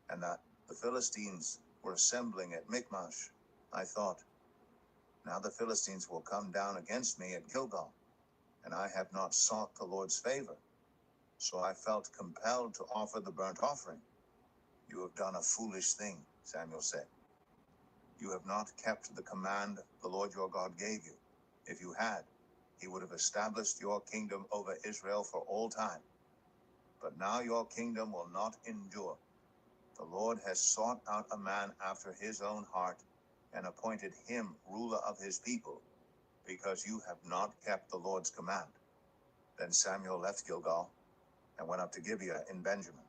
and that the Philistines were assembling at Michmash, I thought, now the Philistines will come down against me at Gilgal, and I have not sought the Lord's favor. So I felt compelled to offer the burnt offering." "You have done a foolish thing," Samuel said. "You have not kept the command the Lord your God gave you. If you had, he would have established your kingdom over Israel for all time. But now your kingdom will not endure. The Lord has sought out a man after his own heart and appointed him ruler of his people, because you have not kept the Lord's command." Then Samuel left Gilgal and went up to Gibeah in Benjamin.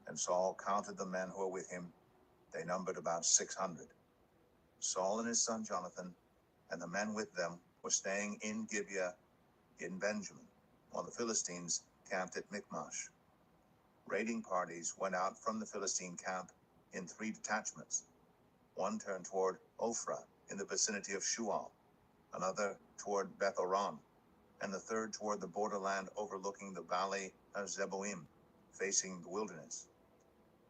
And Saul counted the men who were with him. They numbered about 600. Saul and his son Jonathan and the men with them were staying in Gibeah in Benjamin, while the Philistines camped at Michmash. Raiding parties went out from the Philistine camp in 3 detachments. One turned toward Ophrah in the vicinity of Shual, another toward Beth-oron, and the third toward the borderland overlooking the valley of Zeboim, facing the wilderness.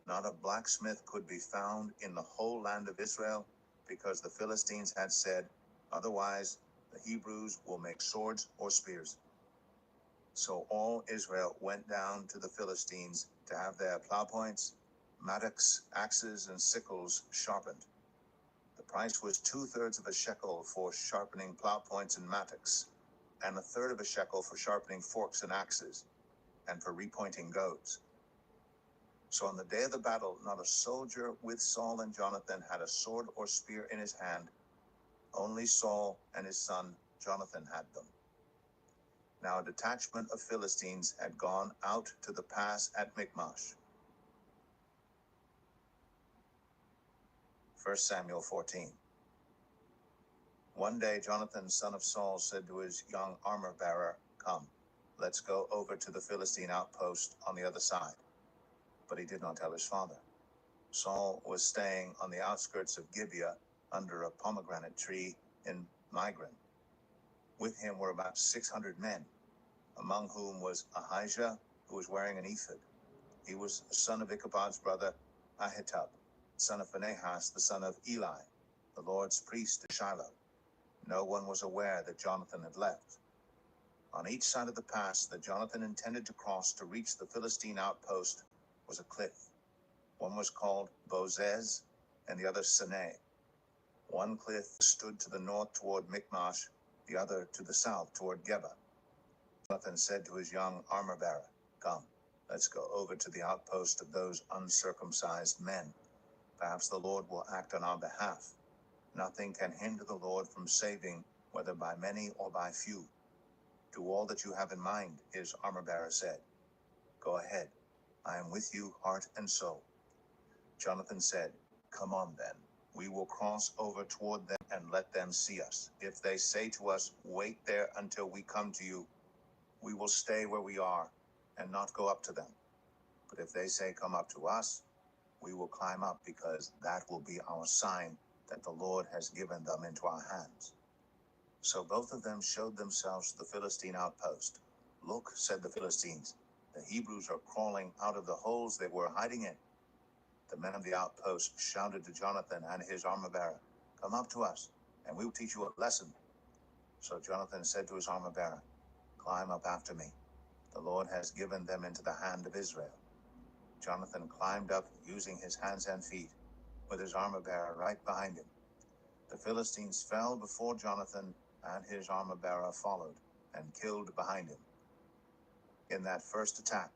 Not a blacksmith could be found in the whole land of Israel, because the Philistines had said, "Otherwise the Hebrews will make swords or spears." So all Israel went down to the Philistines to have their plowpoints, mattocks, axes, and sickles sharpened. The price was 2/3 of a shekel for sharpening plowpoints and mattocks, and 1/3 of a shekel for sharpening forks and axes, and for repointing goads. So on the day of the battle, not a soldier with Saul and Jonathan had a sword or spear in his hand. Only Saul and his son Jonathan had them. Now a detachment of Philistines had gone out to the pass at Michmash. 1 Samuel 14. One day Jonathan, son of Saul, said to his young armor-bearer, "Come, let's go over to the Philistine outpost on the other side." But he did not tell his father. Saul was staying on the outskirts of Gibeah under a pomegranate tree in Migron. With him were about 600 men, among whom was Ahijah, who was wearing an ephod. He was the son of Ichabod's brother Ahitub, son of Phinehas, the son of Eli, the Lord's priest at Shiloh. No one was aware that Jonathan had left. On each side of the pass that Jonathan intended to cross to reach the Philistine outpost was a cliff. One was called Bozez, and the other Sinai. One cliff stood to the north toward Michmash, the other to the south toward Geba. Jonathan said to his young armor-bearer, "Come, let's go over to the outpost of those uncircumcised men. Perhaps the Lord will act on our behalf. Nothing can hinder the Lord from saving, whether by many or by few." "Do all that you have in mind," his armor-bearer said. "Go ahead. I am with you, heart and soul." Jonathan said, "Come on then. We will cross over toward them and let them see us. If they say to us, 'Wait there until we come to you,' we will stay where we are and not go up to them. But if they say, 'Come up to us,' we will climb up, because that will be our sign that the Lord has given them into our hands." So both of them showed themselves to the Philistine outpost. "Look," said the Philistines, "the Hebrews are crawling out of the holes they were hiding in." The men of the outpost shouted to Jonathan and his armor-bearer, "Come up to us, and we will teach you a lesson." So Jonathan said to his armor-bearer, "Climb up after me. The Lord has given them into the hand of Israel." Jonathan climbed up using his hands and feet, with his armor-bearer right behind him. The Philistines fell before Jonathan, and his armor-bearer followed and killed behind him. In that first attack,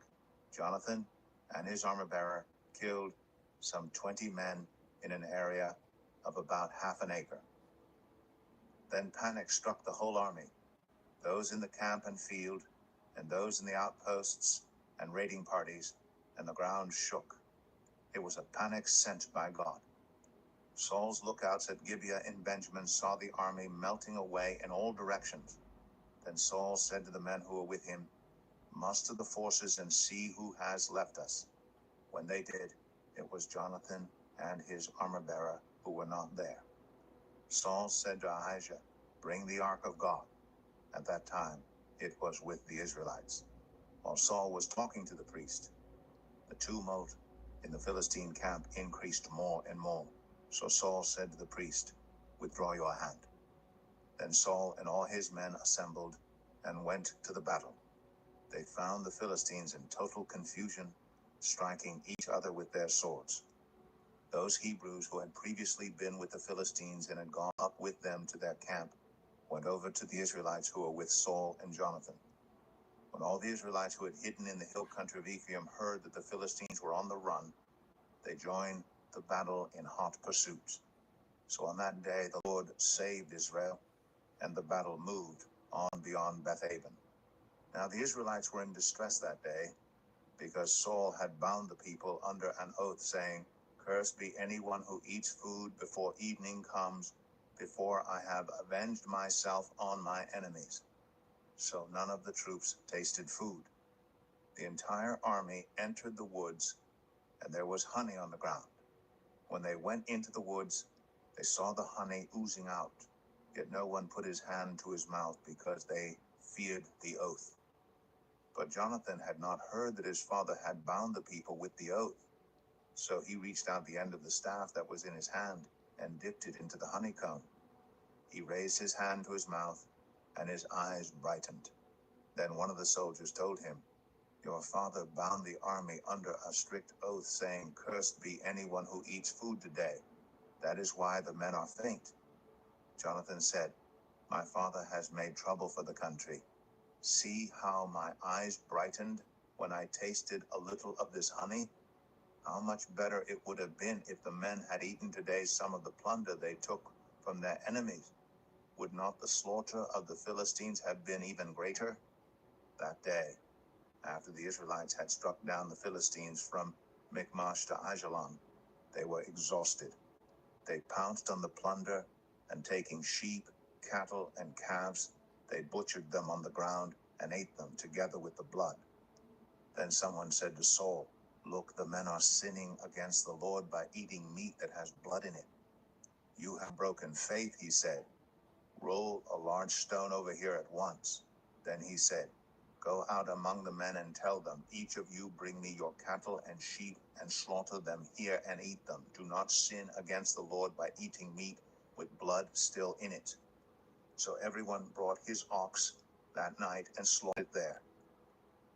Jonathan and his armor-bearer killed some 20 men in an area of about half an acre. Then panic struck the whole army, those in the camp and field, and those in the outposts, and raiding parties, and the ground shook. It was a panic sent by God. Saul's lookouts at Gibeah in Benjamin saw the army melting away in all directions. Then Saul said to the men who were with him, "Muster the forces and see who has left us." When they did, it was Jonathan and his armor-bearer who were not there. Saul said to Ahijah, "Bring the ark of God." At that time, it was with the Israelites. While Saul was talking to the priest, the tumult in the Philistine camp increased more and more. So Saul said to the priest, "Withdraw your hand." Then Saul and all his men assembled and went to the battle. They found the Philistines in total confusion, striking each other with their swords. Those Hebrews who had previously been with the Philistines and had gone up with them to their camp went over to the Israelites who were with Saul and Jonathan. When all the Israelites who had hidden in the hill country of Ephraim heard that the Philistines were on the run, they joined the battle in hot pursuit. So on that day the Lord saved Israel, and the battle moved on beyond Beth-aven. Now the Israelites were in distress that day, because Saul had bound the people under an oath, saying, "Cursed be anyone who eats food before evening comes, before I have avenged myself on my enemies." So none of the troops tasted food. The entire army entered the woods, and there was honey on the ground. When they went into the woods, they saw the honey oozing out, yet no one put his hand to his mouth because they feared the oath. But Jonathan had not heard that his father had bound the people with the oath. So he reached out the end of the staff that was in his hand and dipped it into the honeycomb. He raised his hand to his mouth, and his eyes brightened. Then one of the soldiers told him, "Your father bound the army under a strict oath, saying, 'Cursed be anyone who eats food today.' That is why the men are faint." Jonathan said, "My father has made trouble for the country. See how my eyes brightened when I tasted a little of this honey? How much better it would have been if the men had eaten today some of the plunder they took from their enemies. Would not the slaughter of the Philistines have been even greater?" That day, after the Israelites had struck down the Philistines from Michmash to Ajalon, they were exhausted. They pounced on the plunder, and taking sheep, cattle, and calves, they butchered them on the ground and ate them together with the blood. Then someone said to Saul, "Look, the men are sinning against the Lord by eating meat that has blood in it." "You have broken faith," he said. "Roll a large stone over here at once." Then he said, "Go out among the men and tell them, 'Each of you bring me your cattle and sheep and slaughter them here and eat them. Do not sin against the Lord by eating meat with blood still in it.'" So everyone brought his ox that night and slaughtered it there.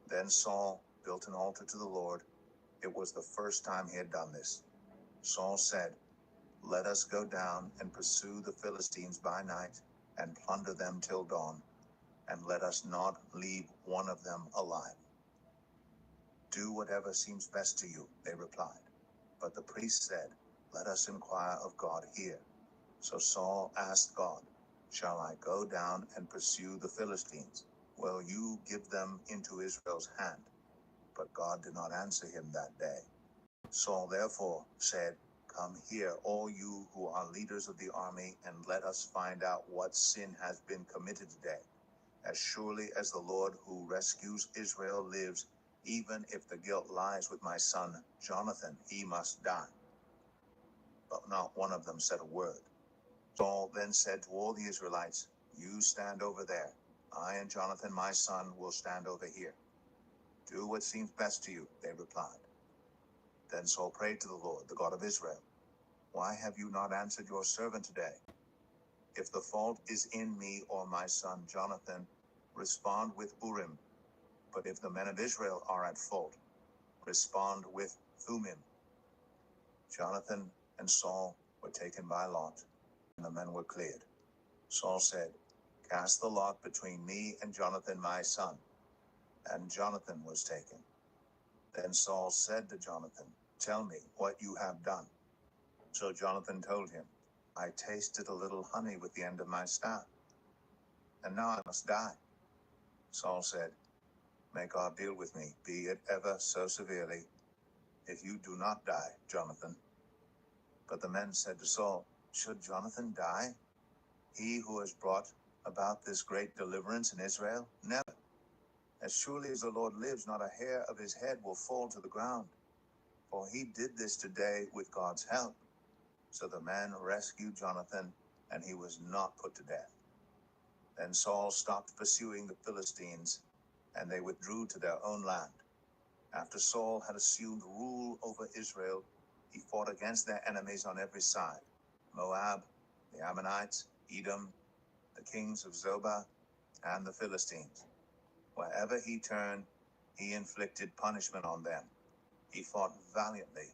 Then Saul built an altar to the Lord. It was the first time he had done this. Saul said, "Let us go down and pursue the Philistines by night and plunder them till dawn, and let us not leave one of them alive." "Do whatever seems best to you," they replied. But the priest said, "Let us inquire of God here." So Saul asked God, "Shall I go down and pursue the Philistines? Will you give them into Israel's hand?" But God did not answer him that day. Saul therefore said, "Come here, all you who are leaders of the army, and let us find out what sin has been committed today. As surely as the Lord who rescues Israel lives, even if the guilt lies with my son Jonathan, he must die." But not one of them said a word. Saul then said to all the Israelites, "You stand over there. I and Jonathan my son will stand over here." "Do what seems best to you," they replied. Then Saul prayed to the Lord, the God of Israel, "Why have you not answered your servant today? If the fault is in me or my son Jonathan, respond with Urim. But if the men of Israel are at fault, respond with Thummim." Jonathan and Saul were taken by lot, and the men were cleared. Saul said, "Cast the lot between me and Jonathan my son." And Jonathan was taken. Then Saul said to Jonathan, "Tell me what you have done." So Jonathan told him, "I tasted a little honey with the end of my staff, and now I must die." Saul said, May God deal with me, be it ever so severely, if you do not die, Jonathan. But the men said to Saul, Should Jonathan die, he who has brought about this great deliverance in Israel? Never. As surely as the Lord lives, not a hair of his head will fall to the ground. For he did this today with God's help. So the man rescued Jonathan, and he was not put to death. Then Saul stopped pursuing the Philistines, and they withdrew to their own land. After Saul had assumed rule over Israel, he fought against their enemies on every side: Moab, the Ammonites, Edom, the kings of Zobah, and the Philistines. Wherever he turned, he inflicted punishment on them. He fought valiantly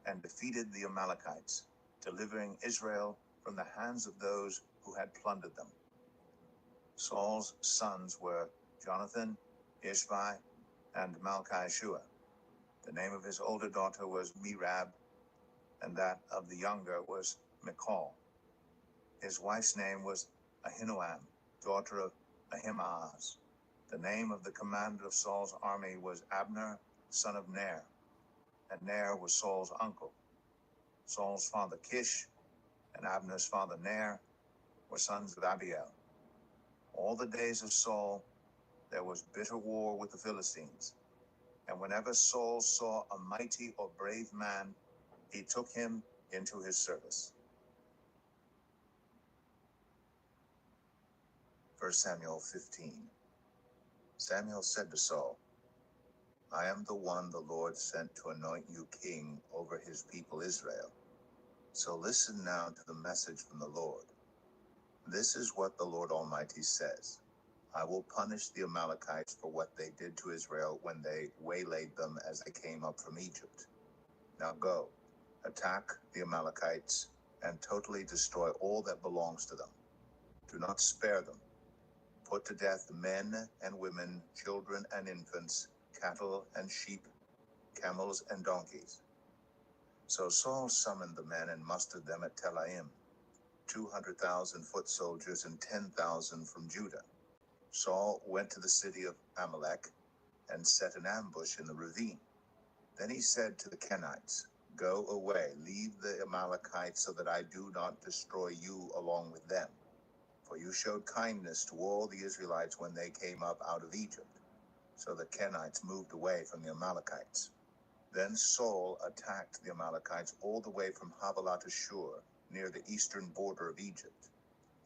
and defeated the Amalekites, delivering Israel from the hands of those who had plundered them. Saul's sons were Jonathan, Ishvi, and Malchishua. The name of his older daughter was Merab, and that of the younger was Michal. His wife's name was Ahinoam, daughter of Ahimaaz. The name of the commander of Saul's army was Abner, son of Ner, and Ner was Saul's uncle. Saul's father Kish and Abner's father Ner were sons of Abiel. All the days of Saul there was bitter war with the Philistines, and whenever Saul saw a mighty or brave man, he took him into his service. 1 Samuel 15. Samuel said to Saul, I am the one the Lord sent to anoint you king over his people Israel. So listen now to the message from the Lord. This is what the Lord Almighty says. I will punish the Amalekites for what they did to Israel when they waylaid them as they came up from Egypt. Now go, attack the Amalekites, and totally destroy all that belongs to them. Do not spare them. Put to death men and women, children and infants, cattle and sheep, camels and donkeys. So Saul summoned the men and mustered them at Telaim, 200,000 foot soldiers and 10,000 from Judah. Saul went to the city of Amalek and set an ambush in the ravine. Then he said to the Kenites, Go away, leave the Amalekites so that I do not destroy you along with them. For you showed kindness to all the Israelites when they came up out of Egypt. So the Kenites moved away from the Amalekites. Then Saul attacked the Amalekites all the way from Havilah to Shur, near the eastern border of Egypt.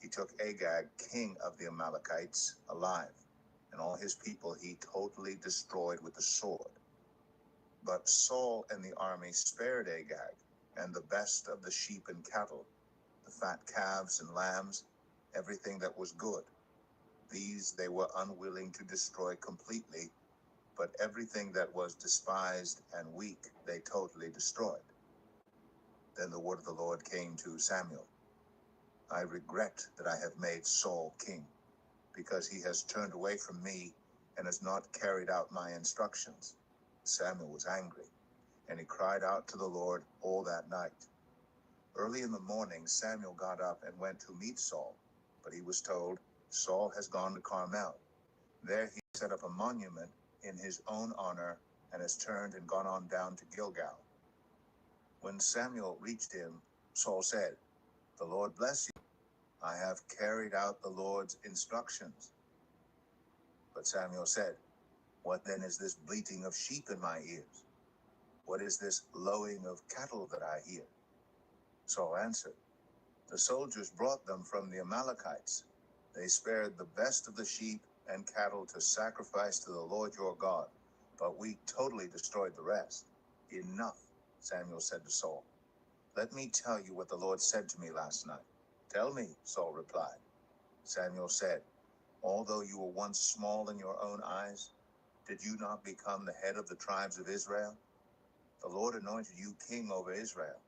He took Agag, king of the Amalekites, alive, and all his people he totally destroyed with the sword. But Saul and the army spared Agag, and the best of the sheep and cattle, the fat calves and lambs, everything that was good. These they were unwilling to destroy completely, but everything that was despised and weak they totally destroyed. Then the word of the Lord came to Samuel. I regret that I have made Saul king, because he has turned away from me and has not carried out my instructions. Samuel was angry, and he cried out to the Lord all that night. Early in the morning, Samuel got up and went to meet Saul, but he was told, Saul has gone to Carmel. There he set up a monument in his own honor and has turned and gone on down to Gilgal. When Samuel reached him, Saul said, The Lord bless you. I have carried out the Lord's instructions. But Samuel said, What then is this bleating of sheep in my ears? What is this lowing of cattle that I hear? Saul answered, The soldiers brought them from the Amalekites. They spared the best of the sheep and cattle to sacrifice to the Lord your God, but we totally destroyed the rest. Enough, Samuel said to Saul. Let me tell you what the Lord said to me last night. Tell me, Saul replied. Samuel said, Although you were once small in your own eyes, did you not become the head of the tribes of Israel? The Lord anointed you king over Israel,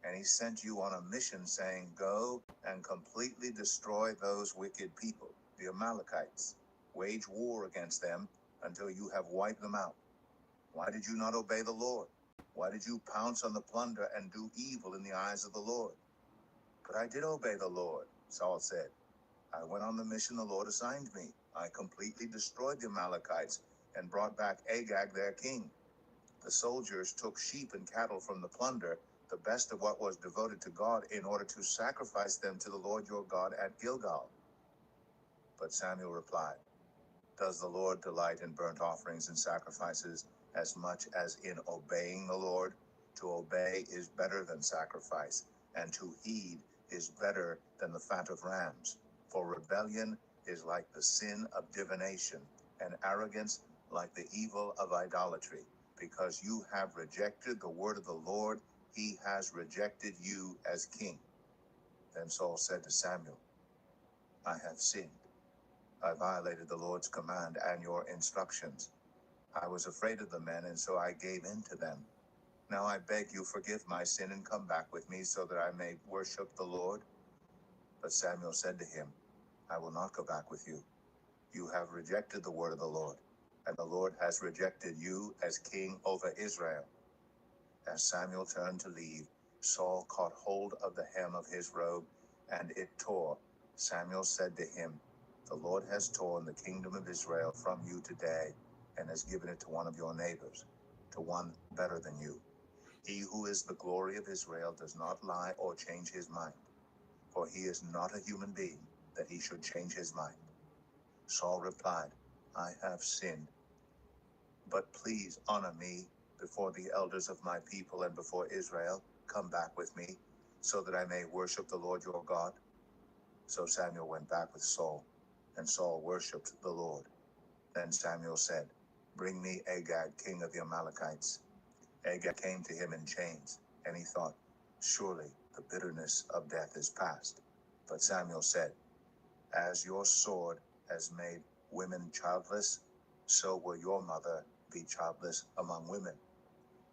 and he sent you on a mission saying, Go and completely destroy those wicked people, the Amalekites. Wage war against them until you have wiped them out. Why did you not obey the Lord? Why did you pounce on the plunder and do evil in the eyes of the Lord? But I did obey the Lord, Saul said. I went on the mission the Lord assigned me. I completely destroyed the Amalekites and brought back Agag their king. The soldiers took sheep and cattle from the plunder, the best of what was devoted to God, in order to sacrifice them to the Lord your God at Gilgal. But Samuel replied, Does the Lord delight in burnt offerings and sacrifices as much as in obeying the Lord? To obey is better than sacrifice, and to heed is better than the fat of rams. For rebellion is like the sin of divination, and arrogance like the evil of idolatry. Because you have rejected the word of the Lord, he has rejected you as king. Then Saul said to Samuel, I have sinned. I violated the Lord's command and your instructions. I was afraid of the men, and so I gave in to them. Now I beg you, forgive my sin and come back with me so that I may worship the Lord. But Samuel said to him, I will not go back with you. You have rejected the word of the Lord, and the Lord has rejected you as king over Israel. As Samuel turned to leave, Saul caught hold of the hem of his robe, and it tore. Samuel said to him, The Lord has torn the kingdom of Israel from you today, and has given it to one of your neighbors, to one better than you. He who is the glory of Israel does not lie or change his mind, for he is not a human being that he should change his mind. Saul replied, I have sinned, but please honor me before the elders of my people and before Israel. Come back with me, so that I may worship the Lord your God. So Samuel went back with Saul, and Saul worshipped the Lord. Then Samuel said, Bring me Agag, king of the Amalekites. Agag came to him in chains, and he thought, Surely the bitterness of death is past. But Samuel said, As your sword has made women childless, so will your mother be childless among women.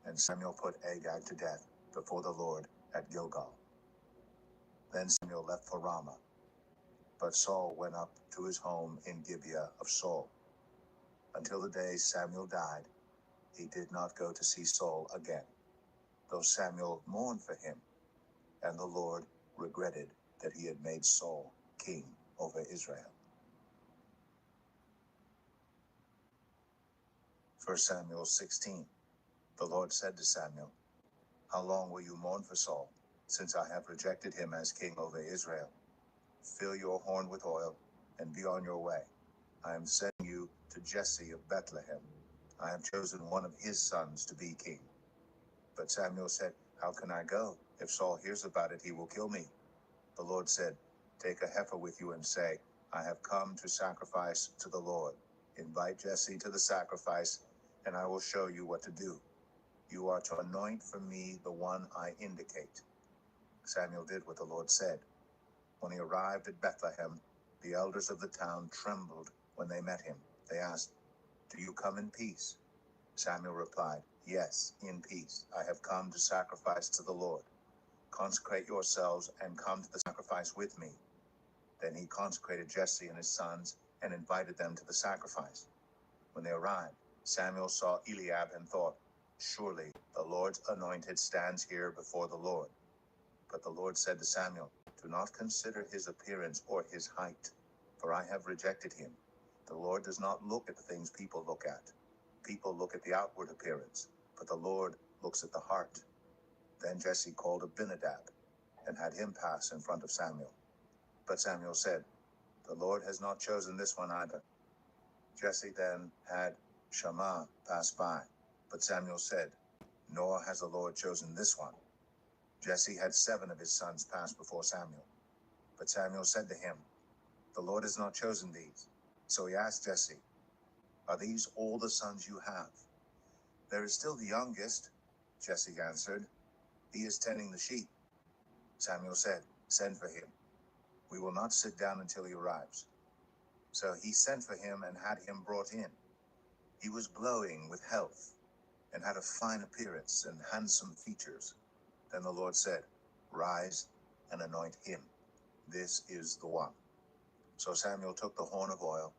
And Samuel put Agag to death before the Lord at Gilgal. Then Samuel left for Ramah, but Saul went up to his home in Gibeah of Saul. Until the day Samuel died, he did not go to see Saul again, though Samuel mourned for him, and the Lord regretted that he had made Saul king over Israel. 1 Samuel 16. The Lord said to Samuel, How long will you mourn for Saul, since I have rejected him as king over Israel? Fill your horn with oil, and be on your way. I am sending you to Jesse of Bethlehem. I have chosen one of his sons to be king. But Samuel said, How can I go? If Saul hears about it, he will kill me. The Lord said, Take a heifer with you and say, I have come to sacrifice to the Lord. Invite Jesse to the sacrifice, and I will show you what to do. You are to anoint for me the one I indicate. Samuel did what the Lord said. When he arrived at Bethlehem, the elders of the town trembled when they met him. They asked, Do you come in peace? Samuel replied, Yes, in peace. I have come to sacrifice to the Lord. Consecrate yourselves and come to the sacrifice with me. Then he consecrated Jesse and his sons and invited them to the sacrifice. When they arrived, Samuel saw Eliab and thought, Surely the Lord's anointed stands here before the Lord. But the Lord said to Samuel, Do not consider his appearance or his height, for I have rejected him. The Lord does not look at the things people look at. People look at the outward appearance, but the Lord looks at the heart. Then Jesse called Abinadab and had him pass in front of Samuel. But Samuel said, The Lord has not chosen this one either. Jesse then had Shammah pass by. But Samuel said, Nor has the Lord chosen this one. Jesse had 7 of his sons pass before Samuel. But Samuel said to him, The Lord has not chosen these. So he asked Jesse, Are these all the sons you have? There is still the youngest, Jesse answered. He is tending the sheep. Samuel said, Send for him. We will not sit down until he arrives. So he sent for him and had him brought in. He was glowing with health and had a fine appearance and handsome features. Then the Lord said, Rise and anoint him. This is the one. So Samuel took the horn of oil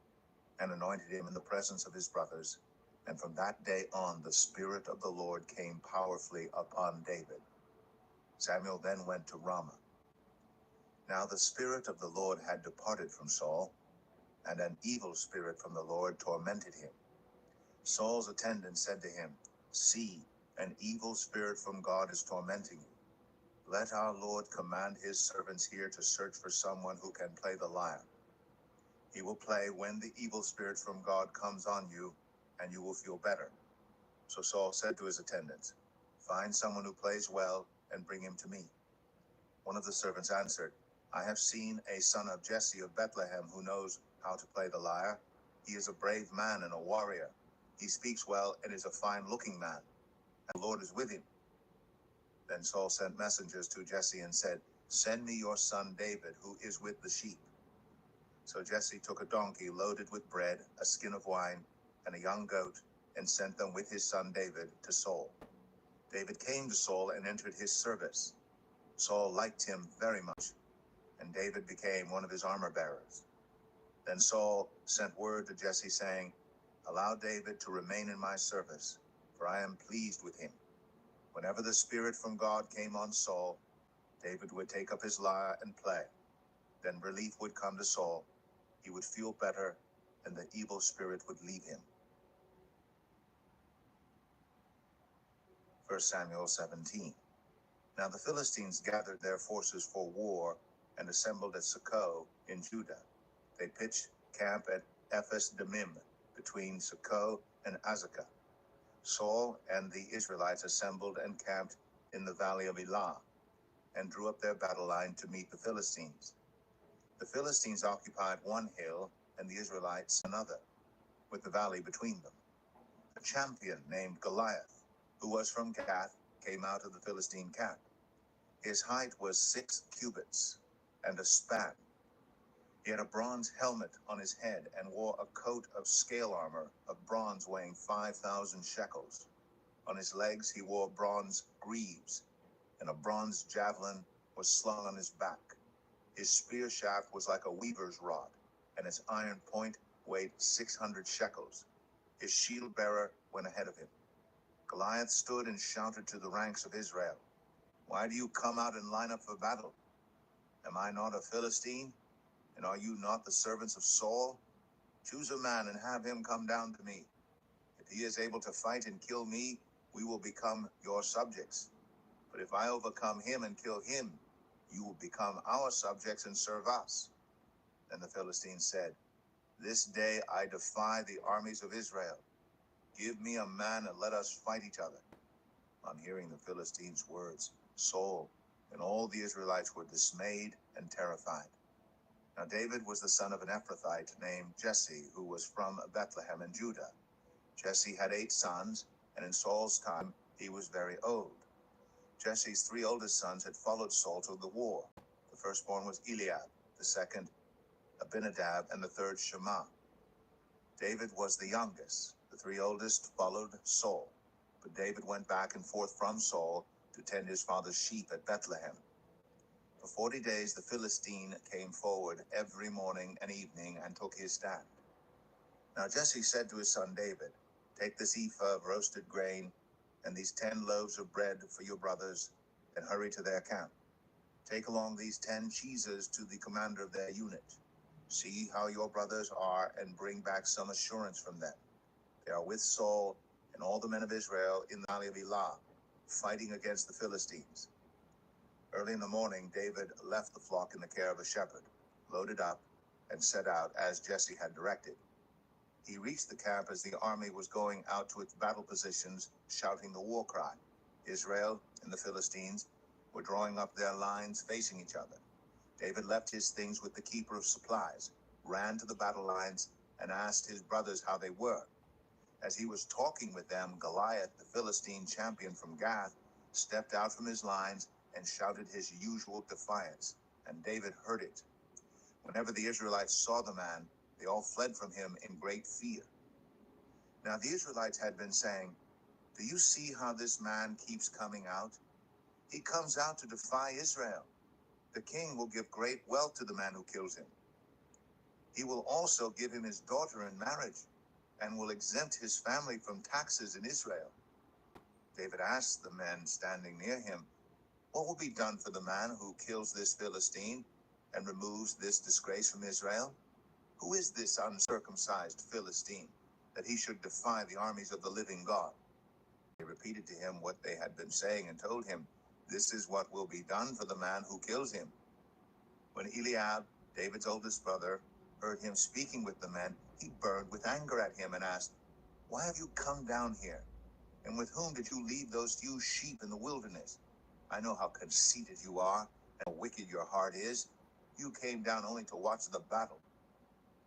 and anointed him in the presence of his brothers. And from that day on, the Spirit of the Lord came powerfully upon David. Samuel then went to Ramah. Now the Spirit of the Lord had departed from Saul, and an evil spirit from the Lord tormented him. Saul's attendant said to him, "See, an evil spirit from God is tormenting you. Let our Lord command his servants here to search for someone who can play the lyre. He will play when the evil spirit from God comes on you, and you will feel better." So Saul said to his attendants, "Find someone who plays well and bring him to me." One of the servants answered, "I have seen a son of Jesse of Bethlehem who knows how to play the lyre. He is a brave man and a warrior. He speaks well and is a fine-looking man, and the Lord is with him." Then Saul sent messengers to Jesse and said, "Send me your son David, who is with the sheep." So Jesse took a donkey loaded with bread, a skin of wine, and a young goat, and sent them with his son David to Saul. David came to Saul and entered his service. Saul liked him very much, and David became one of his armor-bearers. Then Saul sent word to Jesse, saying, "Allow David to remain in my service, for I am pleased with him." Whenever the Spirit from God came on Saul, David would take up his lyre and play. Then relief would come to Saul. He would feel better, and the evil spirit would leave him. 1 Samuel 17. Now the Philistines gathered their forces for war and assembled at Socoh in Judah. They pitched camp at Ephes-Dammim between Socoh and Azekah. Saul and the Israelites assembled and camped in the valley of Elah and drew up their battle line to meet the Philistines. The Philistines occupied one hill and the Israelites another, with the valley between them. A champion named Goliath, who was from Gath, came out of the Philistine camp. His height was 6 cubits and a span. He had a bronze helmet on his head and wore a coat of scale armor of bronze weighing 5,000 shekels. On his legs he wore bronze greaves, and a bronze javelin was slung on his back. His spear shaft was like a weaver's rod, and its iron point weighed 600 shekels. His shield bearer went ahead of him. Goliath stood and shouted to the ranks of Israel, "Why do you come out and line up for battle? Am I not a Philistine? And are you not the servants of Saul? Choose a man and have him come down to me. If he is able to fight and kill me, we will become your subjects. But if I overcome him and kill him, you will become our subjects and serve us." Then the Philistines said, "This day I defy the armies of Israel. Give me a man and let us fight each other." On hearing the Philistines' words, Saul and all the Israelites were dismayed and terrified. Now David was the son of an Ephrathite named Jesse, who was from Bethlehem in Judah. Jesse had 8 sons, and in Saul's time he was very old. Jesse's 3 oldest sons had followed Saul to the war. The firstborn was Eliab, the second Abinadab, and the third Shammah. David was the youngest. The 3 oldest followed Saul, but David went back and forth from Saul to tend his father's sheep at Bethlehem. For 40 days the Philistine came forward every morning and evening and took his stand. Now Jesse said to his son David, "Take this ephah of roasted grain and these 10 loaves of bread for your brothers, and hurry to their camp. Take along these 10 cheeses to the commander of their unit. See how your brothers are and bring back some assurance from them. They are with Saul and all the men of Israel in the valley of Elah, fighting against the Philistines." Early in the morning, David left the flock in the care of a shepherd, loaded up, and set out as Jesse had directed. He reached the camp as the army was going out to its battle positions, shouting the war cry. Israel and the Philistines were drawing up their lines facing each other. David left his things with the keeper of supplies, ran to the battle lines, and asked his brothers how they were. As he was talking with them, Goliath, the Philistine champion from Gath, stepped out from his lines and shouted his usual defiance, and David heard it. Whenever the Israelites saw the man, they all fled from him in great fear. Now the Israelites had been saying, "Do you see how this man keeps coming out? He comes out to defy Israel. The king will give great wealth to the man who kills him. He will also give him his daughter in marriage, and will exempt his family from taxes in Israel." David asked the men standing near him, "What will be done for the man who kills this Philistine and removes this disgrace from Israel? Who is this uncircumcised Philistine that he should defy the armies of the living God. They repeated to him what they had been saying and told him, "This is what will be done for the man who kills him." When Eliab, David's oldest brother, heard him speaking with the men, he burned with anger at him and asked, "Why have you come down here? And with whom did you leave those few sheep in the wilderness? I know how conceited you are and how wicked your heart is. You came down only to watch the battle."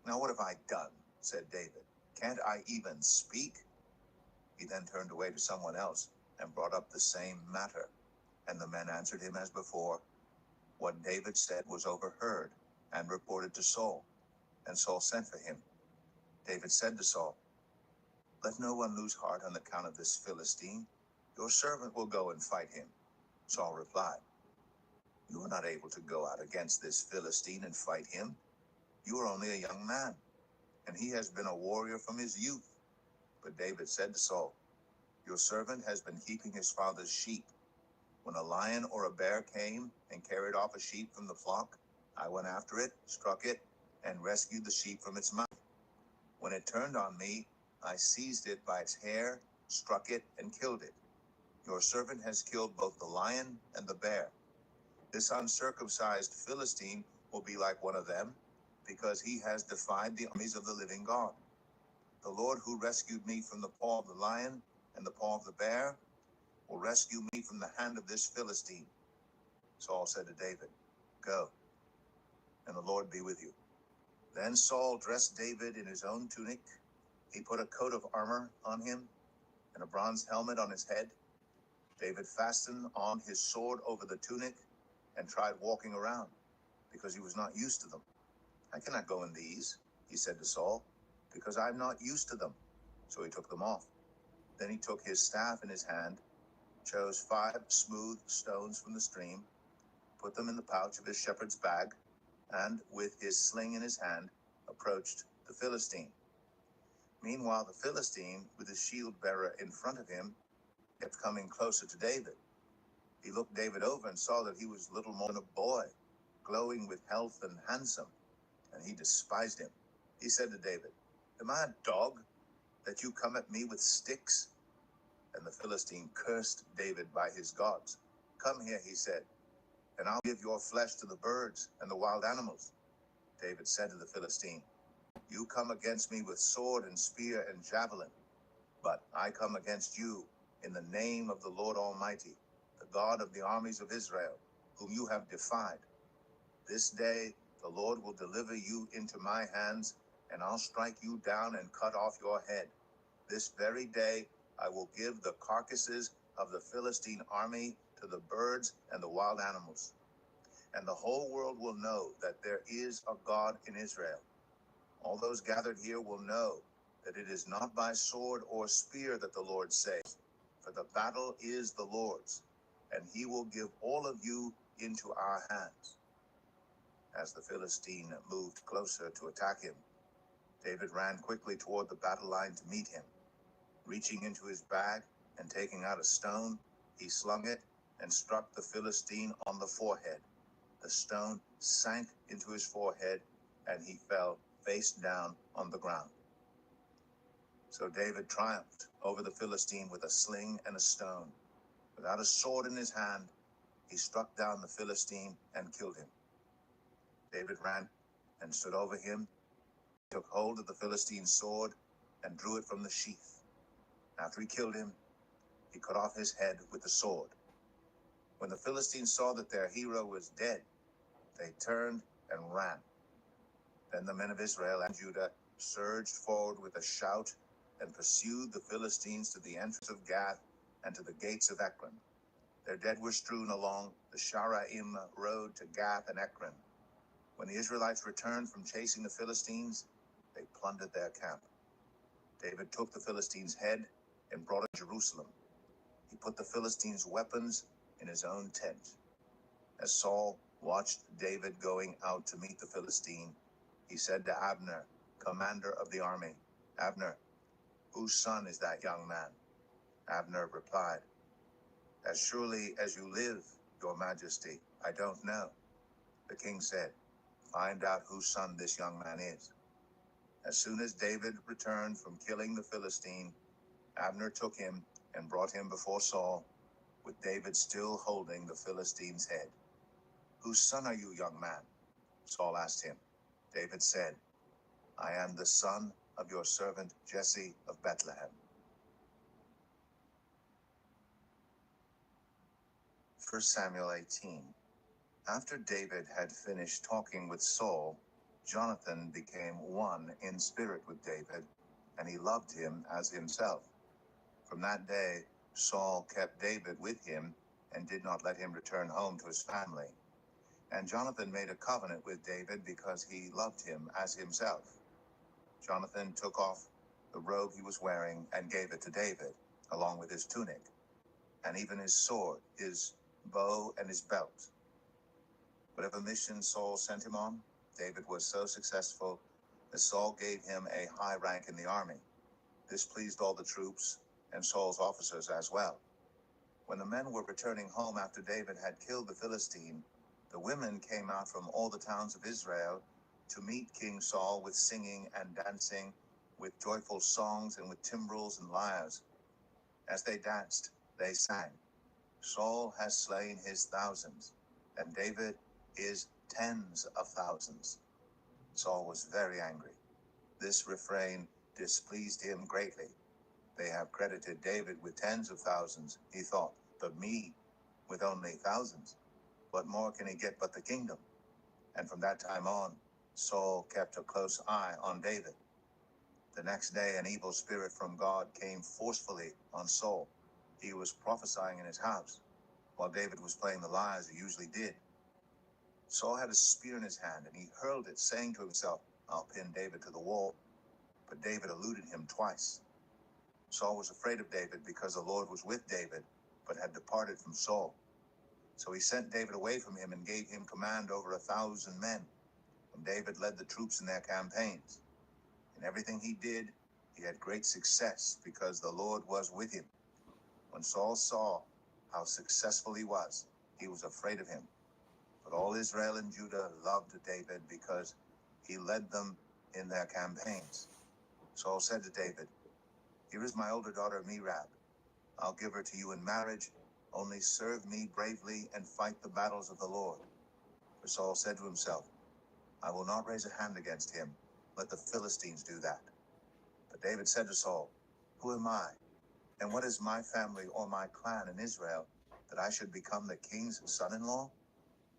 "Now what have I done?" said David. "Can't I even speak?" He then turned away to someone else and brought up the same matter. And the men answered him as before. What David said was overheard and reported to Saul. And Saul sent for him. David said to Saul, "Let no one lose heart on account of this Philistine. Your servant will go and fight him." Saul replied, "You are not able to go out against this Philistine and fight him. You are only a young man, and he has been a warrior from his youth." But David said to Saul, "Your servant has been keeping his father's sheep. When a lion or a bear came and carried off a sheep from the flock, I went after it, struck it, and rescued the sheep from its mouth. When it turned on me, I seized it by its hair, struck it, and killed it. Your servant has killed both the lion and the bear. This uncircumcised Philistine will be like one of them, because he has defied the armies of the living God. The Lord who rescued me from the paw of the lion and the paw of the bear will rescue me from the hand of this Philistine." Saul said to David, "Go, and the Lord be with you." Then Saul dressed David in his own tunic. He put a coat of armor on him and a bronze helmet on his head. David fastened on his sword over the tunic and tried walking around, because he was not used to them. "I cannot go in these," he said to Saul, "because I am not used to them." So he took them off. Then he took his staff in his hand, chose 5 smooth stones from the stream, put them in the pouch of his shepherd's bag, and with his sling in his hand, approached the Philistine. Meanwhile, the Philistine, with his shield bearer in front of him, kept coming closer to David. He looked David over and saw that he was little more than a boy, glowing with health and handsome, and he despised him. He said to David, "Am I a dog that you come at me with sticks?" And the Philistine cursed David by his gods. "Come here," he said, "and I'll give your flesh to the birds and the wild animals." David said to the Philistine, "You come against me with sword and spear and javelin, but I come against you in the name of the Lord Almighty, the God of the armies of Israel, whom you have defied. This day the Lord will deliver you into my hands, and I'll strike you down and cut off your head. This very day I will give the carcasses of the Philistine army to the birds and the wild animals. And the whole world will know that there is a God in Israel. All those gathered here will know that it is not by sword or spear that the Lord saves, for the battle is the Lord's, and he will give all of you into our hands." As the Philistine moved closer to attack him, David ran quickly toward the battle line to meet him. Reaching into his bag and taking out a stone, he slung it and struck the Philistine on the forehead. The stone sank into his forehead, and he fell face down on the ground. So David triumphed over the Philistine with a sling and a stone. Without a sword in his hand, he struck down the Philistine and killed him. David ran and stood over him, took hold of the Philistine's sword, and drew it from the sheath. After he killed him, he cut off his head with the sword. When the Philistines saw that their hero was dead, they turned and ran. Then the men of Israel and Judah surged forward with a shout and pursued the Philistines to the entrance of Gath and to the gates of Ekron. Their dead were strewn along the Sharaim road to Gath and Ekron. When the Israelites returned from chasing the Philistines, they plundered their camp. David took the Philistines' head and brought it to Jerusalem. He put the Philistines' weapons in his own tent. As Saul watched David going out to meet the Philistine, he said to Abner, commander of the army, "Abner, whose son is that young man?" Abner replied, "As surely as you live, your majesty, I don't know." The king said, "Find out whose son this young man is." As soon as David returned from killing the Philistine, Abner took him and brought him before Saul, with David still holding the Philistine's head. "Whose son are you, young man?" Saul asked him. David said, "I am the son of your servant Jesse of Bethlehem." 1 Samuel 18. After David had finished talking with Saul, Jonathan became one in spirit with David, and he loved him as himself. From that day, Saul kept David with him and did not let him return home to his family. And Jonathan made a covenant with David because he loved him as himself. Jonathan took off the robe he was wearing and gave it to David, along with his tunic, and even his sword, his bow, and his belt. Whatever mission Saul sent him on, David was so successful that Saul gave him a high rank in the army. This pleased all the troops and Saul's officers as well. When the men were returning home after David had killed the Philistine, the women came out from all the towns of Israel to meet King Saul with singing and dancing, with joyful songs and with timbrels and lyres. As they danced, they sang, "Saul has slain his thousands, and David his tens of thousands." Saul was very angry. This refrain displeased him greatly. They have credited David with tens of thousands, he thought, but me with only thousands. What more can he get but the kingdom? And from that time on, Saul kept a close eye on David. The next day, an evil spirit from God came forcefully on Saul. He was prophesying in his house, while David was playing the lyre as he usually did. Saul had a spear in his hand, and he hurled it, saying to himself, "I'll pin David to the wall." But David eluded him twice. Saul was afraid of David because the Lord was with David, but had departed from Saul. So he sent David away from him and gave him command over 1,000 men. And David led the troops in their campaigns. In everything he did, he had great success because the Lord was with him. When Saul saw how successful he was afraid of him. But all Israel and Judah loved David because he led them in their campaigns. Saul said to David, "Here is my older daughter Merab. I'll give her to you in marriage. Only serve me bravely and fight the battles of the Lord." For Saul said to himself, "I will not raise a hand against him. Let the Philistines do that." But David said to Saul, "Who am I? And what is my family or my clan in Israel, that I should become the king's son-in-law?"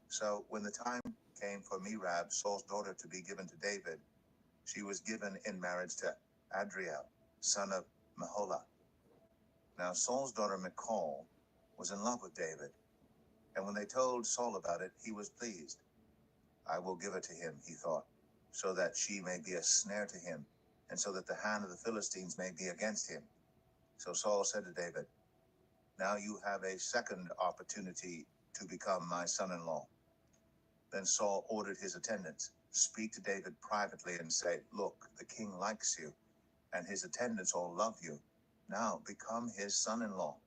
So when the time came for Merab, Saul's daughter, to be given to David, she was given in marriage to Adriel, son of Meholah. Now Saul's daughter Michal was in love with David, and when they told Saul about it, he was pleased. "I will give her to him," he thought, "so that she may be a snare to him, and so that the hand of the Philistines may be against him." So Saul said to David, "Now you have a second opportunity to become my son-in-law." Then Saul ordered his attendants, "Speak to David privately and say, 'Look, the king likes you, and his attendants all love you. Now become his son-in-law.'"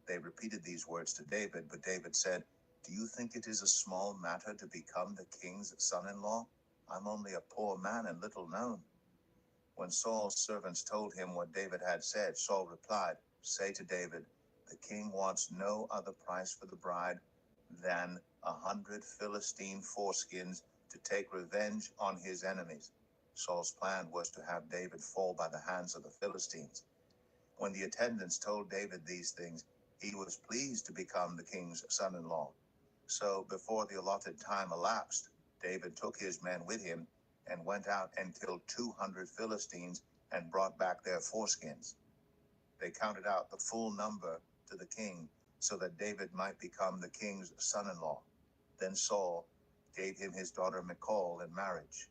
They repeated these words to David, but David said, "Do you think it is a small matter to become the king's son-in-law? I'm only a poor man and little known." When Saul's servants told him what David had said, Saul replied, "Say to David, the king wants no other price for the bride than 100 Philistine foreskins to take revenge on his enemies." Saul's plan was to have David fall by the hands of the Philistines. When the attendants told David these things, he was pleased to become the king's son-in-law. So before the allotted time elapsed, David took his men with him and went out and killed 200 Philistines and brought back their foreskins. They counted out the full number to the king so that David might become the king's son-in-law. Then Saul gave him his daughter Michal in marriage.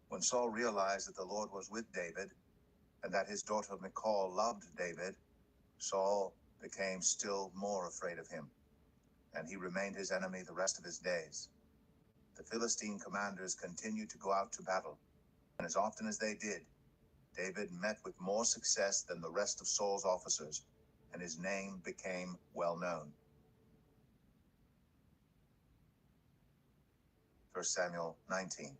When Saul realized that the Lord was with David and that his daughter Michal loved David, Saul became still more afraid of him, and he remained his enemy the rest of his days. The Philistine commanders continued to go out to battle, and as often as they did, David met with more success than the rest of Saul's officers, and his name became well known. 1 Samuel 19.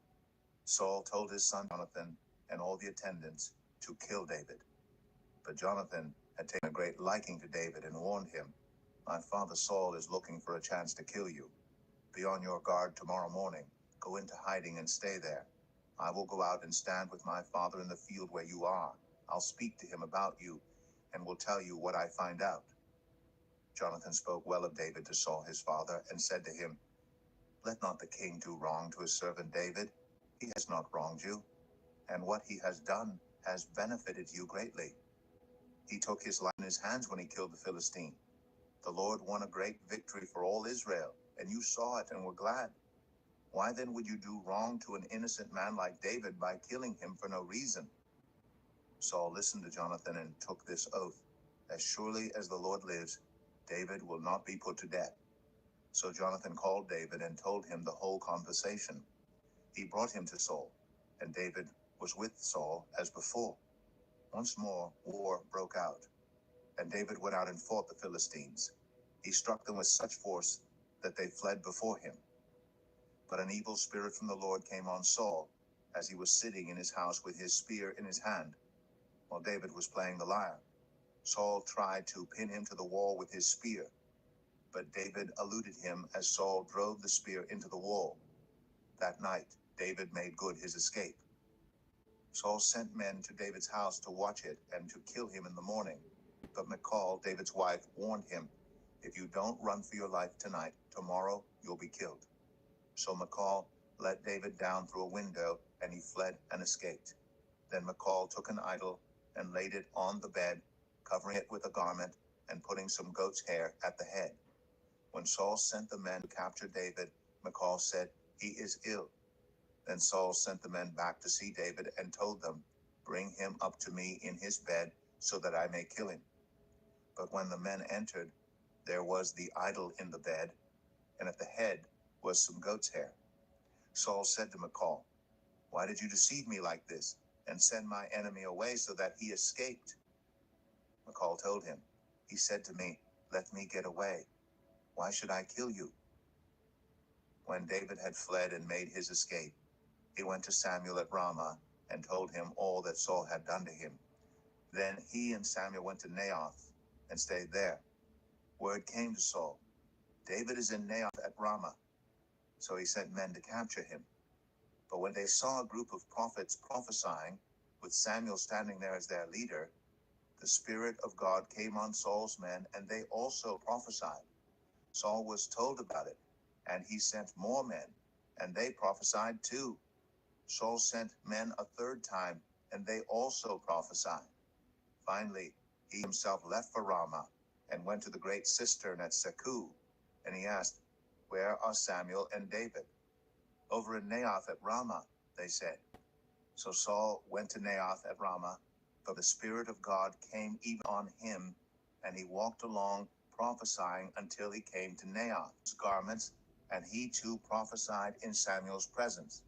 Saul told his son Jonathan, and all the attendants to kill David. But Jonathan had taken a great liking to David and warned him, "My father Saul is looking for a chance to kill you. Be on your guard tomorrow morning. Go into hiding and stay there. I will go out and stand with my father in the field where you are. I'll speak to him about you and will tell you what I find out." Jonathan spoke well of David to Saul his father and said to him, "Let not the king do wrong to his servant David. He has not wronged you, and what he has done has benefited you greatly. He took his life in his hands when he killed the Philistine. The Lord won a great victory for all Israel, and you saw it and were glad. Why then would you do wrong to an innocent man like David by killing him for no reason?" Saul listened to Jonathan and took this oath, "As surely as the Lord lives, David will not be put to death." So Jonathan called David and told him the whole conversation. He brought him to Saul, and David was with Saul as before. Once more war broke out, and David went out and fought the Philistines. He struck them with such force that they fled before him. But an evil spirit from the Lord came on Saul as he was sitting in his house with his spear in his hand, while David was playing the lyre. Saul tried to pin him to the wall with his spear, but David eluded him as Saul drove the spear into the wall. That night, David made good his escape. Saul sent men to David's house to watch it and to kill him in the morning. But Michal, David's wife, warned him, "If you don't run for your life tonight, tomorrow you'll be killed." So Michal let David down through a window, and he fled and escaped. Then Michal took an idol and laid it on the bed, covering it with a garment and putting some goat's hair at the head. When Saul sent the men to capture David, Michal said, "He is ill." Then Saul sent the men back to see David and told them, "Bring him up to me in his bed so that I may kill him." But when the men entered, there was the idol in the bed, and at the head was some goat's hair. Saul said to Michal, "Why did you deceive me like this and send my enemy away so that he escaped?" Michal told him, "He said to me, 'Let me get away. Why should I kill you?'" When David had fled and made his escape, he went to Samuel at Ramah and told him all that Saul had done to him. Then he and Samuel went to Naioth and stayed there. Word came to Saul, "David is in Naioth at Ramah." So he sent men to capture him. But when they saw a group of prophets prophesying, with Samuel standing there as their leader, the Spirit of God came on Saul's men, and they also prophesied. Saul was told about it, and he sent more men, and they prophesied too. Saul sent men a third time, and they also prophesied. Finally, he himself left for Ramah and went to the great cistern at Seku, and he asked, "Where are Samuel and David?" "Over in Naioth at Ramah," they said. So Saul went to Naioth at Ramah, for the Spirit of God came even on him, and he walked along prophesying until he came to Naioth's garments, and he too prophesied in Samuel's presence.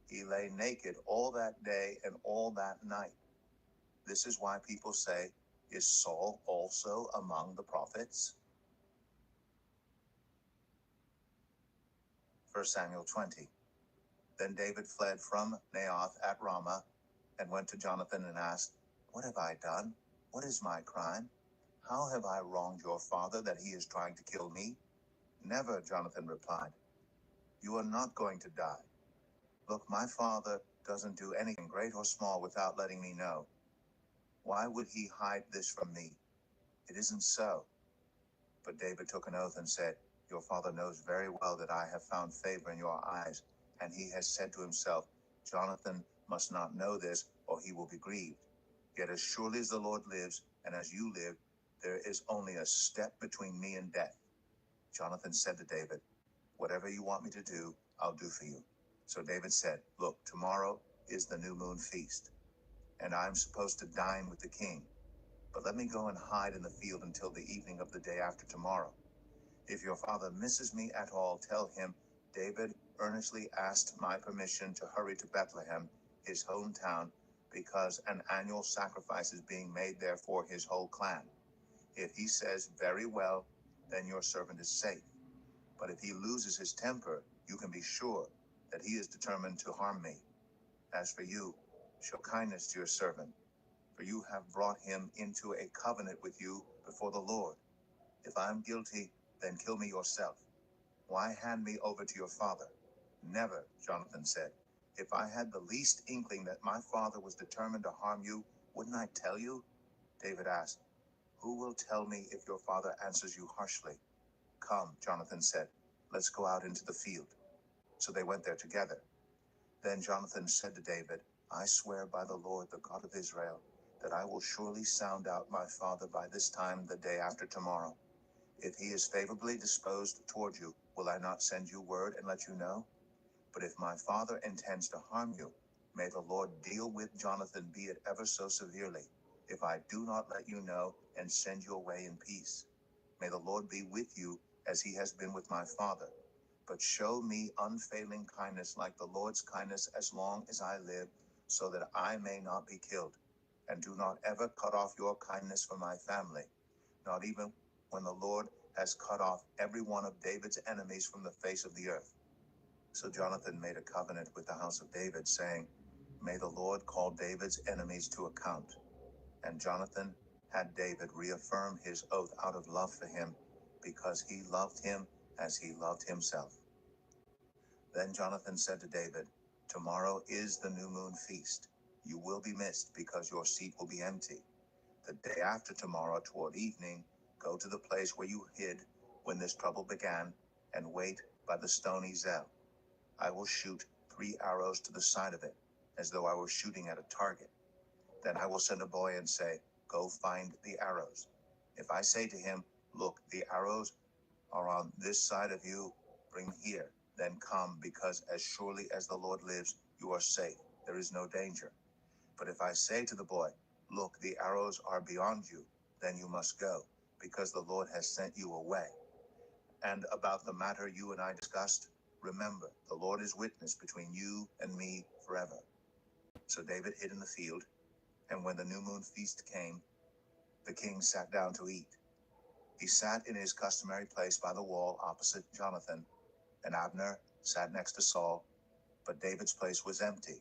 He lay naked all that day and all that night. This is why people say, "Is Saul also among the prophets?" 1 Samuel 20. Then David fled from Naioth at Ramah and went to Jonathan and asked, "What have I done? What is my crime? How have I wronged your father that he is trying to kill me?" "Never," Jonathan replied. "You are not going to die. Look, my father doesn't do anything great or small without letting me know. Why would he hide this from me? It isn't so." But David took an oath and said, "Your father knows very well that I have found favor in your eyes, and he has said to himself, 'Jonathan must not know this, or he will be grieved.' Yet as surely as the Lord lives, and as you live, there is only a step between me and death." Jonathan said to David, "Whatever you want me to do, I'll do for you." So David said, "Look, tomorrow is the new moon feast, and I am supposed to dine with the king. But let me go and hide in the field until the evening of the day after tomorrow. If your father misses me at all, tell him, 'David earnestly asked my permission to hurry to Bethlehem, his hometown, because an annual sacrifice is being made there for his whole clan.' If he says, 'Very well,' then your servant is safe. But if he loses his temper, you can be sure that he is determined to harm me. As for you, Show kindness to your servant, for you have brought him into a covenant with you before the Lord. If I am guilty, then kill me yourself. Why hand me over to your father? Never, Jonathan said. If I had the least inkling that my father was determined to harm you, wouldn't I tell you? David asked. Who will tell me if your father answers you harshly? Come, Jonathan said. Let's go out into the field. So they went there together. Then Jonathan said to David, I swear by the Lord, the God of Israel, that I will surely sound out my father by this time the day after tomorrow. If he is favorably disposed toward you, will I not send you word and let you know? But if my father intends to harm you, may the Lord deal with Jonathan, be it ever so severely, if I do not let you know and send you away in peace. May the Lord be with you as he has been with my father. But show me unfailing kindness like the Lord's kindness as long as I live, so that I may not be killed. And do not ever cut off your kindness from my family, not even when the Lord has cut off every one of David's enemies from the face of the earth. So Jonathan made a covenant with the house of David, saying, May the Lord call David's enemies to account. And Jonathan had David reaffirm his oath out of love for him, because he loved him as he loved himself. Then Jonathan said to David, Tomorrow is the new moon feast. You will be missed because your seat will be empty. The day after tomorrow, toward evening, go to the place where you hid when this trouble began, and wait by the stone Ezel. I will shoot 3 arrows to the side of it, as though I were shooting at a target. Then I will send a boy and say, Go find the arrows. If I say to him, Look, the arrows are on this side of you, bring them here, then come, because as surely as the Lord lives, you are safe. There is no danger. But if I say to the boy, Look, the arrows are beyond you, then you must go, because the Lord has sent you away. And about the matter you and I discussed, remember, the Lord is witness between you and me forever. So David hid in the field, and when the new moon feast came, the king sat down to eat. He sat in his customary place by the wall opposite Jonathan, and Abner sat next to Saul, but David's place was empty.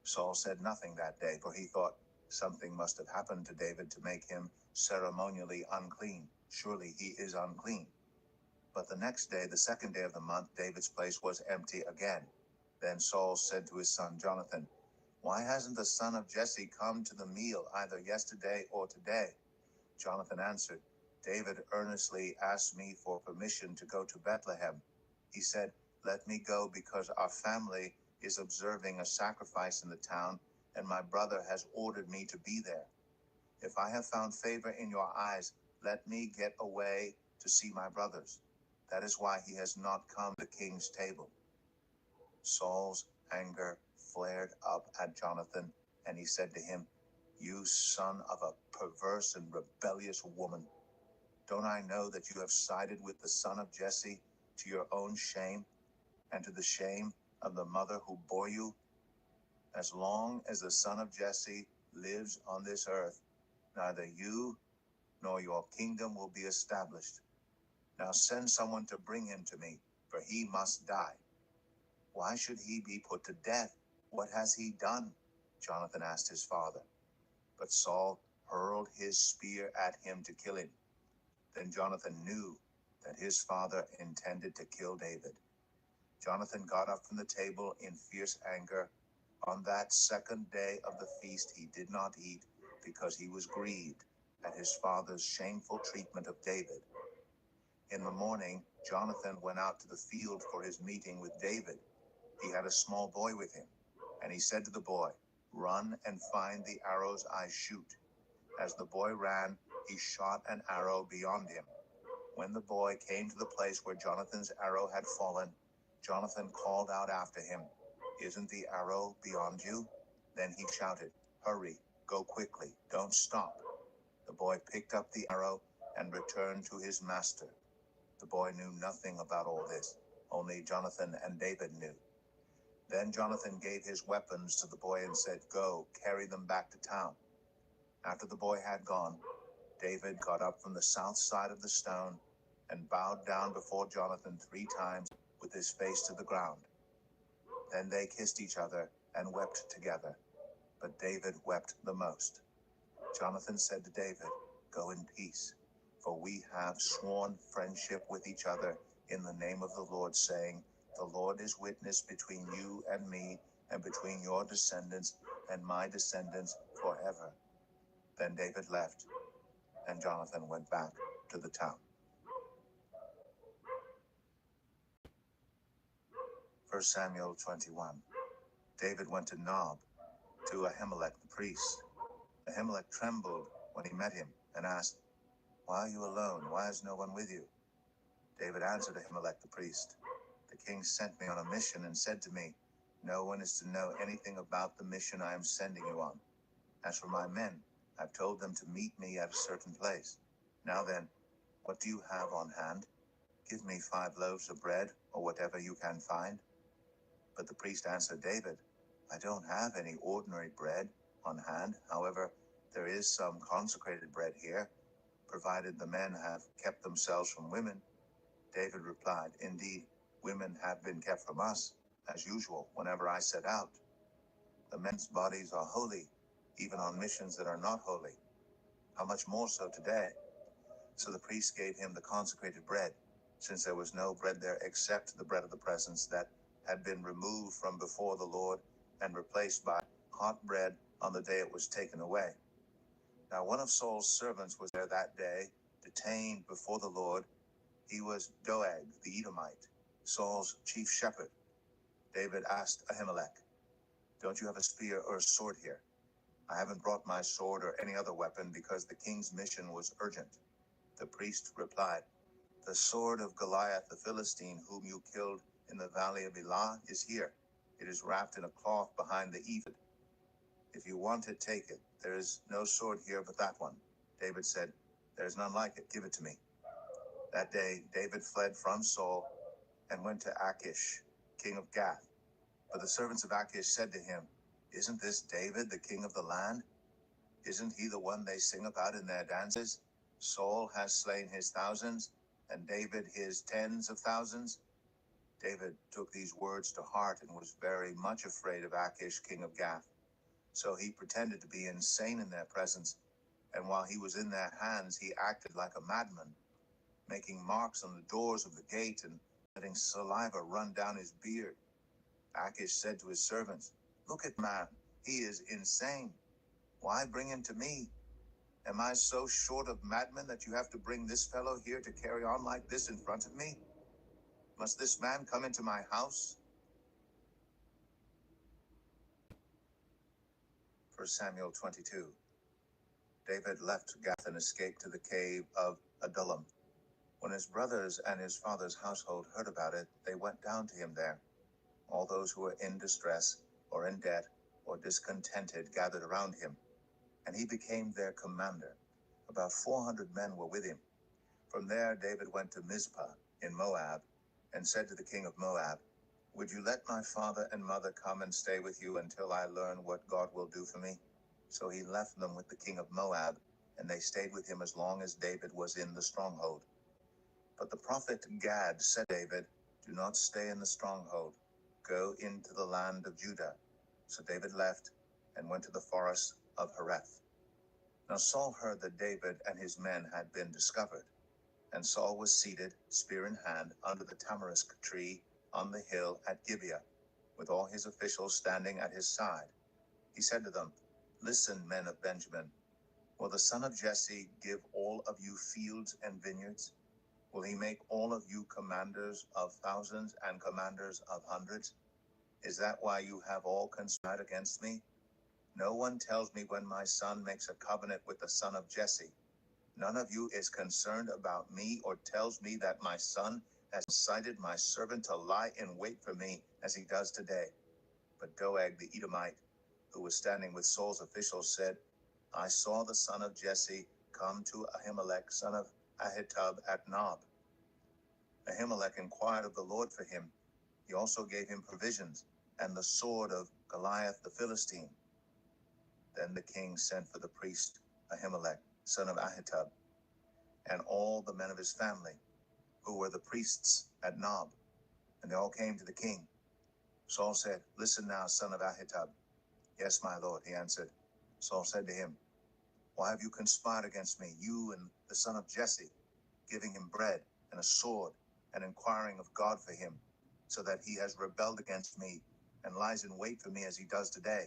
Saul said nothing that day, for he thought, something must have happened to David to make him ceremonially unclean. Surely he is unclean. But the next day, the second day of the month, David's place was empty again. Then Saul said to his son Jonathan, Why hasn't the son of Jesse come to the meal either yesterday or today? Jonathan answered, David earnestly asked me for permission to go to Bethlehem. He said, Let me go because our family is observing a sacrifice in the town, and my brother has ordered me to be there. If I have found favor in your eyes, let me get away to see my brothers. That is why he has not come to the king's table. Saul's anger flared up at Jonathan, and he said to him, You son of a perverse and rebellious woman, don't I know that you have sided with the son of Jesse to your own shame and to the shame of the mother who bore you? As long as the son of Jesse lives on this earth, neither you nor your kingdom will be established. Now send someone to bring him to me, for he must die. Why should he be put to death? What has he done? Jonathan asked his father. But Saul hurled his spear at him to kill him. Then Jonathan knew that his father intended to kill David. Jonathan got up from the table in fierce anger. On that second day of the feast he did not eat, because he was grieved at his father's shameful treatment of David. In the morning, Jonathan went out to the field for his meeting with David. He had a small boy with him, and he said to the boy, Run and find the arrows I shoot. As the boy ran, he shot an arrow beyond him. When the boy came to the place where Jonathan's arrow had fallen, Jonathan called out after him, Isn't the arrow beyond you? Then he shouted, Hurry, go quickly, don't stop. The boy picked up the arrow and returned to his master. The boy knew nothing about all this, only Jonathan and David knew. Then Jonathan gave his weapons to the boy and said, Go, carry them back to town. After the boy had gone, David got up from the south side of the stone and bowed down before Jonathan 3 times with his face to the ground. Then they kissed each other and wept together. but David wept the most. Jonathan said to David, "Go in peace, for we have sworn friendship with each other in the name of the Lord, saying, 'The Lord is witness between you and me, and between your descendants and my descendants forever.'" Then David left, and Jonathan went back to the town. 1 Samuel 21. David went to Nob, to Ahimelech the priest. Ahimelech trembled when he met him and asked, "Why are you alone? Why is no one with you?" David answered Ahimelech the priest, "The king sent me on a mission and said to me, 'No one is to know anything about the mission I am sending you on. As for my men, I've told them to meet me at a certain place. Now then, what do you have on hand? Give me 5 loaves of bread, or whatever you can find.' But the priest answered David, 'I don't have any ordinary bread on hand. However, there is some consecrated bread here, provided the men have kept themselves from women.' David replied, 'Indeed, women have been kept from us, as usual, whenever I set out. The men's bodies are holy, even on missions that are not holy. How much more so today?' So the priest gave him the consecrated bread, since there was no bread there except the bread of the presence that had been removed from before the Lord and replaced by hot bread on the day it was taken away. Now one of Saul's servants was there that day, detained before the Lord. He was Doeg the Edomite, Saul's chief shepherd. David asked Ahimelech, 'Don't you have a spear or a sword here?' 'I haven't brought my sword or any other weapon because the king's mission was urgent.' The priest replied, 'The sword of Goliath the Philistine, whom you killed in the valley of Elah, is here. It is wrapped in a cloth behind the ephod. If you want it, take it. There is no sword here but that one.' David said, 'There is none like it. Give it to me.' That day David fled from Saul and went to Achish, king of Gath. But the servants of Achish said to him, 'Isn't this David, the king of the land? Isn't he the one they sing about in their dances? Saul has slain his thousands, and David his tens of thousands.' David took these words to heart and was very much afraid of Achish, king of Gath. So he pretended to be insane in their presence, and while he was in their hands, he acted like a madman, making marks on the doors of the gate and letting saliva run down his beard. Achish said to his servants, 'Look at man, he is insane. Why bring him to me? Am I so short of madmen that you have to bring this fellow here to carry on like this in front of me? Must this man come into my house?' 1 Samuel 22. David left Gath and escaped to the cave of Adullam. When his brothers and his father's household heard about it, they went down to him there. All those who were in distress, or in debt, or discontented gathered around him, and he became their commander. About 400 men were with him. From there David went to Mizpah in Moab, and said to the king of Moab, 'Would you let my father and mother come and stay with you until I learn what God will do for me?' So he left them with the king of Moab, and they stayed with him as long as David was in the stronghold. But the prophet Gad said to David, 'Do not stay in the stronghold. Go into the land of Judah.' So David left and went to the forest of Hereth. Now Saul heard that David and his men had been discovered, and Saul was seated, spear in hand, under the tamarisk tree on the hill at Gibeah, with all his officials standing at his side. He said to them, 'Listen, men of Benjamin, will the son of Jesse give all of you fields and vineyards? Will he make all of you commanders of thousands and commanders of hundreds? Is that why you have all conspired against me? No one tells me when my son makes a covenant with the son of Jesse. None of you is concerned about me or tells me that my son has incited my servant to lie in wait for me as he does today.' But Doeg the Edomite, who was standing with Saul's officials, said, 'I saw the son of Jesse come to Ahimelech, son of Ahitub, at Nob. Ahimelech inquired of the Lord for him. He also gave him provisions and the sword of Goliath the Philistine.' Then the king sent for the priest Ahimelech, son of Ahitub, and all the men of his family, who were the priests at Nob, and they all came to the king. Saul said, 'Listen now, son of Ahitub. Yes, my lord, he answered. Saul said to him, Why have you conspired against me, you and the son of Jesse, giving him bread and a sword, and inquiring of God for him, so that he has rebelled against me, and lies in wait for me as he does today?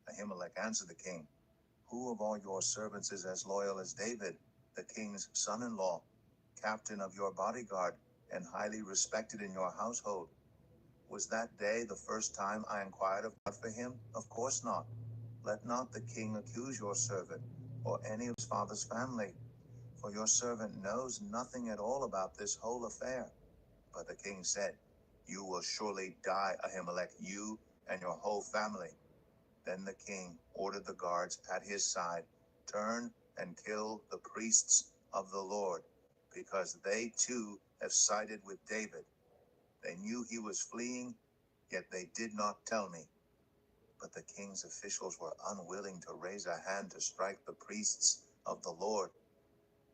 Ahimelech answered the king, Who of all your servants is as loyal as David, the king's son-in-law, captain of your bodyguard, and highly respected in your household? Was that day the first time I inquired of God for him? Of course not. Let not the king accuse your servant, or any of his father's family, for your servant knows nothing at all about this whole affair. But the king said, You will surely die, Ahimelech, you and your whole family. Then the king ordered the guards at his side, Turn and kill the priests of the Lord, because they too have sided with David. They knew he was fleeing, yet they did not tell me. But the king's officials were unwilling to raise a hand to strike the priests of the Lord.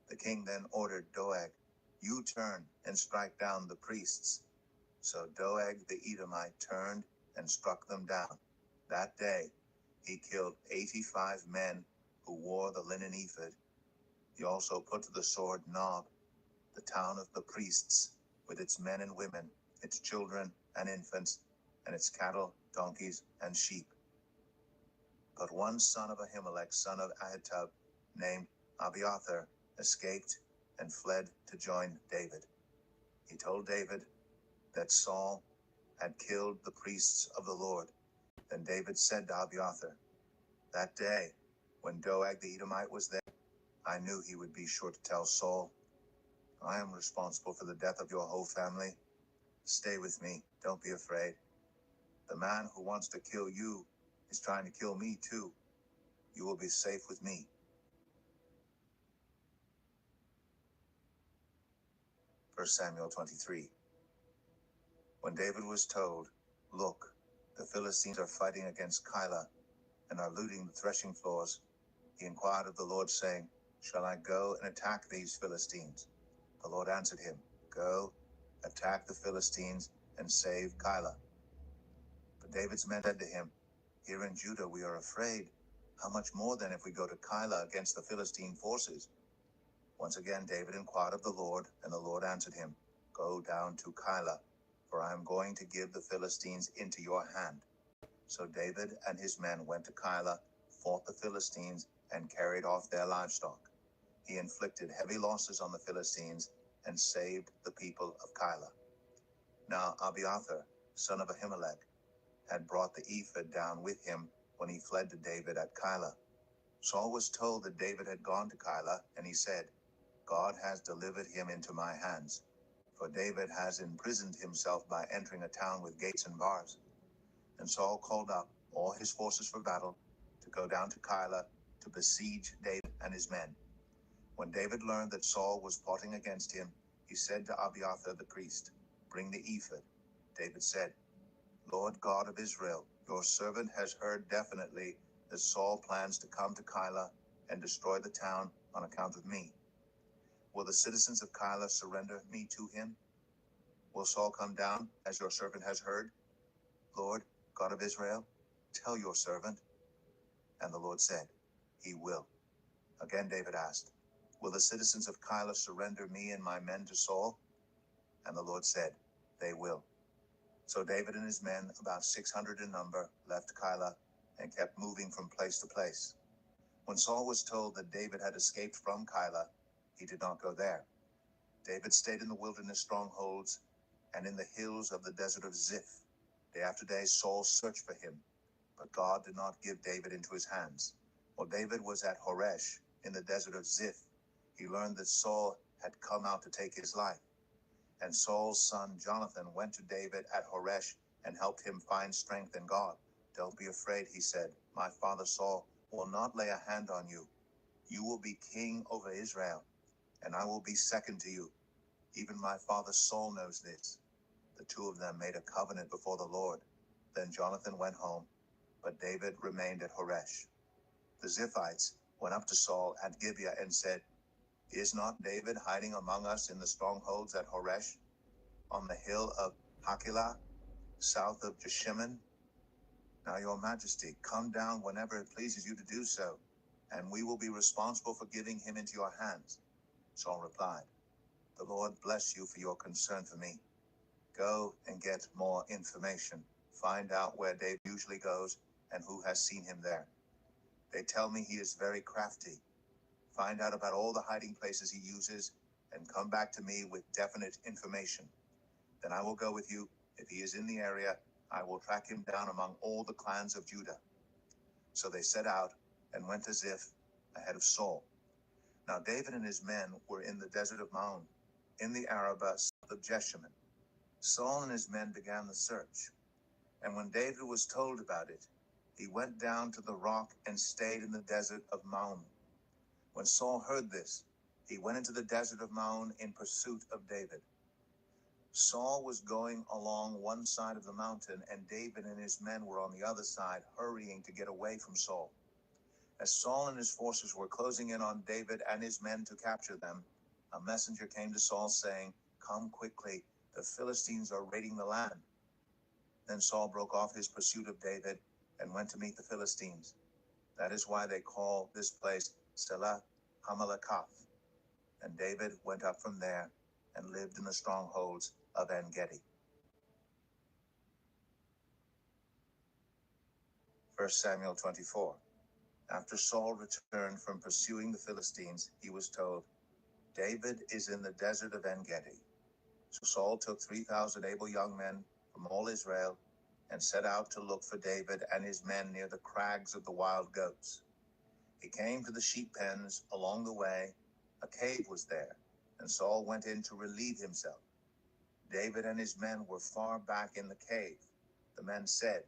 The king then ordered Doeg, You turn and strike down the priests. So Doeg the Edomite turned and struck them down. That day he killed 85 men who wore the linen ephod. He also put to the sword Nob, the town of the priests, with its men and women, its children and infants, and its cattle, donkeys, and sheep. But one son of Ahimelech, son of Ahitub, named Abiathar, escaped and fled to join David. He told David that Saul had killed the priests of the Lord. Then David said to Abiathar, That day, when Doeg the Edomite was there, I knew he would be sure to tell Saul, I am responsible for the death of your whole family. Stay with me, don't be afraid. The man who wants to kill you is trying to kill me too. You will be safe with me. 1 Samuel 23. When David was told, Look, the Philistines are fighting against Keilah and are looting the threshing floors, he inquired of the Lord, saying, Shall I go and attack these Philistines? The Lord answered him, Go, attack the Philistines and save Keilah. But David's men said to him, Here in Judah we are afraid. How much more then if we go to Keilah against the Philistine forces? Once again David inquired of the Lord, and the Lord answered him, Go down to Keilah, for I am going to give the Philistines into your hand. So David and his men went to Keilah, fought the Philistines, and carried off their livestock. He inflicted heavy losses on the Philistines and saved the people of Keilah. Now Abiathar, son of Ahimelech, had brought the ephod down with him when he fled to David at Keilah. Saul was told that David had gone to Keilah, and he said, God has delivered him into my hands, for David has imprisoned himself by entering a town with gates and bars. And Saul called up all his forces for battle to go down to Keilah to besiege David and his men. When David learned that Saul was plotting against him, he said to Abiathar the priest, Bring the ephod. David said, Lord God of Israel, your servant has heard definitely that Saul plans to come to Keilah and destroy the town on account of me. Will the citizens of Keilah surrender me to him? Will Saul come down, as your servant has heard? Lord, God of Israel, tell your servant. And the Lord said, He will. Again David asked, Will the citizens of Keilah surrender me and my men to Saul? And the Lord said, They will. So David and his men, about 600 in number, left Keilah and kept moving from place to place. When Saul was told that David had escaped from Keilah, he did not go there. David stayed in the wilderness strongholds and in the hills of the desert of Ziph. Day after day Saul searched for him, but God did not give David into his hands. While David was at Horesh in the desert of Ziph, he learned that Saul had come out to take his life. And Saul's son Jonathan went to David at Horesh and helped him find strength in God. Don't be afraid, he said. My father Saul will not lay a hand on you. You will be king over Israel, and I will be second to you. Even my father Saul knows this. The two of them made a covenant before the Lord. Then Jonathan went home, but David remained at Horesh. The Ziphites went up to Saul at Gibeah and said, Is not David hiding among us in the strongholds at Horesh, on the hill of Hakilah, south of Jeshimon? Now, your majesty, come down whenever it pleases you to do so, and we will be responsible for giving him into your hands. Saul replied, the Lord bless you for your concern for me. Go and get more information. Find out where David usually goes and who has seen him there. They tell me he is very crafty. Find out about all the hiding places he uses and come back to me with definite information. Then I will go with you. If he is in the area, I will track him down among all the clans of Judah. So they set out and went as if ahead of Saul. Now David and his men were in the desert of Maon, in the Arabah south of Jeshimon. Saul and his men began the search. And when David was told about it, he went down to the rock and stayed in the desert of Maon. When Saul heard this, he went into the desert of Maon in pursuit of David. Saul was going along one side of the mountain, and David and his men were on the other side, hurrying to get away from Saul. As Saul and his forces were closing in on David and his men to capture them, a messenger came to Saul saying, come quickly, the Philistines are raiding the land. Then Saul broke off his pursuit of David and went to meet the Philistines. That is why they call this place Selah Hamalekath. And David went up from there and lived in the strongholds of En-Gedi. 1 Samuel 24. After Saul returned from pursuing the Philistines, he was told, David is in the desert of En-Gedi. So Saul took 3,000 able young men from all Israel and set out to look for David and his men near the crags of the wild goats. He came to the sheep pens along the way. A cave was there, and Saul went in to relieve himself. David and his men were far back in the cave. The men said,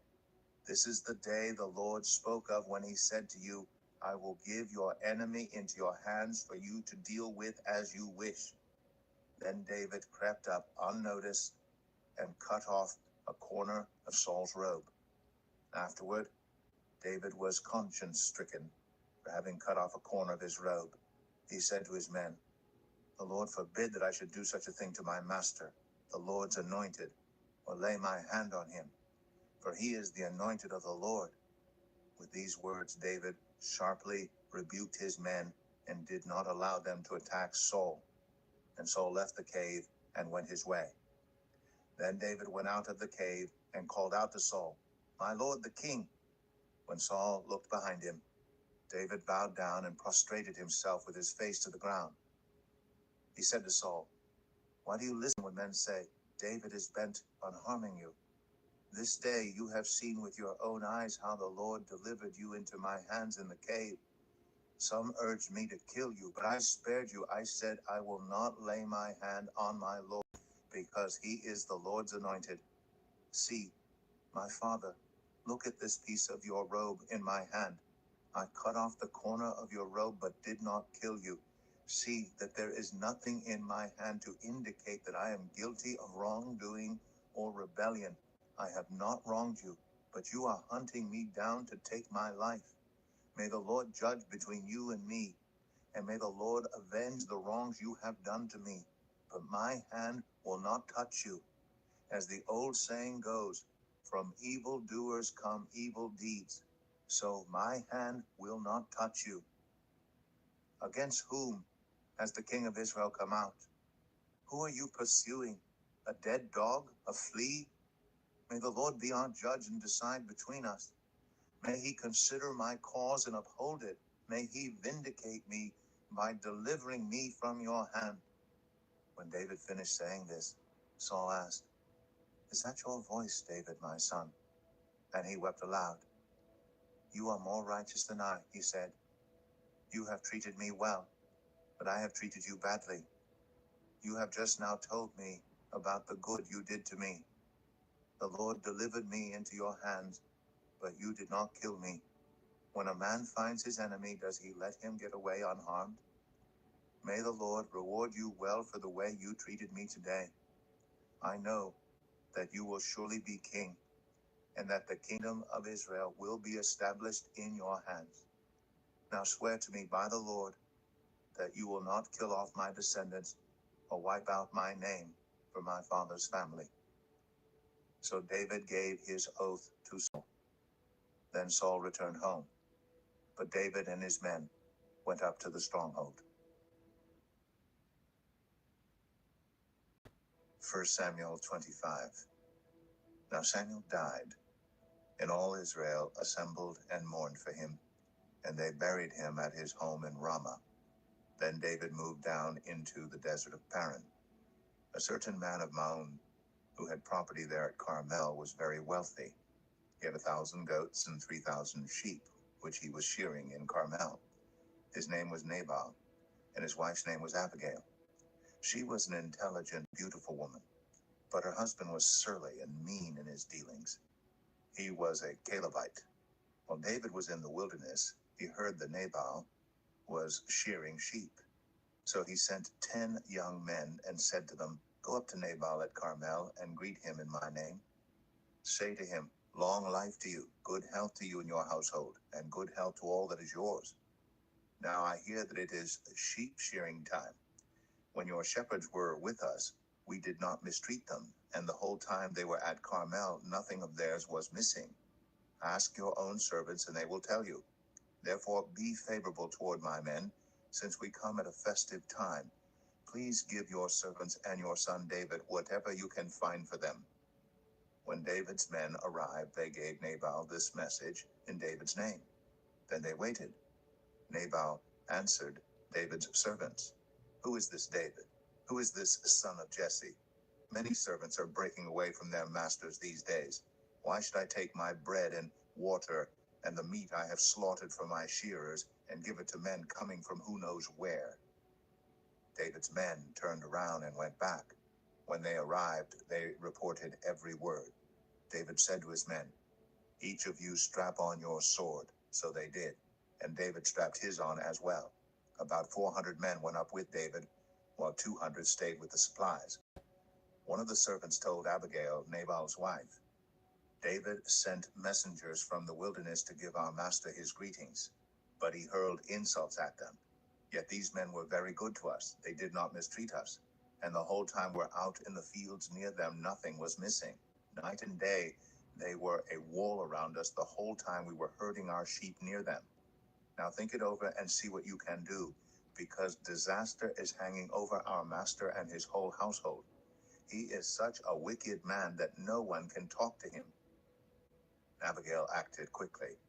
this is the day the Lord spoke of when he said to you, I will give your enemy into your hands for you to deal with as you wish. Then David crept up unnoticed and cut off a corner of Saul's robe. Afterward, David was conscience-stricken for having cut off a corner of his robe. He said to his men, the Lord forbid that I should do such a thing to my master, the Lord's anointed, or lay my hand on him, for he is the anointed of the Lord. With these words, David sharply rebuked his men and did not allow them to attack Saul. And Saul left the cave and went his way. Then David went out of the cave and called out to Saul, my lord the king. When Saul looked behind him, David bowed down and prostrated himself with his face to the ground. He said to Saul, why do you listen when men say, David is bent on harming you? This day you have seen with your own eyes how the Lord delivered you into my hands in the cave. Some urged me to kill you, but I spared you. I said, I will not lay my hand on my Lord, because he is the Lord's anointed. See, my father, look at this piece of your robe in my hand. I cut off the corner of your robe, but did not kill you. See that there is nothing in my hand to indicate that I am guilty of wrongdoing or rebellion. I have not wronged you, but you are hunting me down to take my life. May the Lord judge between you and me, and may the Lord avenge the wrongs you have done to me. But my hand will not touch you. As the old saying goes, from evildoers come evil deeds. So my hand will not touch you. Against whom has the king of Israel come out? Who are you pursuing? A dead dog? A flea? May the Lord be our judge and decide between us. May he consider my cause and uphold it. May he vindicate me by delivering me from your hand. When David finished saying this, Saul asked, is that your voice, David, my son? And he wept aloud. You are more righteous than I, he said. You have treated me well, but I have treated you badly. You have just now told me about the good you did to me. The Lord delivered me into your hands, but you did not kill me. When a man finds his enemy, does he let him get away unharmed? May the Lord reward you well for the way you treated me today. I know that you will surely be king, and that the kingdom of Israel will be established in your hands. Now swear to me by the Lord that you will not kill off my descendants or wipe out my name from my father's family. So David gave his oath to Saul. Then Saul returned home, but David and his men went up to the stronghold. 1 Samuel 25. Now Samuel died, and all Israel assembled and mourned for him, and they buried him at his home in Ramah. Then David moved down into the desert of Paran. A certain man of Maon, who had property there at Carmel, was very wealthy. He had 1,000 goats and 3,000 sheep, which he was shearing in Carmel. His name was Nabal, and his wife's name was Abigail. She was an intelligent, beautiful woman, but her husband was surly and mean in his dealings. He was a Calebite. While David was in the wilderness, he heard that Nabal was shearing sheep. So he sent 10 young men and said to them, "Go up to Nabal at Carmel and greet him in my name. Say to him, 'Long life to you, good health to you and your household, and good health to all that is yours. Now I hear that it is sheep shearing time. When your shepherds were with us, we did not mistreat them, and the whole time they were at Carmel, nothing of theirs was missing. Ask your own servants, and they will tell you. Therefore be favorable toward my men, since we come at a festive time. Please give your servants and your son David whatever you can find for them.' When David's men arrived, they gave Nabal this message in David's name. Then they waited. Nabal answered David's servants, 'Who is this David? Who is this son of Jesse? Many servants are breaking away from their masters these days. Why should I take my bread and water and the meat I have slaughtered for my shearers and give it to men coming from who knows where?' David's men turned around and went back. When they arrived, they reported every word. David said to his men, 'Each of you strap on your sword.' So they did, and David strapped his on as well. About 400 men went up with David, while 200 stayed with the supplies. One of the servants told Abigail, Nabal's wife, 'David sent messengers from the wilderness to give our master his greetings, but he hurled insults at them. Yet these men were very good to us. They did not mistreat us, and the whole time we're out in the fields near them, nothing was missing. Night and day, they were a wall around us the whole time we were herding our sheep near them. Now think it over and see what you can do, because disaster is hanging over our master and his whole household. He is such a wicked man that no one can talk to him.' Abigail acted quickly.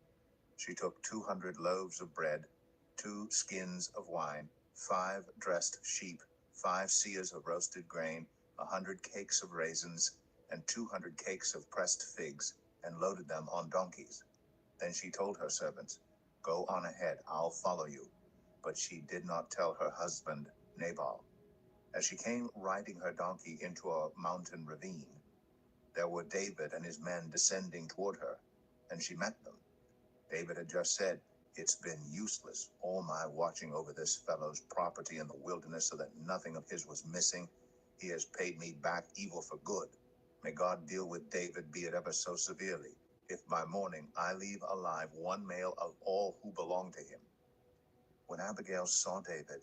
She took 200 loaves of bread, 2 skins of wine, 5 dressed sheep, 5 seahs of roasted grain, 100 cakes of raisins, and 200 cakes of pressed figs, and loaded them on donkeys. Then she told her servants, 'Go on ahead, I'll follow you.' But she did not tell her husband, Nabal. As she came riding her donkey into a mountain ravine, there were David and his men descending toward her, and she met them. David had just said, 'It's been useless, all my watching over this fellow's property in the wilderness so that nothing of his was missing. He has paid me back evil for good. May God deal with David, be it ever so severely, if by morning I leave alive one male of all who belong to him.' When Abigail saw David,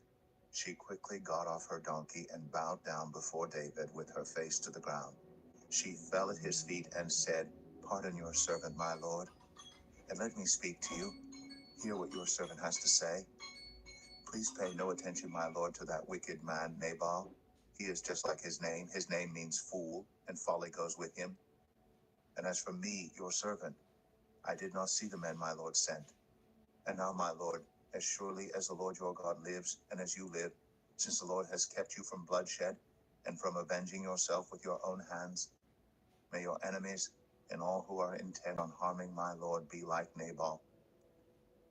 she quickly got off her donkey and bowed down before David with her face to the ground. She fell at his feet and said, 'Pardon your servant, my lord, and let me speak to you. Hear what your servant has to say. Please pay no attention, my lord, to that wicked man, Nabal. He is just like his name. His name means fool, and folly goes with him. And as for me, your servant, I did not see the men my lord sent. And now, my lord, as surely as the Lord your God lives, and as you live, since the Lord has kept you from bloodshed, and from avenging yourself with your own hands, may your enemies and all who are intent on harming my lord be like Nabal.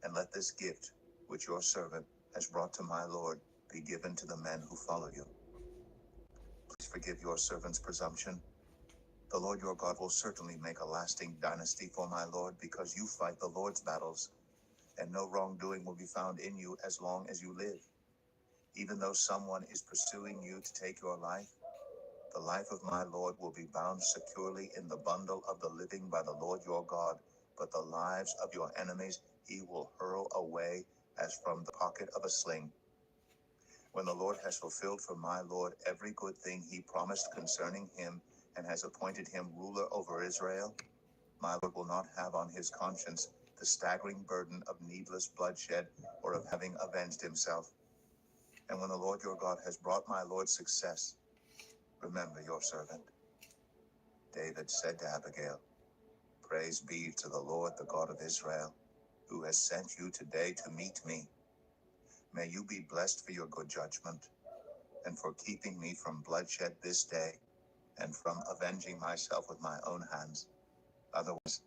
And let this gift, which your servant has brought to my lord, be given to the men who follow you. Please forgive your servant's presumption. The Lord your God will certainly make a lasting dynasty for my lord, because you fight the Lord's battles, and no wrongdoing will be found in you as long as you live. Even though someone is pursuing you to take your life, the life of my lord will be bound securely in the bundle of the living by the Lord your God, but the lives of your enemies he will hurl away as from the pocket of a sling. When the Lord has fulfilled for my lord every good thing he promised concerning him, and has appointed him ruler over Israel, my lord will not have on his conscience the staggering burden of needless bloodshed or of having avenged himself. And when the Lord your God has brought my Lord success, remember your servant. David said to Abigail, Praise be to the Lord, the God of Israel, who has sent you today to meet me. May you be blessed for your good judgment, and for keeping me from bloodshed this day, and from avenging myself with my own hands. Otherwise,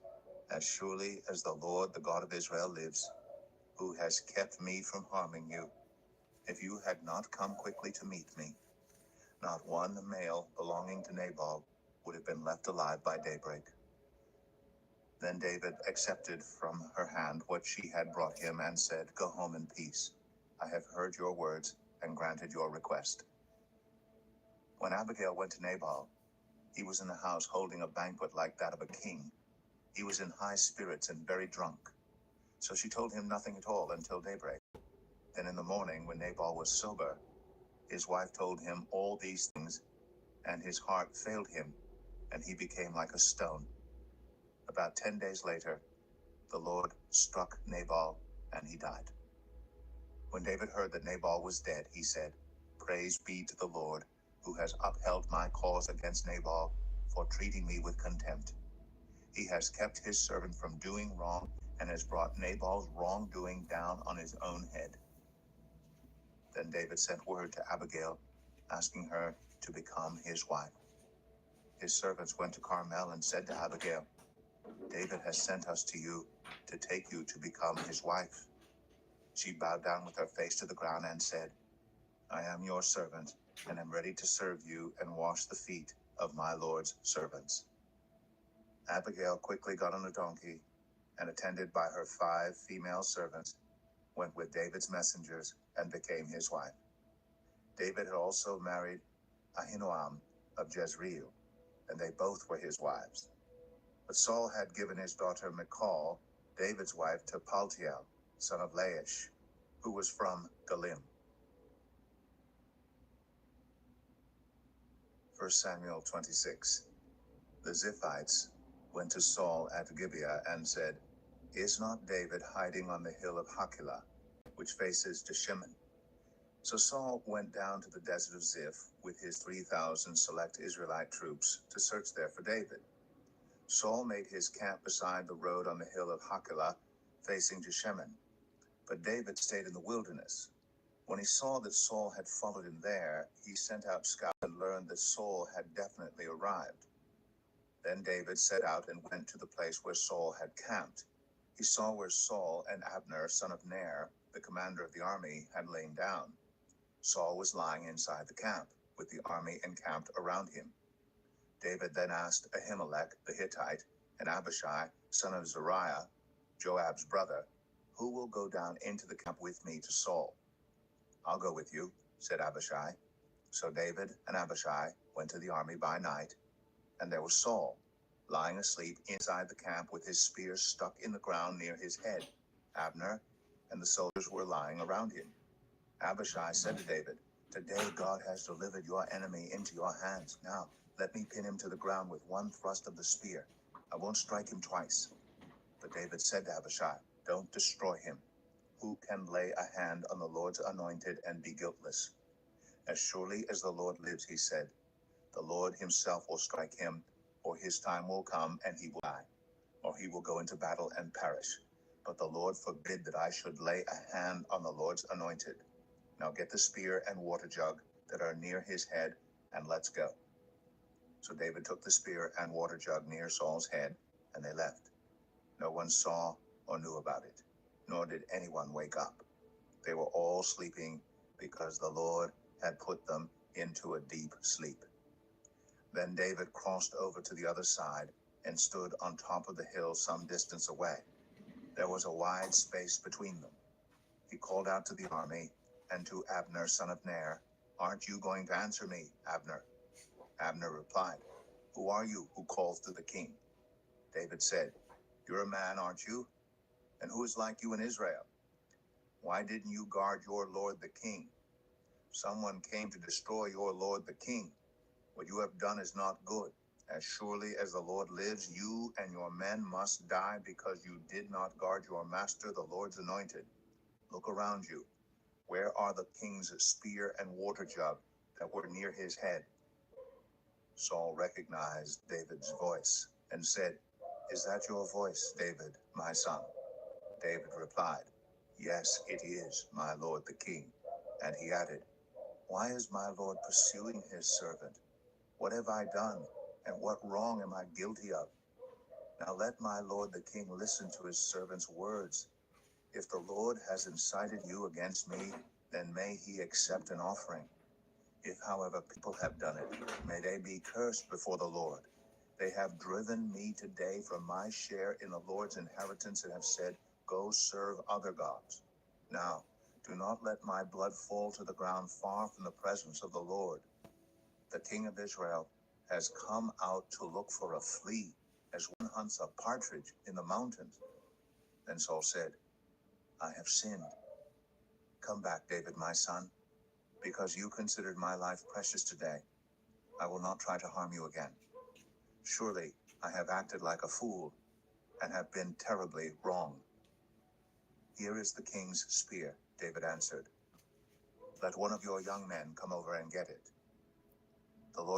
as surely as the Lord, the God of Israel, lives, who has kept me from harming you, if you had not come quickly to meet me, not one male belonging to Nabal would have been left alive by daybreak. Then David accepted from her hand what she had brought him and said, Go home in peace. I have heard your words and granted your request. When Abigail went to Nabal, he was in the house holding a banquet like that of a king. He was in high spirits and very drunk. So she told him nothing at all until daybreak. Then in the morning, when Nabal was sober, his wife told him all these things, and his heart failed him, and he became like a stone. About 10 days later, the Lord struck Nabal, and he died. When David heard that Nabal was dead, he said, Praise be to the Lord, who has upheld my cause against Nabal for treating me with contempt. He has kept his servant from doing wrong and has brought Nabal's wrongdoing down on his own head. Then David sent word to Abigail, asking her to become his wife. His servants went to Carmel and said to Abigail, David has sent us to you to take you to become his wife. She bowed down with her face to the ground and said, I am your servant, and am ready to serve you and wash the feet of my Lord's servants. Abigail quickly got on a donkey, and attended by her 5 female servants, went with David's messengers and became his wife. David had also married Ahinoam of Jezreel, and they both were his wives. But Saul had given his daughter Michal, David's wife, to Paltiel, son of Laish, who was from Galim. 1 Samuel 26. The Ziphites went to Saul at Gibeah and said, Is not David hiding on the hill of Hachilah, which faces Jeshimon? So Saul went down to the desert of Ziph with his 3,000 select Israelite troops to search there for David. Saul made his camp beside the road on the hill of Hachilah, facing Jeshimon, but David stayed in the wilderness. When he saw that Saul had followed him there, he sent out scouts and learned that Saul had definitely arrived. Then David set out and went to the place where Saul had camped. He saw where Saul and Abner, son of Ner, the commander of the army, had lain down. Saul was lying inside the camp, with the army encamped around him. David then asked Ahimelech the Hittite and Abishai, son of Zeruiah, Joab's brother, Who will go down into the camp with me to Saul? I'll go with you, said Abishai. So David and Abishai went to the army by night, and there was Saul, lying asleep inside the camp with his spear stuck in the ground near his head. Abner and the soldiers were lying around him. Abishai said to David, Today God has delivered your enemy into your hands. Now, let me pin him to the ground with one thrust of the spear. I won't strike him twice. But David said to Abishai, Don't destroy him. Who can lay a hand on the Lord's anointed and be guiltless? As surely as the Lord lives, he said, the Lord himself will strike him, or his time will come and he will die, or he will go into battle and perish. But the Lord forbid that I should lay a hand on the Lord's anointed. Now get the spear and water jug that are near his head, and let's go. So David took the spear and water jug near Saul's head, and they left. No one saw or knew about it, nor did anyone wake up. They were all sleeping because the Lord had put them into a deep sleep. Then David crossed over to the other side and stood on top of the hill some distance away. There was a wide space between them. He called out to the army and to Abner, son of Ner, Aren't you going to answer me, Abner? Abner replied, Who are you who calls to the king? David said, You're a man, aren't you? And who is like you in Israel? Why didn't you guard your lord the king? Someone came to destroy your lord the king. What you have done is not good, As surely as the Lord lives, you and your men must die because you did not guard your master, the Lord's anointed. Look around you. Where are the king's spear and water jug that were near his head?" Saul recognized David's voice and said, "Is that your voice, David, my son?" David replied, "Yes, it is, my lord the king." And he added, "Why is my lord pursuing his servant? What have I done, and what wrong am I guilty of? Now let my lord the king listen to his servant's words. If the Lord has incited you against me, then may he accept an offering. If, however, people have done it, may they be cursed before the Lord. They have driven me today from my share in the Lord's inheritance and have said, 'Go serve other gods.' Now, do not let my blood fall to the ground far from the presence of the Lord. The king of Israel has come out to look for a flea, as one hunts a partridge in the mountains." Then Saul said, "I have sinned. Come back, David, my son, because you considered my life precious today. I will not try to harm you again. Surely I have acted like a fool and have been terribly wrong." "Here is the king's spear," David answered. "Let one of your young men come over and get it."